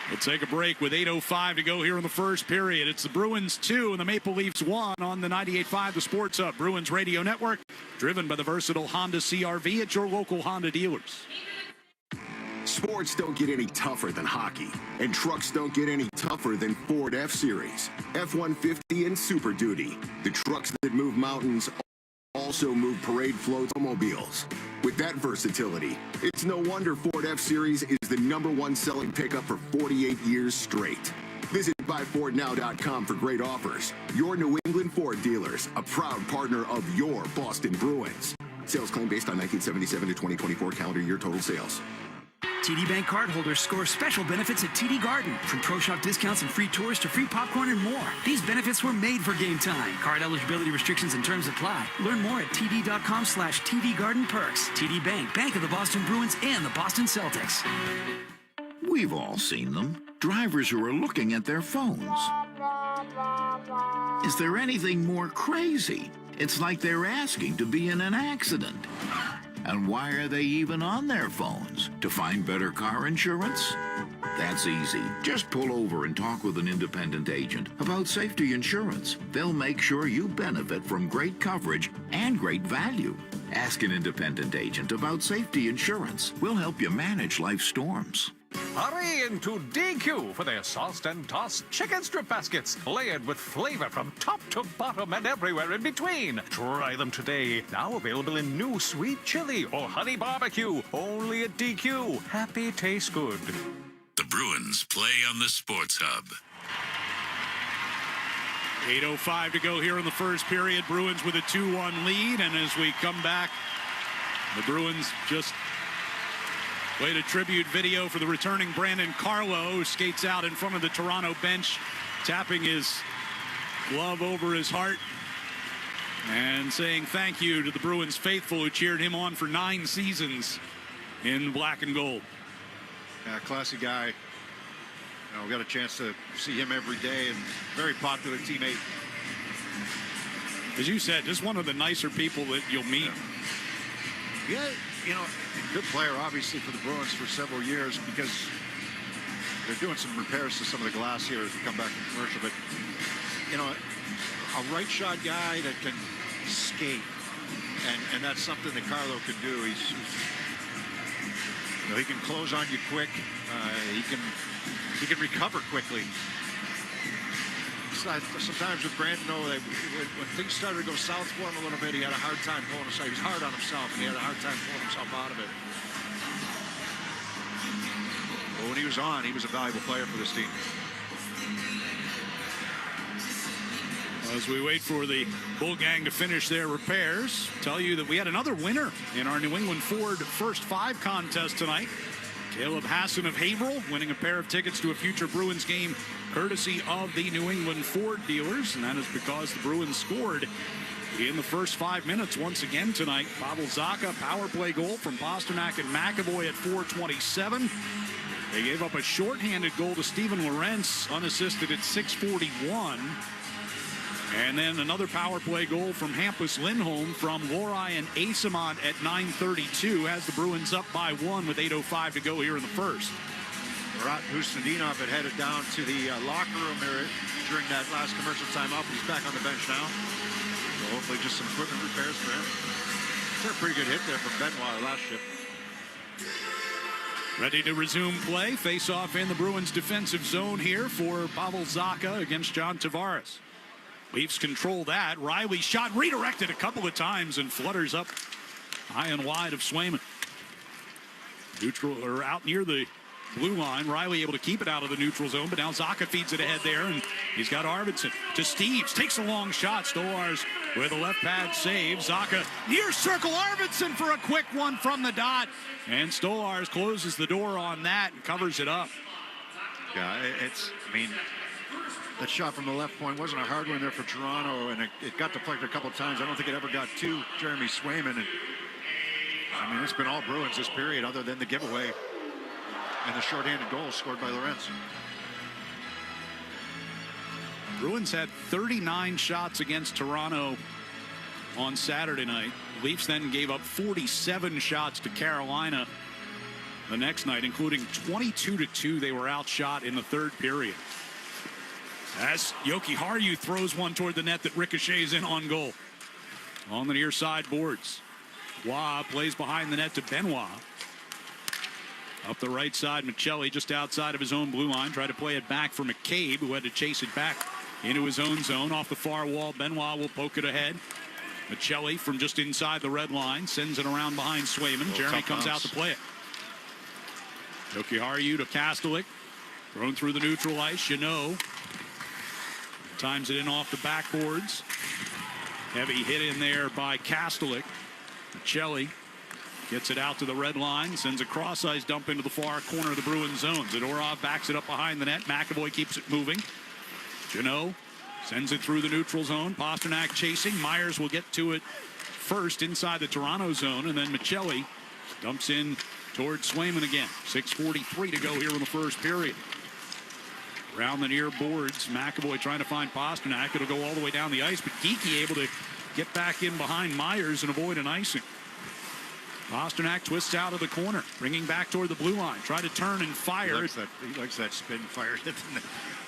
We'll take a break with 8:05 to go here in the first period. It's the Bruins 2 and the Maple Leafs 1 on the 98.5 The Sports Hub Bruins Radio Network, driven by the versatile Honda CR-V at your local Honda dealers. Sports don't get any tougher than hockey, and trucks don't get any tougher than Ford F-Series, F-150, and Super Duty. The trucks that move mountains also move parade float automobiles. With that versatility, it's no wonder Ford F-Series is the #1 selling pickup for 48 years straight. Visit buyfordnow.com for great offers. Your New England Ford dealers, a proud partner of your Boston Bruins. Sales claim based on 1977 to 2024 calendar year total sales. TD Bank cardholders score special benefits at TD Garden, from pro shop discounts and free tours to free popcorn and more. These benefits were made for game time. Card eligibility restrictions and terms apply. Learn more at td.com/TD Garden Perks. TD Bank, Bank of the Boston Bruins and the Boston Celtics. We've all seen them. Drivers who are looking at their phones. Is there anything more crazy? It's like they're asking to be in an accident. And why are they even on their phones? To find better car insurance? That's easy. Just pull over and talk with an independent agent about safety insurance. They'll make sure you benefit from great coverage and great value. Ask an independent agent about safety insurance. We'll help you manage life's storms. Hurry into DQ for their sauced and tossed chicken strip baskets, layered with flavor from top to bottom and everywhere in between. Try them today. Now available in new sweet chili or honey barbecue. Only at DQ. Happy tastes good. The Bruins play on the Sports Hub. 8:05 to go here in the first period. Bruins with a 2-1 lead, and as we come back, the Bruins just played a tribute video for the returning Brandon Carlo, who skates out in front of the Toronto bench, tapping his glove over his heart and saying thank you to the Bruins faithful who cheered him on for 9 seasons in black and gold. Yeah, classy guy. You know, got a chance to see him every day, and very popular teammate. As you said, just one of the nicer people that you'll meet. Yeah, you know, good player, obviously, for the Bruins for several years, because they're doing some repairs to some of the glass here as we come back from commercial. But, you know, a right shot guy that can skate, and that's something that Carlo can do. He can close on you quick. He can recover quickly. Sometimes with Brandon, when things started to go south for him a little bit, he had a hard time pulling himself. He was hard on himself, and he had a hard time pulling himself out of it. But when he was on, he was a valuable player for this team. As we wait for the Bull Gang to finish their repairs, tell you that we had another winner in our New England Ford First 5 contest tonight. Caleb Hassan of Haverhill winning a pair of tickets to a future Bruins game courtesy of the New England Ford dealers, and that is because the Bruins scored in the first 5 minutes once again tonight. Pavel Zacha, power play goal from Pasternak and McAvoy at 4:27. They gave up a shorthanded goal to Steven Lorentz, unassisted at 6:41. And then another power play goal from Hampus Lindholm from Lorai and Asamont at 9:32 has the Bruins up by 1 with 8:05 to go here in the first. Murat Husnadinov had headed down to the locker room there during that last commercial timeout. He's back on the bench now. So hopefully just some equipment repairs for him. It's a pretty good hit there from Benoit last shift. Ready to resume play. Face-off in the Bruins defensive zone here for Pavel Zacha against John Tavares. Leafs control that. Riley shot redirected a couple of times and flutters up high and wide of Swayman. Neutral or out near the blue line. Riley able to keep it out of the neutral zone, but now Zacha feeds it ahead there, and he's got Arvidsson to Steeves. Takes a long shot. Stolars with a left pad save. Zacha near circle. Arvidsson for a quick one from the dot, and Stolars closes the door on that and covers it up. Yeah, that shot from the left point wasn't a hard one there for Toronto, and it got deflected a couple of times. I don't think it ever got to Jeremy Swayman. And it's been all Bruins this period, other than the giveaway and the shorthanded goal scored by Lorenz. Bruins had 39 shots against Toronto on Saturday night. Leafs then gave up 47 shots to Carolina the next night, including 22-2. They were outshot in the third period. As Yoki Haru throws one toward the net that ricochets in on goal. On the near side boards. Wah plays behind the net to Benoit. Up the right side, Michelli just outside of his own blue line. Tried to play it back for McCabe, who had to chase it back into his own zone. Off the far wall, Benoit will poke it ahead. Michelli from just inside the red line sends it around behind Swayman. Jeremy comes out to play it. Yoki Haru to Kastelik. Thrown through the neutral ice, times it in off the backboards. Heavy hit in there by Kastelik. Michelli gets it out to the red line, sends a cross-ice dump into the far corner of the Bruins zone. Zadorov backs it up behind the net. McAvoy keeps it moving. Jeannot sends it through the neutral zone. Pastrnak chasing. Myers will get to it first inside the Toronto zone, and then Michelli dumps in towards Swayman again. 6:43 to go here in the first period. Around the near boards, McAvoy trying to find Pastrnak. It'll go all the way down the ice, but Geekie able to get back in behind Myers and avoid an icing. Pastrnak twists out of the corner, bringing back toward the blue line. Try to turn and fire. He likes that spin fire.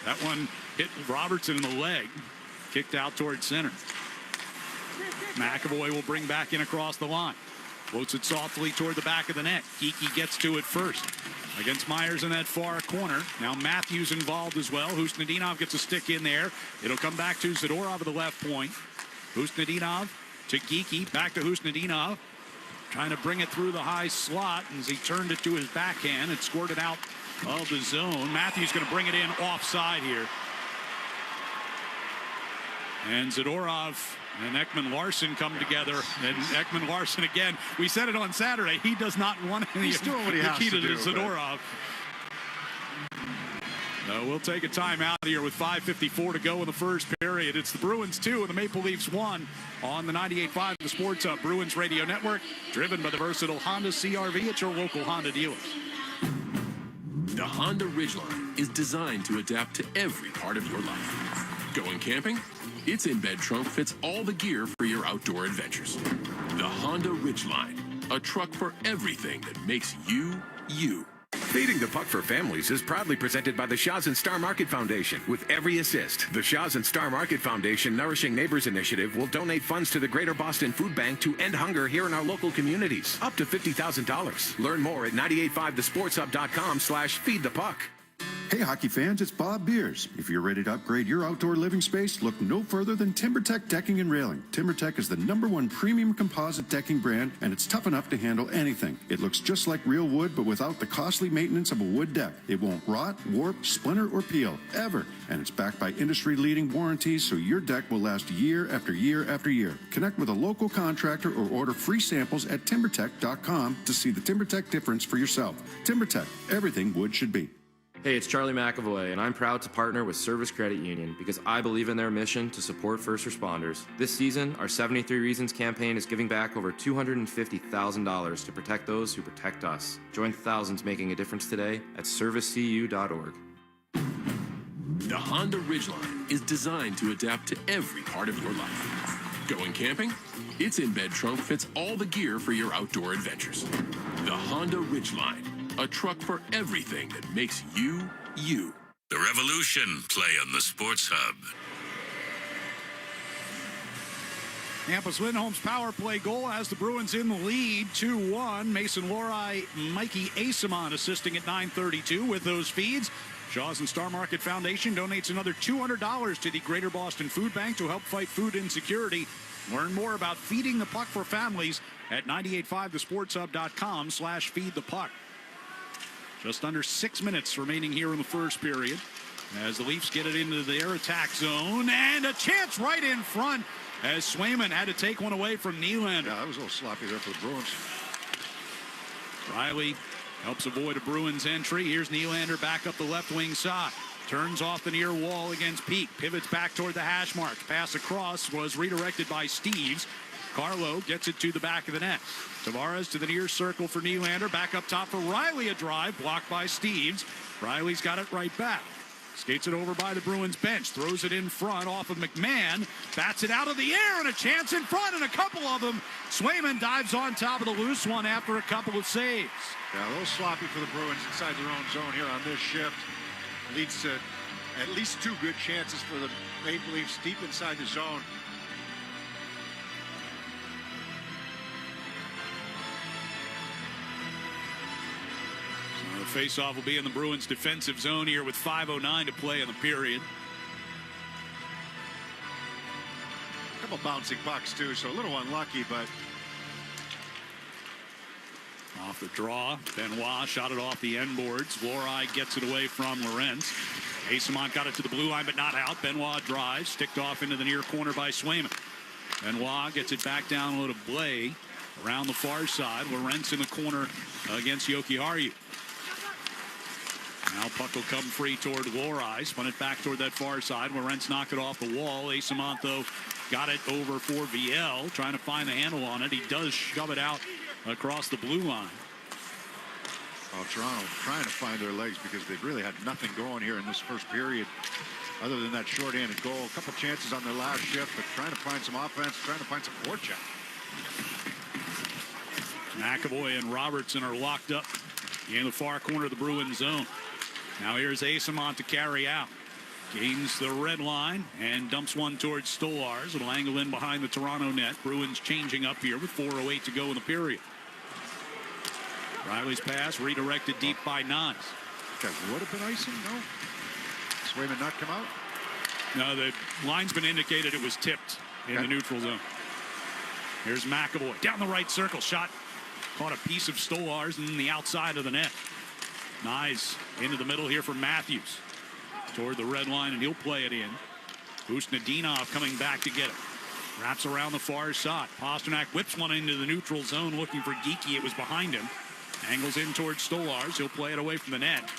That one hit Robertson in the leg. Kicked out towards center. McAvoy will bring back in across the line. Floats it softly toward the back of the net. Geekie gets to it first against Myers in that far corner. Now Matthews involved as well. Husnudinov gets a stick in there. It'll come back to Zadorov at the left point. Husnudinov to Geekie. Back to Husnudinov. Trying to bring it through the high slot as he turned it to his backhand and scored it out of the zone. Matthews going to bring it in offside here. And Zadorov and Ekman-Larsson come together. And Ekman-Larsson again. We said it on Saturday. He does not want any He's doing what he has to do, Zadorov. We'll take a timeout here with 5:54 to go in the first period. It's the Bruins 2 and the Maple Leafs 1 on the 98.5 The Sports Hub Bruins Radio Network, driven by the versatile Honda CR-V at your local Honda dealers. The Honda Ridgeline is designed to adapt to every part of your life. Going camping? Its in-bed trunk fits all the gear for your outdoor adventures. The Honda Ridgeline, a truck for everything that makes you, you. Feeding the Puck for Families is proudly presented by the Shaw's and Star Market Foundation. With every assist, the Shaw's and Star Market Foundation Nourishing Neighbors Initiative will donate funds to the Greater Boston Food Bank to end hunger here in our local communities. Up to $50,000. Learn more at 985thesportshub.com/feedthepuck. Hey hockey fans, it's Bob Beers. If you're ready to upgrade your outdoor living space, look no further than TimberTech Decking and Railing. TimberTech is the #1 premium composite decking brand, and it's tough enough to handle anything. It looks just like real wood, but without the costly maintenance of a wood deck. It won't rot, warp, splinter, or peel, ever. And it's backed by industry-leading warranties, so your deck will last year after year after year. Connect with a local contractor or order free samples at timbertech.com to see the TimberTech difference for yourself. TimberTech, everything wood should be. Hey, it's Charlie McAvoy, and I'm proud to partner with Service Credit Union because I believe in their mission to support first responders. This season, our 73 Reasons campaign is giving back over $250,000 to protect those who protect us. Join the thousands making a difference today at servicecu.org. The Honda Ridgeline is designed to adapt to every part of your life. Going camping? Its in-bed trunk fits all the gear for your outdoor adventures. The Honda Ridgeline, a truck for everything that makes you, you. The Revolution play on the Sports Hub. Hampus Lindholm's power play goal has the Bruins in the lead, 2-1. Mason Lohrei, Mikey Asimon assisting at 9:32 with those feeds. Shaw's and Star Market Foundation donates another $200 to the Greater Boston Food Bank to help fight food insecurity. Learn more about Feeding the Puck for families at 985thesportshub.com/feedthepuck. Just under 6 minutes remaining here in the first period as the Leafs get it into their attack zone, and a chance right in front as Swayman had to take one away from Nylander. Yeah, that was a little sloppy there for the Bruins. Riley helps avoid a Bruins entry. Here's Nylander back up the left wing side. Turns off the near wall against Peak. Pivots back toward the hash mark. Pass across was redirected by Steves. Carlo gets it to the back of the net. Tavares to the near circle for Nylander. Back up top for Riley. A drive blocked by Steves. Riley's got it right back. Skates it over by the Bruins bench. Throws it in front off of McMahon. Bats it out of the air, and a chance in front, and a couple of them. Swayman dives on top of the loose one after a couple of saves. Yeah, a little sloppy for the Bruins inside their own zone here on this shift. Leads to at least 2 good chances for the Maple Leafs deep inside the zone. So the faceoff will be in the Bruins defensive zone here with 5:09 to play in the period. A couple bouncing pucks too, so a little unlucky, but off the draw, Benoit shot it off the end boards. Lohrei gets it away from Lorentz. Asamont got it to the blue line, but not out. Benoit drives, sticked off into the near corner by Swayman. Benoit gets it back down low to Blais. Around the far side, Lorentz in the corner against Jokiharju. Now puck will come free toward Lohrei. Spun it back toward that far side. Lorentz knocked it off the wall. Asamont, though, got it over for Viel, trying to find the handle on it. He does shove it out across the blue line. Well, Toronto trying to find their legs because they've really had nothing going here in this first period other than that shorthanded goal. A couple chances on their last shift, but trying to find some offense, trying to find some forecheck. McAvoy and Robertson are locked up in the far corner of the Bruins zone. Now here's Asamont to carry out. Gains the red line and dumps one towards Stolarz. It'll angle in behind the Toronto net. Bruins changing up here with 4:08 to go in the period. Riley's pass redirected deep by Nance. That would have been icing, no? Swayman not come out? No, the linesman indicated it was tipped in the neutral zone. Here's McAvoy down the right circle. Shot caught a piece of Stolarz in the outside of the net. Nice into the middle here for Matthews. Toward the red line, and he'll play it in. Usnadinov coming back to get it. Wraps around the far side. Pasternak whips one into the neutral zone looking for Geekie. It was behind him. Angles in towards Stolarz. He'll play it away from the net.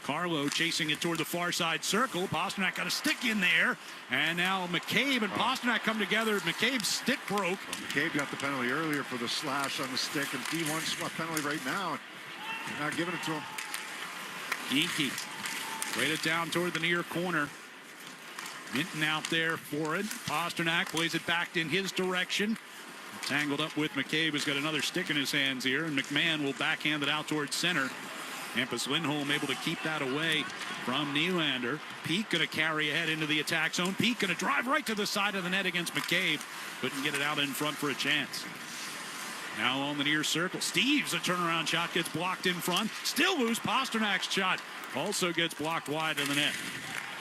Carlo chasing it toward the far side circle. Pasternak got a stick in there. And now McCabe and Pasternak come together. McCabe's stick broke. Well, McCabe got the penalty earlier for the slash on the stick, and D1 swap penalty right now. You're not giving it to him. Geekie laid it down toward the near corner. Minton out there for it. Pasternak plays it back in his direction. Tangled up with McCabe, who's got another stick in his hands here, and McMahon will backhand it out towards center. Hampus Lindholm able to keep that away from Nylander. Peak going to carry ahead into the attack zone. Peak going to drive right to the side of the net against McCabe. Couldn't get it out in front for a chance. Now on the near circle. Steves, a turnaround shot, gets blocked in front. Still loose. Pasternak's shot also gets blocked wide of the net.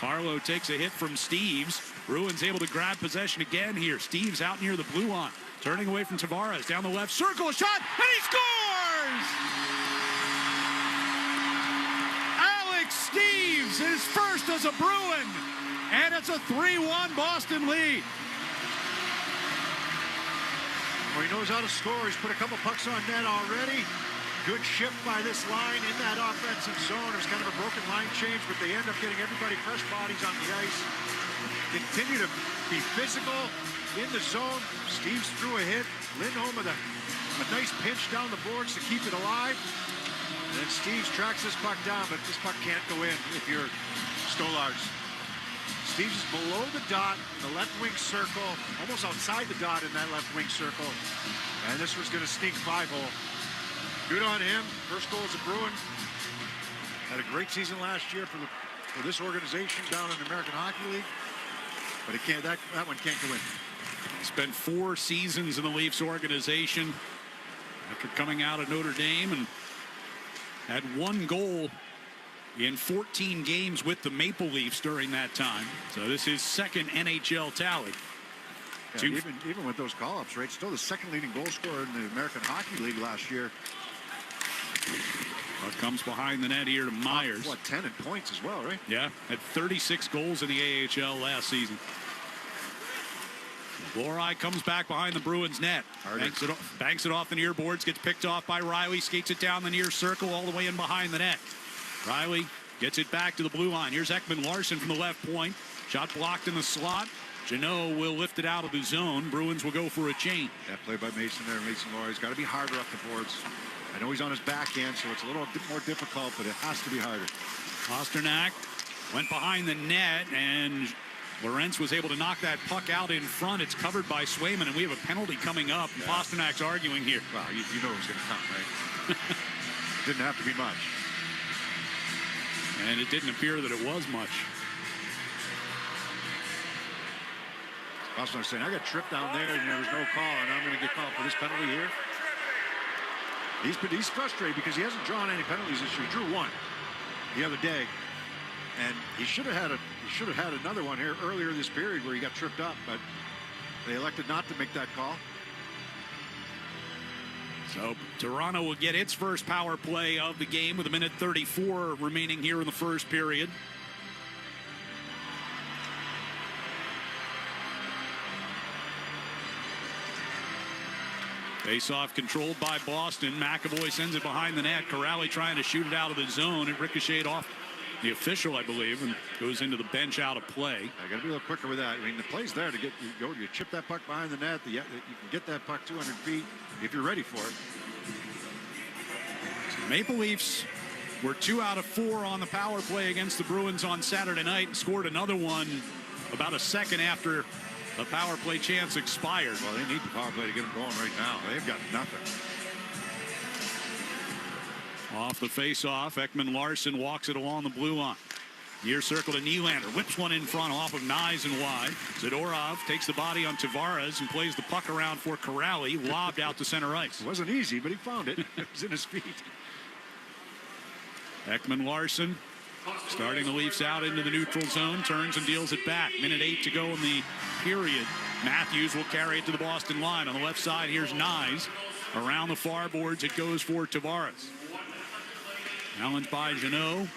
Carlo takes a hit from Steves. Bruins able to grab possession again here. Steves out near the blue line. Turning away from Tavares. Down the left circle. A shot, and he scores! Alex Steves is first as a Bruin. And it's a 3-1 Boston lead. Well, he knows how to score. He's put a couple pucks on net already. Good shift by this line in that offensive zone. It was kind of a broken line change, but they end up getting everybody fresh bodies on the ice. Continue to be physical in the zone. Steves threw a hit. Lindholm with a nice pinch down the boards to keep it alive. And then Steves tracks this puck down, but this puck can't go in if you're Stolarz. Steves is below the dot, the left wing circle, almost outside the dot in that left wing circle. And this was going to sneak 5-hole. Good on him. First goal as a Bruin. Had a great season last year for this organization down in the American Hockey League. But it can't. That one can't go in. Spent 4 seasons in the Leafs organization after coming out of Notre Dame and had 1 goal in 14 games with the Maple Leafs during that time. So this is second NHL tally. Yeah, even with those call-ups, right? Still the second leading goal scorer in the American Hockey League last year. What comes behind the net here to Myers. 10 in points as well, right? Yeah, had 36 goals in the AHL last season. Laflur comes back behind the Bruins net. Banks it off the near boards, gets picked off by Riley, skates it down the near circle all the way in behind the net. Riley gets it back to the blue line. Here's Ekman Larsson from the left point. Shot blocked in the slot. Jeannot will lift it out of the zone. Bruins will go for a change. That play by Mason there. Mason Laurie's got to be harder up the boards. I know he's on his backhand, so it's a little bit more difficult, but it has to be harder. Pastrnak went behind the net, and Lorentz was able to knock that puck out in front. It's covered by Swayman, and we have a penalty coming up. Yeah. Pasternak's arguing here. Well, you know it was going to come, right? Didn't have to be much. And it didn't appear that it was much. Pasternak's saying, I got tripped down there, and there was no call, and I'm going to get called for this penalty here. He's frustrated because he hasn't drawn any penalties this year. He drew one the other day, and he should have had another one here earlier this period where he got tripped up, but they elected not to make that call. So Toronto will get its first power play of the game with 1:34 remaining here in the first period. Face-off controlled by Boston. McAvoy sends it behind the net. Corrali trying to shoot it out of the zone. It ricocheted off the official, I believe, and goes into the bench out of play. I got to be a little quicker with that. I mean, the play's there to get you chip that puck behind the net. You can get that puck 200 feet if you're ready for it. So Maple Leafs were 2 out of 4 on the power play against the Bruins on Saturday night and scored another one about a second after the power play chance expired. Well, they need the power play to get them going right now. They've got nothing. Off the face-off, Ekman Larsson walks it along the blue line. Near circle to Nylander, whips one in front off of Nyes and wide. Zadorov takes the body on Tavares and plays the puck around for Corrali, lobbed out to center ice. It wasn't easy, but he found it. It was in his feet. Ekman Larsson starting the Leafs out into the neutral zone, turns and deals it back. 1:08 to go in the period. Matthews will carry it to the Boston line. On the left side, here's Nyes. Around the far boards, it goes for Tavares. Challenged by Jeannot.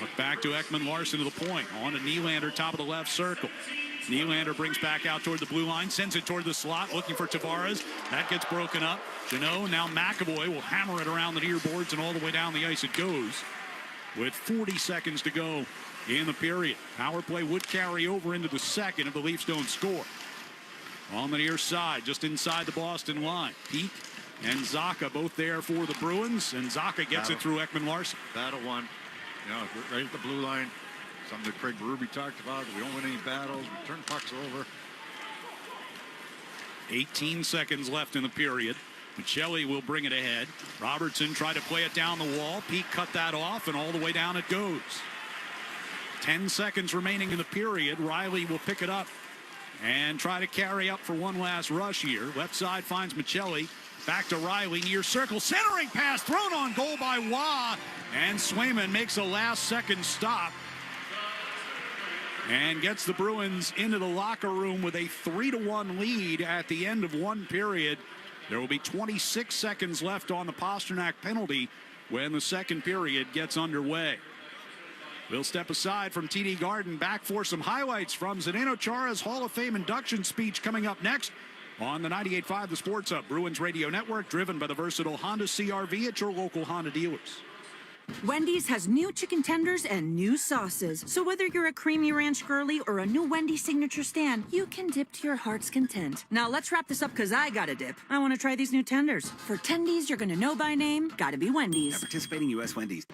Look back to Ekman Larsson to the point. On to Nylander, top of the left circle. Nylander brings back out toward the blue line, sends it toward the slot, looking for Tavares. That gets broken up. Jeannot, now McAvoy will hammer it around the near boards, and all the way down the ice it goes. With 40 seconds to go in the period. Power play would carry over into the second if the Leafs don't score. On the near side, just inside the Boston line. Peak and Zacha both there for the Bruins, and Zacha gets it through Ekman Larsson. Battle one. You know, right at the blue line. Something that Craig Berube talked about. We don't win any battles. We turn pucks over. 18 seconds left in the period. Michelli will bring it ahead. Robertson tried to play it down the wall. Pete cut that off, and all the way down it goes. 10 seconds remaining in the period. Riley will pick it up and try to carry up for one last rush here. Left side finds Michelli. Back to Riley, near circle. Centering pass thrown on goal by Waugh. And Swayman makes a last-second stop and gets the Bruins into the locker room with a 3-1 lead at the end of one period. There will be 26 seconds left on the Pastrnak penalty when the second period gets underway. We'll step aside from TD Garden, back for some highlights from Zdeno Chara's Hall of Fame induction speech coming up next on the 98.5 The Sports Hub Bruins Radio Network, driven by the versatile Honda CR-V at your local Honda dealers. Wendy's has new chicken tenders and new sauces. So whether you're a creamy ranch girly or a new Wendy's signature stand, you can dip to your heart's content. Now let's wrap this up because I gotta dip. I want to try these new tenders. For tendies you're gonna know by name, gotta be Wendy's. At participating U.S. Wendy's.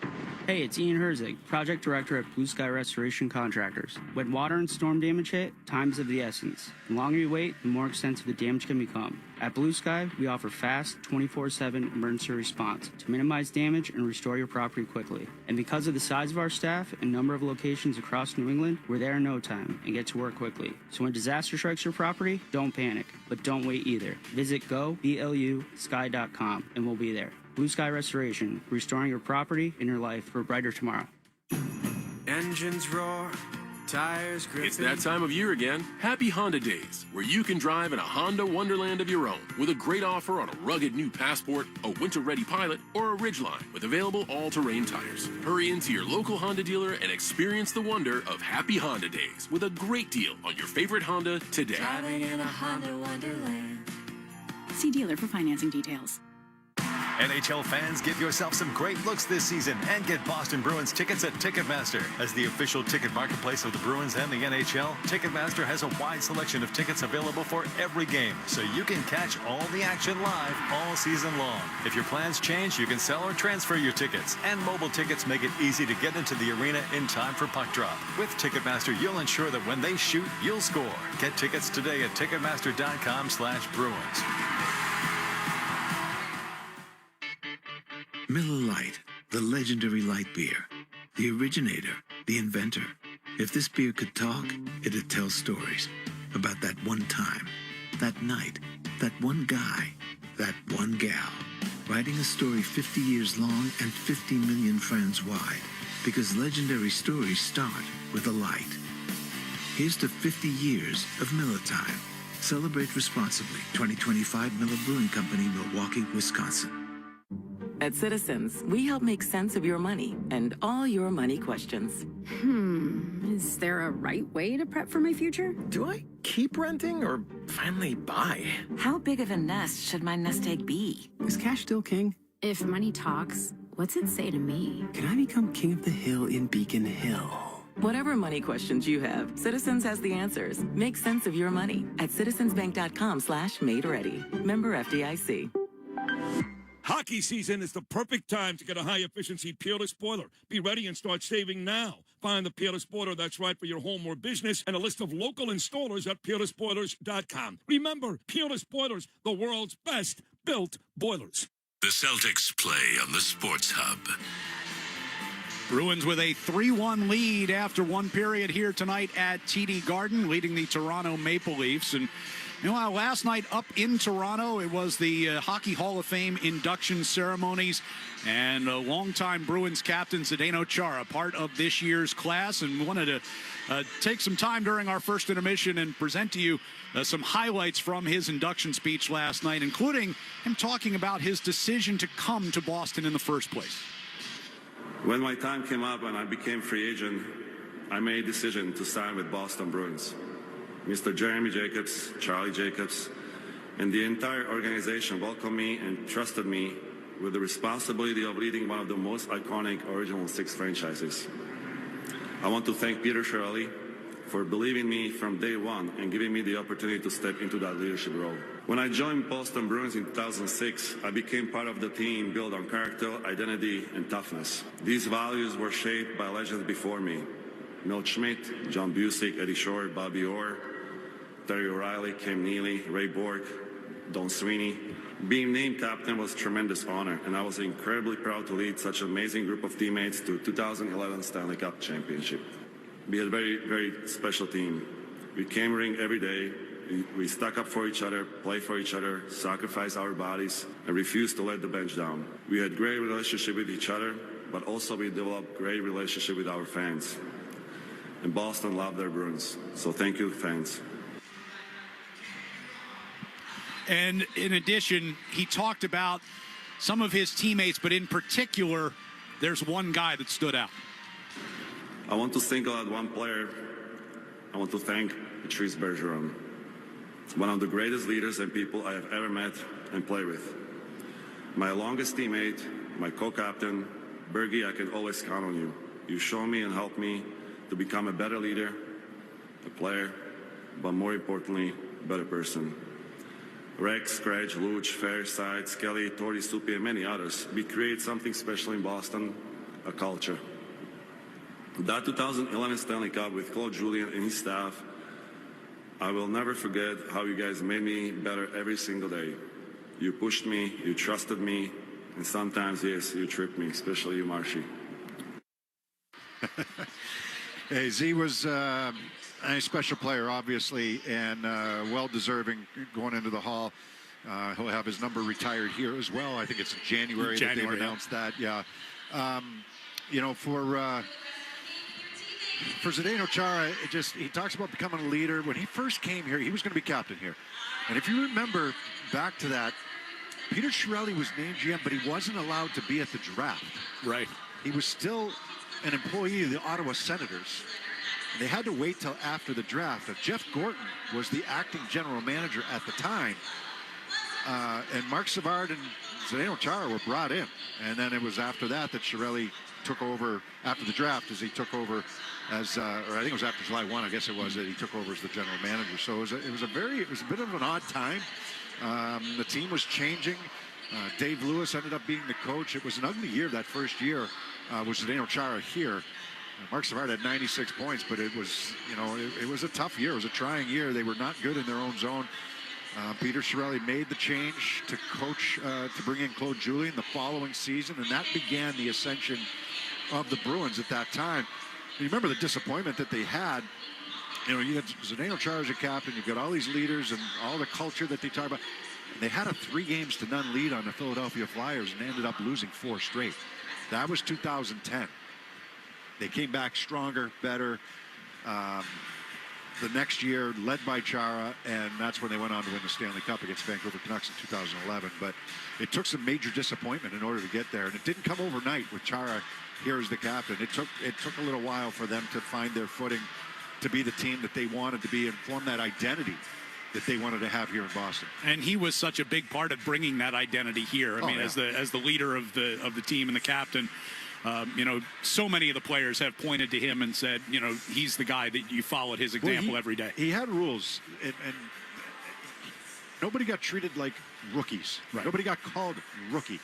Hey, it's Ian Herzig, Project Director at Blue Sky Restoration Contractors. When water and storm damage hit, time's of the essence. The longer you wait, the more extensive the damage can become. At Blue Sky, we offer fast, 24/7 emergency response to minimize damage and restore your property quickly. And because of the size of our staff and number of locations across New England, we're there in no time and get to work quickly. So when disaster strikes your property, don't panic, but don't wait either. Visit goblusky.com and we'll be there. Blue Sky Restoration, restoring your property and your life for a brighter tomorrow. Engines roar, tires grip. It's that time of year again. Happy Honda Days, where you can drive in a Honda wonderland of your own with a great offer on a rugged new Passport, a winter-ready Pilot, or a Ridgeline with available all-terrain tires. Hurry into your local Honda dealer and experience the wonder of Happy Honda Days with a great deal on your favorite Honda today. Driving in a Honda wonderland. See dealer for financing details. NHL fans, give yourself some great looks this season and get Boston Bruins tickets at Ticketmaster. As the official ticket marketplace of the Bruins and the NHL, Ticketmaster has a wide selection of tickets available for every game, so you can catch all the action live all season long. If your plans change, you can sell or transfer your tickets, and mobile tickets make it easy to get into the arena in time for puck drop. With Ticketmaster, you'll ensure that when they shoot, you'll score. Get tickets today at Ticketmaster.com/Bruins. Miller Lite, the legendary light beer. The originator, the inventor. If this beer could talk, it'd tell stories about that one time, that night, that one guy, that one gal. Writing a story 50 years long and 50 million friends wide. Because legendary stories start with a light. Here's to 50 years of Miller time. Celebrate responsibly. 2025 Miller Brewing Company, Milwaukee, Wisconsin. At Citizens, we help make sense of your money and all your money questions. Is there a right way to prep for my future? Do I keep renting or finally buy? How big of a nest should my nest egg be? Is cash still king? If money talks, what's it say to me? Can I become king of the hill in Beacon Hill? Whatever money questions you have, Citizens has the answers. Make sense of your money at citizensbank.com/made-ready. Member FDIC. Hockey season is the perfect time to get a high-efficiency Peerless boiler. Be ready and start saving now. Find the Peerless boiler that's right for your home or business and a list of local installers at peerlessboilers.com. Remember, Peerless Boilers, the world's best built boilers. The Celtics play on the Sports Hub. Bruins with a 3-1 lead after one period here tonight at TD Garden, leading the Toronto Maple Leafs. And meanwhile, last night up in Toronto, it was the Hockey Hall of Fame induction ceremonies, and longtime Bruins captain Zdeno Chara, part of this year's class, and we wanted to take some time during our first intermission and present to you some highlights from his induction speech last night, including him talking about his decision to come to Boston in the first place. When my time came up and I became free agent, I made a decision to sign with Boston Bruins. Mr. Jeremy Jacobs, Charlie Jacobs, and the entire organization welcomed me and trusted me with the responsibility of leading one of the most iconic Original Six franchises. I want to thank Peter Chiarelli for believing me from day one and giving me the opportunity to step into that leadership role. When I joined Boston Bruins in 2006, I became part of the team built on character, identity, and toughness. These values were shaped by legends before me. Milt Schmidt, John Busick, Eddie Shore, Bobby Orr, Terry O'Reilly, Cam Neely, Ray Bork, Don Sweeney. Being named captain was a tremendous honor, and I was incredibly proud to lead such an amazing group of teammates to 2011 Stanley Cup Championship. We had a very, very special team. We came ring every day. We stuck up for each other, played for each other, sacrificed our bodies, and refused to let the bench down. We had great relationship with each other, but also we developed great relationship with our fans. And Boston loved their Bruins. So thank you, fans. And in addition, he talked about some of his teammates, but in particular, there's one guy that stood out. I want to single out one player. I want to thank Patrice Bergeron, one of the greatest leaders and people I have ever met and played with. My longest teammate, my co-captain, Bergie, I can always count on you. You show me and help me to become a better leader, a player, but more importantly, a better person. Rex, Scratch, Luch, Fairside, Skelly, Torty, Supi, and many others. We create something special in Boston, a culture. That 2011 Stanley Cup with Claude Julien and his staff, I will never forget how you guys made me better every single day. You pushed me, you trusted me, and sometimes, yes, you tripped me, especially you, Marshy. Hey, Z was a special player, obviously, and well-deserving going into the Hall. He'll have his number retired here as well. I think it's in January that they've announced that. Yeah. You know, for Zdeno Chara, he talks about becoming a leader. When he first came here, he was going to be captain here. And if you remember back to that, Peter Chiarelli was named GM, but he wasn't allowed to be at the draft. Right. He was still an employee of the Ottawa Senators. And they had to wait till after the draft. Jeff Gorton was the acting general manager at the time. And Mark Savard and Zdeno Chara were brought in. And then it was after that that Chiarelli took over after the draft, as he took over as, or I think it was after July 1, I guess it was, that he took over as the general manager. So it was a bit of an odd time. The team was changing. Dave Lewis ended up being the coach. It was an ugly year that first year with Zdeno Chara here. Mark Savard had 96 points, but it was, you know, it was a tough year. It was a trying year. They were not good in their own zone. Peter Chiarelli made the change to coach, to bring in Claude Julien the following season, and that began the ascension of the Bruins at that time. You remember the disappointment that they had. You know, you got Zdeno Chara as a captain, you've got all these leaders and all the culture that they talk about. And they had a 3-0 lead on the Philadelphia Flyers and ended up losing 4 straight. That was 2010. They came back stronger, better. The next year, led by Chara, and that's when they went on to win the Stanley Cup against Vancouver Canucks in 2011. But it took some major disappointment in order to get there, and it didn't come overnight with Chara here as the captain. It took a little while for them to find their footing, to be the team that they wanted to be and form that identity that they wanted to have here in Boston. And he was such a big part of bringing that identity here. I mean, as the leader of the team and the captain. You know, so many of the players have pointed to him and said, you know, he's the guy that you followed his example every day. He had rules, and nobody got treated like rookies. Right. Nobody got called rookie.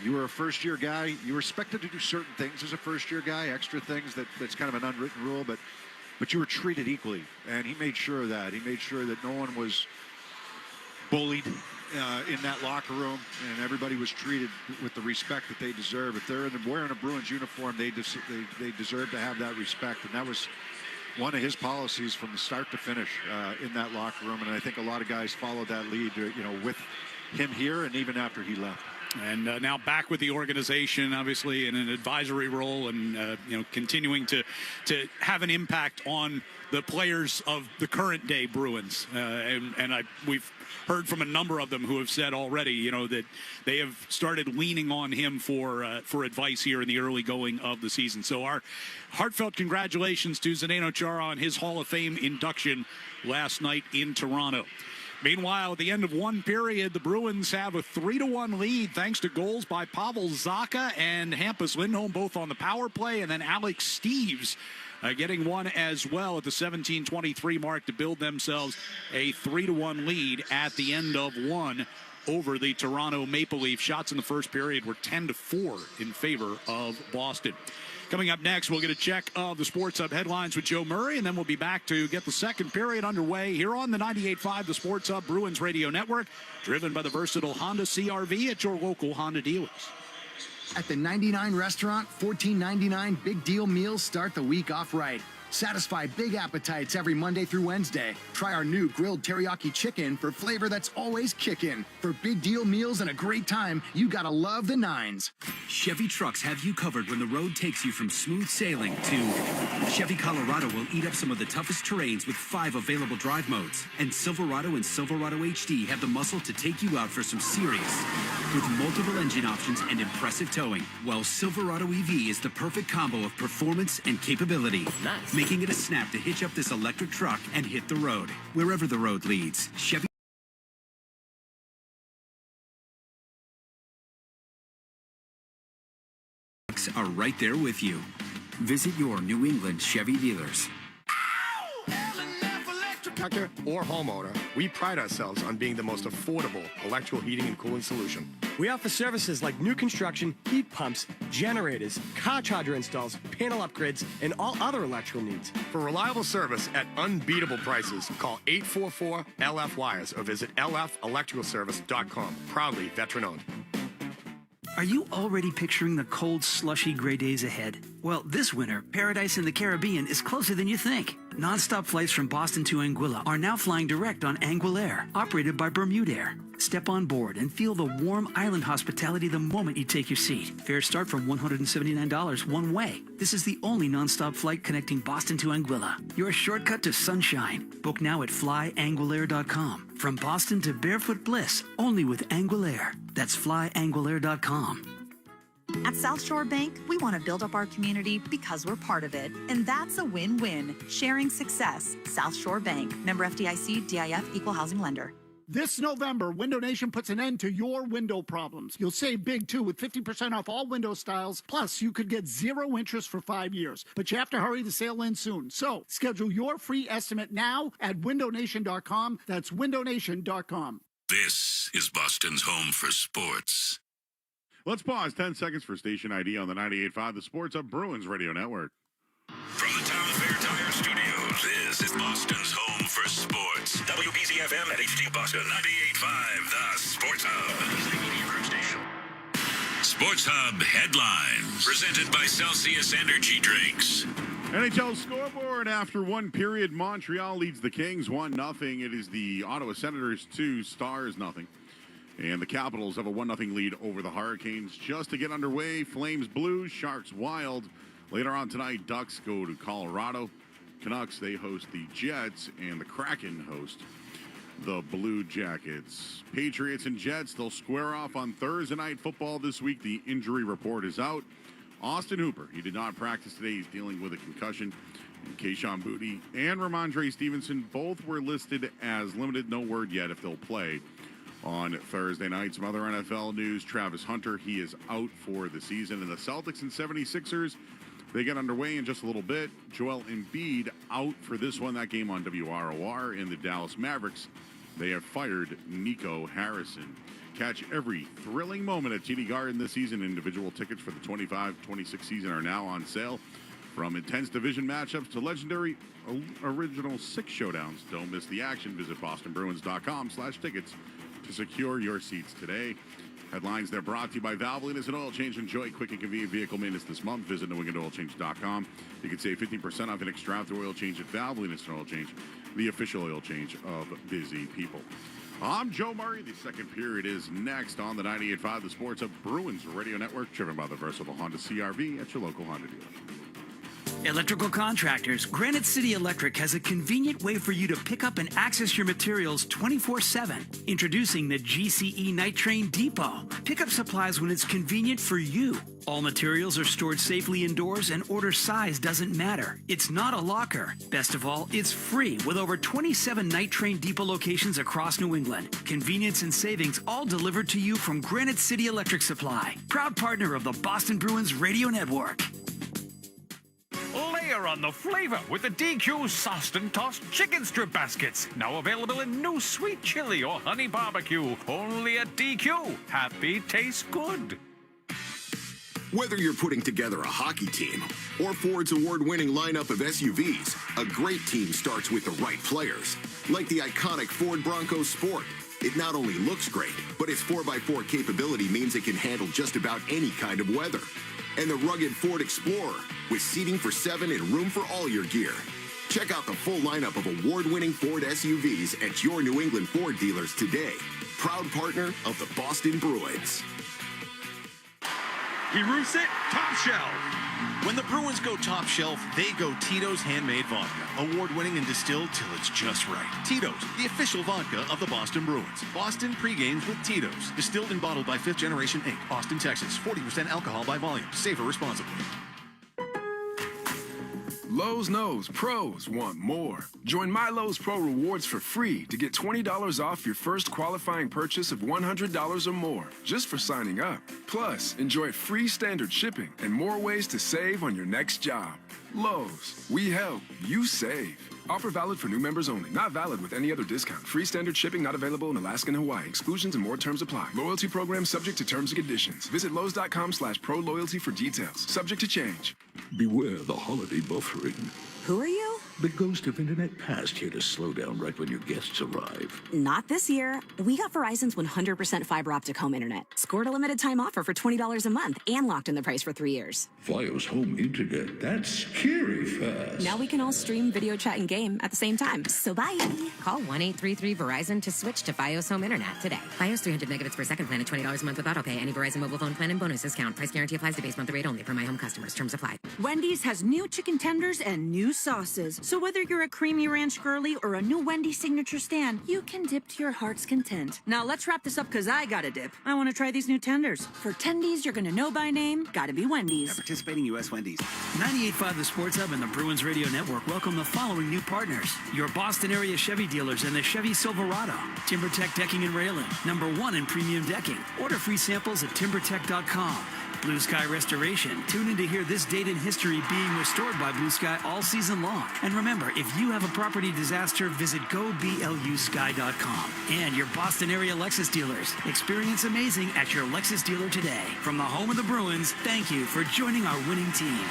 You were a first-year guy. You were expected to do certain things as a first-year guy, extra things that's kind of an unwritten rule, but you were treated equally. And he made sure of that. He made sure that no one was bullied in that locker room, and everybody was treated with the respect that they deserve. If they're wearing a Bruins uniform, they deserve to have that respect, and that was one of his policies from the start to finish in that locker room. And I think a lot of guys followed that lead, you know, with him here and even after he left. And now back with the organization, obviously in an advisory role, and you know, continuing to have an impact on the players of the current day Bruins. We've heard from a number of them who have said already, you know, that they have started leaning on him for advice here in the early going of the season. So our heartfelt congratulations to Zdeno Chara on his Hall of Fame induction last night in Toronto. Meanwhile, at the end of one period, the Bruins have a 3-1 lead thanks to goals by Pavel Zacha and Hampus Lindholm, both on the power play, and then Alex Steeves getting one as well at the 17:23 mark to build themselves a 3-1 lead at the end of one over the Toronto Maple Leafs. Shots in the first period were 10-4 in favor of Boston. Coming up next, we'll get a check of the Sports Hub headlines with Joe Murray, and then we'll be back to get the second period underway here on the 98.5, the Sports Hub Bruins Radio Network, driven by the versatile Honda CR-V at your local Honda dealers. At the 99 restaurant, $14.99 big deal meals start the week off right. Satisfy big appetites every Monday through Wednesday. Try our new grilled teriyaki chicken for flavor that's always kickin'. For big deal meals and a great time, you gotta love the Nines. Chevy trucks have you covered when the road takes you from smooth sailing to Chevy Colorado will eat up some of the toughest terrains with 5 available drive modes. And Silverado and Silverado HD have the muscle to take you out for some serious, with multiple engine options and impressive towing. While Silverado EV is the perfect combo of performance and capability. Nice. Making it a snap to hitch up this electric truck and hit the road. Wherever the road leads, Chevy are right there with you. Visit your New England Chevy dealers. Contractor or homeowner, we pride ourselves on being the most affordable electrical heating and cooling solution. We offer services like new construction, heat pumps, generators, car charger installs, panel upgrades, and all other electrical needs. For reliable service at unbeatable prices, call 844-LF-WIRES or visit lfelectricalservice.com. Proudly veteran-owned. Are you already picturing the cold, slushy gray days ahead? Well, this winter, paradise in the Caribbean is closer than you think. Non-stop flights from Boston to Anguilla are now flying direct on Anguillair, operated by Bermudair. Step on board and feel the warm island hospitality the moment you take your seat. Fares start from $179 one way. This is the only non-stop flight connecting Boston to Anguilla. Your shortcut to sunshine. Book now at flyanguillair.com. From Boston to barefoot bliss, only with Anguillair. That's flyanguillair.com. At South Shore Bank, we want to build up our community because we're part of it. And that's a win-win. Sharing success. South Shore Bank. Member FDIC, DIF, Equal Housing Lender. This November, Window Nation puts an end to your window problems. You'll save big, too, with 50% off all window styles. Plus, you could get 0 interest for 5 years. But you have to hurry, the sale ends soon. So, schedule your free estimate now at windownation.com. That's windownation.com. This is Boston's home for sports. Let's pause 10 seconds for station ID on the 98.5, the Sports Hub Bruins Radio Network. From the Town Fair Tire Studios, this is Boston's home for sports. WBZ-FM at HD Boston, 98.5, the Sports Hub. Sports Hub headlines, presented by Celsius Energy Drinks. NHL scoreboard after one period, Montreal leads the Kings 1-0. It is the Ottawa Senators 2, Stars 0. And the Capitals have a 1-0 lead over the Hurricanes. Just to get underway, Flames Blues, Sharks Wild. Later on tonight, Ducks go to Colorado. Canucks, they host the Jets, and the Kraken host the Blue Jackets. Patriots and Jets, they'll square off on Thursday Night Football this week. The injury report is out. Austin Hooper, he did not practice today. He's dealing with a concussion. And Keyshawn Boutte and Ramondre Stevenson both were listed as limited. No word yet if they'll play on Thursday night. Some other NFL news. Travis Hunter, he is out for the season. And the Celtics and 76ers, they get underway in just a little bit. Joel Embiid out for this one. That game on WROR. In the Dallas Mavericks, they have fired Nico Harrison. Catch every thrilling moment at TD Garden this season. Individual tickets for the 25-26 season are now on sale. From intense division matchups to legendary original 6 showdowns. Don't miss the action. Visit bostonbruins.com/tickets to secure your seats today. Headlines, they're brought to you by Valvoline. As an oil change, enjoy quick and convenient vehicle maintenance this month. Visit NewEnglandOilChange.com. You can save 15% off an extra after oil change at Valvoline. It's an oil change, the official oil change of busy people. I'm Joe Murray. The second period is next on the 98.5, the Sports of Bruins Radio Network, driven by the versatile Honda CR-V at your local Honda dealer. Electrical contractors, Granite City Electric has a convenient way for you to pick up and access your materials 24/7. Introducing the GCE Night Train Depot. Pick up supplies when it's convenient for you. All materials are stored safely indoors and order size doesn't matter. It's not a locker. Best of all, it's free with over 27 Night Train Depot locations across New England. Convenience and savings all delivered to you from Granite City Electric Supply. Proud partner of the Boston Bruins Radio Network. Layer on the flavor with the DQ sauced and tossed chicken strip baskets. Now available in new sweet chili or honey barbecue. Only at DQ. Happy tastes good. Whether you're putting together a hockey team or Ford's award-winning lineup of SUVs, a great team starts with the right players. Like the iconic Ford Bronco Sport. It not only looks great, but its 4x4 capability means it can handle just about any kind of weather. And the rugged Ford Explorer, with seating for 7 and room for all your gear. Check out the full lineup of award-winning Ford SUVs at your New England Ford dealers today. Proud partner of the Boston Bruins. He roofs it, top shelf. When the Bruins go top shelf, they go Tito's Handmade Vodka. Award-winning and distilled till it's just right. Tito's, the official vodka of the Boston Bruins. Boston Pregames with Tito's. Distilled and bottled by 5th Generation Inc. Austin, Texas. 40% alcohol by volume. Savor responsibly. Lowe's knows pros want more. Join My Lowe's Pro Rewards for free to get $20 off your first qualifying purchase of $100 or more just for signing up. Plus, enjoy free standard shipping and more ways to save on your next job. Lowe's, we help, you save. Offer valid for new members only. Not valid with any other discount. Free standard shipping not available in Alaska and Hawaii. Exclusions and more terms apply. Loyalty program subject to terms and conditions. Visit Lowe's.com/pro-loyalty for details. Subject to change. Beware the holiday buffering. Who are you? The ghost of internet past here to slow down right when your guests arrive. Not this year. We got Verizon's 100% fiber optic home internet. Scored a limited time offer for $20 a month and locked in the price for 3 years. Fios home internet, that's scary fast. Now we can all stream, video chat, and game at the same time. So bye. Call 1-833-VERIZON to switch to Fios home internet today. Fios 300 megabits per second plan at $20 a month with autopay. Any Verizon mobile phone plan and bonus discount. Price guarantee applies to base monthly rate only for my home customers. Terms apply. Wendy's has new chicken tenders and new sauces. So whether you're a creamy ranch girly or a new Wendy's signature stand, you can dip to your heart's content. Now let's wrap this up because I gotta dip. I want to try these new tenders. For tendies you're gonna know by name, gotta be Wendy's. At participating U.S. Wendy's. 98.5 The Sports Hub and the Bruins Radio Network welcome the following new partners. Your Boston area Chevy dealers and the Chevy Silverado. TimberTech Decking and Railing, #1 in premium decking. Order free samples at timbertech.com. Blue Sky Restoration. Tune in to hear this date in history being restored by Blue Sky all season long. And remember, if you have a property disaster, visit goblusky.com. And your Boston area Lexus dealers. Experience amazing at your Lexus dealer today. From the home of the Bruins, thank you for joining our winning team.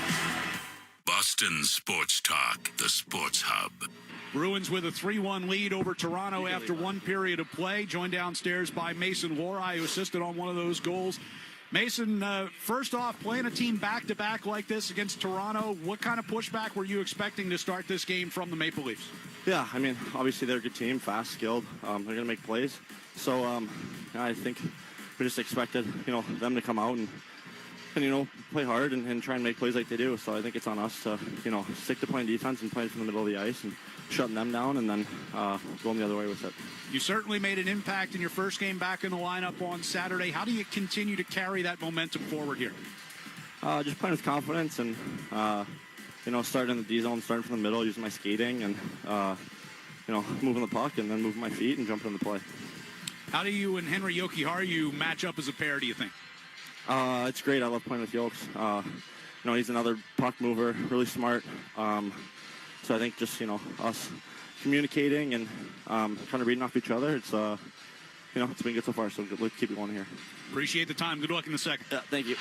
Boston Sports Talk, the Sports Hub. Bruins with a 3-1 lead over Toronto after one period of play. Joined downstairs by Mason Lohrei, who assisted on one of those goals. Mason, first off, playing a team back-to-back like this against Toronto, what kind of pushback were you expecting to start this game from the Maple Leafs? Yeah, I mean, obviously they're a good team, fast, skilled. They're going to make plays. So I think we just expected, them to come out and play hard and try and make plays like they do. So I think it's on us to, stick to playing defense and playing from the middle of the ice and shutting them down and then going the other way with it. You certainly made an impact in your first game back in the lineup on Saturday. How do you continue to carry that momentum forward here? Just playing with confidence and, starting in the D zone, starting from the middle, using my skating and, moving the puck and then moving my feet and jumping in the play. How do you and Henry Jokiharju match up as a pair, do you think? It's great. I love playing with Yokes. He's another puck mover, really smart. So I think just, us communicating and kind of reading off each other, it's been good so far, so let's keep it going here. Appreciate the time. Good luck in the second. Yeah, thank you.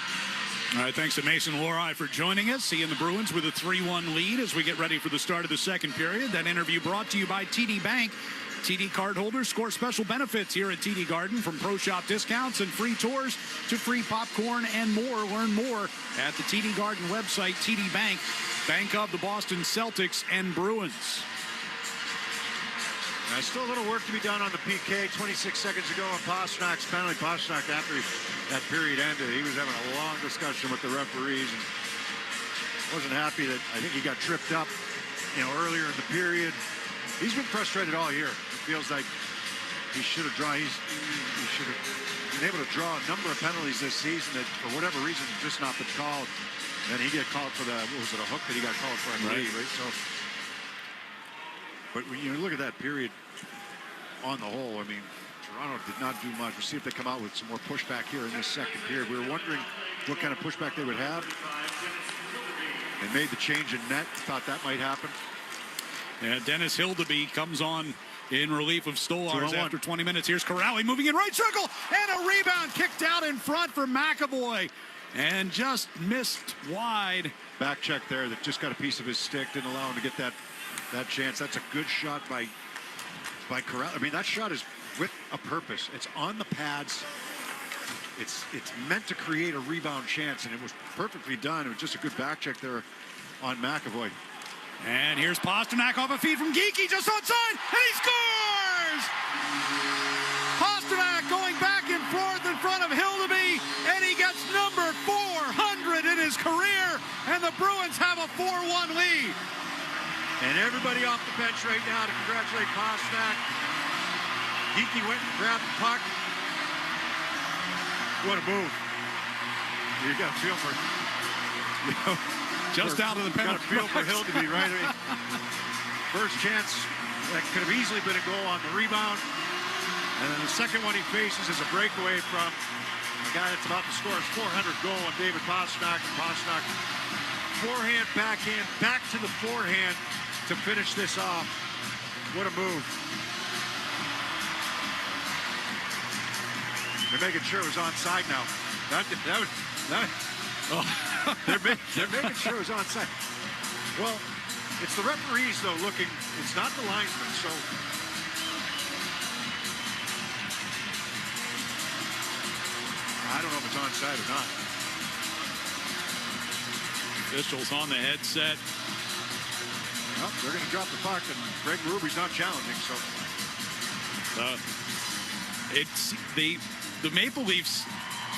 All right, thanks to Mason Lohrei for joining us. He and the Bruins with a 3-1 lead as we get ready for the start of the second period. That interview brought to you by TD Bank. TD card holders score special benefits here at TD Garden, from pro shop discounts and free tours to free popcorn and more. Learn more at the TD Garden website. TD Bank, bank of the Boston Celtics and Bruins. Still a little work to be done on the PK. 26 seconds ago on Pasternak's penalty. Pastrnak, after that period ended, he was having a long discussion with the referees and wasn't happy that I think he got tripped up, earlier in the period. He's been frustrated all year. It feels like he should have drawn. He should have been able to draw a number of penalties this season that, for whatever reason, have just not been called. And he get called for a hook that he got called for, I believe, right? So, but when you look at that period on the whole, I mean, Toronto did not do much. We'll see if they come out with some more pushback here in this second period. We were wondering what kind of pushback they would have. They made the change in net. Thought that might happen. And Dennis Hildeby comes on in relief of Stolarz after 20 minutes. Here's Corrali moving in right circle, and a rebound kicked out in front for McAvoy, and just missed wide. Back check there that just got a piece of his stick, didn't allow him to get that chance. That's a good shot by Corrali. I mean, that shot is with a purpose. It's on the pads. It's meant to create a rebound chance, and it was perfectly done. It was just a good back check there on McAvoy. And here's Pastrnak off a feed from Geekie, just onside, and he scores! Pastrnak going back and forth in front of Hildeby, and he gets number 400 in his career, and the Bruins have a 4-1 lead. And everybody off the bench right now to congratulate Pastrnak. Geekie went and grabbed the puck. What a move. You got to feel for, just out of the penalty. Got to feel for Hildeby, right? I mean, first chance that could have easily been a goal on the rebound. And then the second one he faces is a breakaway from a guy that's about to score his 400 goal on David Pastrnak. Pastrnak, forehand, backhand, back to the forehand to finish this off. What a move. They're making sure it was onside now. They're making sure it was onside. Well, It's the referees, though, looking. It's not the linesmen, so. I don't know if it's onside or not. Officials on the headset. Well, they're going to drop the puck, and Greg Ruby's not challenging, so. It's the Maple Leafs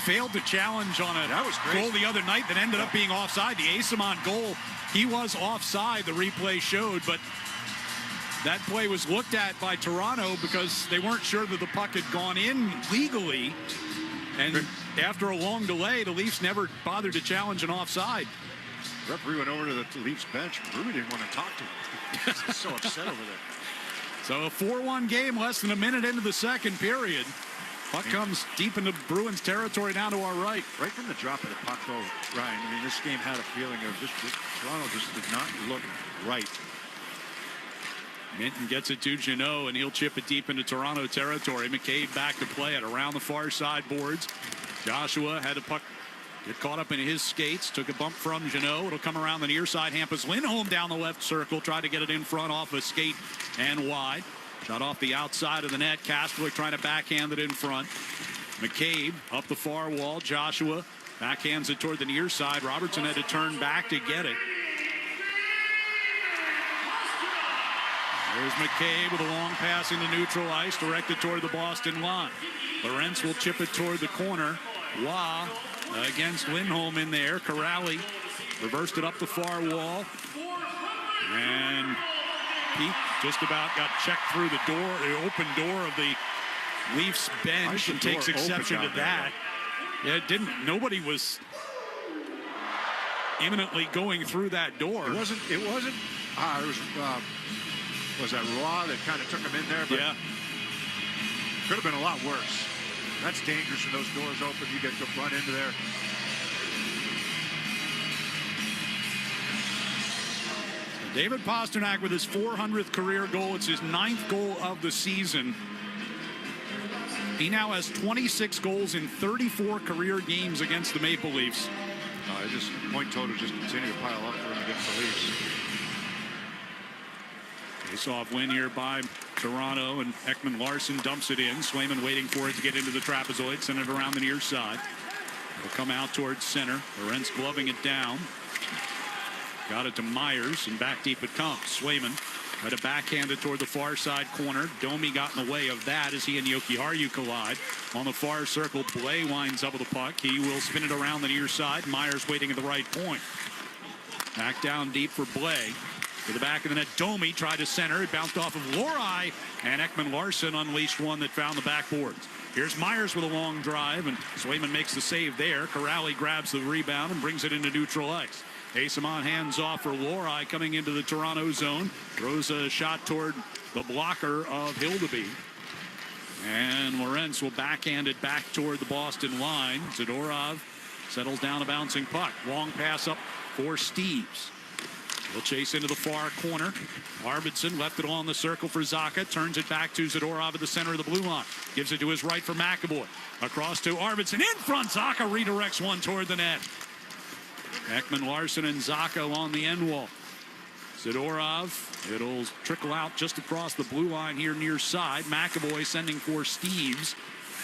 failed to challenge on a goal the other night that ended up being offside. The Asimont goal, he was offside, the replay showed, but that play was looked at by Toronto because they weren't sure that the puck had gone in legally. And after a long delay, the Leafs never bothered to challenge an offside. The referee went over to the Leafs bench. Ruby didn't want to talk to him. He's so upset over there. So a 4-1 game, less than a minute into the second period. Puck comes deep into Bruins territory down to our right. Right from the drop of the puck, though, Ryan, I mean, this game had a feeling of this Toronto just did not look right. Minton gets it to Jeannot, and he'll chip it deep into Toronto territory. McCabe back to play it around the far side boards. Joshua had a puck get caught up in his skates, took a bump from Jeannot. It'll come around the near side. Hampus Lindholm down the left circle, tried to get it in front off a skate and wide. Shot off the outside of the net. Castlewick trying to backhand it in front. McCabe up the far wall. Joshua backhands it toward the near side. Robertson had to turn back to get it. There's McCabe with a long pass into neutral ice, directed toward the Boston line. Lorentz will chip it toward the corner. Waugh against Lindholm in there. Corrali reversed it up the far wall. And Pete just about got checked through the door, the open door of the Leafs bench, and takes exception to that. Yeah, it didn't. Nobody was imminently going through that door. It wasn't. There was that Roy that kind of took him in there, but could have been a lot worse. That's dangerous when those doors open. You get to run into there. David Pastrnak with his 400th career goal. It's his 9th goal of the season. He now has 26 goals in 34 career games against the Maple Leafs. Just point total just continue to pile up for him against the Leafs. Face-off win here by Toronto, and Ekman Larson dumps it in. Swayman waiting for it to get into the trapezoid, send it around the near side. It'll come out towards center. Lorentz gloving it down. Got it to Myers, and back deep it comes. Swayman tried to backhand it toward the far side corner. Domi got in the way of that as he and Jokiharju collide. On the far circle, Blais winds up with the puck. He will spin it around the near side. Myers waiting at the right point. Back down deep for Blais. To the back of the net, Domi tried to center. It bounced off of Lohrei, and Ekman Larson unleashed one that found the backboards. Here's Myers with a long drive, and Swayman makes the save there. Corrali grabs the rebound and brings it into neutral ice. Asimont hands off for Lohrei coming into the Toronto zone. Throws a shot toward the blocker of Hildeby. And Lorentz will backhand it back toward the Boston line. Zadorov settles down a bouncing puck. Long pass up for Steves. He'll chase into the far corner. Arvidsson left it on the circle for Zacha. Turns it back to Zadorov at the center of the blue line. Gives it to his right for McAvoy. Across to Arvidsson. In front. Zacha redirects one toward the net. Ekman Larson and Zacha on the end wall. Zadorov. It'll trickle out just across the blue line here near side. McAvoy sending for Steves.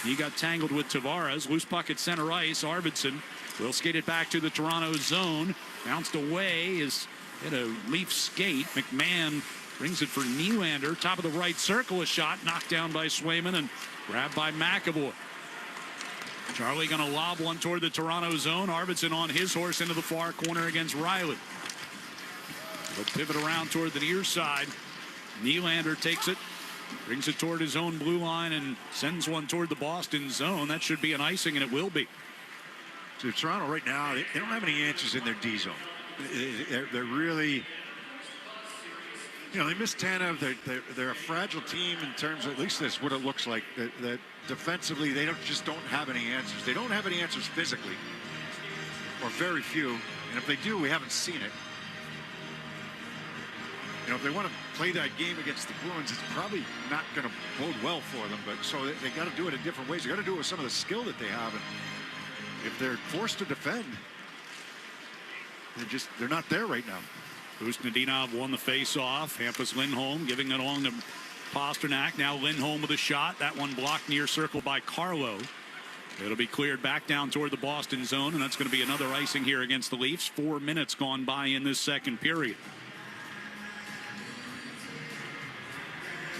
He got tangled with Tavares. Loose puck at center ice. Arvidsson will skate it back to the Toronto zone. Bounced away. Is hit a Leaf skate. McMahon brings it for Nylander. Top of the right circle, a shot knocked down by Swayman and grabbed by McAvoy. Charlie going to lob one toward the Toronto zone. Arvidsson on his horse into the far corner against Riley. But pivot around toward the near side. Nylander takes it, brings it toward his own blue line and sends one toward the Boston zone. That should be an icing, and it will be. So Toronto right now, they don't have any answers in their D zone. They're really, they missed Tanev. They're a fragile team in terms of, at least that's what it looks like, that defensively they just don't have any answers. They don't have any answers physically, or very few. And if they do, we haven't seen it. If they want to play that game against the Bruins, it's probably not going to bode well for them. But so they got to do it in different ways. They got to do it with some of the skill that they have. And if they're forced to defend, they're not there right now. Usnadinov won the face-off. Hampus Lindholm giving it along to Pastrnak. Now Lindholm with a shot. That one blocked near circle by Carlo. It'll be cleared back down toward the Boston zone, and that's going to be another icing here against the Leafs. 4 minutes gone by in this second period.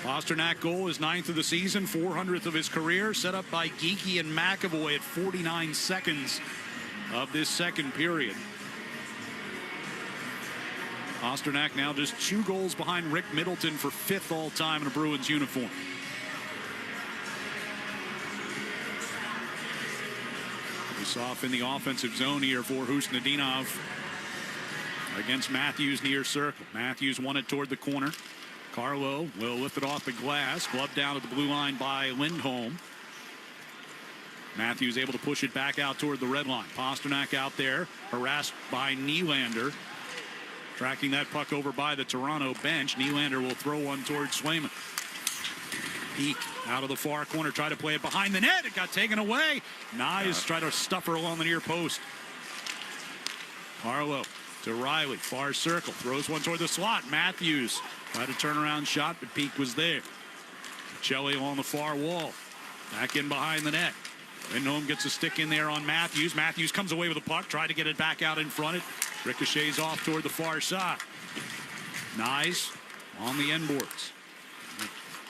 Pastrnak goal is 9th of the season, 400th of his career, set up by Geekie and McAvoy at 49 seconds of this second period. Pastrnak now just 2 goals behind Rick Middleton for 5th all-time in a Bruins uniform. Off in the offensive zone here for Usnadinov against Matthews near circle. Matthews won it toward the corner. Carlo will lift it off the glass. Gloved down at the blue line by Lindholm. Matthews able to push it back out toward the red line. Pastrnak out there, harassed by Nylander. Tracking that puck over by the Toronto bench. Nylander will throw one toward Swayman. Peak out of the far corner, try to play it behind the net. It got taken away. Nyes try to stuff her along the near post. Carlo to Riley, far circle, throws one toward the slot. Matthews tried to turn around shot, but Peak was there. Shelley along the far wall, back in behind the net. Lindholm gets a stick in there on Matthews. Matthews comes away with the puck, tried to get it back out in front. It ricochets off toward the far side. Nyes on the end boards.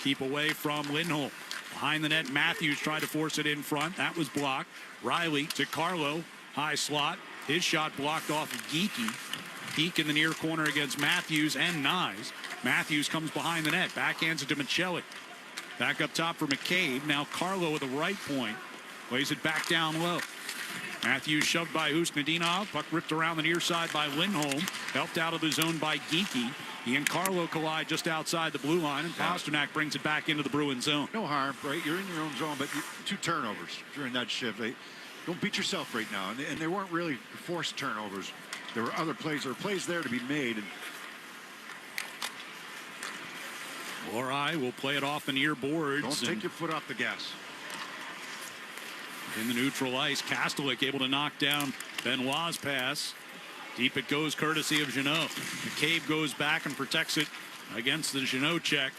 Keep away from Lindholm. Behind the net, Matthews tried to force it in front. That was blocked. Riley to Carlo. High slot. His shot blocked off of Geekie. Peak in the near corner against Matthews and Nyes. Matthews comes behind the net. Backhands it to Michelli. Back up top for McCabe. Now Carlo with the right point. Lays it back down low. Matthews shoved by Usnadinov. Puck ripped around the near side by Lindholm. Helped out of the zone by Geekie. He and Carlo collide just outside the blue line, and Pastrnak brings it back into the Bruins zone. No harm, right? You're in your own zone, but 2 turnovers during that shift. Don't beat yourself right now. And they weren't really forced turnovers. There were other plays. There were plays there to be made. And Lorai will play it off the near boards. don't take your foot off the gas. In the neutral ice, Kastelik able to knock down Benoit's pass. Deep it goes, courtesy of Jeannot. McCabe goes back and protects it against the Jeannot check.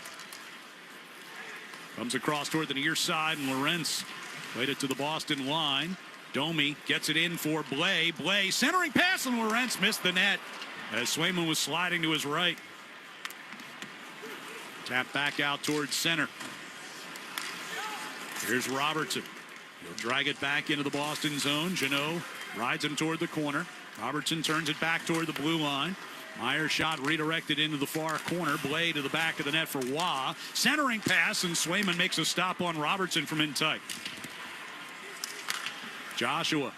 Comes across toward the near side, and Lorentz played it to the Boston line. Domi gets it in for Blais. Blais centering pass, and Lorentz missed the net as Swayman was sliding to his right. Tap back out towards center. Here's Robertson. He'll drag it back into the Boston zone. Jeannot rides him toward the corner. Robertson turns it back toward the blue line. Meyer's shot redirected into the far corner. Blais to the back of the net for Waugh. Centering pass, and Swayman makes a stop on Robertson from in tight. Joshua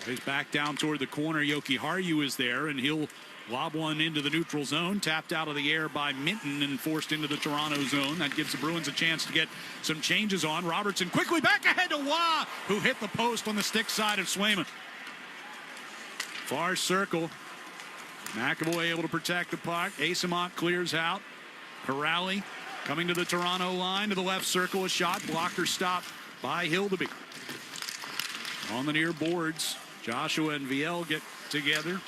plays back down toward the corner. Yoki Harju is there, and he'll lob one into the neutral zone. Tapped out of the air by Minton and forced into the Toronto zone. That gives the Bruins a chance to get some changes on. Robertson quickly back ahead to Waugh, who hit the post on the stick side of Swayman. Far circle. McAvoy able to protect the puck. Asamont clears out. Corrali coming to the Toronto line to the left circle. A shot. Blocker stop by Hildeby. On the near boards, Joshua and Viel get together.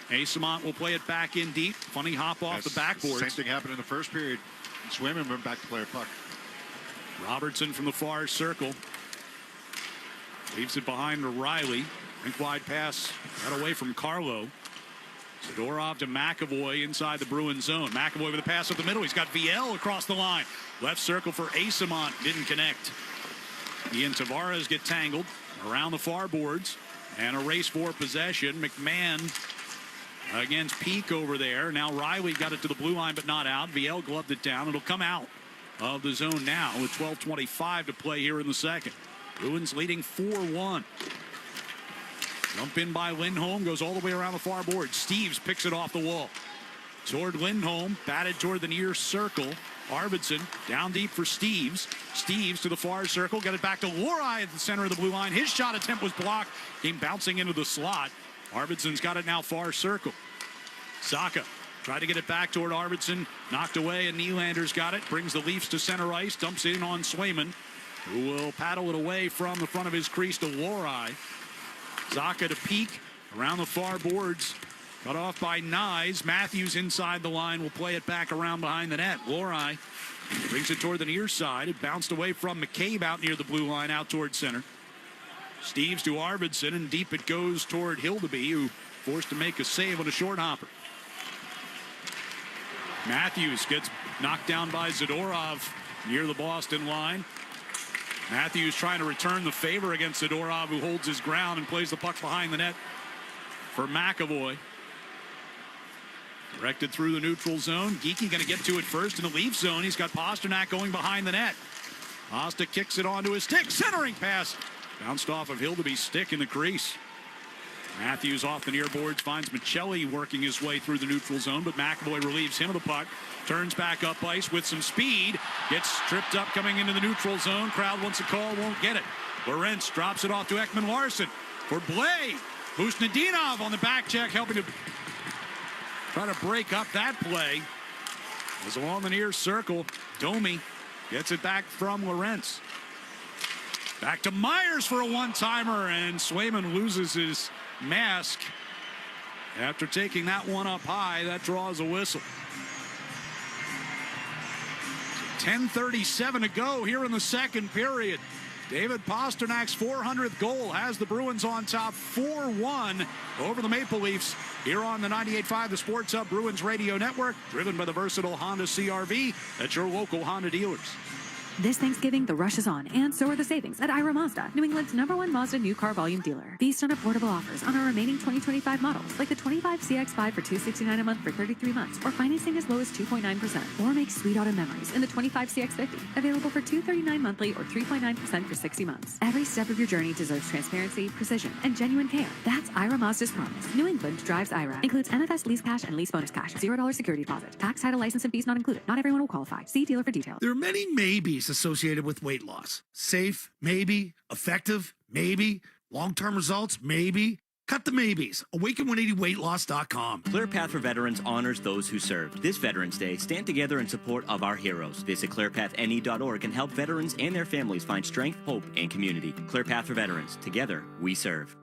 Asamont will play it back in deep. Funny hop off the backboards. Same thing happened in the first period. Swayman went back to play a puck. Robertson from the far circle. Leaves it behind to Riley. Rink wide pass got away from Carlo. Zadorov to McAvoy inside the Bruins zone. McAvoy with a pass up the middle. He's got Viel across the line. Left circle for Asamont. Didn't connect. He and Tavares get tangled around the far boards. And a race for possession. McMahon against Peak over there. Now Riley got it to the blue line but not out. Viel gloved it down. It'll come out of the zone now with 12:25 to play here in the second. Bruins leading 4-1. Jump in by Lindholm, goes all the way around the far board. Steves picks it off the wall. Toward Lindholm, batted toward the near circle. Arvidsson down deep for Steves. Steves to the far circle, got it back to Lorai at the center of the blue line. His shot attempt was blocked. Came bouncing into the slot. Arvidsson's got it now far circle. Saka tried to get it back toward Arvidsson. Knocked away, and Nylander's got it. Brings the Leafs to center ice. Dumps it in on Swayman, who will paddle it away from the front of his crease to Lorai. Saka to Peak around the far boards. Cut off by Nyes. Matthews inside the line will play it back around behind the net. Lorai brings it toward the near side. It bounced away from McCabe out near the blue line, out toward center. Steves to Arvidsson, and deep it goes toward Hildeby, who forced to make a save on a short hopper. Matthews gets knocked down by Zadorov near the Boston line. Matthews trying to return the favor against Zadorov, who holds his ground and plays the puck behind the net for McAvoy. Directed through the neutral zone. Geekie going to get to it first in the Leaf zone. He's got Pasternak going behind the net. Costa kicks it onto his stick. Centering pass. Bounced off of Hildeby's stick in the crease. Matthews off the near boards. Finds Michelli working his way through the neutral zone, but McAvoy relieves him of the puck. Turns back up ice with some speed. Gets tripped up coming into the neutral zone. Crowd wants a call. Won't get it. Lorentz drops it off to Ekman Larsson for Blay. Busnadinov on the back check, helping to try to break up that play. As along the near circle, Domi gets it back from Lorentz. Back to Myers for a one-timer, and Swayman loses his mask. After taking that one up high, that draws a whistle. 10:37 to go here in the second period. David Pasternak's 400th goal has the Bruins on top 4-1 over the Maple Leafs here on the 98.5 The Sports Hub Bruins Radio Network, driven by the versatile Honda CR-V at your local Honda dealers. This Thanksgiving, the rush is on, and so are the savings at Ira Mazda, New England's #1 Mazda new car volume dealer. Feast on affordable offers on our remaining 2025 models, like the 25 CX-5 for $269 a month for 33 months, or financing as low as 2.9%. Or make sweet autumn memories in the 25 CX-50, available for $239 monthly or 3.9% for 60 months. Every step of your journey deserves transparency, precision, and genuine care. That's Ira Mazda's promise. New England drives Ira. Includes NFS lease cash and lease bonus cash. $0 security deposit. Tax, title, license, and fees not included. Not everyone will qualify. See dealer for details. There are many maybes associated with weight loss. Safe, maybe. Effective, maybe. Long-term results, maybe. Cut the maybes. Awaken180weightloss.com. ClearPath for Veterans honors those who served. This Veterans Day, stand together in support of our heroes. Visit clearpathne.org and help veterans and their families find strength, hope, and community. ClearPath for Veterans. Together, we serve.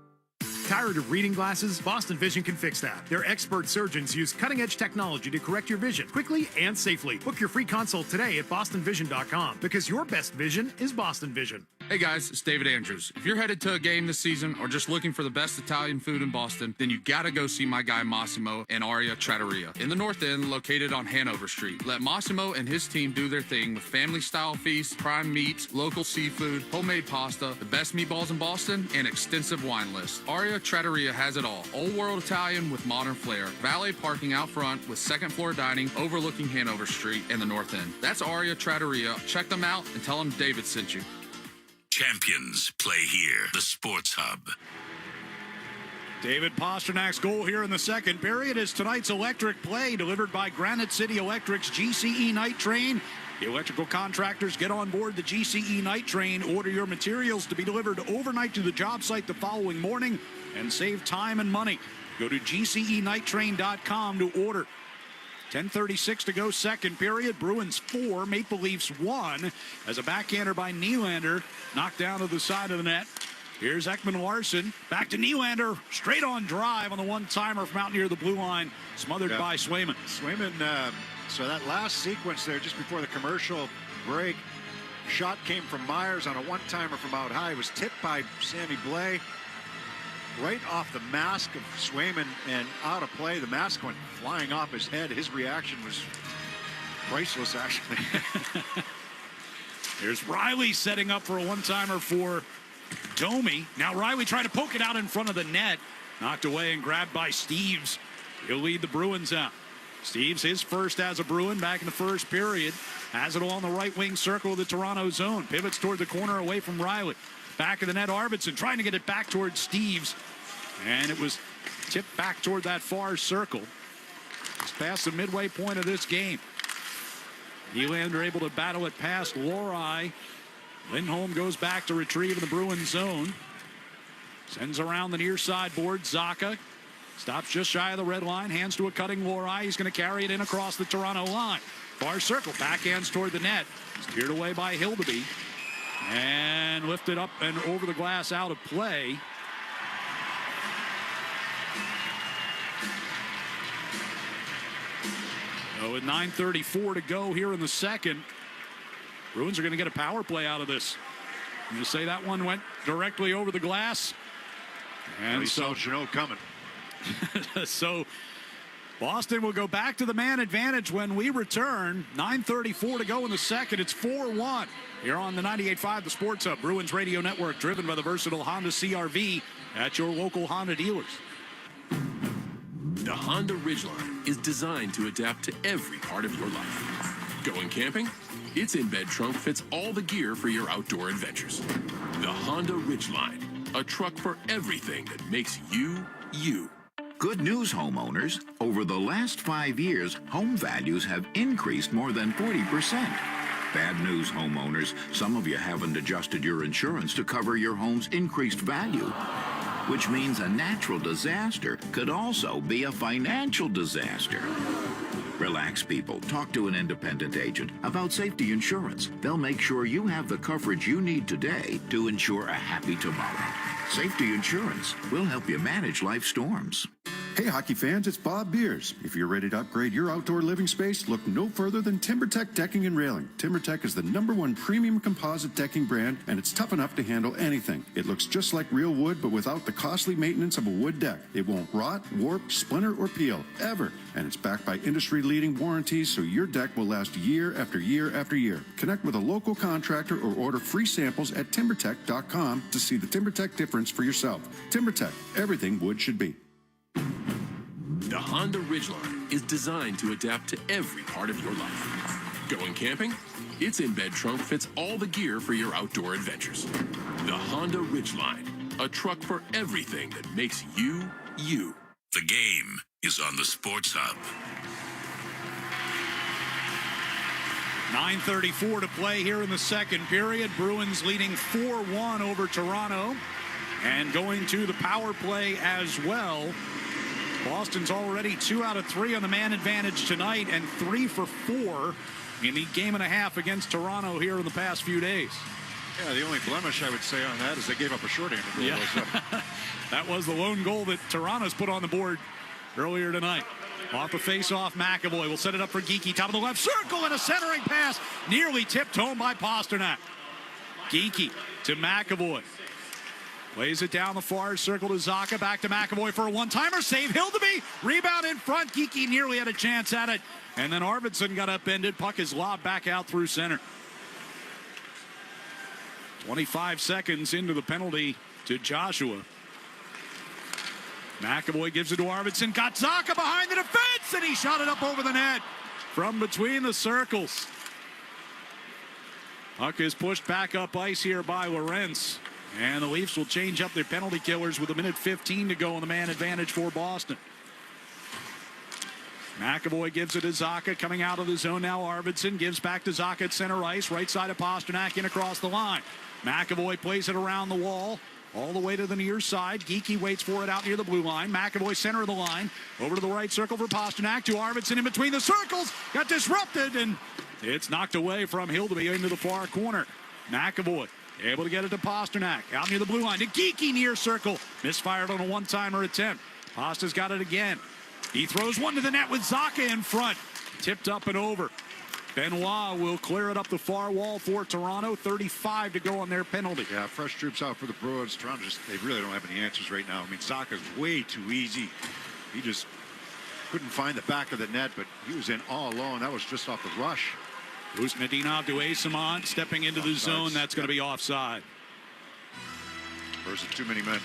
Tired of reading glasses? Boston Vision can fix that. Their expert surgeons use cutting-edge technology to correct your vision quickly and safely. Book your free consult today at bostonvision.com, because your best vision is Boston Vision. Hey guys, it's David Andrews. If you're headed to a game this season or just looking for the best Italian food in Boston, then you gotta go see my guy Massimo and Aria Trattoria in the North End, located on Hanover Street. Let Massimo and his team do their thing with family-style feasts, prime meats, local seafood, homemade pasta, the best meatballs in Boston, and extensive wine list. Aria Trattoria has it all. Old world Italian with modern flair. Valet parking out front with second floor dining overlooking Hanover Street and the North End. That's Aria Trattoria. Check them out and tell them David sent you. Champions play here. The Sports Hub. David Pasternak's goal here in the second period is tonight's electric play, delivered by Granite City Electric's GCE Night Train. The electrical contractors get on board the GCE Night Train. Order your materials to be delivered overnight to the job site the following morning and save time and money. Go to gcenighttrain.com to order. 10:36 to go, second period. Bruins 4, Maple Leafs 1, as a backhander by Nylander knocked down to the side of the net. Here's Ekman Larsson, back to Nylander, straight on drive on the one-timer from out near the blue line, smothered by Swayman. Swayman, so that last sequence there, just before the commercial break, shot came from Myers on a one-timer from out high. It was tipped by Sammy Blais right off the mask of Swayman and out of play. The mask went flying off his head. His reaction was priceless, actually. Here's Riley setting up for a one-timer for Domi. Now Riley trying to poke it out in front of the net. Knocked away and grabbed by Steves. He'll lead the Bruins out. Steves, his first as a Bruin back in the first period. Has it along the right wing circle of the Toronto zone. Pivots toward the corner away from Riley. Back of the net, Arvidsson trying to get it back towards Steves. And it was tipped back toward that far circle. Just past the midway point of this game. Nylander able to battle it past Lorai. Lindholm goes back to retrieve in the Bruins zone. Sends around the near side board. Zacha stops just shy of the red line. Hands to a cutting Lorai. He's going to carry it in across the Toronto line. Far circle. Backhands toward the net. Steered away by Hildeby. And lifted up and over the glass, out of play. So with 9:34 to go here in the second, Bruins are going to get a power play out of this. I'm going to say that one went directly over the glass. And so Jeannot coming. So Boston will go back to the man advantage when we return. 9:34 to go in the second. It's 4-1 here on the 98.5 The Sports Hub Bruins Radio Network, driven by the versatile Honda CR-V at your local Honda dealers. The Honda Ridgeline is designed to adapt to every part of your life. Going camping? Its in-bed trunk fits all the gear for your outdoor adventures. The Honda Ridgeline, a truck for everything that makes you, you. Good news, homeowners. Over the last 5 years, home values have increased more than 40%. Bad news, homeowners. Some of you haven't adjusted your insurance to cover your home's increased value, which means a natural disaster could also be a financial disaster. Relax, people. Talk to an independent agent about safety insurance. They'll make sure you have the coverage you need today to ensure a happy tomorrow. Safety insurance will help you manage life storms. Hey, hockey fans, it's Bob Beers. If you're ready to upgrade your outdoor living space, look no further than TimberTech Decking and Railing. TimberTech is the #1 premium composite decking brand, and it's tough enough to handle anything. It looks just like real wood, but without the costly maintenance of a wood deck. It won't rot, warp, splinter, or peel, ever. And it's backed by industry-leading warranties, so your deck will last year after year after year. Connect with a local contractor or order free samples at TimberTech.com to see the TimberTech difference for yourself. TimberTech, everything wood should be. The Honda Ridgeline is designed to adapt to every part of your life. Going camping? Its in-bed trunk fits all the gear for your outdoor adventures. The Honda Ridgeline, a truck for everything that makes you, you. The game is on the Sports Hub. 9:34 to play here in the second period. Bruins leading 4-1 over Toronto and going to the power play as well. Boston's already 2 out of 3 on the man advantage tonight and 3 for 4 in the game and a half against Toronto here in the past few days. Yeah, the only blemish I would say on that is they gave up a short-handed goal. Yeah. That was the lone goal that Toronto's put on the board earlier tonight. Off the face-off, McAvoy will set it up for Geekie. Top of the left circle and a centering pass. Nearly tipped home by Pastrnak. Geekie to McAvoy. Plays it down the far circle to Zacha. Back to McAvoy for a one-timer. Save Hildeby. Rebound in front. Geekie nearly had a chance at it. And then Arvidsson got upended. Puck is lobbed back out through center. 25 seconds into the penalty to Joshua. McAvoy gives it to Arvidsson. Got Zacha behind the defense, and he shot it up over the net from between the circles. Puck is pushed back up ice here by Lorentz. And the Leafs will change up their penalty killers with 1:15 to go on the man advantage for Boston. McAvoy gives it to Zacha. Coming out of the zone now, Arvidsson gives back to Zacha at center ice. Right side of Pastrnak in across the line. McAvoy plays it around the wall. All the way to the near side. Geekie waits for it out near the blue line. McAvoy center of the line. Over to the right circle for Pastrnak. To Arvidsson in between the circles. Got disrupted, and it's knocked away from Hildeby into the far corner. McAvoy able to get it to Pastrnak. Out near the blue line to Geekie near circle. Misfired on a one-timer attempt. Pasta's got it again. He throws one to the net with Zacha in front. Tipped up and over. Benoit will clear it up the far wall for Toronto. 35 to go on their penalty. Yeah, fresh troops out for the Bruins. Toronto they really don't have any answers right now. I mean, Zacha's way too easy. He just couldn't find the back of the net, but he was in all alone. That was just off the rush. Usnadinov to Asimont, stepping into the zone. That's going to be offside. Versus too many men.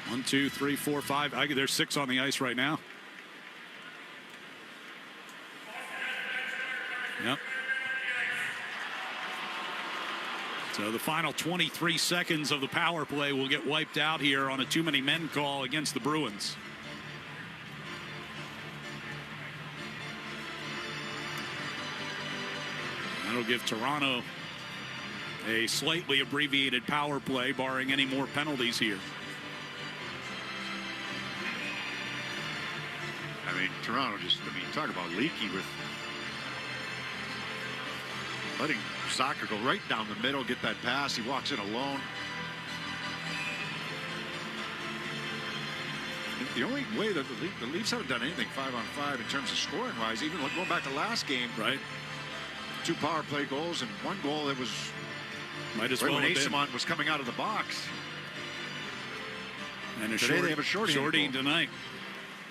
1, 2, 3, 4, 5. There's 6 on the ice right now. Yep. So the final 23 seconds of the power play will get wiped out here on a too many men call against the Bruins. That'll give Toronto a slightly abbreviated power play, barring any more penalties here. I mean, Toronto talk about leaky with letting Zacha go right down the middle, get that pass. He walks in alone. the only way that the Leafs haven't done anything 5-on-5 in terms of scoring wise, even going back to last game, right? 2 power play goals and 1 goal that was might as right well when have been. Asamont was coming out of the box. And Today they have a shorty tonight.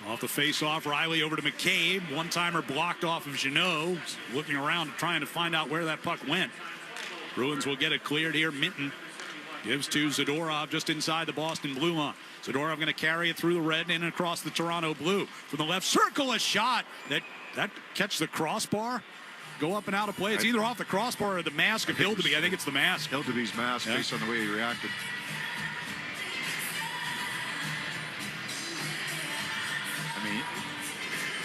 Off the face-off, Riley over to McCabe. One-timer blocked off of Jeannot. Looking around trying to find out where that puck went. Bruins will get it cleared here. Minton gives to Zadorov just inside the Boston blue line. Zadorov going to carry it through the red and across the Toronto blue. From the left circle, a shot that catch the crossbar. Go up and out of play. It's either off the crossbar or the mask of Hildeby. I think it's the mask. Hildeby's mask, based on the way he reacted. I mean,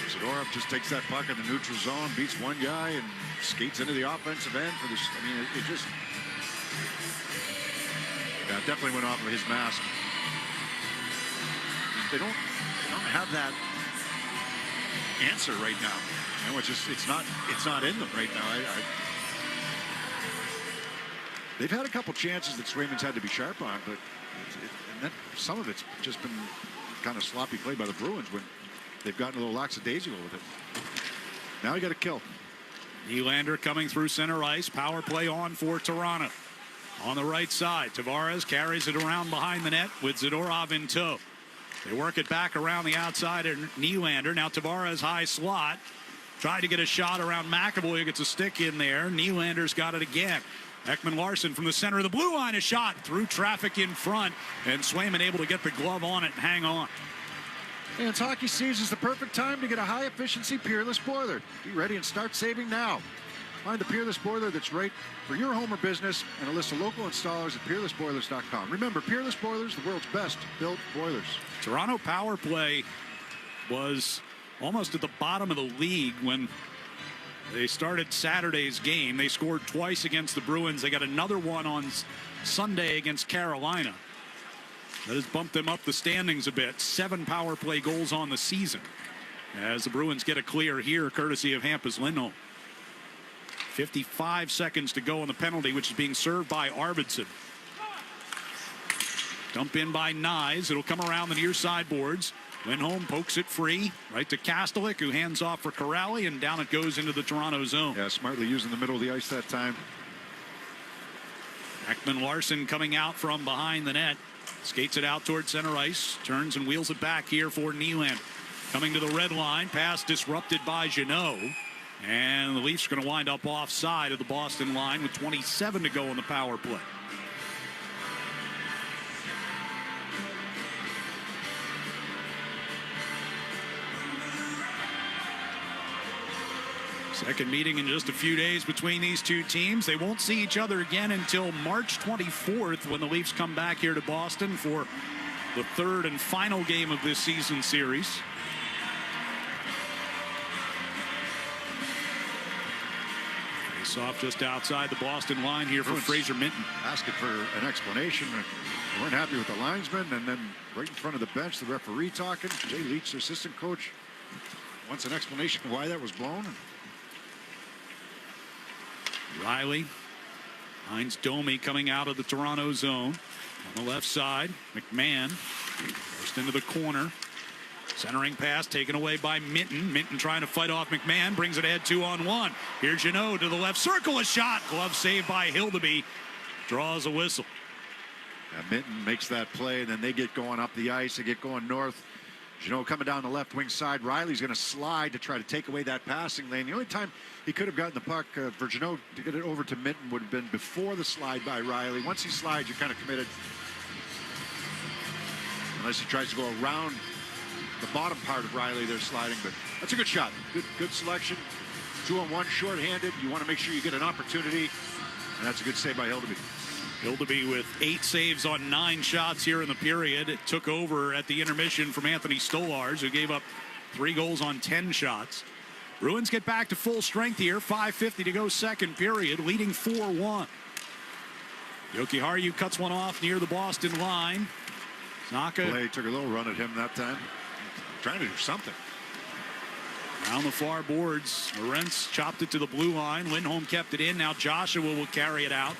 Zadorov just takes that puck in the neutral zone, beats one guy, and skates into the offensive end for this. I mean, it just definitely went off of his mask. They don't have that answer right now. You know, it's not in them right now. They've had a couple chances that Swayman's had to be sharp on, but and then some of it's just been kind of sloppy play by the Bruins when they've gotten a little lackadaisical with it. Now you got to kill. Nylander coming through center ice. Power play on for Toronto. On the right side, Tavares carries it around behind the net with Zadorov in tow. They work it back around the outside of Nylander. Now Tavares high slot. Tried to get a shot around McAvoy. Gets a stick in there. Nylander's got it again. Ekman Larsson from the center of the blue line. A shot through traffic in front. And Swayman able to get the glove on it and hang on. And it's hockey season. Is the perfect time to get a high-efficiency Peerless boiler. Be ready and start saving now. Find the Peerless boiler that's right for your home or business and a list of local installers at peerlessboilers.com. Remember, Peerless Boilers, the world's best built boilers. Toronto power play was almost at the bottom of the league when they started Saturday's game. They scored twice against the Bruins. They got another one on Sunday against Carolina. That has bumped them up the standings a bit. 7 power play goals on the season. As the Bruins get a clear here, courtesy of Hampus Lindholm. 55 seconds to go on the penalty, which is being served by Arvidsson. Dump in by Nyes. It'll come around the near side boards. Lindholm pokes it free right to Kastelik, who hands off for Corrali, and down it goes into the Toronto zone. Yeah, smartly using the middle of the ice that time. Ekman Larsson coming out from behind the net. Skates it out toward center ice. Turns and wheels it back here for Nylander. Coming to the red line. Pass disrupted by Jeannot. And the Leafs are going to wind up offside of the Boston line with 27 to go on the power play. Second meeting in just a few days between these two teams. They won't see each other again until March 24th when the Leafs come back here to Boston for the third and final game of this season series. Face off just outside the Boston line here for Fraser Minton. Asking for an explanation. They weren't happy with the linesman, and then right in front of the bench, the referee talking. Jay Leach, the assistant coach, wants an explanation why that was blown. Riley finds Domi coming out of the Toronto zone. On the left side, McMahon first into the corner. Centering pass taken away by Minton. Minton trying to fight off McMahon. Brings it ahead 2-on-1. Here's Jeannot to the left circle. A shot. Glove saved by Hildeby. Draws a whistle. Minton makes that play, and then they get going up the ice. They get going north. Jeannot coming down the left wing side. Riley's going to slide to try to take away that passing lane. The only time he could have gotten the puck for Jeannot to get it over to Minton would have been before the slide by Riley. Once he slides, you're kind of committed. Unless he tries to go around the bottom part of Riley, they're sliding. But that's a good shot. Good selection. 2-on-1, short-handed. You want to make sure you get an opportunity. And that's a good save by Hildeby. Hildeby with 8 saves on 9 shots here in the period. It took over at the intermission from Anthony Stolarz, who gave up 3 goals on 10 shots. Bruins get back to full strength here. 5:50 to go second period, leading 4-1. Jokiharju cuts one off near the Boston line. Naka Blay took a little run at him that time. Trying to do something. Around the far boards, Lorentz chopped it to the blue line. Lindholm kept it in. Now Joshua will carry it out.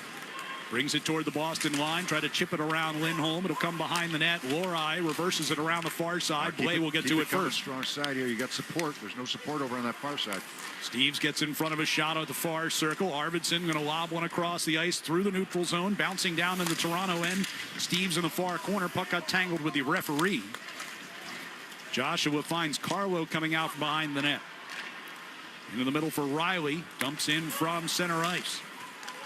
Brings it toward the Boston line. Try to chip it around Lindholm. It'll come behind the net. Lorai reverses it around the far side. Blay will get to it first. Strong side here. You got support. There's no support over on that far side. Steves gets in front of a shot at the far circle. Arvidsson going to lob one across the ice through the neutral zone. Bouncing down in the Toronto end. Steves in the far corner. Puck got tangled with the referee. Joshua finds Carlo coming out from behind the net. Into the middle for Riley. Dumps in from center ice.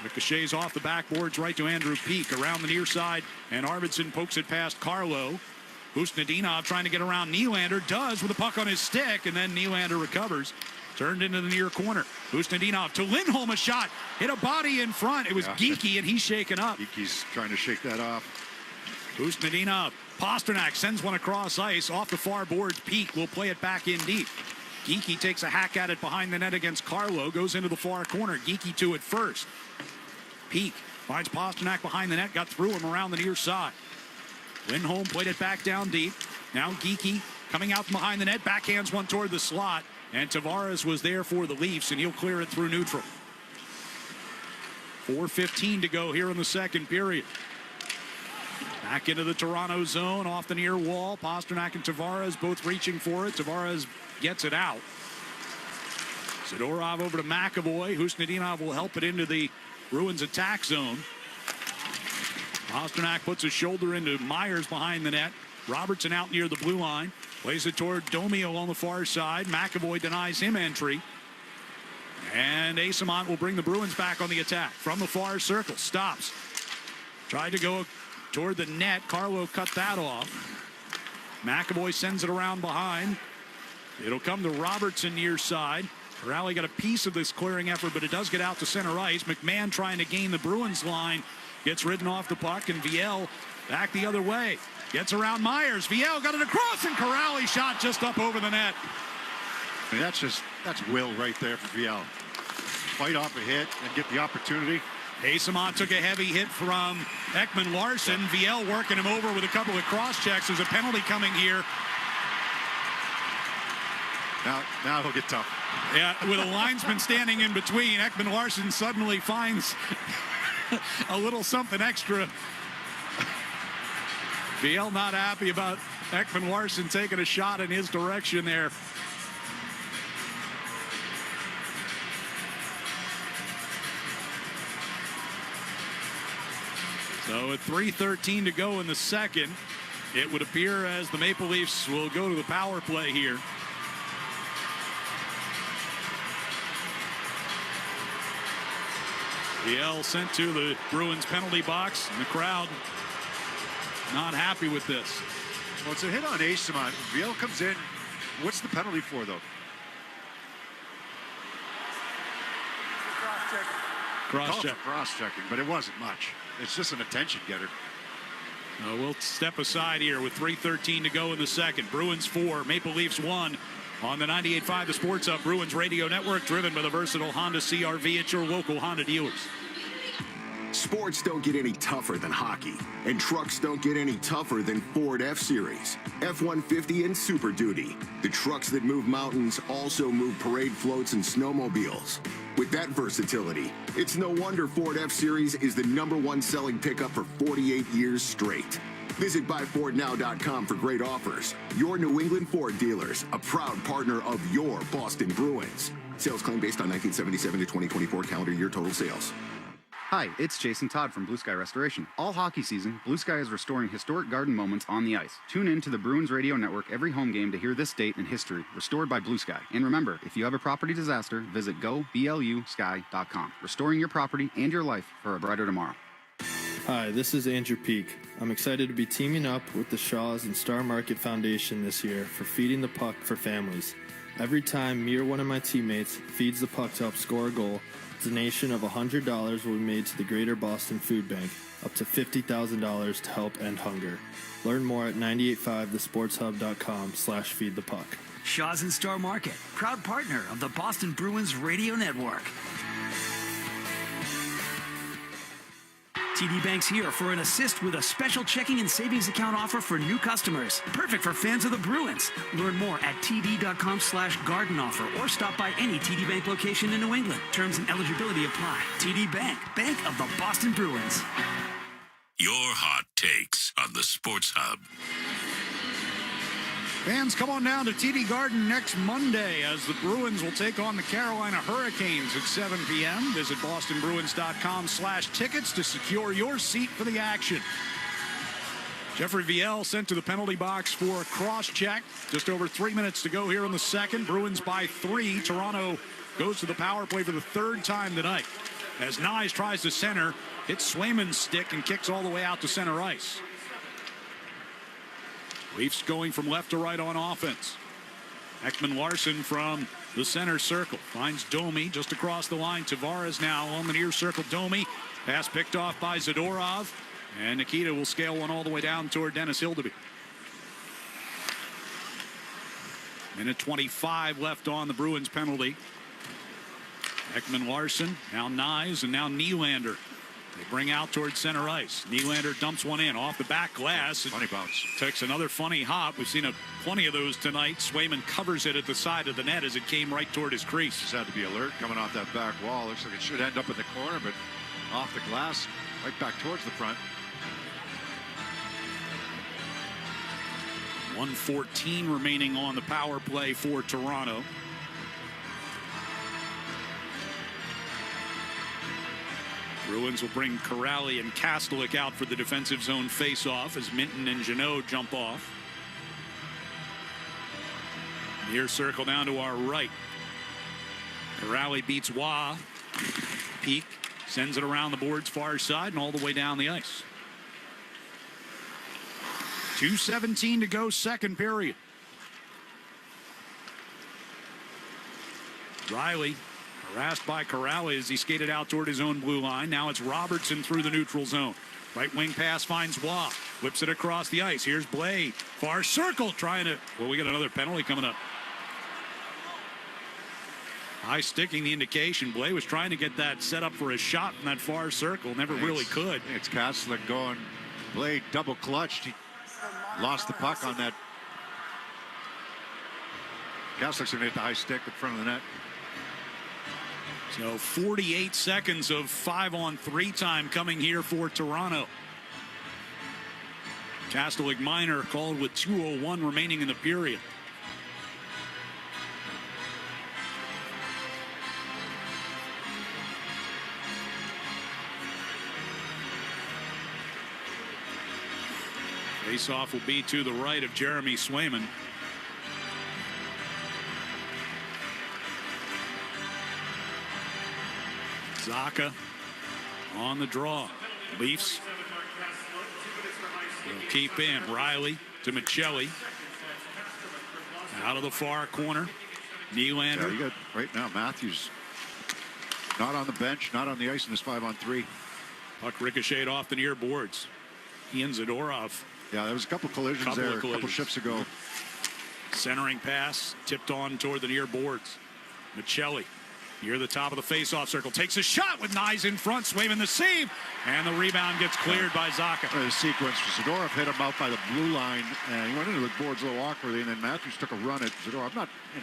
Ricochets off the backboards right to Andrew Peak around the near side, and Arvidsson pokes it past Carlo. Husnudinov trying to get around Nylander, does with the puck on his stick, and then Nylander recovers. Turned into the near corner. Husnudinov to Lindholm, a shot. Hit a body in front. It was Geekie, and he's shaken up. Geekie's trying to shake that off. Husnudinov. Pasternak sends one across ice. Off the far boards, Peak will play it back in deep. Geekie takes a hack at it behind the net against Carlo. Goes into the far corner. Geekie to it first. Peak finds Pasternak behind the net. Got through him around the near side. Lindholm played it back down deep. Now Geekie coming out from behind the net. Backhands one toward the slot. And Tavares was there for the Leafs, and he'll clear it through neutral. 4:15 to go here in the second period. Back into the Toronto zone, off the near wall. Pasternak and Tavares both reaching for it. Tavares gets it out. Zadorov over to McAvoy. Husnudinov will help it into the Bruins attack zone. Pasternak puts his shoulder into Myers behind the net. Robertson out near the blue line. Plays it toward Domio on the far side. McAvoy denies him entry. And Asamont will bring the Bruins back on the attack. From the far circle. Stops. Tried to go toward the net. Carlo cut that off. McAvoy sends it around behind. It'll come to Robertson near side. Rally got a piece of this clearing effort, but it does get out to center ice. McMahon trying to gain the Bruins line. Gets ridden off the puck, and Viel back the other way. Gets around Myers. Viel got it across, and Corrali shot just up over the net. And that's will right there for Viel. Fight off a hit and get the opportunity. Asamont took a heavy hit from Ekman Larson. Viel working him over with a couple of cross checks. There's a penalty coming here. Now it'll get tough. Yeah, with a linesman standing in between, Ekman Larson suddenly finds a little something extra. Viel not happy about Ekman Larson taking a shot in his direction there. So at 3:13 to go in the second, it would appear as the Maple Leafs will go to the power play here. Viel sent to the Bruins penalty box, and the crowd not happy with this. Well, it's a hit on Asamont. Viel comes in. What's the penalty for, though? Cross-check. Cross-checking, but it wasn't much. It's just an attention getter. We'll step aside here with 3:13 to go in the second. Bruins 4, Maple Leafs 1 on the 98.5 The Sports Hub Bruins Radio Network, driven by the versatile Honda CR-V at your local Honda dealers. Sports don't get any tougher than hockey, and trucks don't get any tougher than Ford F-Series, F-150, and Super Duty. The trucks that move mountains also move parade floats and snowmobiles. With that versatility, it's no wonder Ford F-Series is the #1 selling pickup for 48 years straight. Visit buyfordnow.com for great offers. Your New England Ford dealers, a proud partner of your Boston Bruins. Sales claim based on 1977 to 2024 calendar year total sales. Hi, it's Jason Todd from Blue Sky Restoration. All hockey season, Blue Sky is restoring historic garden moments on the ice. Tune in to the Bruins Radio Network every home game to hear this date in history, restored by Blue Sky. And remember, if you have a property disaster, visit goblusky.com. Restoring your property and your life for a brighter tomorrow. Hi, this is Andrew Peak. I'm excited to be teaming up with the Shaws and Star Market Foundation this year for Feeding the Puck for Families. Every time me or one of my teammates feeds the puck to help score a goal, a donation of $100 will be made to the Greater Boston Food Bank, up to $50,000 to help end hunger. Learn more at 985thesportshub.com/feedthepuck. Shaw's and Star Market, proud partner of the Boston Bruins Radio Network. TD Bank's here for an assist with a special checking and savings account offer for new customers. Perfect for fans of the Bruins. Learn more at td.com/garden offer or stop by any TD Bank location in New England. Terms and eligibility apply. TD Bank, Bank of the Boston Bruins. Your hot takes on the Sports Hub. Fans, come on down to TD Garden next Monday as the Bruins will take on the Carolina Hurricanes at 7 p.m. Visit bostonbruins.com/tickets to secure your seat for the action. Jeffrey Viel sent to the penalty box for a cross-check. Just over 3 minutes to go here in the second. Bruins by 3. Toronto goes to the power play for the third time tonight. As Nyes tries to center, hits Swayman's stick and kicks all the way out to center ice. Leafs going from left to right on offense. Ekman Larson from the center circle. Finds Domi just across the line. Tavares now on the near circle. Domi. Pass picked off by Zadorov. And Nikita will scale one all the way down toward Dennis Hildeby. Minute 25 left on the Bruins penalty. Ekman Larson. Now Nyes and now Nylander. They bring out towards center ice. Nylander dumps one in off the back glass. Funny bounce. Takes another funny hop. We've seen plenty of those tonight. Swayman covers it at the side of the net as it came right toward his crease. Just had to be alert coming off that back wall. Looks like it should end up in the corner, but off the glass, right back towards the front. 1:14 remaining on the power play for Toronto. Bruins will bring Corrali and Kastelik out for the defensive zone face-off as Minton and Jeannot jump off. Near circle down to our right. Corrali beats Wah. Peak sends it around the board's far side and all the way down the ice. 2:17 to go, second period. Riley harassed by Corrali as he skated out toward his own blue line. Now it's Robertson through the neutral zone. Right wing pass finds Wah. Whips it across the ice. Here's Blade. Far circle trying to... Well, we got another penalty coming up. High sticking the indication. Blade was trying to get that set up for a shot in that far circle. Never really could. It's Kastelik going. Blade double clutched. He lost the puck on that. Kastelik's going to hit the high stick in front of the net. So 48 seconds of 5-on-3 time coming here for Toronto. Kastelik minor called with 2:01 remaining in the period. Face-off will be to the right of Jeremy Swayman. Zaka on the draw. Leafs will keep in. Riley to Michelli. Out of the far corner. Nylander. Yeah, you got right now Matthews not on the bench, not on the ice in this 5-on-3. Puck ricocheted off the near boards. Ian Zadorov. Yeah, there was a couple collisions there a couple shifts ago. Centering pass tipped on toward the near boards. Michelli. Near the top of the face-off circle. Takes a shot with Nyes in front. Swayman the save. And the rebound gets cleared by Zaka. The sequence. Zadorov hit him out by the blue line. And he went into the boards a little awkwardly. And then Matthews took a run at Zadorov.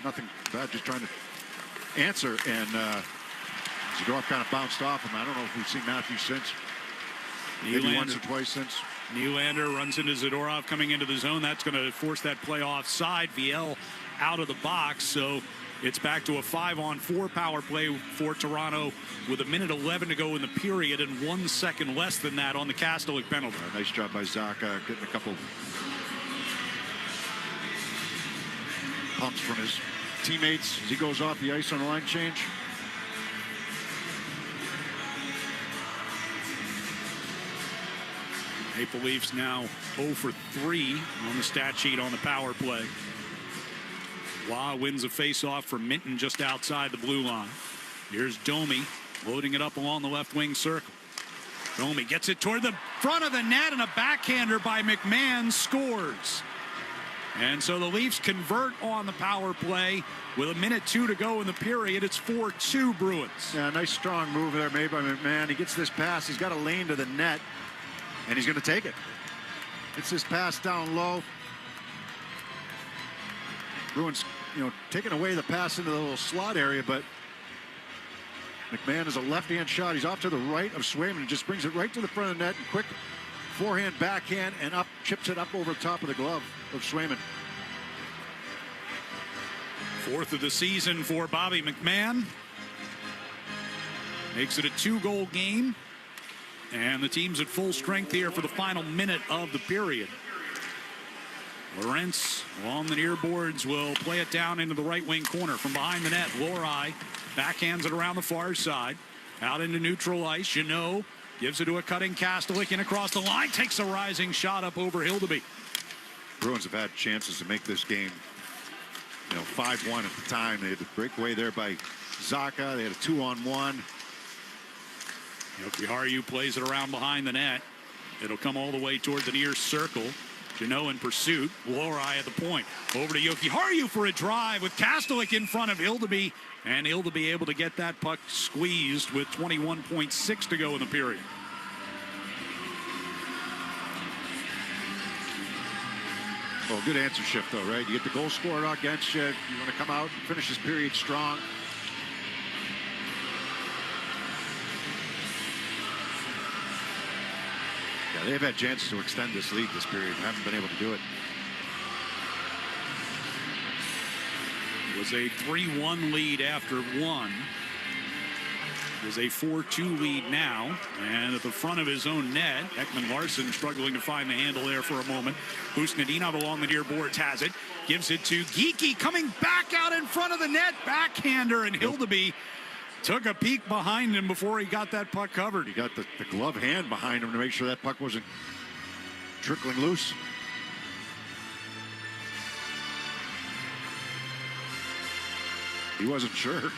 Nothing bad, just trying to answer. And Zadorov kind of bounced off him. I don't know if we've seen Matthews since. Maybe once or twice since. Nylander runs into Zadorov coming into the zone. That's going to force that play offside. Viel out of the box. So it's back to a 5-on-4 power play for Toronto with 1:11 to go in the period and 1 second less than that on the Kastelik penalty. Nice job by Zaka getting a couple pumps from his teammates as he goes off the ice on the line change. Maple Leafs now 0 for 3 on the stat sheet on the power play. Wah wins a face-off from Minton just outside the blue line. Here's Domi loading it up along the left wing circle. Domi gets it toward the front of the net and a backhander by McMahon scores. And so the Leafs convert on the power play with 1:02 to go in the period. It's 4-2 Bruins. Yeah, nice strong move there made by McMahon. He gets this pass. He's got a lane to the net, and he's going to take it. It's this pass down low. Bruins, taking away the pass into the little slot area, but McMahon is a left-hand shot. He's off to the right of Swayman and just brings it right to the front of the net. And quick forehand, backhand, and up, chips it up over the top of the glove of Swayman. 4th of the season for Bobby McMahon. Makes it a 2-goal game. And the team's at full strength here for the final minute of the period. Lorentz along the near boards will play it down into the right wing corner from behind the net. Lohrei backhands it around the far side. Out into neutral ice. Jeannot gives it to a cutting Kastelik in across the line. Takes a rising shot up over Hildeby. Bruins have had chances to make this game 5-1 at the time. They had the breakaway there by Zacha. They had a 2-on-1. Jokiharju plays it around behind the net. It'll come all the way toward the near circle. Jeannot in pursuit. Lohrei at the point. Over to Jokiharju for a drive with Kastelik in front of Hildeby. And Hildeby able to get that puck squeezed with 21.6 to go in the period. Well, good answer shift, though, right? You get the goal scored against you. You want to come out and finish this period strong. Yeah, they've had chances to extend this lead this period and haven't been able to do it. It was a 3-1 lead after 1. It is a 4-2 lead now. And at the front of his own net, Ekman-Larsson struggling to find the handle there for a moment. Busnadinov along the near boards has it. Gives it to Geekie coming back out in front of the net. Backhander, and Hildeby took a peek behind him before he got that puck covered. He got the glove hand behind him to make sure that puck wasn't trickling loose. He wasn't sure.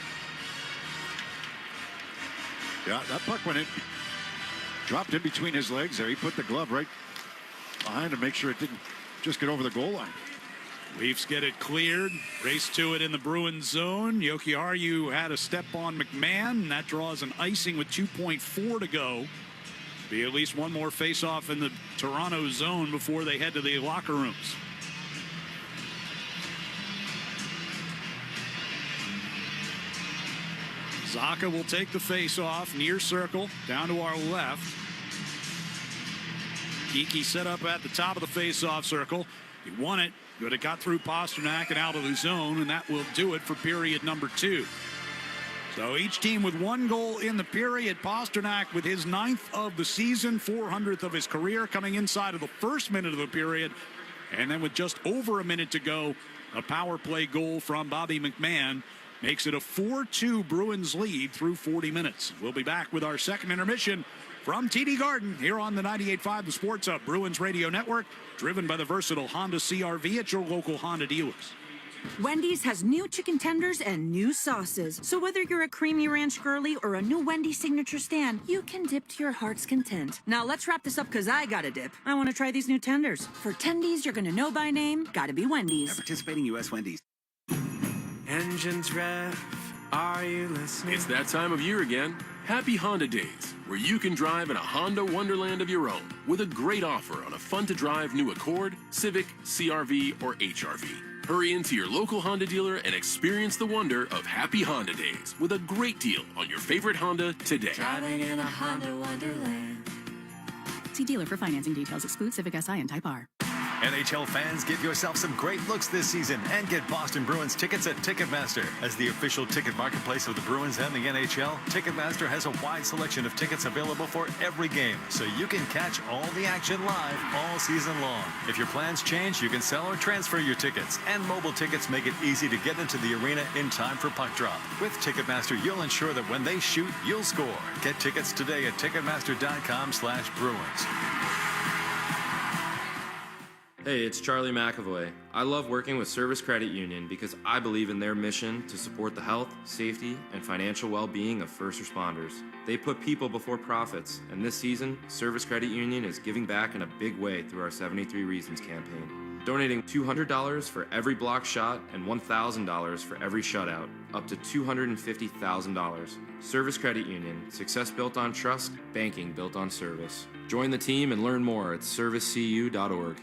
Yeah, that puck went in, dropped in between his legs there. He put the glove right behind to make sure it didn't just get over the goal line. Leafs get it cleared. Race to it in the Bruins zone. Jokiharju had a step on McMahon, and that draws an icing with 2.4 to go. Be at least one more face-off in the Toronto zone before they head to the locker rooms. Zacha will take the face-off, near circle, down to our left. Geekie set up at the top of the face-off circle. He won it, but it got through Pastrnak and out of the zone, and that will do it for period number 2. So each team with 1 goal in the period. Pastrnak with his 9th of the season, 400th of his career, coming inside of the first minute of the period. And then with just over a minute to go, a power play goal from Bobby McMahon makes it a 4-2 Bruins lead through 40 minutes. We'll be back with our second intermission from TD Garden here on the 98.5 The Sports Hub Bruins Radio Network, driven by the versatile Honda CR-V at your local Honda dealers. Wendy's has new chicken tenders and new sauces. So whether you're a creamy ranch girly or a new Wendy's signature stand, you can dip to your heart's content. Now let's wrap this up because I gotta dip. I want to try these new tenders. For tendies you're gonna know by name, gotta be Wendy's. At participating U.S. Wendy's. Engines rev, are you listening? It's that time of year again. Happy Honda Days, where you can drive in a Honda wonderland of your own with a great offer on a fun-to-drive new Accord, Civic, CR-V, or HR-V. Hurry into your local Honda dealer and experience the wonder of Happy Honda Days with a great deal on your favorite Honda today. Driving in a Honda wonderland. See dealer for financing details. Exclude Civic Si and Type R. NHL fans, give yourself some great looks this season and get Boston Bruins tickets at Ticketmaster. As the official ticket marketplace of the Bruins and the NHL, Ticketmaster has a wide selection of tickets available for every game, so you can catch all the action live all season long. If your plans change, you can sell or transfer your tickets, and mobile tickets make it easy to get into the arena in time for puck drop. With Ticketmaster, you'll ensure that when they shoot, you'll score. Get tickets today at Ticketmaster.com/Bruins. Hey, it's Charlie McAvoy. I love working with Service Credit Union because I believe in their mission to support the health, safety, and financial well-being of first responders. They put people before profits, and this season, Service Credit Union is giving back in a big way through our 73 Reasons campaign. donating $200 for every block shot and $1,000 for every shutout, up to $250,000. Service Credit Union, success built on trust, banking built on service. Join the team and learn more at servicecu.org.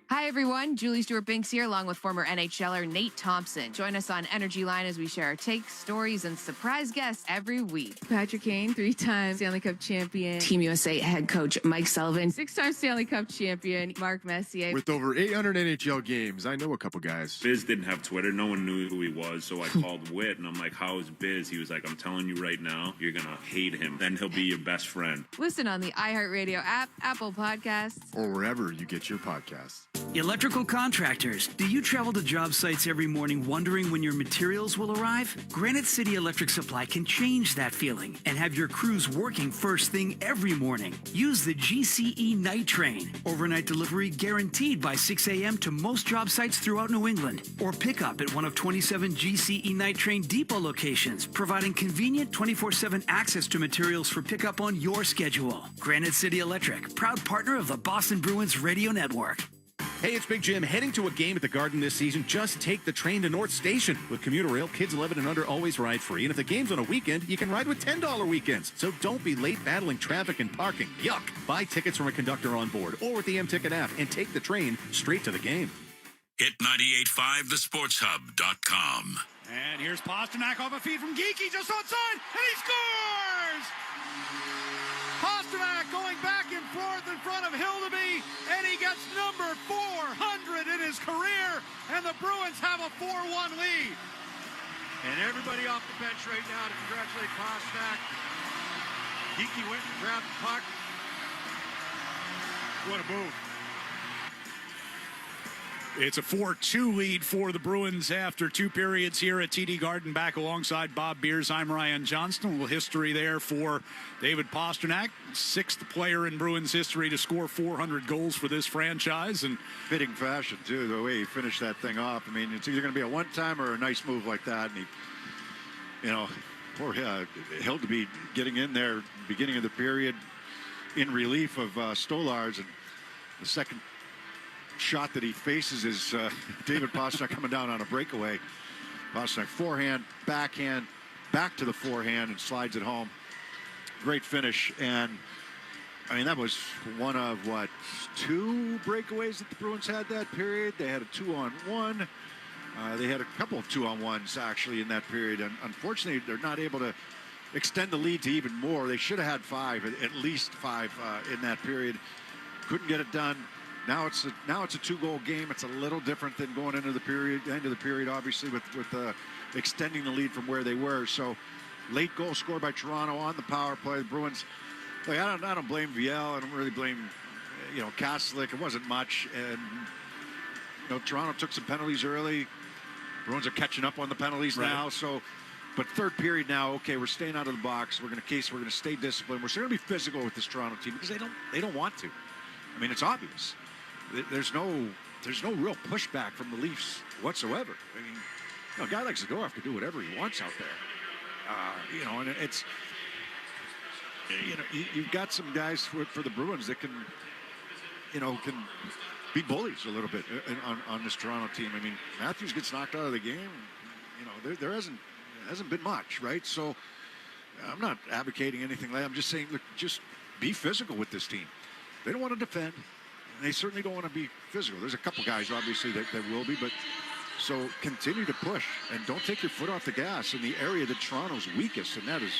Hi, everyone. Julie Stewart-Binks here, along with former NHLer Nate Thompson. Join us on Energy Line as we share our takes, stories, and surprise guests every week. Patrick Kane, 3-time Stanley Cup champion. Team USA head coach Mike Sullivan. 6-time Stanley Cup champion Mark Messier. With over 800 NHL games, I know a couple guys. Biz didn't have Twitter. No one knew who he was, so I called Whit, and I'm like, how is Biz? He was like, I'm telling you right now, you're going to hate him. Then he'll be your best friend. Listen on the iHeartRadio app, Apple Podcasts, or wherever you get your podcasts. Electrical contractors, do you travel to job sites every morning wondering when your materials will arrive? Granite City Electric Supply can change that feeling and have your crews working first thing every morning. Use the GCE Night Train. Overnight delivery guaranteed by 6 a.m. to most job sites throughout New England. Or pick up at one of 27 GCE Night Train depot locations, providing convenient 24/7 access to materials for pickup on your schedule. Granite City Electric, proud partner of the Boston Bruins Radio Network. Hey, it's Big Jim. Heading to a game at the Garden this season, just take the train to North Station. With commuter rail, kids 11 and under always ride free. And if the game's on a weekend, you can ride with $10 weekends. So don't be late battling traffic and parking. Yuck. Buy tickets from a conductor on board or with the M-Ticket app and take the train straight to the game. Hit 98.5thesportshub.com. And here's Pastrnak off a feed from Geeky, just onside, and he scores! Pastrnak going back and forth in front of Hildeby, and he gets number 400 in his career, and the Bruins have a 4-1 lead. And everybody off the bench right now to congratulate Pastrnak. Geeky went and grabbed the puck. What a move. It's a 4-2 lead for the Bruins after 2 periods here at TD Garden. Back alongside Bob Beers, I'm Ryan Johnston. A little history there for David Pastrnak, 6th player in Bruins history to score 400 goals for this franchise. And fitting fashion, too, the way he finished that thing off. I mean, it's either going to be a one-time or a nice move like that. And he, you know, poor Hildeby getting in there beginning of the period in relief of Stolarz, and the second shot that he faces is David Pastrnak coming down on a breakaway. Pastrnak forehand, backhand, back to the forehand, and slides it home. Great finish. And I mean, that was one of 2 breakaways that the Bruins had that period. They had a 2-on-1. They had a couple of 2-on-1s actually in that period, and unfortunately they're not able to extend the lead to even more. They should have had 5, at least 5 in that period. Couldn't get it done. Now it's a 2-goal game. It's a little different than going into the end of the period, obviously, with extending the lead from where they were. So, late goal scored by Toronto on the power play. The Bruins, like, I don't blame Viel. I don't really blame, Kaslik. It wasn't much, and Toronto took some penalties early. Bruins are catching up on the penalties now. So, but third period now, okay, we're staying out of the box. We're going to stay disciplined. We're going to be physical with this Toronto team because they don't want to. I mean, it's obvious. There's no real pushback from the Leafs whatsoever. I mean, a guy like Zadorov can do whatever he wants out there. And it's, you've got some guys for the Bruins that can be bullies a little bit on this Toronto team. I mean, Matthews gets knocked out of the game. There hasn't been much, right? So I'm not advocating anything like that. I'm just saying, look, just be physical with this team. They don't want to defend. They certainly don't want to be physical. There's a couple guys, obviously, that will be, but so continue to push and don't take your foot off the gas in the area that Toronto's weakest, and that is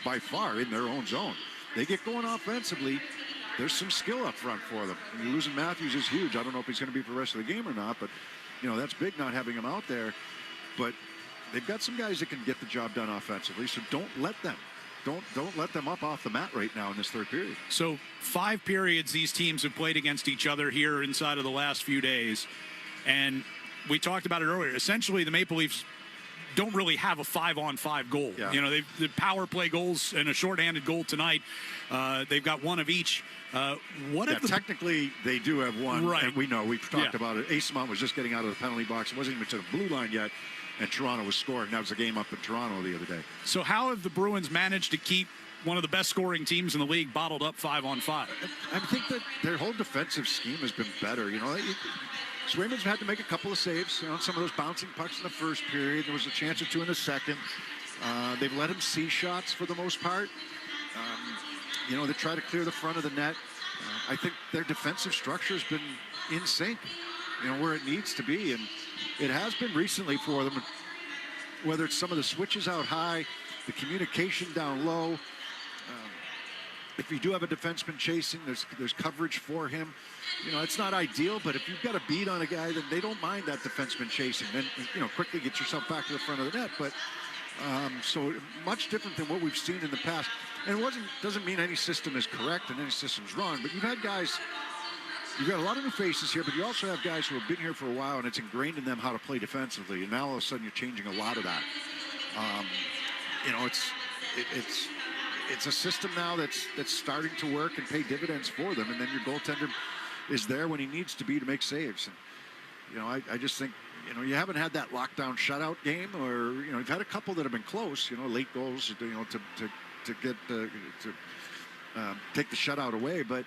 by far in their own zone. They get going offensively. There's some skill up front for them. I mean, losing Matthews is huge. I don't know if he's going to be for the rest of the game or not, but that's big not having him out there. But they've got some guys that can get the job done offensively, so don't let them. Don't let them up off the mat right now in this third period. So 5 periods these teams have played against each other here inside of the last few days. And we talked about it earlier. Essentially, the Maple Leafs don't really have a 5-on-5 goal. Yeah. The power play goals and a shorthanded goal tonight. They've got one of each. Technically, they do have one. Right. And we know. We've talked about it. Eastmont was just getting out of the penalty box. It wasn't even to the blue line yet. And Toronto was scoring. That was a game up in Toronto the other day. So how have the Bruins managed to keep one of the best scoring teams in the league bottled up 5-on-5? I think that their whole defensive scheme has been better. Swayman's had to make a couple of saves on some of those bouncing pucks in the first period. There was a chance or two in the second. They've let him see shots for the most part. They try to clear the front of the net. I think their defensive structure has been in sync, where it needs to be. And it has been recently for them, whether it's some of the switches out high, the communication down low. If you do have a defenseman chasing, there's coverage for him. It's not ideal, but if you've got a beat on a guy, then they don't mind that defenseman chasing. Then, quickly get yourself back to the front of the net. But so much different than what we've seen in the past. And it doesn't mean any system is correct and any system's wrong, but you've got a lot of new faces here, but you also have guys who have been here for a while, and it's ingrained in them how to play defensively. And now all of a sudden you're changing a lot of that. It's a system now that's starting to work and pay dividends for them. And then your goaltender is there when he needs to be to make saves. And I just think you haven't had that lockdown shutout game, or you've had a couple that have been close. Late goals to get to take the shutout away. But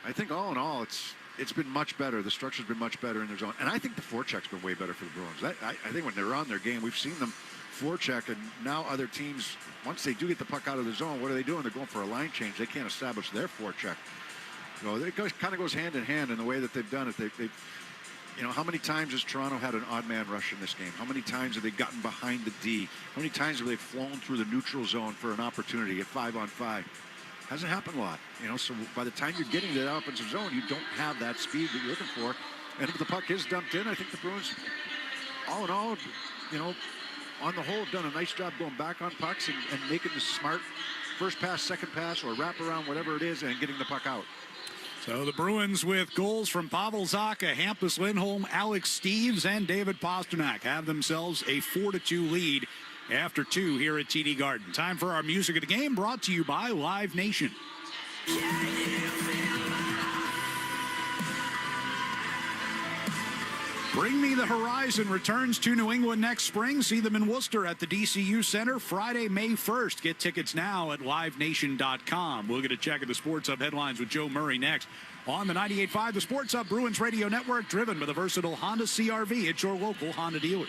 I think all in all, it's been much better. The structure's been much better in their zone, and I think the forecheck's been way better for the Bruins. I think when they're on their game, we've seen them forecheck, and now other teams, once they do get the puck out of the zone, what are they doing? They're going for a line change. They can't establish their forecheck. It kind of goes hand in hand in the way that they've done it. They've how many times has Toronto had an odd man rush in this game? How many times have they gotten behind the D? How many times have they flown through the neutral zone for an opportunity at 5-on-5? Hasn't happened a lot. So by the time you're getting to that offensive zone, you don't have that speed that you're looking for. And if the puck is dumped in, I think the Bruins, all in all, on the whole, have done a nice job going back on pucks and making the smart first pass, second pass, or wrap around, whatever it is, and getting the puck out. So the Bruins, with goals from Pavel Zacha, Hampus Lindholm, Alex Steeves, and David Pastrnak, have themselves a 4-2 lead after 2 here at TD Garden. Time for our Music of the Game, brought to you by Live Nation. Bring Me the Horizon returns to New England next spring. See them in Worcester at the DCU Center Friday, May 1st. Get tickets now at livenation.com. We'll get a check of the Sports Hub headlines with Joe Murray next on the 98.5, the Sports Hub Bruins Radio Network, driven by the versatile Honda CR-V at your local Honda dealers.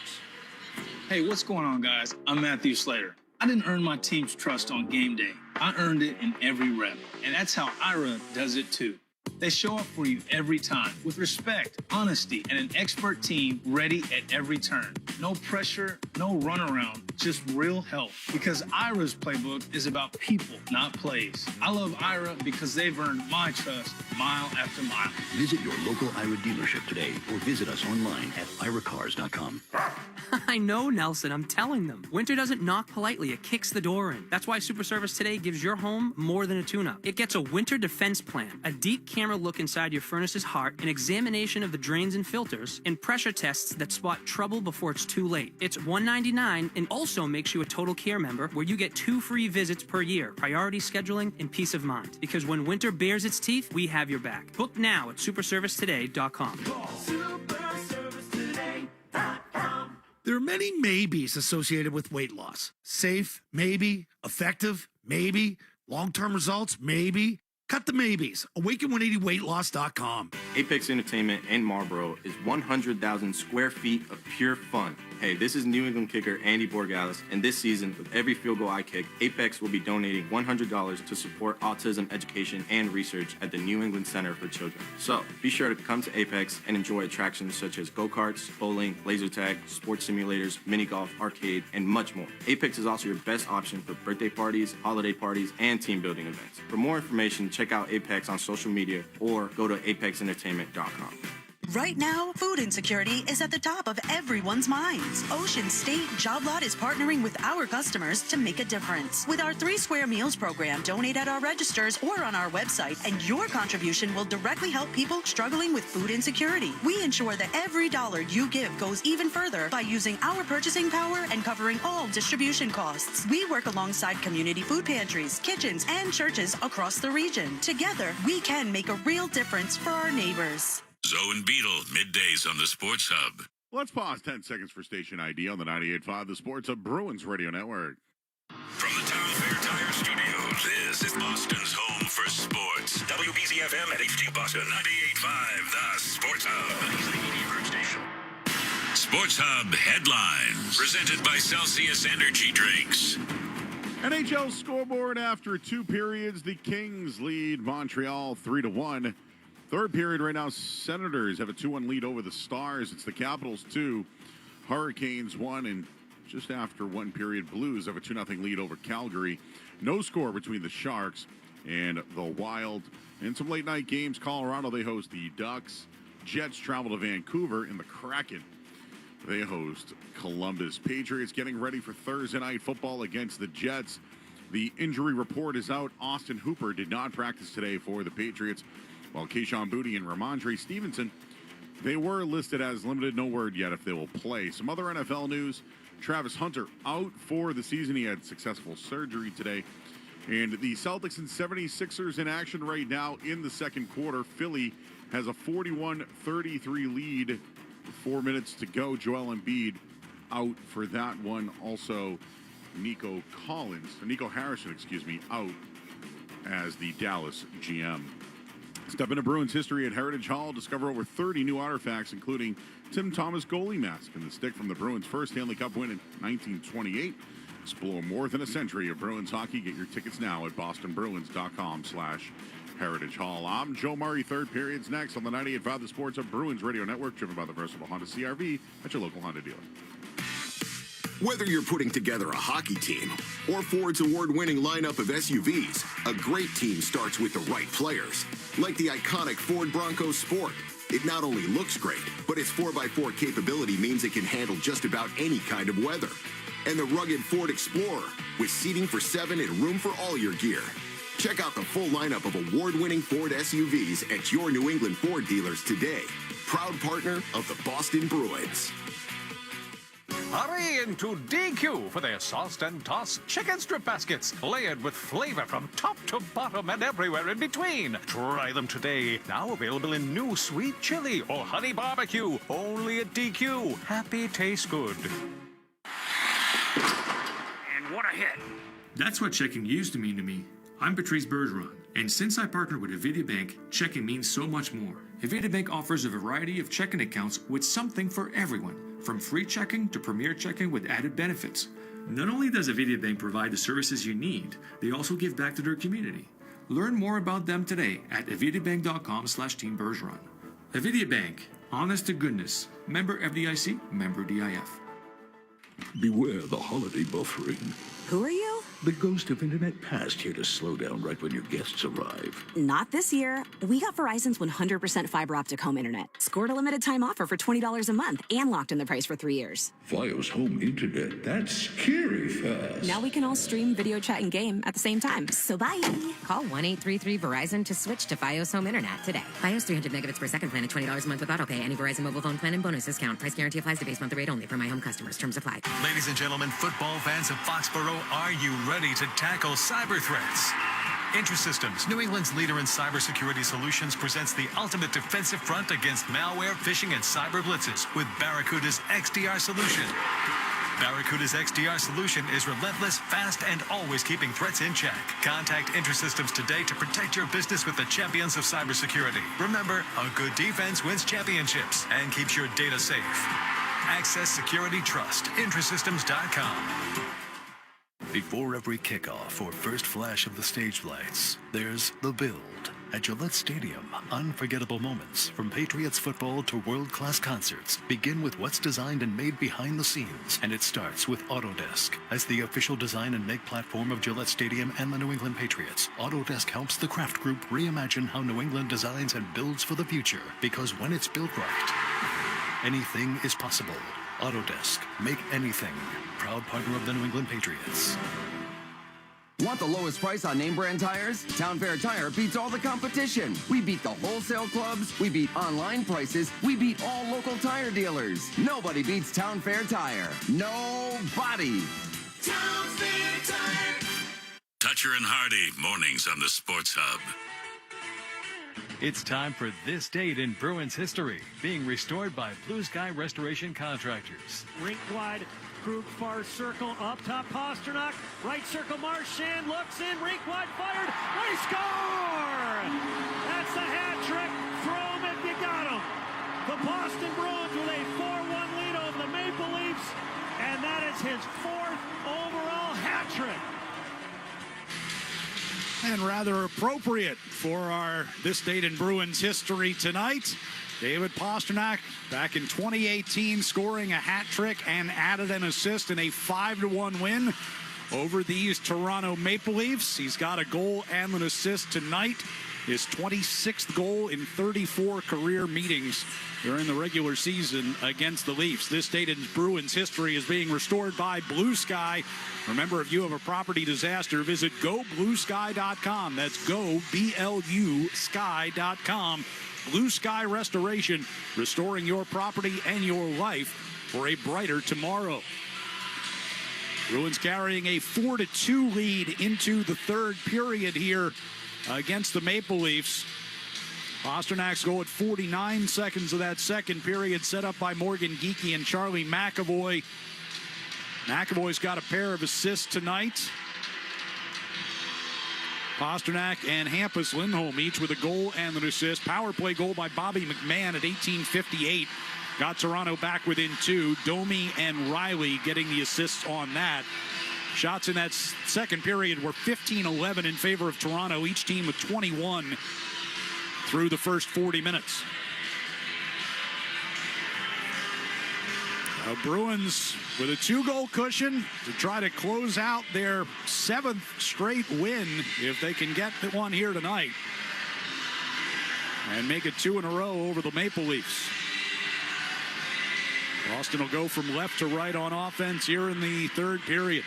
Hey, what's going on, guys? I'm Matthew Slater. I didn't earn my team's trust on game day. I earned it in every rep, and that's how Ira does it too. They show up for you every time with respect, honesty, and an expert team ready at every turn. No pressure, no runaround, just real help. Because Ira's playbook is about people, not plays. I love Ira because they've earned my trust mile after mile. Visit your local Ira dealership today or visit us online at iracars.com. I know, Nelson. I'm telling them. Winter doesn't knock politely. It kicks the door in. That's why Super Service Today gives your home more than a tune-up. It gets a winter defense plan, a deep camera look inside your furnace's heart, an examination of the drains and filters, and pressure tests that spot trouble before it's too late. It's $199 and also makes you a Total Care member, where you get 2 free visits per year, priority scheduling, and peace of mind. Because when winter bares its teeth, we have your back. Book now at superservicetoday.com. There are many maybes associated with weight loss. Safe, maybe. Effective, maybe. Long-term results, maybe. Cut the maybes. Awaken180weightloss.com. Apex Entertainment in Marlboro is 100,000 square feet of pure fun. Hey, this is New England kicker Andy Borgalis, and this season, with every field goal I kick, Apex will be donating $100 to support autism education and research at the New England Center for Children. So, be sure to come to Apex and enjoy attractions such as go-karts, bowling, laser tag, sports simulators, mini golf, arcade, and much more. Apex is also your best option for birthday parties, holiday parties, and team building events. For more information, check out Apex on social media or go to apexentertainment.com. Right now, food insecurity is at the top of everyone's minds. Ocean State Job Lot is partnering with our customers to make a difference. With our 3 Square Meals program, donate at our registers or on our website, and your contribution will directly help people struggling with food insecurity. We ensure that every dollar you give goes even further by using our purchasing power and covering all distribution costs. We work alongside community food pantries, kitchens, and churches across the region. Together, we can make a real difference for our neighbors. Zoe and Beetle, middays on the Sports Hub. Let's pause 10 seconds for station ID on the 98.5, the Sports Hub Bruins Radio Network. From the Town Fair Tire Studios, this is Boston's home for sports. WBZ-FM at HD Boston, 98.5, the Sports Hub. Sports Hub headlines, presented by Celsius Energy Drinks. NHL scoreboard after 2 periods. The Kings lead Montreal 3-1. Third period right now, Senators have a 2-1 lead over the Stars. It's the Capitals 2, Hurricanes 1, and just after 1 period, Blues have a 2-0 lead over Calgary. No score between the Sharks and the Wild. In some late night games, Colorado, they host the Ducks. Jets travel to Vancouver, and the Kraken, they host Columbus. Patriots getting ready for Thursday night football against the Jets. The injury report is out. Austin Hooper did not practice today for the Patriots, while Keyshawn Boutte and Ramondre Stevenson, they were listed as limited. No word yet if they will play. Some other NFL news. Travis Hunter out for the season. He had successful surgery today. And the Celtics and 76ers in action right now in the second quarter. Philly has a 41-33 lead. 4 minutes to go. Joel Embiid out for that one. Also, Nico Harrison, out as the Dallas GM. Step into Bruins history at Heritage Hall. Discover over 30 new artifacts, including Tim Thomas goalie mask and the stick from the Bruins' first Stanley Cup win in 1928. Explore more than a century of Bruins hockey. Get your tickets now at bostonbruins.com/Heritage Hall. I'm Joe Murray. Third period's next on the 98.5 The Sports of Bruins Radio Network, driven by the versatile Honda CRV at your local Honda dealer. Whether you're putting together a hockey team or Ford's award-winning lineup of SUVs, a great team starts with the right players. Like the iconic Ford Bronco Sport. It not only looks great, but its 4x4 capability means it can handle just about any kind of weather. And the rugged Ford Explorer, with seating for 7 and room for all your gear. Check out the full lineup of award-winning Ford SUVs at your New England Ford dealers today. Proud partner of the Boston Bruins. Hurry into DQ for their sauced and tossed chicken strip baskets, layered with flavor from top to bottom and everywhere in between. Try them today. Now available in new sweet chili or honey barbecue. Only at DQ. Happy tastes good. And what a hit. That's what checking used to mean to me. I'm Patrice Bergeron, and since I partnered with Avidia Bank, checking means so much more. Avidia Bank offers a variety of checking accounts with something for everyone, from free checking to premier checking with added benefits. Not only does Avidia Bank provide the services you need, they also give back to their community. Learn more about them today at avidiabank.com/Team Bergeron. Avidia Bank, honest to goodness. Member FDIC, member DIF. Beware the holiday buffering. Who are you? The ghost of internet past here to slow down right when your guests arrive. Not this year. We got Verizon's 100% fiber optic home internet. Scored a limited time offer for $20 a month and locked in the price for 3 years. Fios home internet, that's scary fast. Now we can all stream, video chat, and game at the same time. So bye. Call 1-833-VERIZON to switch to Fios home internet today. Fios 300 megabits per second plan at $20 a month with autopay. Any Verizon mobile phone plan and bonus discount. Price guarantee applies to base monthly rate only for my home customers. Terms apply. Ladies and gentlemen, football fans of Foxborough, are you ready to tackle cyber threats? IntraSystems, New England's leader in cybersecurity solutions, presents the ultimate defensive front against malware, phishing, and cyber blitzes with Barracuda's XDR solution. Barracuda's XDR solution is relentless, fast, and always keeping threats in check. Contact IntraSystems today to protect your business with the champions of cybersecurity. Remember, a good defense wins championships and keeps your data safe. Access Security Trust. IntraSystems.com. Before every kickoff or first flash of the stage lights, there's The Build. At Gillette Stadium, unforgettable moments from Patriots football to world-class concerts begin with what's designed and made behind the scenes, and it starts with Autodesk. As the official design and make platform of Gillette Stadium and the New England Patriots, Autodesk helps the craft group reimagine how New England designs and builds for the future, because when it's built right, anything is possible. Autodesk. Make anything. Proud partner of the New England Patriots. Want the lowest price on name brand tires? Town Fair Tire beats all the competition. We beat the wholesale clubs. We beat online prices. We beat all local tire dealers. Nobody beats Town Fair Tire. Nobody. Town Fair Tire. Toucher and Hardy, mornings on the Sports Hub. It's time for This Date in Bruins History, being restored by Blue Sky Restoration Contractors. Rink wide, Krug far circle, up top Pasternak, right circle Marchand, looks in, rink wide fired, they score! That's the hat trick, throw him if you got him. The Boston Bruins with a 4-1 lead over the It's his 4th overall hat trick. And rather appropriate for our This Date in Bruins history tonight. David Pastrnak back in 2018 scoring a hat trick and added an assist in a 5-1 win over these Toronto Maple Leafs. He's got a goal and an assist tonight. His 26th goal in 34 career meetings during the regular season against the Leafs. This Date in Bruins history is being restored by Blue Sky. Remember, if you have a property disaster, visit gobluesky.com. That's go, B-L-U, sky.com. Blue Sky Restoration, restoring your property and your life for a brighter tomorrow. Bruins carrying a 4-2 lead into the third period here against the Maple Leafs. Pasternak's goal at 49 seconds of that second period, set up by Morgan Geekie and Charlie McAvoy. McAvoy's got a pair of assists tonight. Pastrnak and Hampus Lindholm each with a goal and an assist. Power play goal by Bobby McMahon at 18:58. Got Toronto back within 2. Domi and Riley getting the assists on that. Shots in that second period were 15-11 in favor of Toronto, each team with 21 through the first 40 minutes. Bruins with a 2-goal cushion to try to close out their 7th straight win if they can get one here tonight and make it 2 in a row over the Maple Leafs. Boston will go from left to right on offense here in the third period.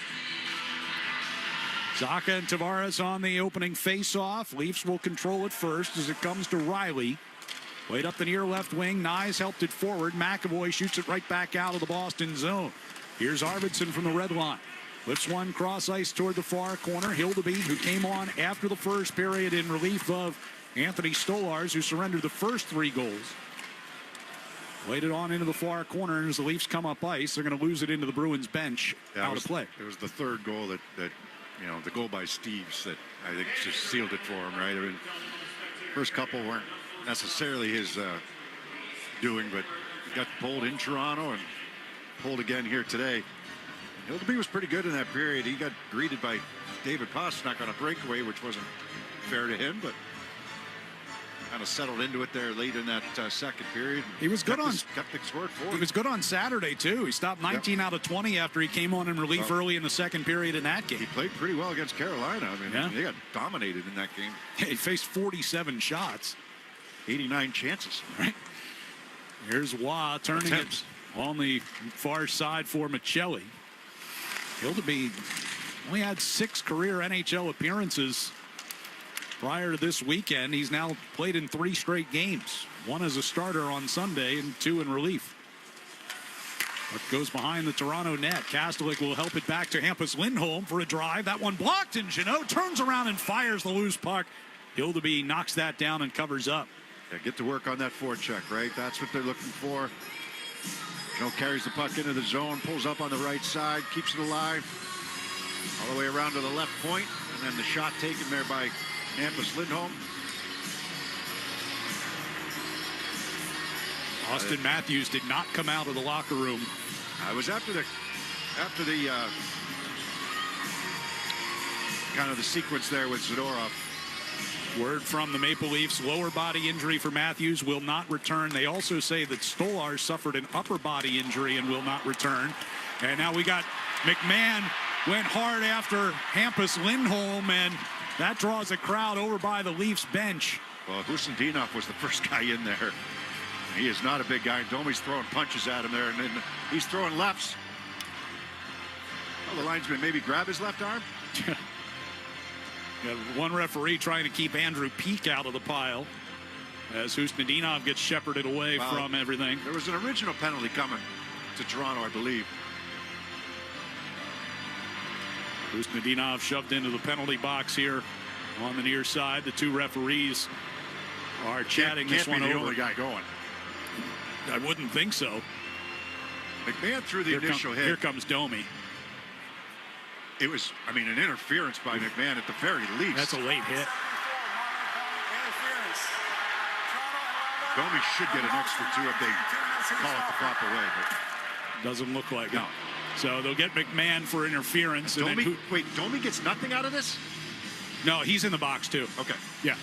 Zacha and Tavares on the opening face-off. Leafs will control it first as it comes to Riley. Played up the near left wing. Nyes helped it forward. McAvoy shoots it right back out of the Boston zone. Here's Arvidsson from the red line. Lifts one cross ice toward the far corner. Hildeby, who came on after the first period in relief of Anthony Stolarz, who surrendered the first 3 goals. Played it on into the far corner, and as the Leafs come up ice, they're going to lose it into the Bruins bench out of play. It was the third goal that you know, the goal by Steves that I think just sealed it for him, right? I mean, first couple weren't necessarily his doing, but he got pulled in Toronto and pulled again here today. Hildeby was pretty good in that period. He got greeted by David Pastrnak on a breakaway, which wasn't fair to him, but kind of settled into it there late in that second period. He was good kept the score forward. He was good on Saturday too. He stopped 19 out of 20 after he came on in relief early in the second period in that game. He played pretty well against Carolina. I mean, they got dominated in that game. He faced 47 shots, 89 chances. Right. Here's Waugh turning it on the far side for Michelli. Hildeby only had 6 career NHL appearances prior to this weekend. He's now played in 3 straight games. 1 as a starter on Sunday and 2 in relief. But goes behind the Toronto net. Kastelik will help it back to Hampus Lindholm for a drive. That one blocked, and Jeannot turns around and fires the loose puck. Hildeby knocks that down and covers up. Yeah, get to work on that forecheck, right? That's what they're looking for. Jeannot carries the puck into the zone, pulls up on the right side, keeps it alive. All the way around to the left point, and then the shot taken there by Hampus Lindholm. Austin Matthews did not come out of the locker room. I was after the kind of the sequence there with Zadorov. Word from the Maple Leafs, lower body injury for Matthews, will not return. They also say that Stolarz suffered an upper body injury and will not return. And now we got McMahon went hard after Hampus Lindholm, and that draws a crowd over by the Leafs bench. Well, Husendinov was the first guy in there. He is not a big guy. Domi's throwing punches at him there, and then he's throwing lefts. Well, the linesman maybe grab his left arm. Got one referee trying to keep Andrew Peak out of the pile as Husendinov gets shepherded away from everything. There was an original penalty coming to Toronto, I believe. Husendinov shoved into the penalty box here on the near side. The 2 referees are chatting this one over. The only guy going. I wouldn't think so. McMahon threw the initial hit. Here comes Domi. It was, I mean, an interference by McMahon at the very least. That's a late hit. Domi should get an extra 2 if they call it the proper way, but doesn't look like it. No. So they'll get McMahon for interference. Domi gets nothing out of this? No, he's in the box too. Okay. Yeah.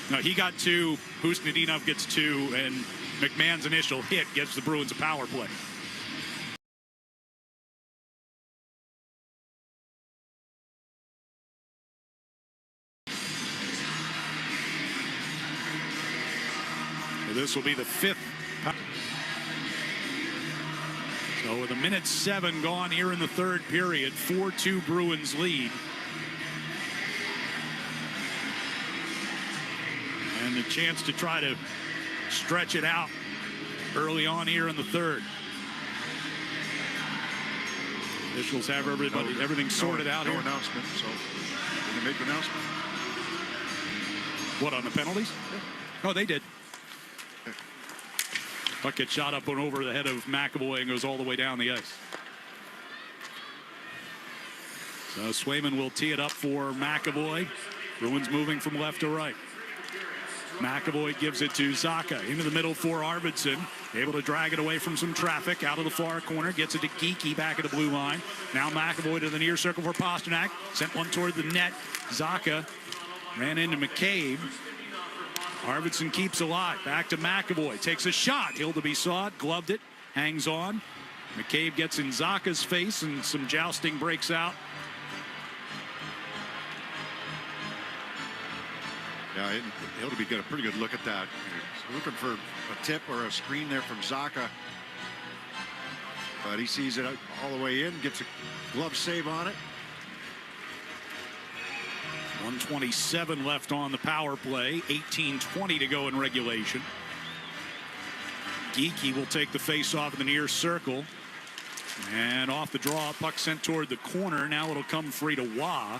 No, he got 2. Husnudinov gets 2, and McMahon's initial hit gives the Bruins a power play. This will be the 5th. So with 1:07 gone here in the third period, 4-2 Bruins lead. And a chance to try to stretch it out early on here in the third. Officials have everything sorted out here. No announcement, so did they make an announcement? What, on the penalties? Yeah. Oh, they did. Puck gets shot up and over the head of McAvoy and goes all the way down the ice. So Swayman will tee it up for McAvoy. Bruins moving from left to right. McAvoy gives it to Zacha. Into the middle for Arvidsson. Able to drag it away from some traffic. Out of the far corner. Gets it to Geekie back at the blue line. Now McAvoy to the near circle for Pastrnak. Sent one toward the net. Zacha ran into McCabe. Arvidsson keeps alive. Back to McAvoy. Takes a shot. Hildeby saw it. Gloved it. Hangs on. McCabe gets in Zacha's face and some jousting breaks out. Yeah, Hildeby got a pretty good look at that. He's looking for a tip or a screen there from Zacha. But he sees it all the way in. Gets a glove save on it. 1:27 left on the power play. 18:20 to go in regulation. Geekie will take the face off in the near circle. And off the draw, puck sent toward the corner. Now it'll come free to Wah.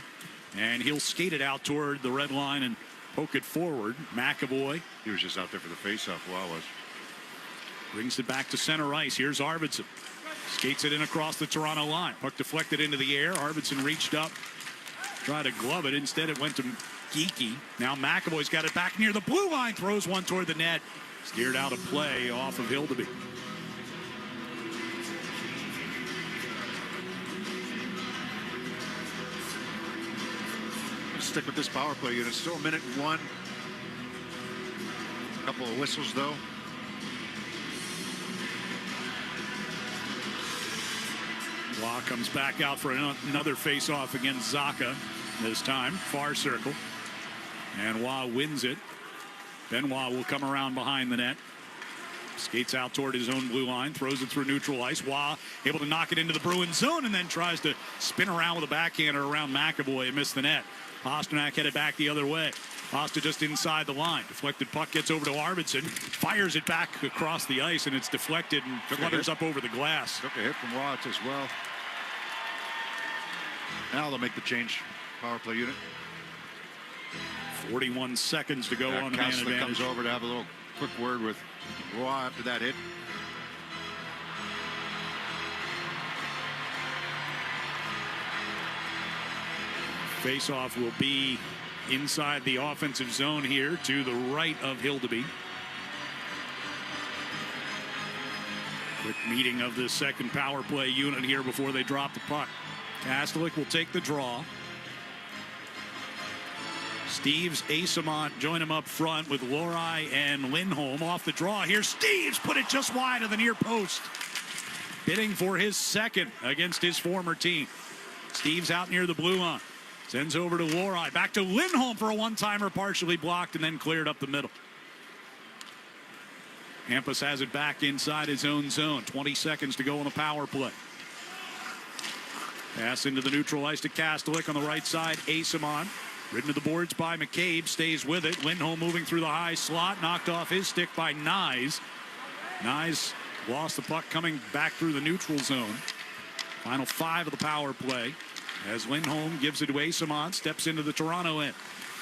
And he'll skate it out toward the red line and poke it forward. McAvoy. He was just out there for the face-off. Wah was. Brings it back to center ice. Here's Arvidsson. Skates it in across the Toronto line. Puck deflected into the air. Arvidsson reached up. Tried to glove it. Instead, it went to Geekie. Now McAvoy's got it back near the blue line. Throws one toward the net. Steered out of play off of Hildeby. Let's stick with this power play unit. Still 1:01. A couple of whistles, though. Wah comes back out for another face-off against Zacha. This time, far circle. And Wah wins it. Benoit will come around behind the net. Skates out toward his own blue line. Throws it through neutral ice. Wah able to knock it into the Bruins zone and then tries to spin around with a backhander around McAvoy and miss the net. Pastrnak headed back the other way. Pasta just inside the line. Deflected puck gets over to Arvidsson. Fires it back across the ice and it's deflected and flutters up over the glass. Took a hit from Watts as well. Now they'll make the change. Power play unit. 41 seconds to go on the man advantage. Comes over to have a little quick word with Roy after that hit. Face-off will be inside the offensive zone here to the right of Hildeby. Quick meeting of the second power play unit here before they drop the puck. Kastelik will take the draw. Steves, Asamont join him up front with Lohrei and Lindholm off the draw. Here's Steves, put it just wide of the near post. Bidding for his second against his former team. Steves out near the blue line. Sends over to Lohrei. Back to Lindholm for a one-timer, partially blocked and then cleared up the middle. Hampus has it back inside his own zone. 20 seconds to go on the power play. Pass into the neutral ice to Kastelik on the right side. Asamont. Ridden to the boards by McCabe. Stays with it. Lindholm moving through the high slot. Knocked off his stick by Nyes. Nyes lost the puck coming back through the neutral zone. Final 5 of the power play. As Lindholm gives it to Asamont. Steps into the Toronto end.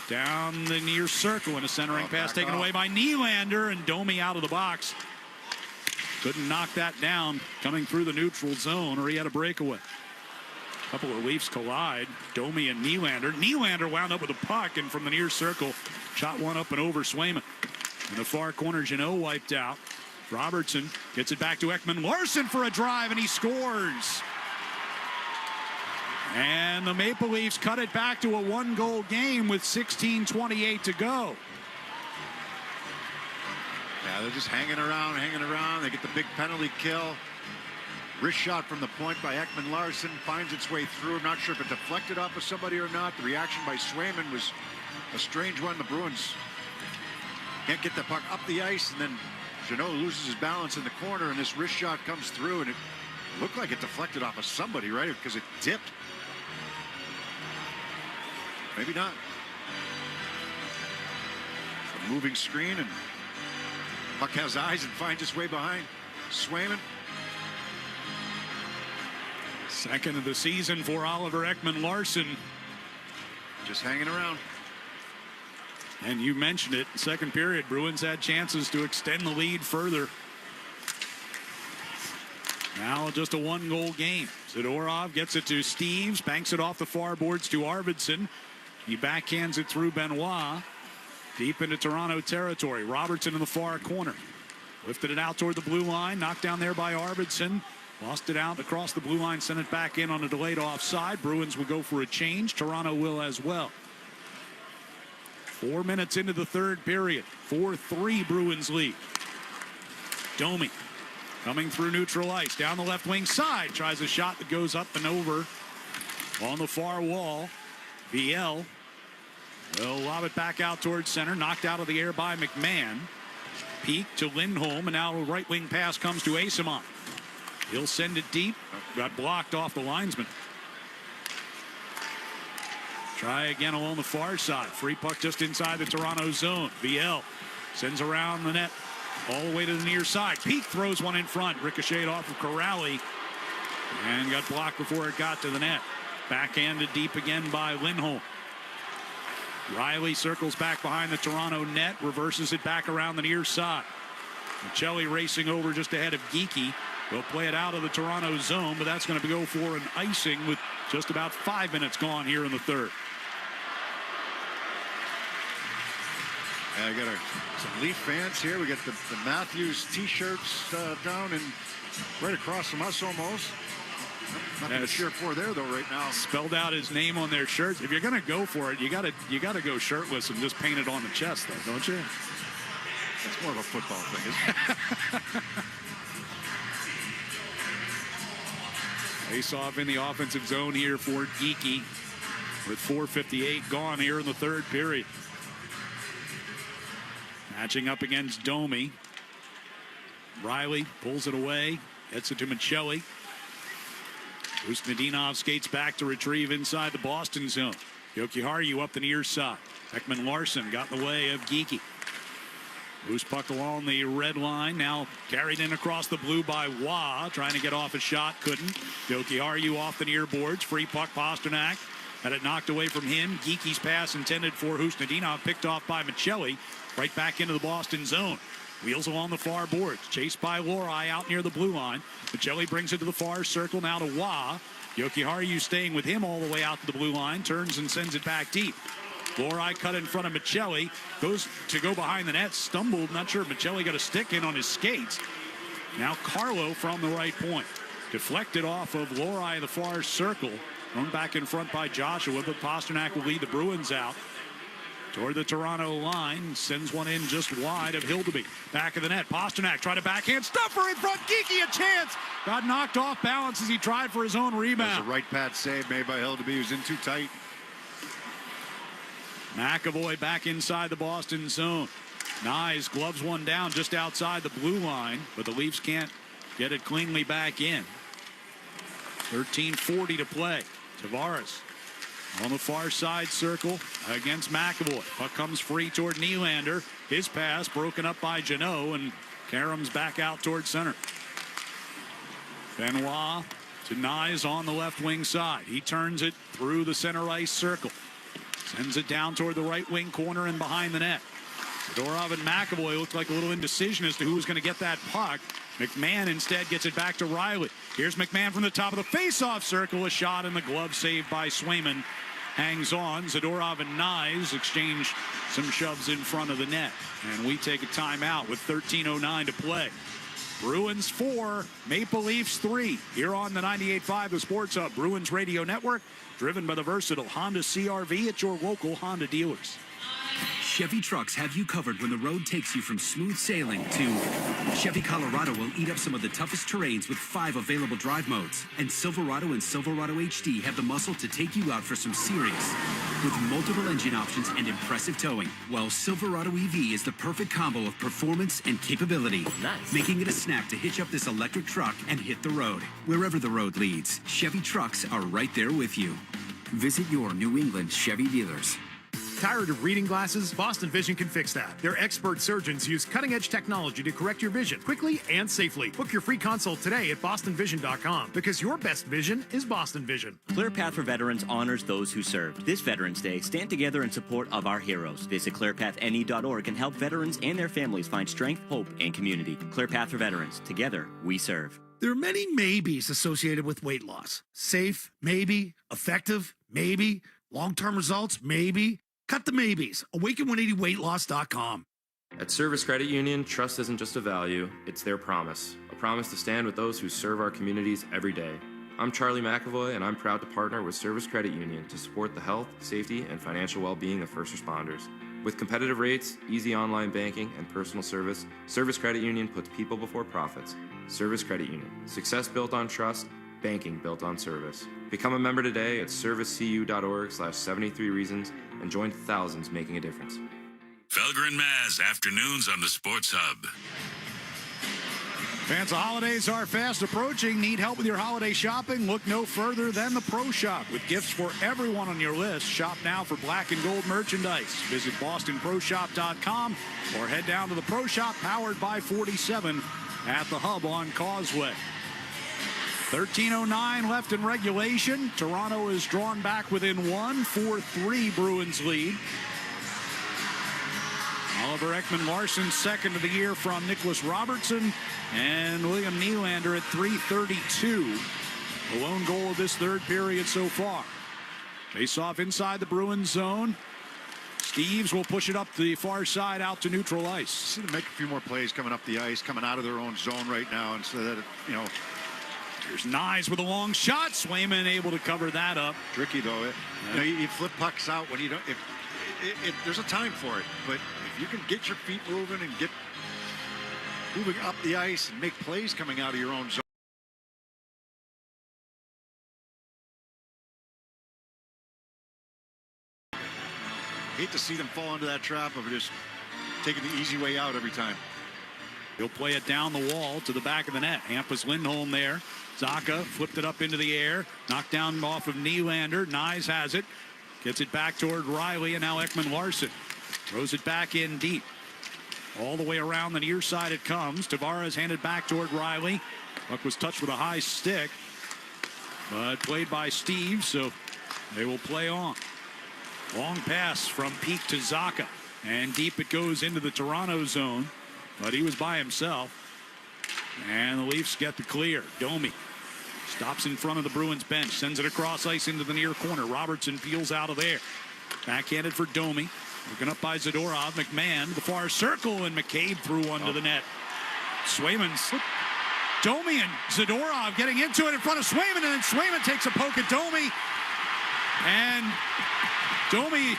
Down the near circle and a centering pass taken away by Nylander. And Domi out of the box. Couldn't knock that down coming through the neutral zone, or he had a breakaway. Couple of Leafs collide. Domi and Nylander. Nylander wound up with a puck and from the near circle shot one up and over Swayman. In the far corner, Jeannot wiped out. Robertson gets it back to Ekman Larson for a drive and he scores. And the Maple Leafs cut it back to a one-goal game with 16:28 to go. Yeah, they're just hanging around. They get the big penalty kill. Wrist shot from the point by Ekman Larsson finds its way through. I'm not sure if it deflected off of somebody or not. The reaction by Swayman was a strange one. The Bruins can't get the puck up the ice, and then Jeannot loses his balance in the corner, and this wrist shot comes through, and it looked like it deflected off of somebody, right? Because it dipped. Maybe not. A moving screen, and puck has eyes and finds its way behind Swayman. Second of the season for Oliver Ekman Larsson. Just hanging around. And you mentioned it, second period, Bruins had chances to extend the lead further. Now just a one-goal game. Zadorov gets it to Steves, banks it off the far boards to Arvidsson. He backhands it through Benoit, deep into Toronto territory. Robertson in the far corner. Lifted it out toward the blue line, knocked down there by Arvidsson. Lost it out across the blue line, sent it back in on a delayed offside. Bruins will go for a change. Toronto will as well. 4 minutes into the third period. 4-3 Bruins lead. Domi coming through neutral ice. Down the left wing side. Tries a shot that goes up and over on the far wall. VL will lob it back out towards center. Knocked out of the air by McMahon. Peak to Lindholm, and now a right wing pass comes to Asimov. He'll send it deep. Got blocked off the linesman. Try again along the far side. Free puck just inside the Toronto zone. VL sends around the net all the way to the near side. Peak throws one in front. Ricocheted off of Corrali and got blocked before it got to the net. Backhanded deep again by Lindholm. Riley circles back behind the Toronto net. Reverses it back around the near side. Michelli racing over just ahead of Geekie. They'll play it out of the Toronto zone, but that's going to go for an icing with just about 5 minutes gone here in the third. I got some Leaf fans here. We got the Matthews t-shirts down and right across from us almost. Nothing to cheer for there though right now. Spelled out his name on their shirts. If you're going to go for it, you got to go shirtless and just paint it on the chest, though, don't you? That's more of a football thing, isn't it? Face off in the offensive zone here for Geekie with 4:58 gone here in the third period. Matching up against Domi. Riley pulls it away, gets it to Michelli. Usnadinov skates back to retrieve inside the Boston zone. Jokiharju up the near side. Ekman Larsson got in the way of Geekie. Loose puck along the red line. Now carried in across the blue by Wah. Trying to get off a shot. Couldn't. Jokiharju off the near boards. Free puck Pasternak. Had it knocked away from him. Geekie's pass intended for Usnadinov. Picked off by Michelli. Right back into the Boston zone. Wheels along the far boards. Chased by Lohrei out near the blue line. Michelli brings it to the far circle. Now to Wah. Jokiharju staying with him all the way out to the blue line. Turns and sends it back deep. Lohrei cut in front of Michelli. Goes to go behind the net. Stumbled. Not sure if Michelli got a stick in on his skates. Now Carlo from the right point. Deflected off of Lohrei in the far circle. Thrown back in front by Joshua. But Pasternak will lead the Bruins out toward the Toronto line. Sends one in just wide of Hildeby. Back of the net. Pasternak tried to backhand. Stuffer in front. Geekie a chance. Got knocked off balance as he tried for his own rebound. There's a right pad save made by Hildeby. He was in too tight. McAvoy back inside the Boston zone. Nyes gloves one down just outside the blue line, but the Leafs can't get it cleanly back in. 13:40 to play. Tavares on the far side circle against McAvoy. Puck comes free toward Nylander. His pass broken up by Jeannot, and Karam's back out toward center. Benoit to Nyes on the left wing side. He turns it through the center ice circle. Sends it down toward the right wing corner and behind the net. Zadorov and McAvoy looked like a little indecision as to who was going to get that puck. McMahon instead gets it back to Riley. Here's McMahon from the top of the face-off circle. A shot in the glove saved by Swayman. Hangs on. Zadorov and Nyes exchange some shoves in front of the net. And we take a timeout with 13:09 to play. Bruins 4, Maple Leafs 3. Here on the 98.5 The Sports Hub Bruins Radio Network, driven by the versatile Honda CR-V at your local Honda dealers. Chevy trucks have you covered when the road takes you from smooth sailing to Chevy Colorado will eat up some of the toughest terrains with 5 available drive modes. And Silverado and Silverado HD have the muscle to take you out for some serious with multiple engine options and impressive towing. While Silverado EV is the perfect combo of performance and capability, making it a snap to hitch up this electric truck and hit the road. Wherever the road leads, Chevy trucks are right there with you. Visit your New England Chevy dealers. Tired of reading glasses? Boston Vision can fix that. Their expert surgeons use cutting-edge technology to correct your vision quickly and safely. Book your free consult today at bostonvision.com because your best vision is Boston Vision. ClearPath for Veterans honors those who served. This Veterans Day, stand together in support of our heroes. Visit clearpathne.org and help veterans and their families find strength, hope, and community. ClearPath for Veterans. Together, we serve. There are many maybes associated with weight loss. Safe, maybe. Effective, maybe. Long-term results, maybe. Cut the maybes. Awaken180weightloss.com. At Service Credit Union, trust isn't just a value, it's their promise. A promise to stand with those who serve our communities every day. I'm Charlie McAvoy, and I'm proud to partner with Service Credit Union to support the health, safety, and financial well-being of first responders. With competitive rates, easy online banking, and personal service, Service Credit Union puts people before profits. Service Credit Union. Success built on trust, banking built on service. Become a member today at servicecu.org/73reasons and join thousands making a difference. Felger and Maz, afternoons on the Sports Hub. Fans, the holidays are fast approaching. Need help with your holiday shopping? Look no further than the Pro Shop. With gifts for everyone on your list, shop now for black and gold merchandise. Visit bostonproshop.com or head down to the Pro Shop powered by 47 at the Hub on Causeway. 13:09 left in regulation. Toronto is drawn back within 1, 4-3 Bruins lead. Oliver Ekman-Larsson, second of the year from Nicholas Robertson, and William Nylander at .332. The lone goal of this third period so far. Face off inside the Bruins zone. Steves will push it up the far side out to neutral ice. See them make a few more plays coming up the ice, coming out of their own zone right now, and so that, you know. Here's Nyes with a long shot. Swayman able to cover that up. Tricky though. You flip pucks out when you don't. There's a time for it, but if you can get your feet moving and get moving up the ice and make plays coming out of your own zone. Hate to see them fall into that trap of just taking the easy way out every time. He'll play it down the wall to the back of the net. Hampus Lindholm there. Zaka flipped it up into the air. Knocked down off of Nylander. Nyes has it. Gets it back toward Riley, and now Ekman-Larsson throws it back in deep. All the way around the near side it comes. Tavares handed back toward Riley. Puck was touched with a high stick, but played by Steve, so they will play on. Long pass from Peak to Zaka, and deep it goes into the Toronto zone, but he was by himself. And the Leafs get the clear. Domi stops in front of the Bruins bench, sends it across ice into the near corner. Robertson peels out of there. Backhanded for Domi. Looking up by Zadorov. McMahon to the far circle, and McCabe threw one to the net. Swayman's Domi and Zadorov getting into it in front of Swayman, and then Swayman takes a poke at Domi. And Domi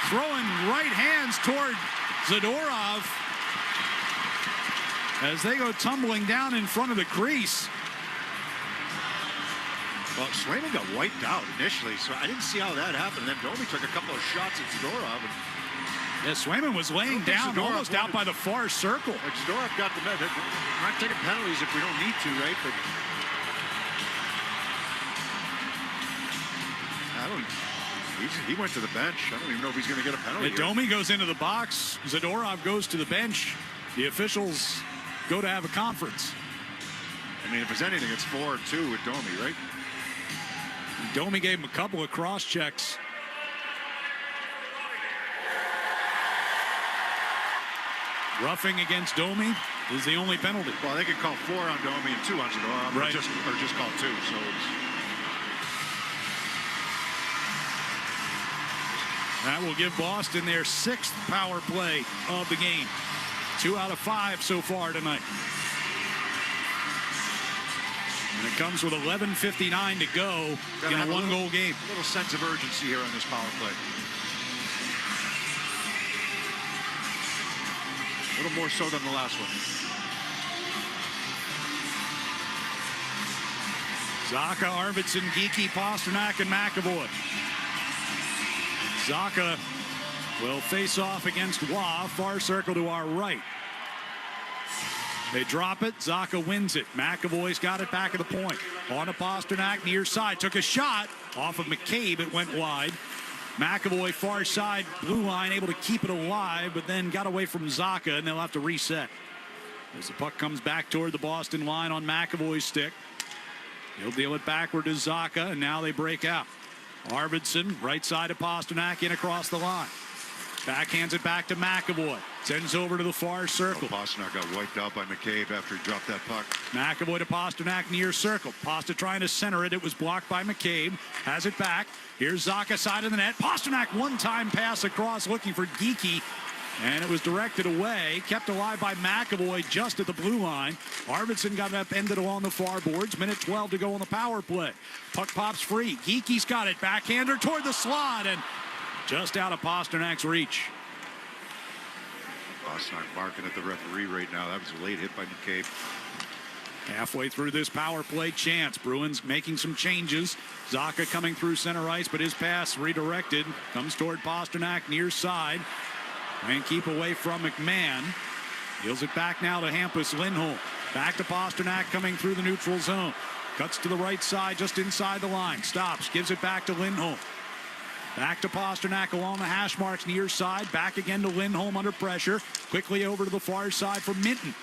throwing right hands toward Zadorov as they go tumbling down in front of the crease. Well, Swayman got wiped out initially, so I didn't see how that happened. Then Domi took a couple of shots at Zadorov. Yeah, Swayman was laying down almost out by the far circle. Like Zadorov got the we're not taking penalties if we don't need to, right? But he went to the bench. I don't even know if he's going to get a penalty. Yeah, Domi goes into the box. Zadorov goes to the bench. The officials go to have a conference. I mean, if it's anything, it's 4-2 with Domi, right? Domi gave him a couple of cross checks. Roughing against Domi is the only penalty. Well, they could call 4 on Domi and 2 on Zadorov, right? Or just call 2. So that will give Boston their 6th power play of the game. 2 out of 5 so far tonight. And it comes with 11:59 to go in a one-goal game. A little sense of urgency here on this power play. A little more so than the last one. Zaka, Arvidsson, Geekie, Pastrnak, and McAvoy. Zaka will face off against Waugh, far circle to our right. They drop it. Zaka wins it. McAvoy's got it back at the point. On to Pastrnak, near side. Took a shot off of McCabe. It went wide. McAvoy, far side, blue line, able to keep it alive, but then got away from Zaka, and they'll have to reset. As the puck comes back toward the Boston line on McAvoy's stick. He'll deal it backward to Zaka, and now they break out. Arvidsson, right side of Pastrnak, in across the line. Backhands it back to McAvoy. Sends over to the far circle. Pastrnak got wiped out by McCabe after he dropped that puck. McAvoy to Pastrnak, near circle. Pasta trying to center it. It was blocked by McCabe. Has it back. Here's Zaka, side of the net. Pastrnak, one-time pass across, looking for Geekie. And it was directed away. Kept alive by McAvoy just at the blue line. Arvidsson got it upended along the far boards. Minute 12 to go on the power play. Puck pops free. Geekie's got it. Backhander toward the slot. And just out of Pasternak's reach. Pastrnak barking at the referee right now. That was a late hit by McCabe. Halfway through this power play, chance. Bruins making some changes. Zaka coming through center ice, but his pass redirected. Comes toward Pastrnak, near side. And keep away from McMahon. Deals it back now to Hampus Lindholm. Back to Pastrnak coming through the neutral zone. Cuts to the right side, just inside the line. Stops, gives it back to Lindholm. Back to Pastrnak along the hash marks, near side. Back again to Lindholm under pressure. Quickly over to the far side for Minton.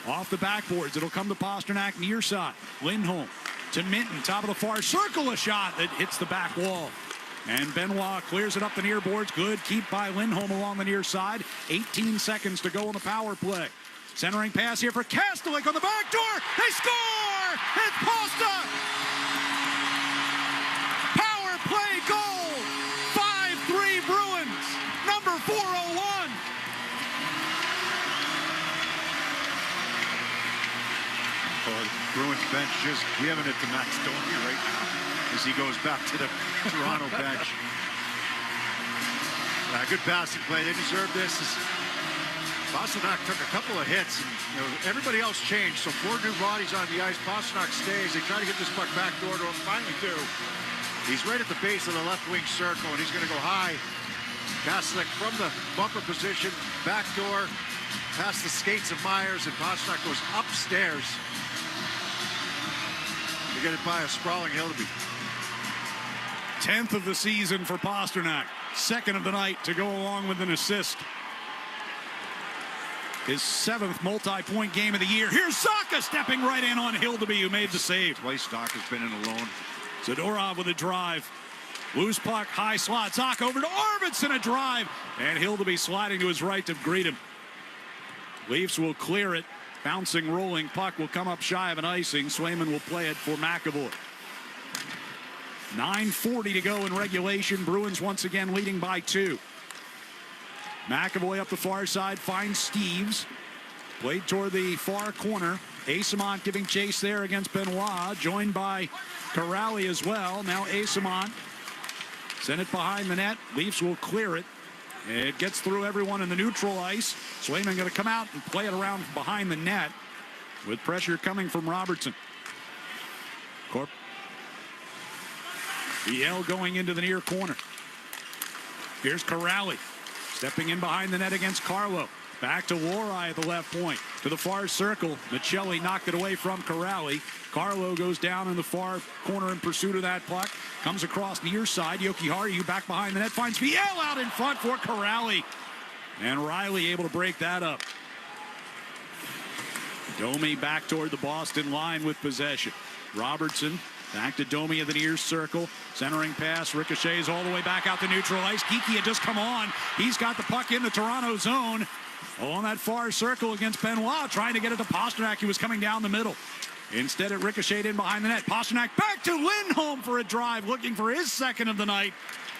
Off the backboards, it'll come to Pastrnak, near side. Lindholm to Minton, top of the far circle, a shot that hits the back wall. And Benoit clears it up the near boards. Good keep by Lindholm along the near side. 18 seconds to go on the power play. Centering pass here for Kastelik on the back door. They score! It's Pasta! Power play goal! 5-3 Bruins. Number 401. Bruins bench just giving it to Max Domi right now as he goes back to the Toronto bench. Good passing play. They deserve this. Pastrnak took a couple of hits. And, everybody else changed. So 4 new bodies on the ice. Pastrnak stays. They try to get this puck back door to him. Finally do. He's right at the base of the left wing circle, and he's going to go high. Kastelik from the bumper position, back door, past the skates of Myers, and Pastrnak goes upstairs. To get it by a sprawling Hildeby. 10th of the season for Pastrnak. 2nd of the night to go along with an assist. His 7th multi-point game of the year. Here's Zaka stepping right in on Hildeby, who made the save. Twice Doc has been in alone. Zadorov with a drive. Loose puck, high slot. Zaka over to Arvidsson, a drive. And Hildeby sliding to his right to greet him. Leafs will clear it. Bouncing, rolling puck will come up shy of an icing. Swayman will play it for McAvoy. 9:40 to go in regulation. Bruins once again leading by 2. McAvoy up the far side, finds Steves. Played toward the far corner. Asamont giving chase there against Benoit, joined by Corrali as well. Now Asamont send it behind the net. Leafs will clear it. It gets through everyone in the neutral ice. Swayman going to come out and play it around behind the net with pressure coming from Robertson. Biel going into the near corner. Here's Corrali stepping in behind the net against Carlo. Back to Lohrei at the left point. To the far circle. Michelli knocked it away from Corrali. Carlo goes down in the far corner in pursuit of that puck. Comes across near side. Jokiharju back behind the net. Finds Biel out in front for Corrali. And Riley able to break that up. Domi back toward the Boston line with possession. Robertson back to Domi at the near circle. Centering pass. Ricochets all the way back out to neutral ice. Geekie had just come on. He's got the puck in the Toronto zone. On that far circle against Benoit. Trying to get it to Pastrnak. He was coming down the middle. Instead it ricocheted in behind the net. Pastrnak back to Lindholm for a drive. Looking for his 2nd of the night.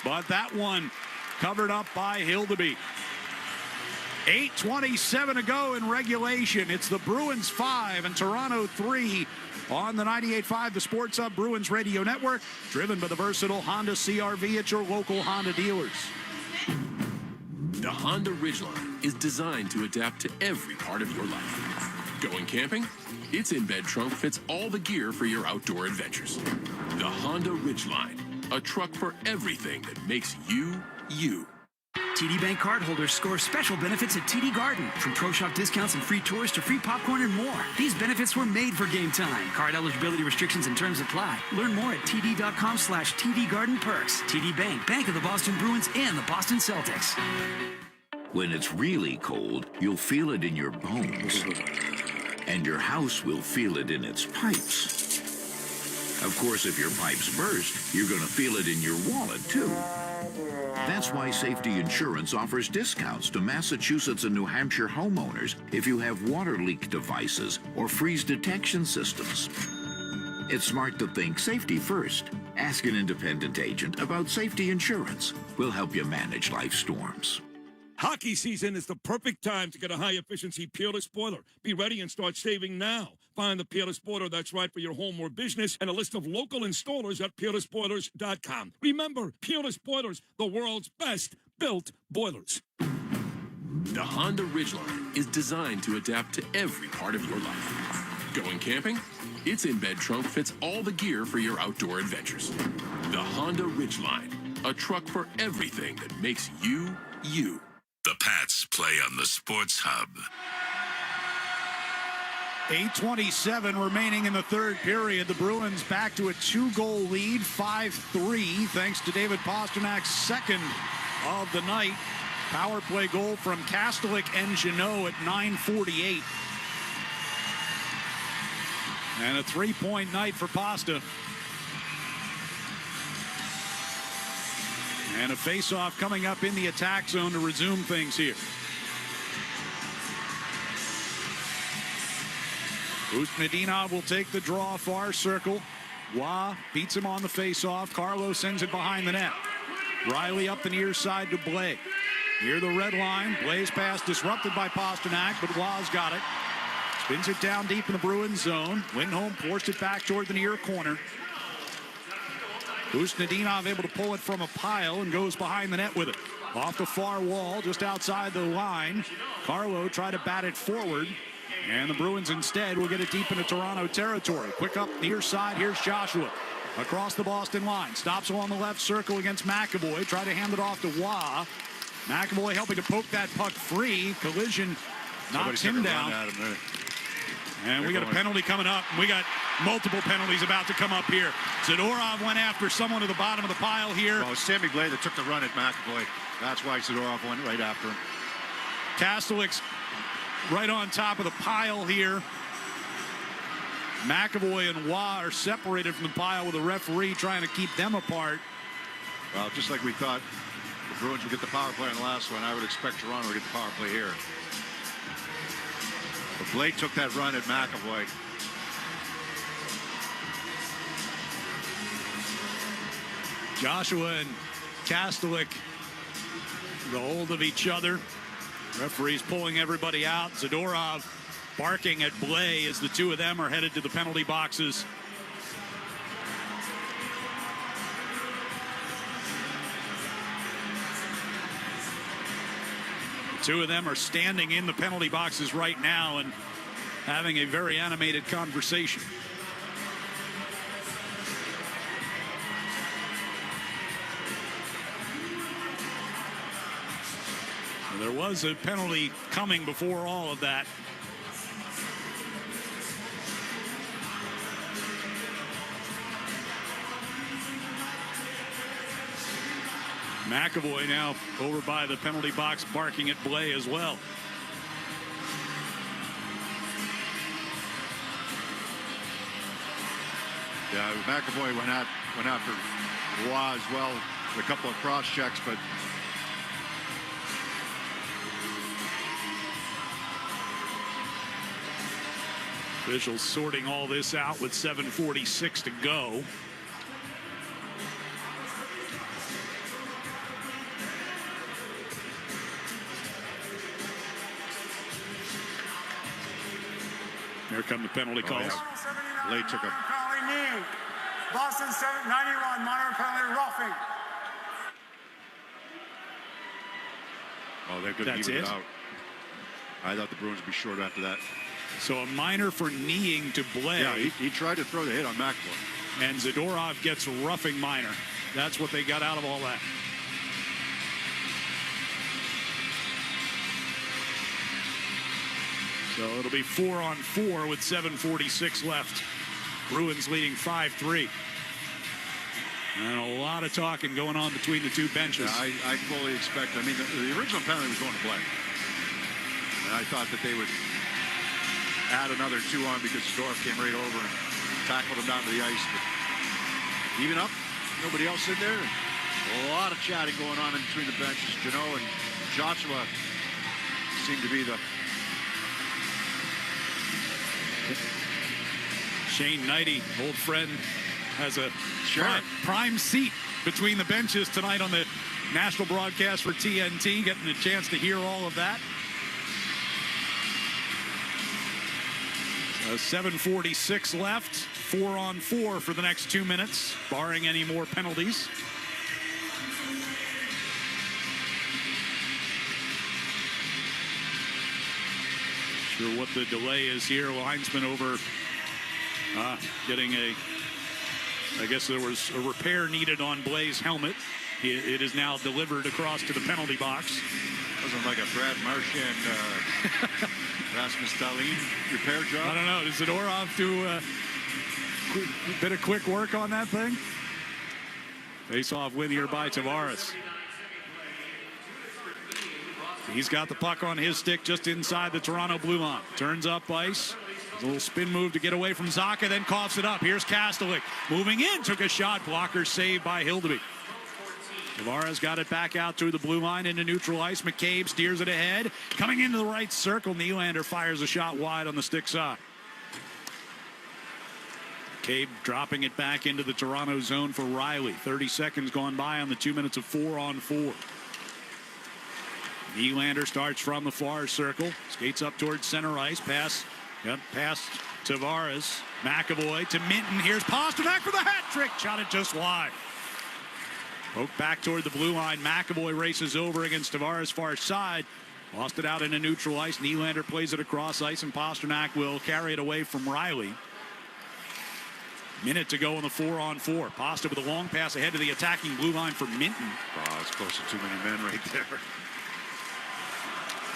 But that one covered up by Hildeby. 8:27 to go in regulation. It's the Bruins 5 and Toronto 3 on the 98.5, the Sports Hub Bruins Radio Network, driven by the versatile Honda CR-V at your local Honda dealers. The Honda Ridgeline is designed to adapt to every part of your life. Going camping? Its in-bed trunk fits all the gear for your outdoor adventures. The Honda Ridgeline, a truck for everything that makes you, you. TD Bank cardholders score special benefits at TD Garden, from pro shop discounts and free tours to free popcorn and more. These benefits were made for game time. Card eligibility restrictions and terms apply. Learn more at td.com/TD Garden Perks. TD Bank, Bank of the Boston Bruins and the Boston Celtics. When it's really cold, you'll feel it in your bones. And your house will feel it in its pipes. Of course, if your pipes burst, you're going to feel it in your wallet, too. That's why Safety Insurance offers discounts to Massachusetts and New Hampshire homeowners if you have water leak devices or freeze detection systems. It's smart to think safety first. Ask an independent agent about Safety Insurance. We'll help you manage life storms. Hockey season is the perfect time to get a high-efficiency Peerless boiler. Be ready and start saving now. Find the Peerless boiler that's right for your home or business and a list of local installers at peerlessboilers.com. Remember, Peerless Boilers, the world's best built boilers. The Honda Ridgeline is designed to adapt to every part of your life. Going camping? Its in-bed trunk fits all the gear for your outdoor adventures. The Honda Ridgeline, a truck for everything that makes you, you. The Pats play on the Sports Hub. 8:27 remaining in the third period. The Bruins back to a 2-goal lead, 5-3, thanks to David Pasternak's second of the night. Power play goal from Kastelik and Jeannot at 9:48. And a 3-point night for Pasta. And a face-off coming up in the attack zone to resume things here. Usnadinov will take the draw, far circle. Wah beats him on the face-off. Carlo sends it behind the net. Riley up the near side to Blais. Near the red line, Blais' pass disrupted by Pastrnak, but Wah's got it. Spins it down deep in the Bruins zone. Lindholm forced it back toward the near corner. Usnadinov able to pull it from a pile and goes behind the net with it. Off the far wall, just outside the line. Carlo tried to bat it forward, and the Bruins instead will get it deep into Toronto territory. Quick up near side, here's Joshua. Across the Boston line, stops along the left circle against McAvoy. Try to hand it off to Wah. McAvoy helping to poke that puck free. Collision knocks him down. And we got a penalty coming up. We got multiple penalties about to come up here. Zadorov went after someone to the bottom of the pile here. Well, it was Sammy Blais that took the run at McAvoy. That's why Zadorov went right after him. Kastelik's right on top of the pile here. McAvoy and Wah are separated from the pile with a referee trying to keep them apart. Well, just like we thought the Bruins would get the power play on the last one, I would expect Toronto to get the power play here. But Blais took that run at McAvoy. Joshua and Kastelik, the hold of each other. Referee's pulling everybody out. Zadorov barking at Blais as the two of them are headed to the penalty boxes. The two of them are standing in the penalty boxes right now and having a very animated conversation. There was a penalty coming before all of that. McAvoy now over by the penalty box barking at Blais as well. Yeah, McAvoy went after Wah as well with a couple of cross checks, but officials sorting all this out with 7:46 to go. Here come the penalty calls. Yeah. Late took a knee. Boston 91, minor penalty roughing. Oh, they're going to even it out. I thought the Bruins would be short after that. So a minor for kneeing to Blais. Yeah, he tried to throw the hit on McAvoy. And Zadorov gets roughing minor. That's what they got out of all that. So it'll be 4-on-4 with 7:46 left. Bruins leading 5-3. And a lot of talking going on between the two benches. Yeah, I fully expect. I mean, the original penalty was going to Blais. And I thought that they would add another 2 on because Zadorov came right over and tackled him down to the ice. But even up, nobody else in there. A lot of chatting going on in between the benches. Janot and Joshua seem to be the... Shane Knighty, old friend, has a prime seat between the benches tonight on the national broadcast for TNT, getting a chance to hear all of that. 7:46 left, 4-on-4 for the next 2 minutes, barring any more penalties. Sure what the delay is here. Linesman over getting I guess there was a repair needed on Blais' helmet. It is now delivered across to the penalty box. Wasn't like a Brad Marchand, Rasmus Dahlin repair job. I don't know. Does Zadorov do a bit of quick work on that thing? Face-off win here by Tavares. He's got the puck on his stick just inside the Toronto blue line. Turns up ice. A little spin move to get away from Zacha, then coughs it up. Here's Kastelik moving in, took a shot. Blocker saved by Hildeby. Tavares got it back out through the blue line into neutral ice. McCabe steers it ahead. Coming into the right circle, Nylander fires a shot wide on the stick side. McCabe dropping it back into the Toronto zone for Riley. 30 seconds gone by on the 2 minutes of 4-on-4. Nylander starts from the far circle, skates up towards center ice, past Tavares, McAvoy to Minton. Here's Pastrnak for the hat trick, shot it just wide. Poke back toward the blue line. McAvoy races over against Tavares' far side. Lost it out into neutral ice. Nylander plays it across ice, and Pastrnak will carry it away from Riley. Minute to go in the 4-on-4. Pasta with a long pass ahead to the attacking blue line for Minton. Oh, it's close to too many men right there.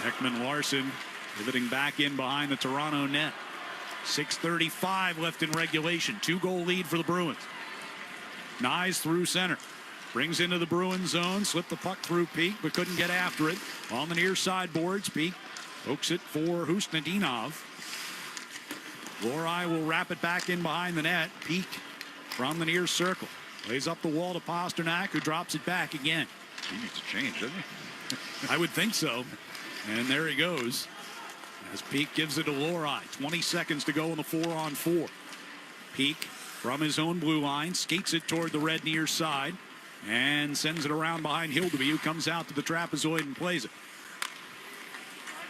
Ekman Larson pivoting back in behind the Toronto net. 6:35 left in regulation. 2-goal lead for the Bruins. Nyes through center. Brings into the Bruins zone. Slipped the puck through Peak, but couldn't get after it. On the near side boards, Peak pokes it for Husnudinov. Lohrei will wrap it back in behind the net. Peak from the near circle. Lays up the wall to Pastrnak, who drops it back again. He needs to change, doesn't he? I would think so. And there he goes. As Peak gives it to Lohrei. 20 seconds to go in the 4-on-4. Peak from his own blue line. Skates it toward the red near side. And sends it around behind Hildeby, who comes out to the trapezoid and plays it.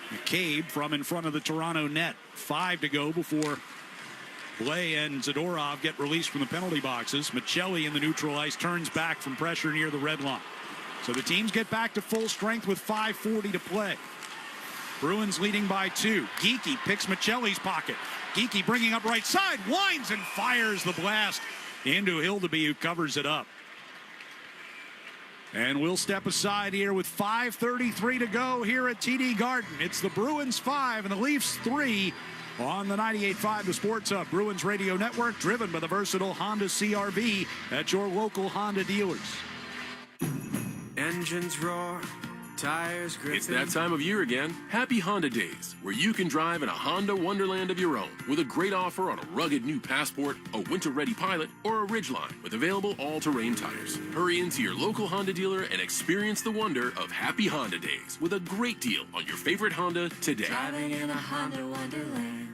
McCabe from in front of the Toronto net. 5 to go before Blais and Zadorov get released from the penalty boxes. Michelli in the neutral ice turns back from pressure near the red line. So the teams get back to full strength with 5:40 to play. Bruins leading by 2. Geekie picks Michelli's pocket. Geekie bringing up right side, winds and fires the blast into Hildeby, who covers it up. And we'll step aside here with 5:33 to go here at TD Garden. It's the Bruins 5 and the Leafs 3 on the 98.5 The Sports Hub Bruins Radio Network, driven by the versatile Honda CR-V at your local Honda dealers. Engines roar, tires grip. It's that time of year again. Happy Honda Days, where you can drive in a Honda wonderland of your own with a great offer on a rugged new Passport, a winter-ready Pilot, or a Ridgeline with available all-terrain tires. Hurry into your local Honda dealer and experience the wonder of Happy Honda Days with a great deal on your favorite Honda today. Driving in a Honda wonderland.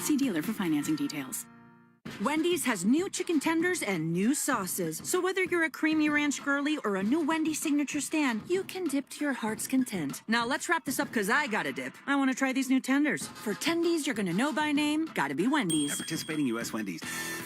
See dealer for financing details. Wendy's has new chicken tenders and new sauces. So whether you're a creamy ranch girly or a new Wendy's signature stand, you can dip to your heart's content. Now let's wrap this up because I gotta dip. I want to try these new tenders. For tendies you're gonna know by name, gotta be Wendy's. At participating U.S. Wendy's.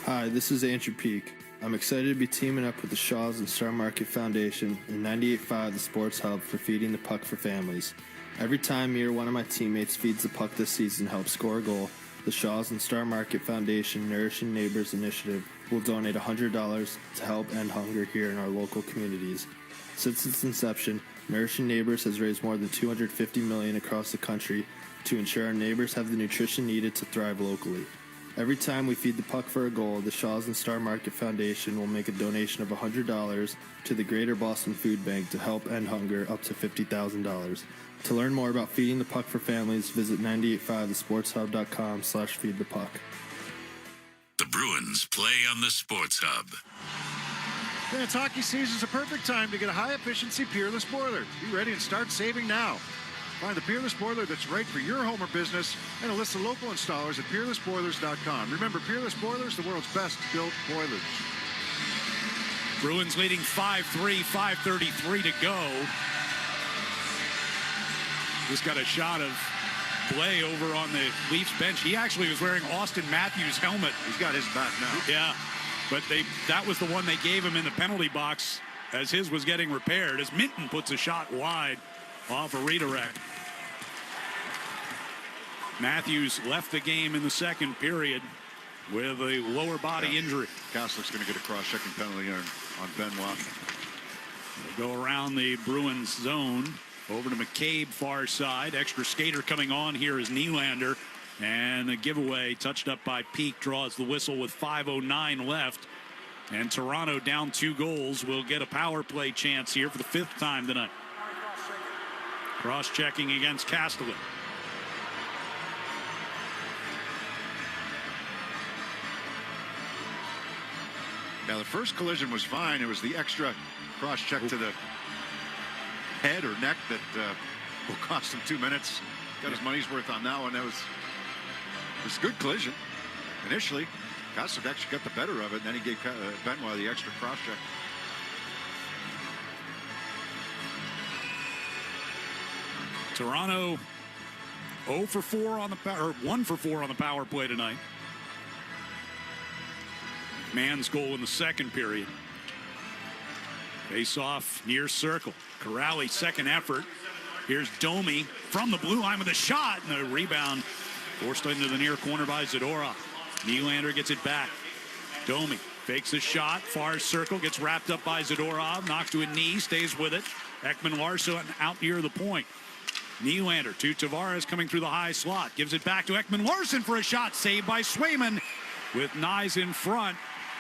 Hi, this is Andrew Peak. I'm excited to be teaming up with the Shaws and Star Market Foundation and 98.5 The Sports Hub for Feeding the Puck for Families. Every time me or one of my teammates feeds the puck this season helps score a goal, the Shaws and Star Market Foundation Nourishing Neighbors Initiative will donate $100 to help end hunger here in our local communities. Since its inception, Nourishing Neighbors has raised more than $250 million across the country to ensure our neighbors have the nutrition needed to thrive locally. Every time we feed the puck for a goal, the Shaws and Star Market Foundation will make a donation of $100 to the Greater Boston Food Bank to help end hunger up to $50,000. To learn more about feeding the puck for families, visit 985thesportshub.com/feedthepuck. The Bruins play on the Sports Hub. Yeah, it's hockey season is a perfect time to get a high-efficiency Peerless boiler. Be ready and start saving now. Find the Peerless boiler that's right for your home or business and a list of local installers at peerlessboilers.com. Remember, Peerless Boilers, the world's best built boilers. Bruins leading 5-3, 5:33 to go. Just got a shot of Blay over on the Leafs bench. He actually was wearing Austin Matthews' helmet. He's got his back now. Yeah, but that was the one they gave him in the penalty box as his was getting repaired, as Minton puts a shot wide off a redirect. Matthews left the game in the second period with a lower body injury. Kastlick's going to get a cross-checking penalty on Benoit. They go around the Bruins zone. Over to McCabe, far side. Extra skater coming on here is Nylander. And the giveaway touched up by Peak draws the whistle with 5:09 left. And Toronto down 2 goals will get a power play chance here for the 5th time tonight. Cross-checking against Kastelik. Now, the first collision was fine. It was the extra cross-check to the head or neck that will cost him 2 minutes. Got his money's worth on that one. It was a good collision. Initially, Kastelik actually got the better of it, and then he gave Benoit the extra cross-check. Toronto 0 for 4 on the or 1 for 4 on the power play tonight. Mann's goal in the second period. Face off near circle. Corrali second effort. Here's Domi from the blue line with a shot, and the rebound forced into the near corner by Zadorov. Nylander gets it back. Domi fakes a shot, far circle, gets wrapped up by Zadorov, knocks to a knee, stays with it. Ekman-Larsson out near the point. Nylander to Tavares coming through the high slot, gives it back to Ekman-Larsson for a shot, saved by Swayman with Nyes in front.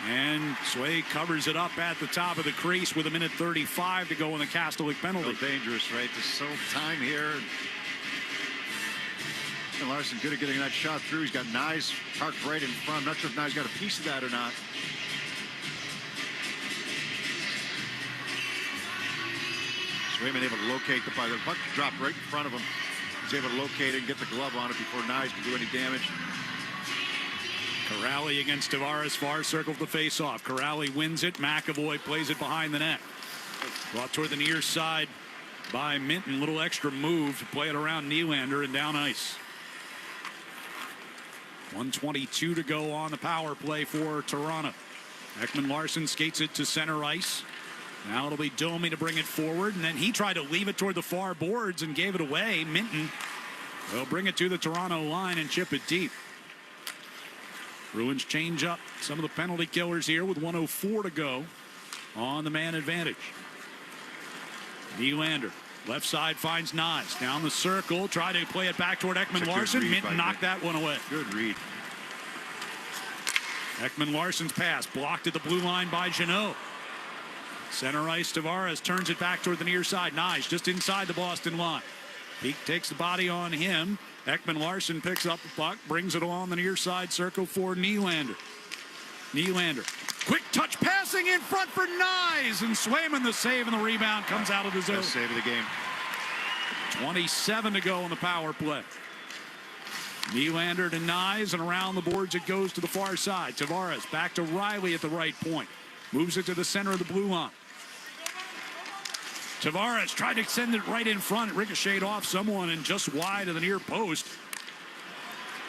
And Sway covers it up at the top of the crease with 1:35 to go in the Kastelik penalty. So dangerous, right? There's so time here. And Larson good at getting that shot through. He's got Nyes parked right in front. I'm not sure if Nyes got a piece of that or not. Swayman able to locate the puck. The puck dropped right in front of him. He's able to locate it and get the glove on it before Nyes can do any damage. Corrali against Tavares, far circle to face off. Corrali wins it. McAvoy plays it behind the net. Brought toward the near side by Minton. Little extra move to play it around Nylander and down ice. 1:22 to go on the power play for Toronto. Ekman-Larsson skates it to center ice. Now it'll be Domi to bring it forward, and then he tried to leave it toward the far boards and gave it away. Minton will bring it to the Toronto line and chip it deep. Bruins change up some of the penalty killers here with 1:04 to go on the man advantage. Nylander, left side, finds Nyes. Down the circle, try to play it back toward Ekman-Larsson. Minton knocked that one away. Good read. Ekman-Larsson's pass blocked at the blue line by Jeannot. Center ice, Tavares turns it back toward the near side. Nyes just inside the Boston line. Peak takes the body on him. Ekman-Larsson picks up the puck, brings it along the near side circle for Nylander. Nylander, quick touch passing in front for Nyes, and Swayman the save and the rebound comes out of the zone. Best save of the game. 27 to go on the power play. Nylander to Nyes, and around the boards it goes to the far side. Tavares back to Riley at the right point. Moves it to the center of the blue line. Tavares tried to send it right in front. It ricocheted off someone and just wide of the near post.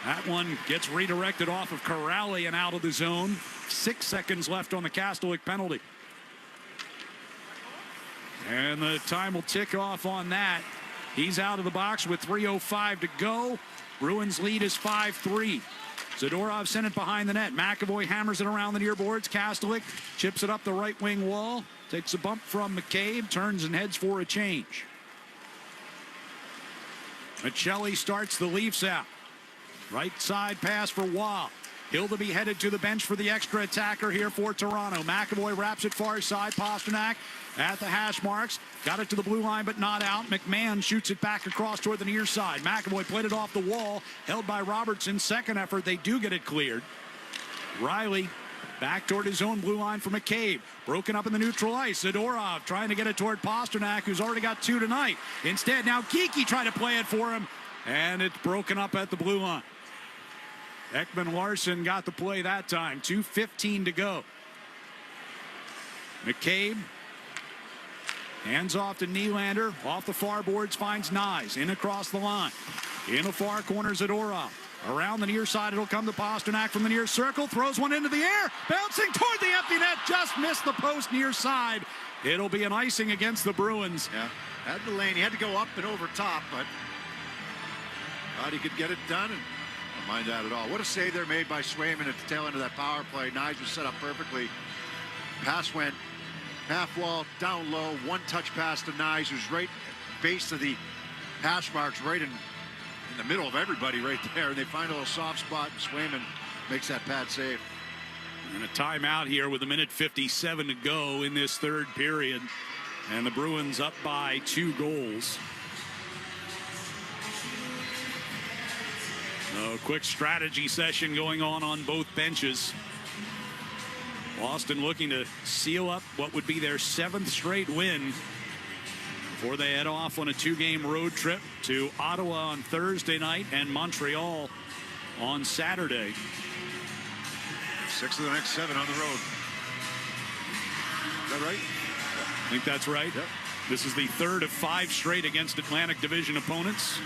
That one gets redirected off of Corrali and out of the zone. 6 seconds left on the Kastelik penalty. And the time will tick off on that. He's out of the box with 3:05 to go. Bruins lead is 5-3. Zadorov sent it behind the net. McAvoy hammers it around the near boards. Kastelik chips it up the right wing wall. Takes a bump from McCabe. Turns and heads for a change. Michelli starts the Leafs out. Right side pass for Wall. Hildeby headed to the bench for the extra attacker here for Toronto. McAvoy wraps it far side. Pastrnak at the hash marks. Got it to the blue line, but not out. McMahon shoots it back across toward the near side. McAvoy played it off the wall. Held by Robertson. Second effort, they do get it cleared. Riley back toward his own blue line for McCabe. Broken up in the neutral ice. Zadorov trying to get it toward Pastrnak, who's already got 2 tonight. Instead, now Geekie trying to play it for him. And it's broken up at the blue line. Ekman Larson got the play that time. 2:15 to go. McCabe hands off to Nylander. Off the far boards finds Nyes. In across the line. In the far corner, Zadorov. Around the near side, it'll come to Pastrnak from the near circle. Throws one into the air. Bouncing toward the empty net. Just missed the post near side. It'll be an icing against the Bruins. Yeah, had the lane. He had to go up and over top, but thought he could get it done. And don't mind that at all. What a save there made by Swayman at the tail end of that power play. Nyes was set up perfectly. Pass went half wall, down low. One-touch pass to Nyes, who's right base of the hash marks, right in the middle of everybody right there. And they find a little soft spot. Swayman makes that pad save. And a timeout here with 1:57 to go in this third period. And the Bruins up by 2 goals. A quick strategy session going on both benches. Boston looking to seal up what would be their 7th straight win before they head off on a 2-game road trip to Ottawa on Thursday night and Montreal on Saturday. 6 of the next 7 on the road. Is that right? I think that's right. Yep. This is the 3rd of 5 straight against Atlantic Division opponents.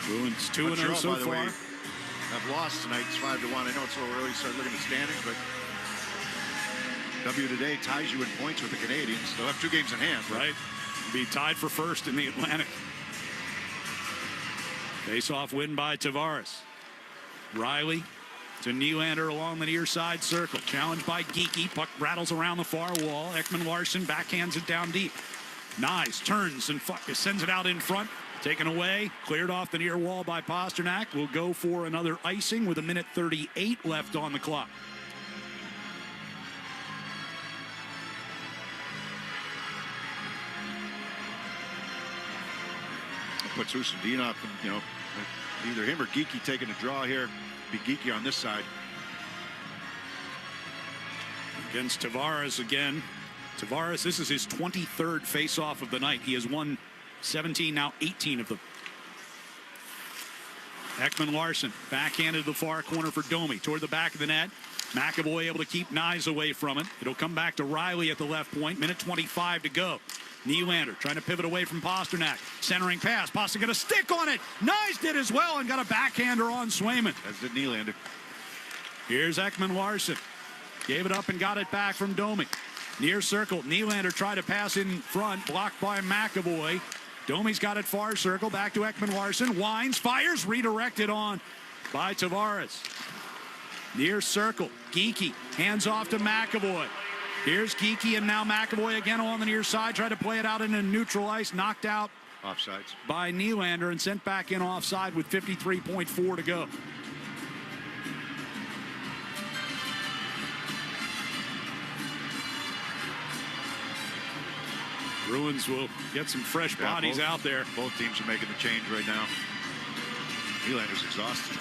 Bruins 2-0 so far. Have lost tonight. It's 5-1. I know it's a little early to start looking at the standings, but W today ties you in points with the Canadians. They'll have 2 games in hand. Right. Be tied for first in the Atlantic. Face-off win by Tavares. Riley to Nylander along the near side circle. Challenged by Geekie. Puck rattles around the far wall. Ekman Larson backhands it down deep. Nyes turns and sends it out in front. Taken away. Cleared off the near wall by Pastrnak. Will go for another icing with 1:38 left on the clock. Puts Usudinov, either him or Geekie taking a draw here. Be Geekie on this side. Against Tavares again. Tavares, this is his 23rd face-off of the night. He has won 17, now 18 of them. Ekman Larson backhanded to the far corner for Domi toward the back of the net. McAvoy able to keep Nyes away from it. It'll come back to Riley at the left point. 1:25 to go. Nylander trying to pivot away from Pastrnak. Centering pass. Pastrnak got a stick on it. Nyes did as well and got a backhander on Swayman. As did Nylander. Here's Ekman Larson. Gave it up and got it back from Domi. Near circle. Nylander tried to pass in front. Blocked by McAvoy. Domi's got it far circle. Back to Ekman Larson. Winds. Fires. Redirected on by Tavares. Near circle. Geekie. Hands off to McAvoy. Here's Geekie and now McAvoy again on the near side. Tried to play it out into neutral ice. Knocked out offsides by Nylander and sent back in offside with 53.4 to go. Bruins will get some fresh bodies out there. Both teams are making the change right now. Nylander's exhausted.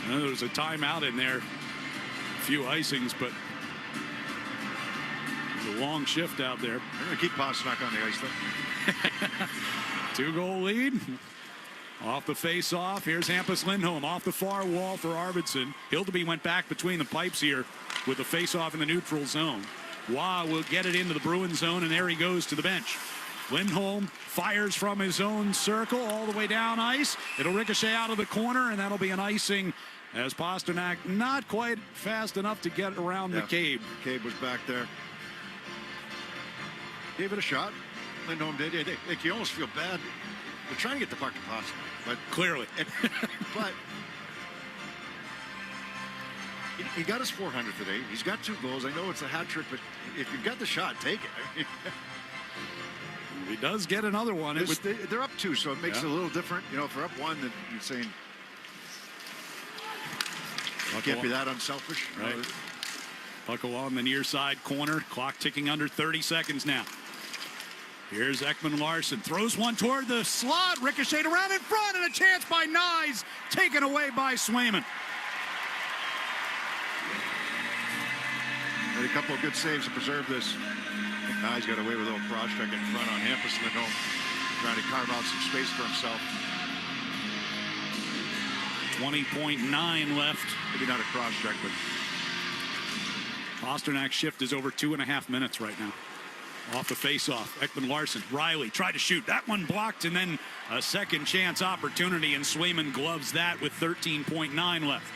There was a timeout in there. A few icings, but a long shift out there. They're going to keep Pastrnak on the ice, though. 2-goal lead. Off the face-off, here's Hampus Lindholm off the far wall for Arvidsson. Hildeby went back between the pipes here with the face-off in the neutral zone. Waugh will get it into the Bruins zone, and there he goes to the bench. Lindholm fires from his own circle all the way down ice. It'll ricochet out of the corner, and that'll be an icing as Pastrnak not quite fast enough to get around McCabe. McCabe was back there. Gave it a shot. Lindholm did. You almost feel bad. They're trying to get the puck to Pastrnak, but clearly. But he got his 400 today. He's got 2 goals. I know it's a hat trick, but if you've got the shot, take it. I mean, he does get another one. They're up 2, so it makes it a little different. You know, if they're up 1, then you're saying you can't be that unselfish. Right. Puck along the near side corner. Clock ticking under 30 seconds now. Here's Ekman Larsson. Throws one toward the slot. Ricocheted around in front, and a chance by Nyes. Taken away by Swayman. Had a couple of good saves to preserve this. Nyes got away with a little cross check in front on Hampus Lindholm, trying to carve out some space for himself. 20.9 left. Maybe not a cross check, but Pasternak's shift is over 2.5 minutes right now. Off the face-off, Ekman Larsson. Riley tried to shoot. That one blocked, and then a second chance opportunity, and Swayman gloves that with 13.9 left.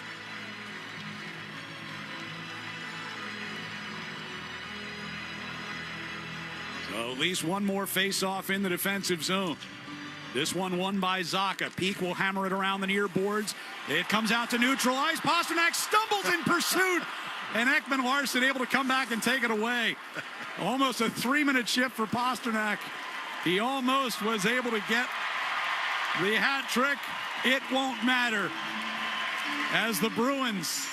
So at least one more face-off in the defensive zone. This one won by Zacha. Peak will hammer it around the near boards. It comes out to neutral ice. Pastrnak stumbles in pursuit, and Ekman Larsson able to come back and take it away. Almost a 3-minute shift for Pastrnak. He almost was able to get the hat trick. It won't matter as the Bruins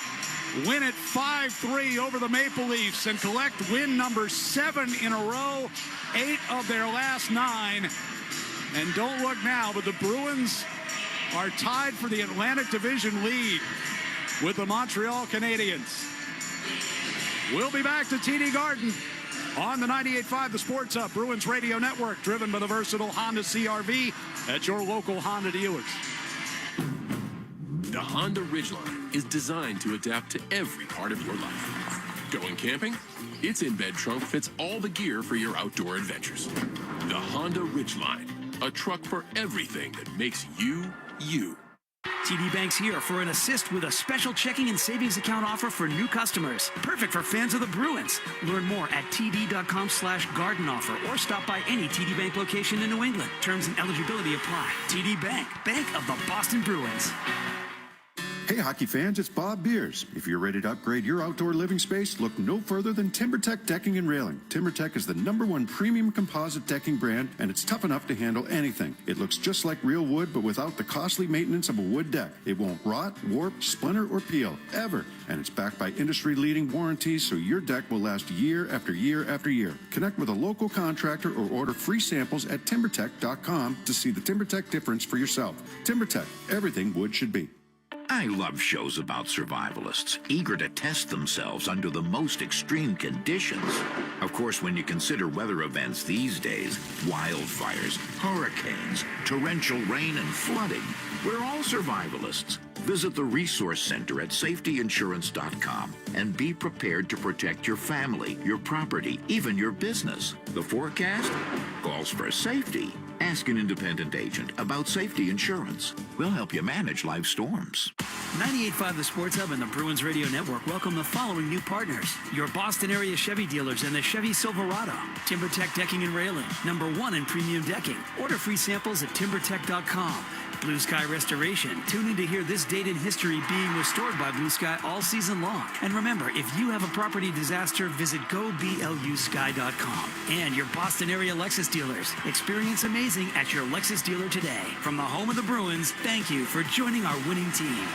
win it 5-3 over the Maple Leafs and collect win number 7 in a row, 8 of their last 9. And don't look now, but the Bruins are tied for the Atlantic Division lead with the Montreal Canadiens. We'll be back to TD Garden on the 98.5 The Sports Hub Bruins Radio Network, driven by the versatile Honda CR-V at your local Honda dealers. The Honda Ridgeline is designed to adapt to every part of your life. Going camping? Its in-bed trunk fits all the gear for your outdoor adventures. The Honda Ridgeline, a truck for everything that makes you, you. TD Bank's here for an assist with a special checking and savings account offer for new customers. Perfect for fans of the Bruins. Learn more at td.com/garden offer or stop by any TD Bank location in New England. Terms and eligibility apply. TD Bank, bank of the Boston Bruins. Hey hockey fans, it's Bob Beers. If you're ready to upgrade your outdoor living space, look no further than TimberTech Decking and Railing. TimberTech is the #1 premium composite decking brand, and it's tough enough to handle anything. It looks just like real wood, but without the costly maintenance of a wood deck. It won't rot, warp, splinter, or peel, ever. And it's backed by industry-leading warranties, so your deck will last year after year after year. Connect with a local contractor or order free samples at timbertech.com to see the TimberTech difference for yourself. TimberTech, everything wood should be. I love shows about survivalists, eager to test themselves under the most extreme conditions. Of course, when you consider weather events these days, wildfires, hurricanes, torrential rain, and flooding, we're all survivalists. Visit the Resource Center at safetyinsurance.com and be prepared to protect your family, your property, even your business. The forecast calls for safety. Ask an independent agent about safety insurance. We'll help you manage life storms. 98.5 The Sports Hub and the Bruins Radio Network welcome the following new partners. Your Boston area Chevy dealers and the Chevy Silverado. TimberTech Decking and Railing, #1 in premium decking. Order free samples at timbertech.com. Blue Sky Restoration. Tune in to hear this date in history being restored by Blue Sky all season long. And remember, if you have a property disaster, visit goblusky.com. And your Boston area Lexus dealers. Experience amazing at your Lexus dealer today. From the home of the Bruins, thank you for joining our winning team.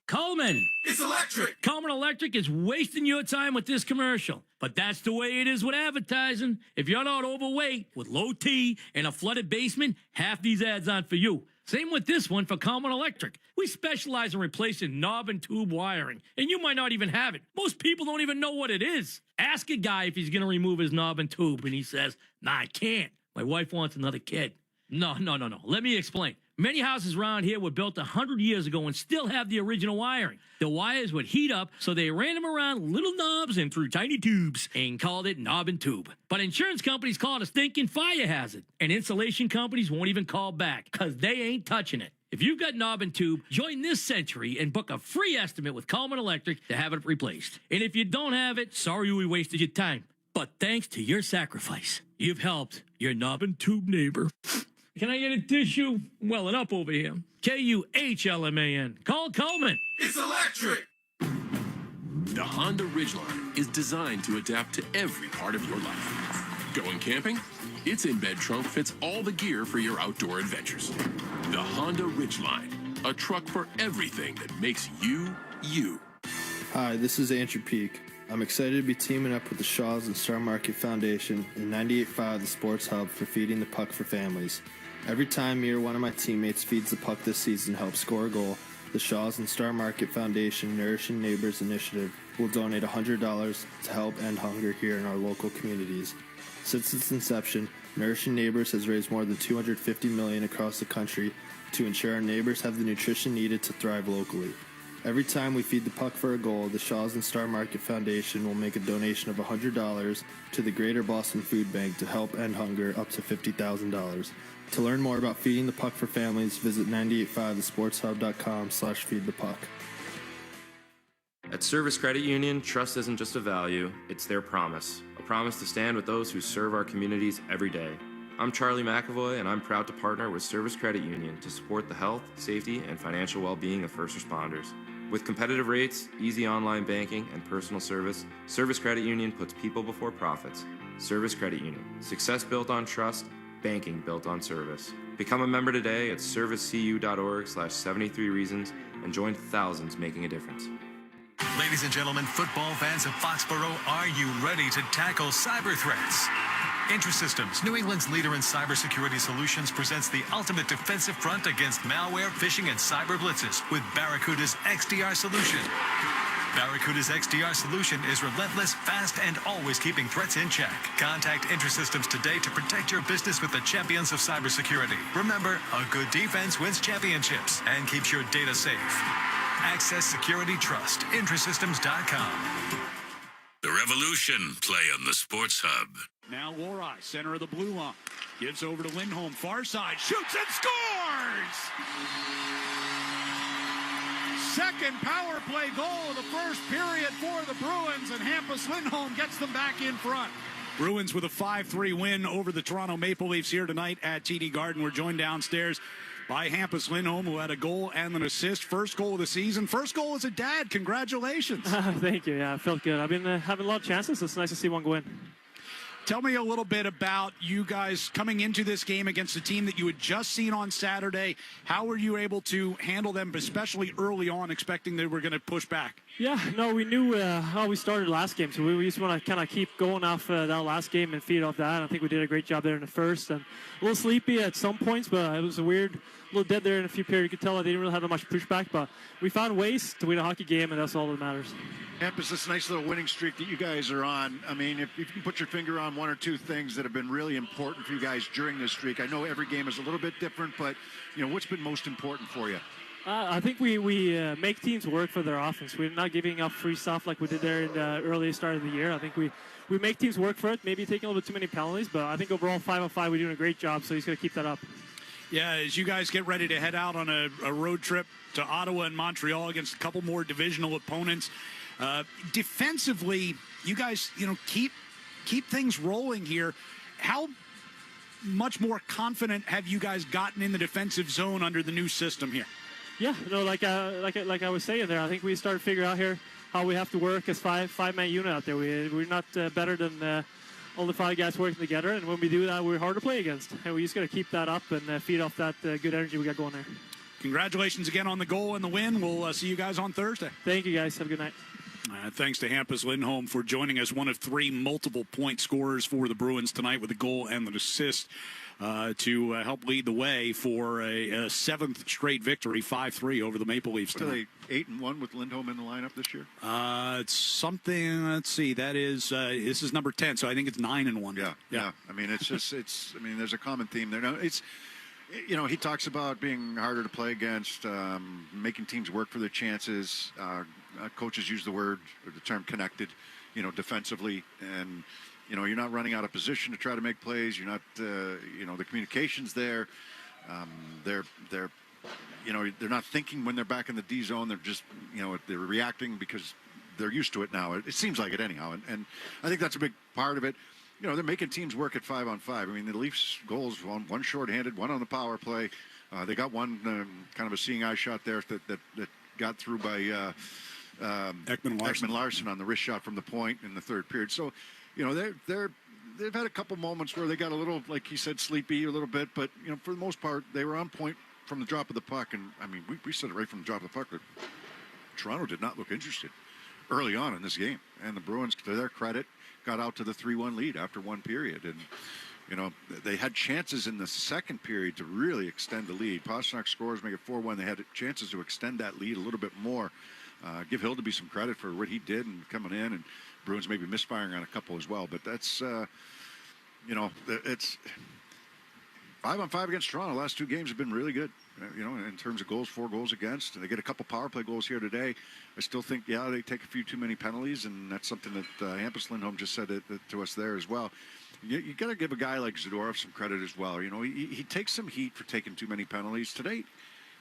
Coleman. It's electric. Coleman Electric is wasting your time with this commercial. But that's the way it is with advertising. If you're not overweight, with low T and a flooded basement, half these ads aren't for you. Same with this one for Common Electric. We specialize in replacing knob and tube wiring, and you might not even have it. Most people don't even know what it is. Ask a guy if he's going to remove his knob and tube, and he says, "Nah, I can't. My wife wants another kid." No. Let me explain. Many houses around here were built 100 years ago and still have the original wiring. The wires would heat up, so they ran them around little knobs and through tiny tubes and called it knob and tube. But insurance companies call it a stinking fire hazard, and insulation companies won't even call back because they ain't touching it. If you've got knob and tube, join this century and book a free estimate with Coleman Electric to have it replaced. And if you don't have it, sorry we wasted your time. But thanks to your sacrifice, you've helped your knob and tube neighbor. Can I get a tissue? I'm welling up over here. Kuhlman. Call Coleman. It's electric. The Honda Ridgeline is designed to adapt to every part of your life. Going camping? Its in-bed trunk fits all the gear for your outdoor adventures. The Honda Ridgeline, a truck for everything that makes you, you. Hi, this is Andrew Peak. I'm excited to be teaming up with the Shaws and Star Market Foundation and 98.5 The Sports Hub for Feeding the Puck for Families. Every time me or one of my teammates feeds the puck this season and helps score a goal, the Shaws and Star Market Foundation Nourishing Neighbors Initiative will donate $100 to help end hunger here in our local communities. Since its inception, Nourishing Neighbors has raised more than $250 million across the country to ensure our neighbors have the nutrition needed to thrive locally. Every time we feed the puck for a goal, the Shaws and Star Market Foundation will make a donation of $100 to the Greater Boston Food Bank to help end hunger up to $50,000. To learn more about feeding the puck for families, visit 985thesportshub.com/feedthepuck. At Service Credit Union, trust isn't just a value, it's their promise. A promise to stand with those who serve our communities every day. I'm Charlie McAvoy, and I'm proud to partner with Service Credit Union to support the health, safety, and financial well-being of first responders. With competitive rates, easy online banking, and personal service, Service Credit Union puts people before profits. Service Credit Union. Success built on trust, banking built on service. Become a member today at servicecu.org/73reasons and join thousands making a difference. Ladies and gentlemen, football fans of Foxborough, are you ready to tackle cyber threats? IntraSystems, New England's leader in cybersecurity solutions, presents the ultimate defensive front against malware, phishing, and cyber blitzes with Barracuda's XDR solution. Barracuda's XDR solution is relentless, fast, and always keeping threats in check. Contact IntraSystems today to protect your business with the champions of cybersecurity. Remember, a good defense wins championships and keeps your data safe. Access Security Trust. IntraSystems.com. The Revolution play on the Sports Hub. Now Lorai, center of the blue line. Gives over to Lindholm, far side, shoots and scores! Second power play goal of the first period for the Bruins, and Hampus Lindholm gets them back in front. Bruins with a 5-3 win over the Toronto Maple Leafs here tonight at TD Garden. We're joined downstairs by Hampus Lindholm, who had a goal and an assist. First goal of the season. First goal as a dad. Congratulations. Thank you. Yeah, I felt good. I've been having a lot of chances. It's nice to see one go in. Tell me a little bit about you guys coming into this game against a team that you had just seen on Saturday. How were you able to handle them, especially early on, expecting they were going to push back? Yeah, no, we knew how we started last game, so we just want to kind of keep going off that last game and feed off that. I think we did a great job there in the first, and a little sleepy at some points, but it was a little dead there in a few periods. You could tell that they didn't really have that much pushback, but we found ways to win a hockey game, and that's all that matters. Hampus, this nice little winning streak that you guys are on. I mean, if you can put your finger on one or two things that have been really important for you guys during this streak. I know every game is a little bit different, but, what's been most important for you? I think we make teams work for their offense. We're not giving up free stuff like we did there in the early start of the year. I think we make teams work for it, maybe taking a little bit too many penalties, but I think overall 5-on-5 we're doing a great job, so he's going to keep that up. Yeah, as you guys get ready to head out on a road trip to Ottawa and Montreal against a couple more divisional opponents, defensively, you guys, keep things rolling here. How much more confident have you guys gotten in the defensive zone under the new system here? Yeah, like I was saying there, I think we started to figure out here how we have to work as five-man unit out there. We're not better than all the five guys working together, and when we do that, we're hard to play against. And we just got to keep that up and feed off that good energy we got going there. Congratulations again on the goal and the win. We'll see you guys on Thursday. Thank you, guys. Have a good night. Thanks to Hampus Lindholm for joining us, one of 3 multiple-point scorers for the Bruins tonight with a goal and an assist to help lead the way for a 7th straight victory, 5-3 over the Maple Leafs tonight. Are they 8-1 with Lindholm in the lineup this year? It's something. Let's see. That is this is number 10, so I think it's 9-1. Yeah. I mean, it's just there's a common theme there. Now, it's he talks about being harder to play against, making teams work for their chances. Coaches use the term connected, defensively, and you're not running out of position to try to make plays. You're not, the communication's there. They're not thinking when they're back in the D zone. They're just, they're reacting because they're used to it now. It seems like it anyhow, and I think that's a big part of it. They're making teams work at 5-on-5. I mean, the Leafs' goals, one shorthanded, one on the power play. They got one kind of a seeing eye shot there that got through by Ekman Larson on the wrist shot from the point in the third period. So, they've had a couple moments where they got a little, like he said, sleepy a little bit, but for the most part, they were on point from the drop of the puck. And I mean, we said it right from the drop of the puck that Toronto did not look interested early on in this game, and the Bruins, to their credit, got out to the 3-1 lead after one period. And they had chances in the second period to really extend the lead. Pastrnak scores, make it 4-1. They had chances to extend that lead a little bit more. Give Hildeby some credit for what he did and coming in, and Bruins maybe misfiring on a couple as well. But that's, it's 5-on-5 against Toronto. The last 2 games have been really good, in terms of goals, 4 goals against. And they get a couple power play goals here today. I still think, they take a few too many penalties, and that's something that Hampus Lindholm just said to us there as well. You got to give a guy like Zadorov some credit as well. He takes some heat for taking too many penalties. Today,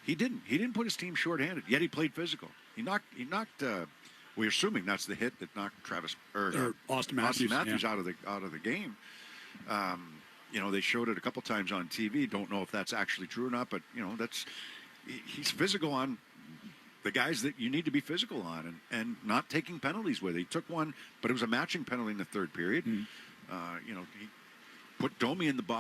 he didn't. He didn't put his team shorthanded, yet he played physical. He knocked we're assuming that's the hit that knocked Austin Matthews out of the game. They showed it a couple times on TV. Don't know if that's actually true or not, but he's physical on the guys that you need to be physical on, and not taking penalties with. He took one, but it was a matching penalty in the third period. He put Domi in the box.